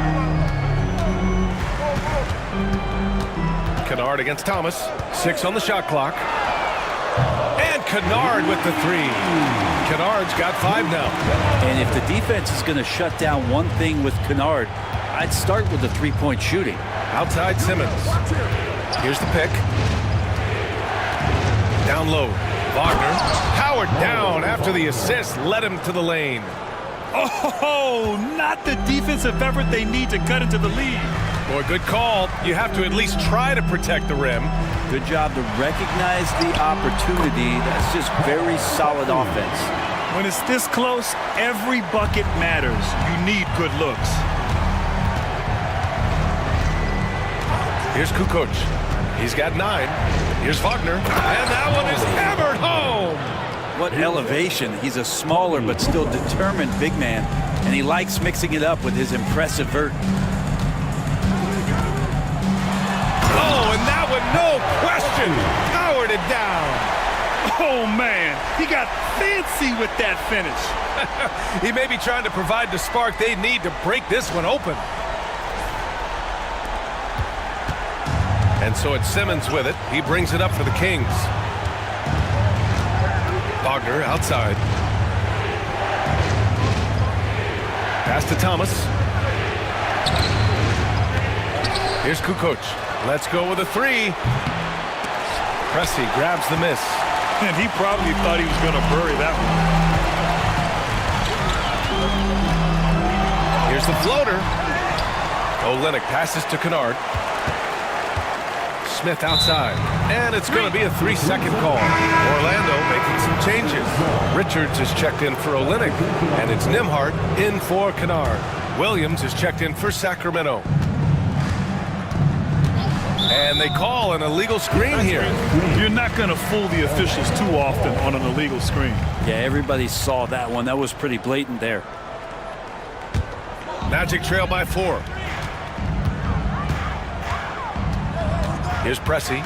Kennard against Thomas. 6 on the shot clock. And Kennard with the 3. Kennard's got 5 now. And if the defense is going to shut down one thing with Kennard, I'd start with the three-point shooting. Outside Simmons. Here's the pick. Down low. Wagner. Howard down after the assist led him to the lane. Oh, not the defensive effort they need to cut into the lead. Boy, good call. You have to at least try to protect the rim. Good job to recognize the opportunity. That's just very solid offense. When it's this close, every bucket matters. You need good looks. Here's Kukoc. He's got 9. Here's Wagner. And that one is hammered home. What elevation. He's a smaller but still determined big man. And he likes mixing it up with his impressive vert. Oh, and that one, no question, powered it down. Oh, man, he got fancy with that finish. He may be trying to provide the spark they need to break this one open. And so it's Simmons with it. He brings it up for the Kings. Wagner outside. Pass to Thomas. Here's Kukoc. Let's go with a 3. Pressey grabs the miss. And he probably thought he was going to bury that one. Here's the floater. Olynyk passes to Kennard. Smith outside. And it's going to be a 3-second call. Orlando making some changes. Richards is checked in for Olynyk. And it's Nembhard in for Kennard. Williams is checked in for Sacramento. And they call an illegal screen here. You're not going to fool the officials too often on an illegal screen. Yeah, everybody saw that one. That was pretty blatant there. Magic trail by 4. Here's Pressey.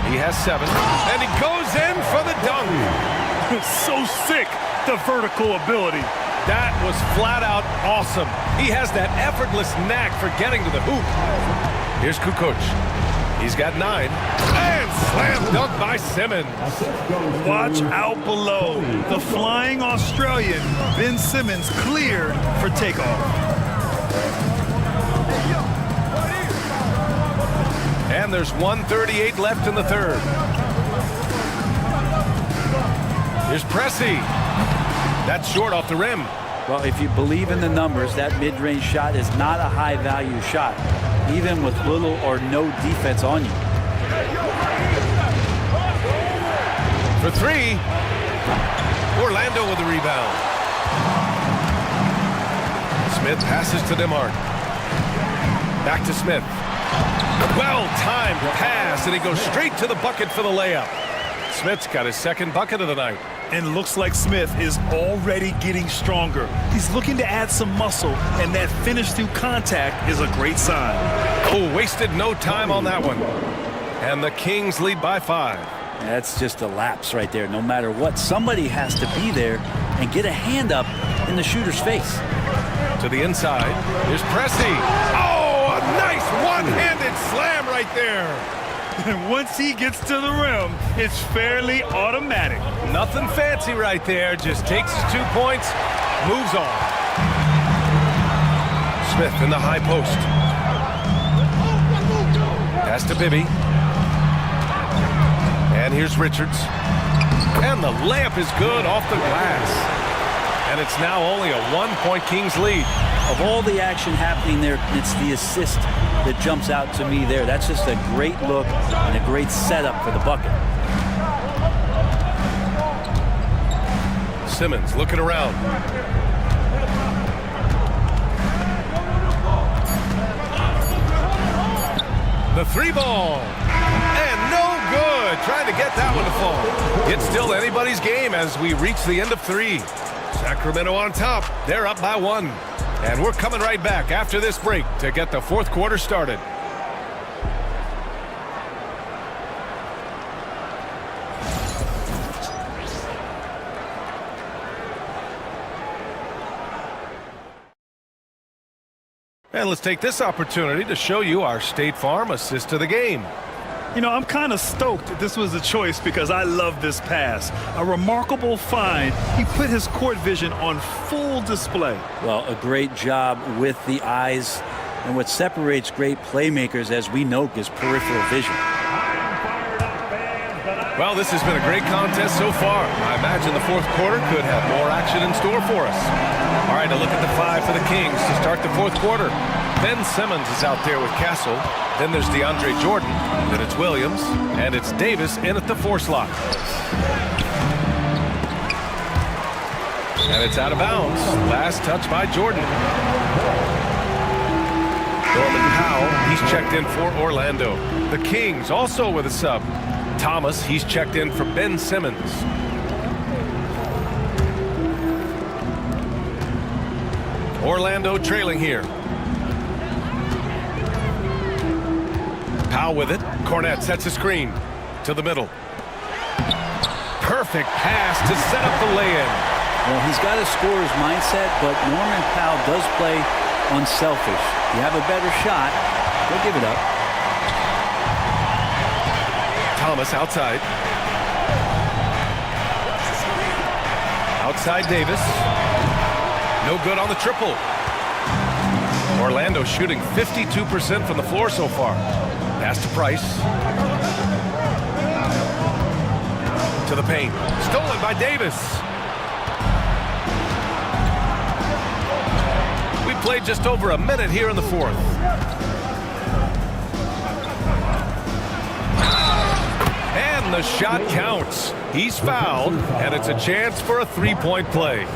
He has 7. And he goes in for the dunk. So sick, the vertical ability. That was flat out awesome. He has that effortless knack for getting to the hoop. Here's Kukoc. He's got 9. And slam dunk by Simmons. Watch out below. The flying Australian, Ben Simmons, cleared for takeoff. And there's 1:38 left in the third. Here's Pressey. That's short off the rim. Well, if you believe in the numbers, that mid-range shot is not a high-value shot, even with little or no defense on you. For 3. Orlando with the rebound. Smith passes to Nembhard. Back to Smith. Well-timed pass, and he goes straight to the bucket for the layup. Smith's got his second bucket of the night. And looks like Smith is already getting stronger. He's looking to add some muscle, and that finish through contact is a great sign. Oh, wasted no time on that one. And the Kings lead by 5. That's just a lapse right there. No matter what, somebody has to be there and get a hand up in the shooter's face. To the inside. Here's Pressey. Oh, a nice one-handed slam right there. And once he gets to the rim, it's fairly automatic. Nothing fancy right there. Just takes his 2 points, moves on. Smith in the high post. Pass to Bibby. here's Richards. And the layup is good off the glass. And it's now only a 1-point Kings lead. Of all the action happening there, it's the assist that jumps out to me there. That's just a great look and a great setup for the bucket. Simmons looking around. The 3-ball. And no good. Trying to get that one to fall. It's still anybody's game as we reach the end of 3. Sacramento on top. They're up by 1. And we're coming right back after this break to get the fourth quarter started. And let's take this opportunity to show you our State Farm assist of the game. You know, I'm kind of stoked that this was a choice because I love this pass. A remarkable find. He put his court vision on full display. Well, a great job with the eyes. And what separates great playmakers, as we know, is peripheral vision. Well, this has been a great contest so far. I imagine the fourth quarter could have more action in store for us. All right, a look at the 5 for the Kings to start the fourth quarter. Ben Simmons is out there with Castle. Then there's DeAndre Jordan. Then it's Williams. And it's Davis in at the 4 slot. And it's out of bounds. Last touch by Jordan. Norman Powell, he's checked in for Orlando. The Kings also with a sub. Thomas, he's checked in for Ben Simmons. Orlando trailing here. Powell with it. Cornette sets a screen to the middle. Perfect pass to set up the lay-in. Well, he's got a scorer's mindset, but Norman Powell does play unselfish. You have a better shot, he'll give it up. Thomas outside. Outside Davis. No good on the triple. Orlando shooting 52% from the floor so far. Pass to Price. To the paint. Stolen by Davis. We played just over a minute here in the fourth. And the shot counts. He's fouled, and it's a chance for a three-point play.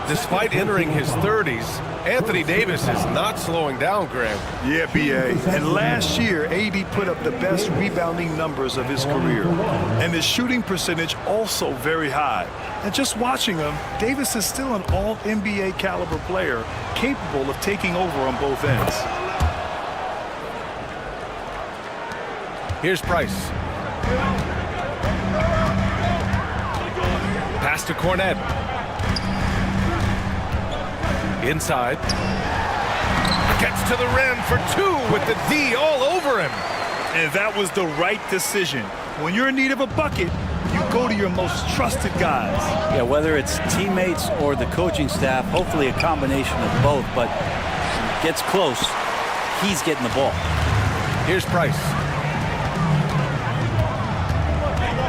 Despite entering his 30s, Anthony Davis is not slowing down, Graham. Yeah, B.A. And last year, AD put up the best rebounding numbers of his career. And his shooting percentage also very high. And just watching him, Davis is still an all-NBA caliber player, capable of taking over on both ends. Here's Price. Pass to Cornette. Inside. Gets to the rim for 2 with the D all over him. And that was the right decision. When you're in need of a bucket, you go to your most trusted guys. Yeah, whether it's teammates or the coaching staff, hopefully a combination of both, but gets close, he's getting the ball. Here's Price.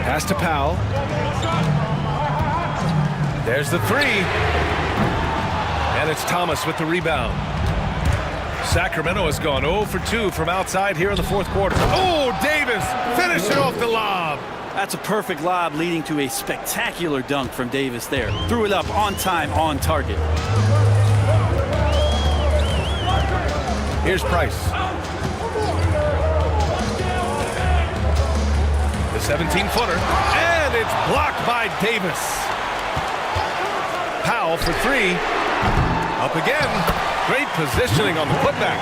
Pass to Powell. There's the 3. And it's Thomas with the rebound. Sacramento has gone 0 for 2 from outside here in the fourth quarter. Oh, Davis finishing off the lob. That's a perfect lob leading to a spectacular dunk from Davis there. Threw it up on time, on target. Here's Price. The 17-footer. And it's blocked by Davis. Powell for 3. Up again. Great positioning on the putback.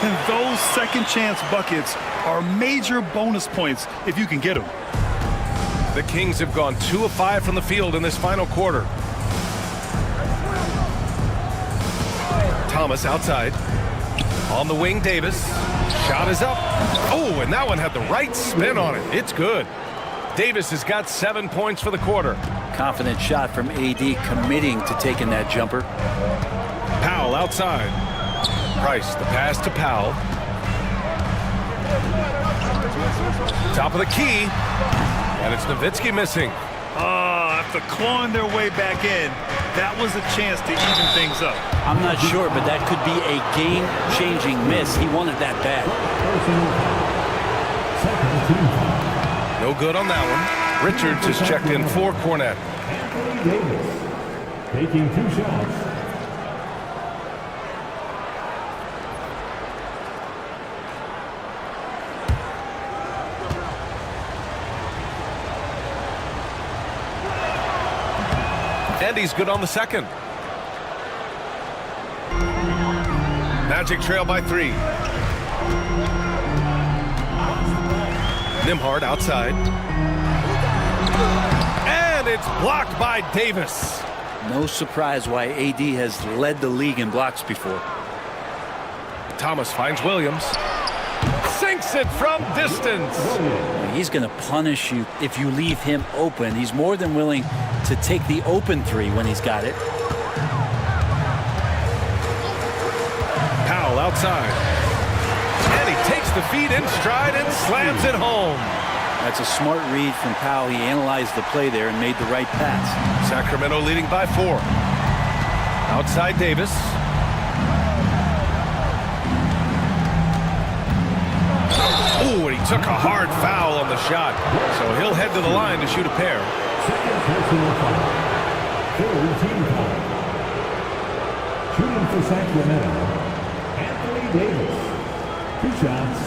And those second chance buckets are major bonus points if you can get them. The Kings have gone 2 of 5 from the field in this final quarter. Thomas outside. On the wing, Davis. Shot is up. Oh, and that one had the right spin on it. It's good. Davis has got 7 points for the quarter. Confident shot from AD, committing to taking that jumper. Powell outside. Price, the pass to Powell. Top of the key. And it's Nowitzki missing. After clawing their way back in, that was a chance to even things up. I'm not sure, but that could be a game-changing miss. He wanted that bad. No good on that one. Richards is checked in for Cornette. Anthony Davis taking 2 shots. And he's good on the second. Magic trail by 3. Nembhard outside. And it's blocked by Davis. No surprise why AD has led the league in blocks before. Thomas finds Williams. Sinks it from distance. He's going to punish you if you leave him open. He's more than willing to take the open 3 when he's got it. Powell outside. And he takes the feed in stride and slams it home. That's a smart read from Powell. He analyzed the play there and made the right pass. Sacramento leading by 4. Outside Davis. Ooh, and he took a hard foul on the shot. So he'll head to the line to shoot a pair. Second personal foul. 3rd team foul. Shooting for Sacramento, Anthony Davis. 2 shots.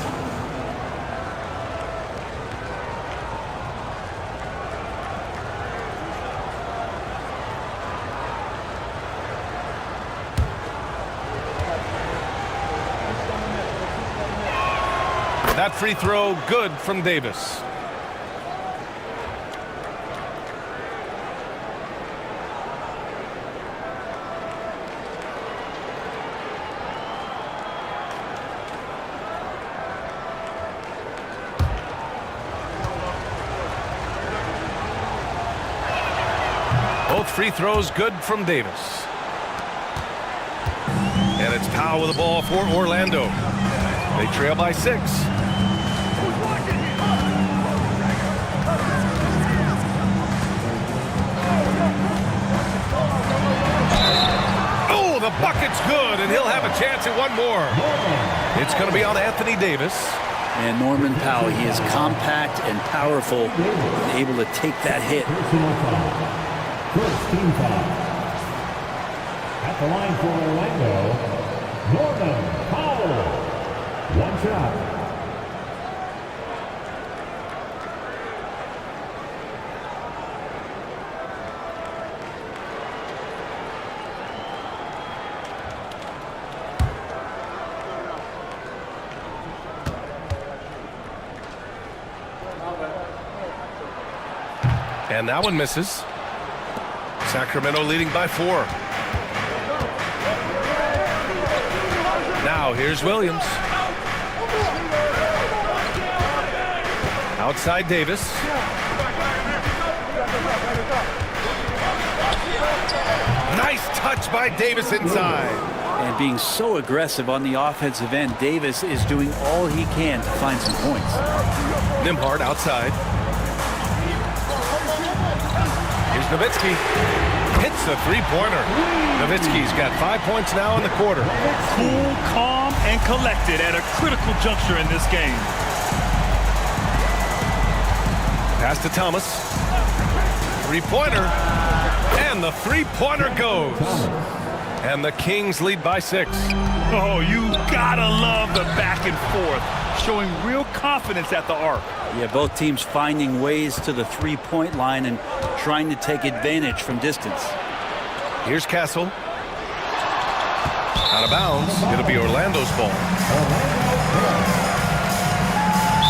That free throw good from Davis. Both free throws good from Davis. And it's Powell with the ball for Orlando. They trail by 6. Oh, the bucket's good, and he'll have a chance at one more. It's going to be on Anthony Davis. And Norman Powell, he is compact and powerful and able to take that hit. First team foul. At the line for Orlando, Norman Powell. 1 shot. And that one misses. Sacramento leading by 4. Now here's Williams. Outside Davis. Nice touch by Davis inside. And being so aggressive on the offensive end, Davis is doing all he can to find some points. Nembhard outside. Here's Nowitzki. Hits the 3-pointer. Nowitzki's got 5 points now in the quarter. Cool, calm, and collected at a critical juncture in this game. Pass to Thomas. 3-pointer. And the 3-pointer goes. And the Kings lead by 6. Oh, you gotta love the back and forth. Showing real confidence at the arc. Yeah, both teams finding ways to the 3-point line and trying to take advantage from distance. Here's Castle. Out of bounds. It'll be Orlando's ball.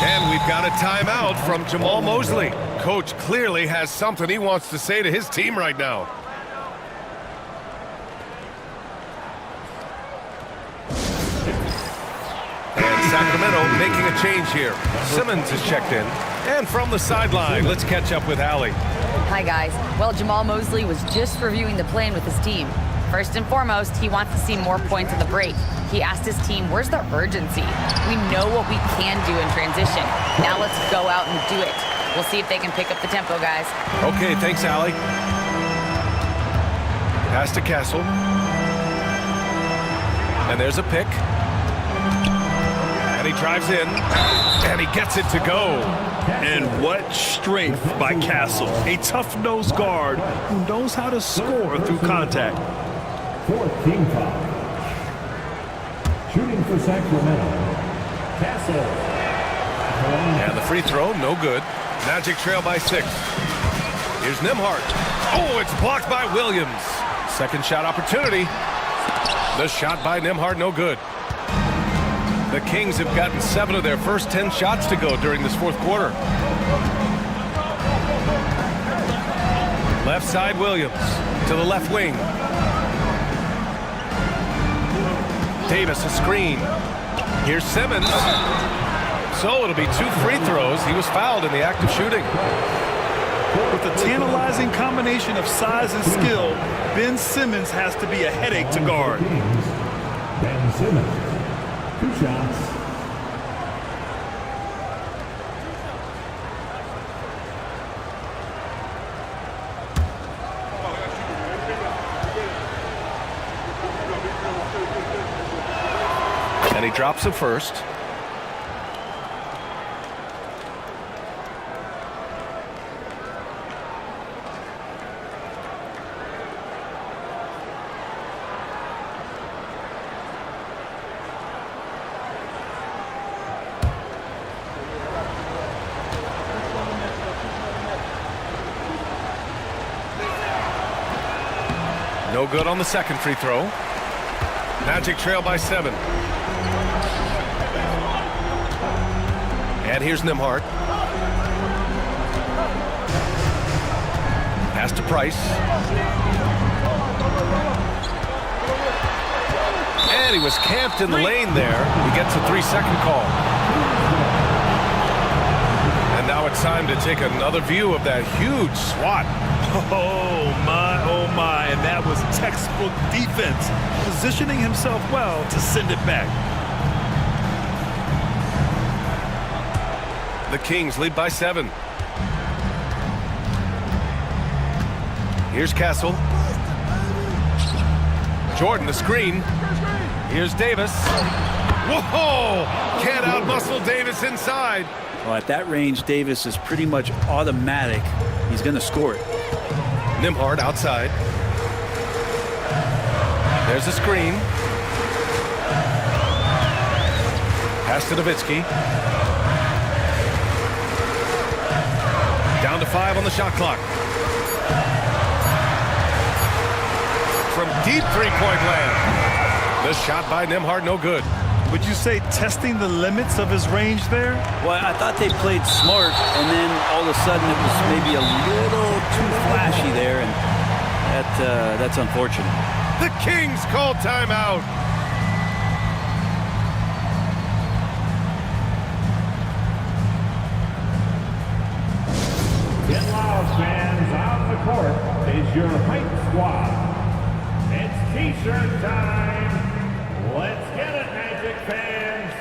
And we've got a timeout from Jamal Mosley. Coach clearly has something he wants to say to his team right now. Sacramento making a change here. Simmons is checked in. And from the sideline, let's catch up with Allie. Hi, guys. Well, Jamal Mosley was just reviewing the plan with his team. First and foremost, he wants to see more points in the break. He asked his team, where's the urgency? We know what we can do in transition. Now let's go out and do it. We'll see if they can pick up the tempo, guys. Okay, thanks, Allie. Pass to Castle. And there's a pick. And he drives in. And he gets it to go. And what strength by Castle. A tough-nosed guard who knows how to score through contact. Fourth team foul. Shooting for Sacramento, Castle. And the free throw, no good. Magic trail by 6. Here's Nembhard. Oh, it's blocked by Williams. Second shot opportunity. The shot by Nembhard, no good. The Kings have gotten 7 of their first 10 shots to go during this fourth quarter. Left side, Williams to the left wing. Davis, a screen. Here's Simmons. So it'll be 2 free throws. He was fouled in the act of shooting. With a tantalizing combination of size and skill, Ben Simmons has to be a headache to guard. Ben Simmons, 2 shots. And he drops it first. No good on the second free throw. Magic trail by 7. And here's Nembhard. Pass to Price. And he was camped in the lane there. He gets a 3-second call. And now it's time to take another view of that huge swat. Oh my, and that was textbook defense, positioning himself well to send it back. The Kings lead by 7. Here's Castle. Jordan, the screen. Here's Davis. Whoa! Can't outmuscle Davis inside. Well, at that range, Davis is pretty much automatic. He's going to score it. Nembhard outside. There's a screen. Pass to Nowitzki. Down to 5 on the shot clock. From deep three-point land. The shot by Nembhard, no good. Would you say testing the limits of his range there? Well, I thought they played smart, and then all of a sudden it was maybe a little too flashy there, and that's unfortunate. The Kings call timeout. Get loud, fans. On the court is your hype squad. It's T-shirt time. Let's get it, Magic fans.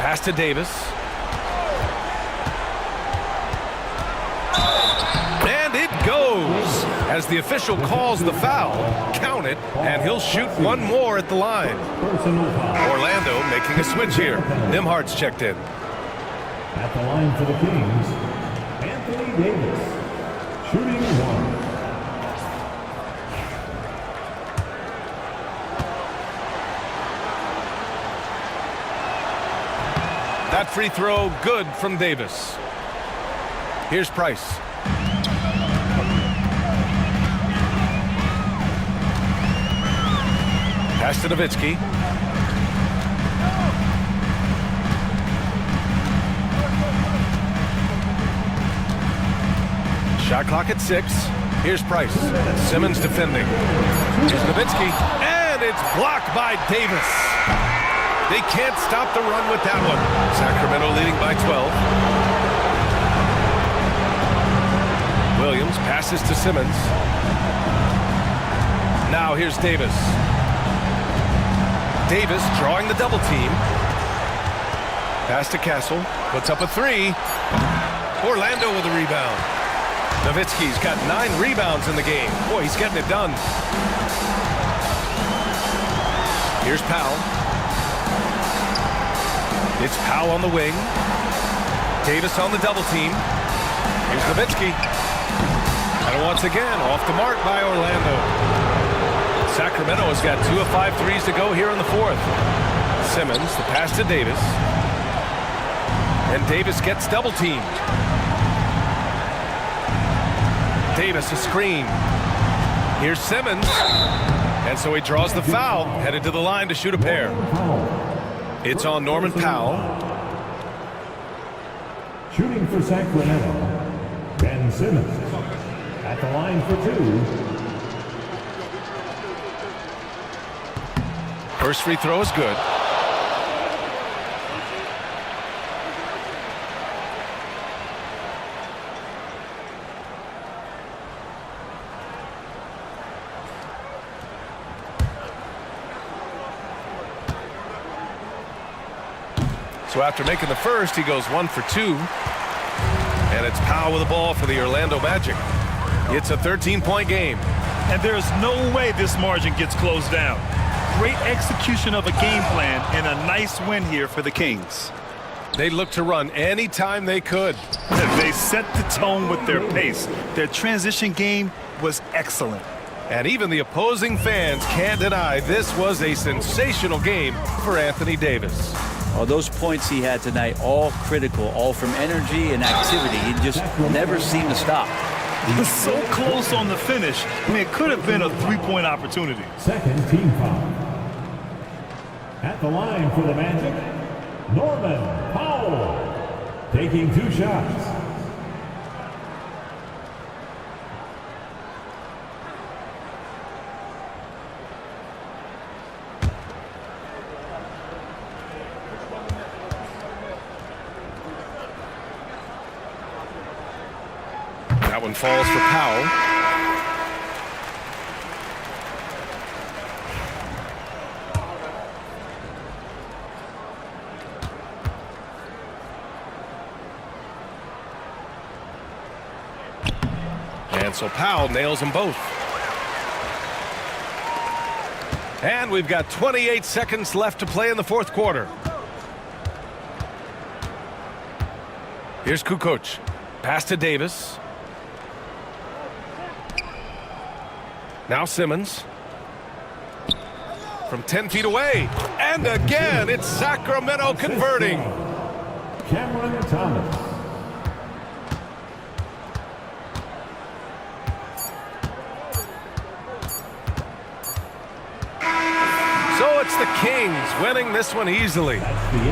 Pass to Davis. As the official calls the foul, count it, and he'll shoot one more at the line. Orlando making a switch here. Nimhard's checked in. At the line for the Kings, Anthony Davis, shooting 1. That free throw good from Davis. Here's Price. Pass to Nowitzki. Shot clock at 6. Here's Price. Simmons defending. Here's Nowitzki. And it's blocked by Davis. They can't stop the run with that one. Sacramento leading by 12. Williams passes to Simmons. Now here's Davis. Davis drawing the double team. Pass to Castle. Puts up a 3. Orlando with a rebound. Nowitzki's got 9 rebounds in the game. Boy, he's getting it done. Here's Powell. It's Powell on the wing. Davis on the double team. Here's Nowitzki. And once again, off the mark by Orlando. Sacramento has got 2 of 5 threes to go here in the 4th. Simmons, the pass to Davis. And Davis gets double teamed. Davis a screen. Here's Simmons. And so he draws the foul, headed to the line to shoot a pair. It's on Norman Powell. Shooting for Sacramento, Ben Simmons. At the line for 2. First free throw is good. So after making the first, he goes 1 for 2. And it's Powell with the ball for the Orlando Magic. It's a 13-point game. And there's no way this margin gets closed down. Great execution of a game plan and a nice win here for the Kings. They looked to run anytime they could. They set the tone with their pace. Their transition game was excellent. And even the opposing fans can't deny this was a sensational game for Anthony Davis. Oh, those points he had tonight, all critical, all from energy and activity. He just never seemed to stop. He was so close on the finish. I mean, it could have been a 3-point opportunity. Second team foul. At the line for the Magic, Norman Powell, taking 2 shots. That one falls for Powell. And so Powell nails them both. And we've got 28 seconds left to play in the 4th quarter. Here's Kukoc. Pass to Davis. Now Simmons. From 10 feet away. And again, it's Sacramento converting. Cameron Thomas. So it's the Kings winning this one easily.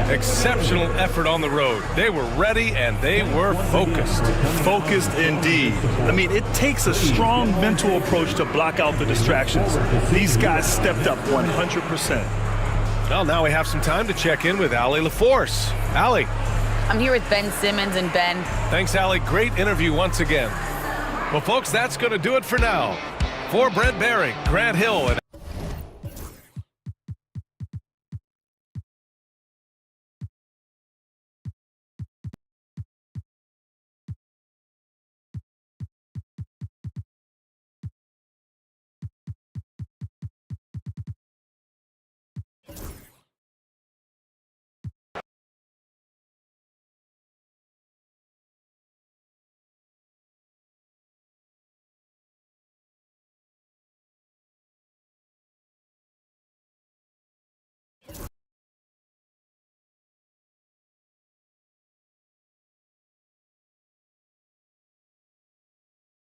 Exceptional effort on the road. They were ready and they were focused. Focused indeed. I mean, it takes a strong mental approach to block out the distractions. These guys stepped up 100%. Well, now we have some time to check in with Allie LaForce. Allie. I'm here with Ben Simmons, and Ben. Thanks, Allie. Great interview once again. Well, folks, that's going to do it for now. For Brent Barry, Grant Hill, and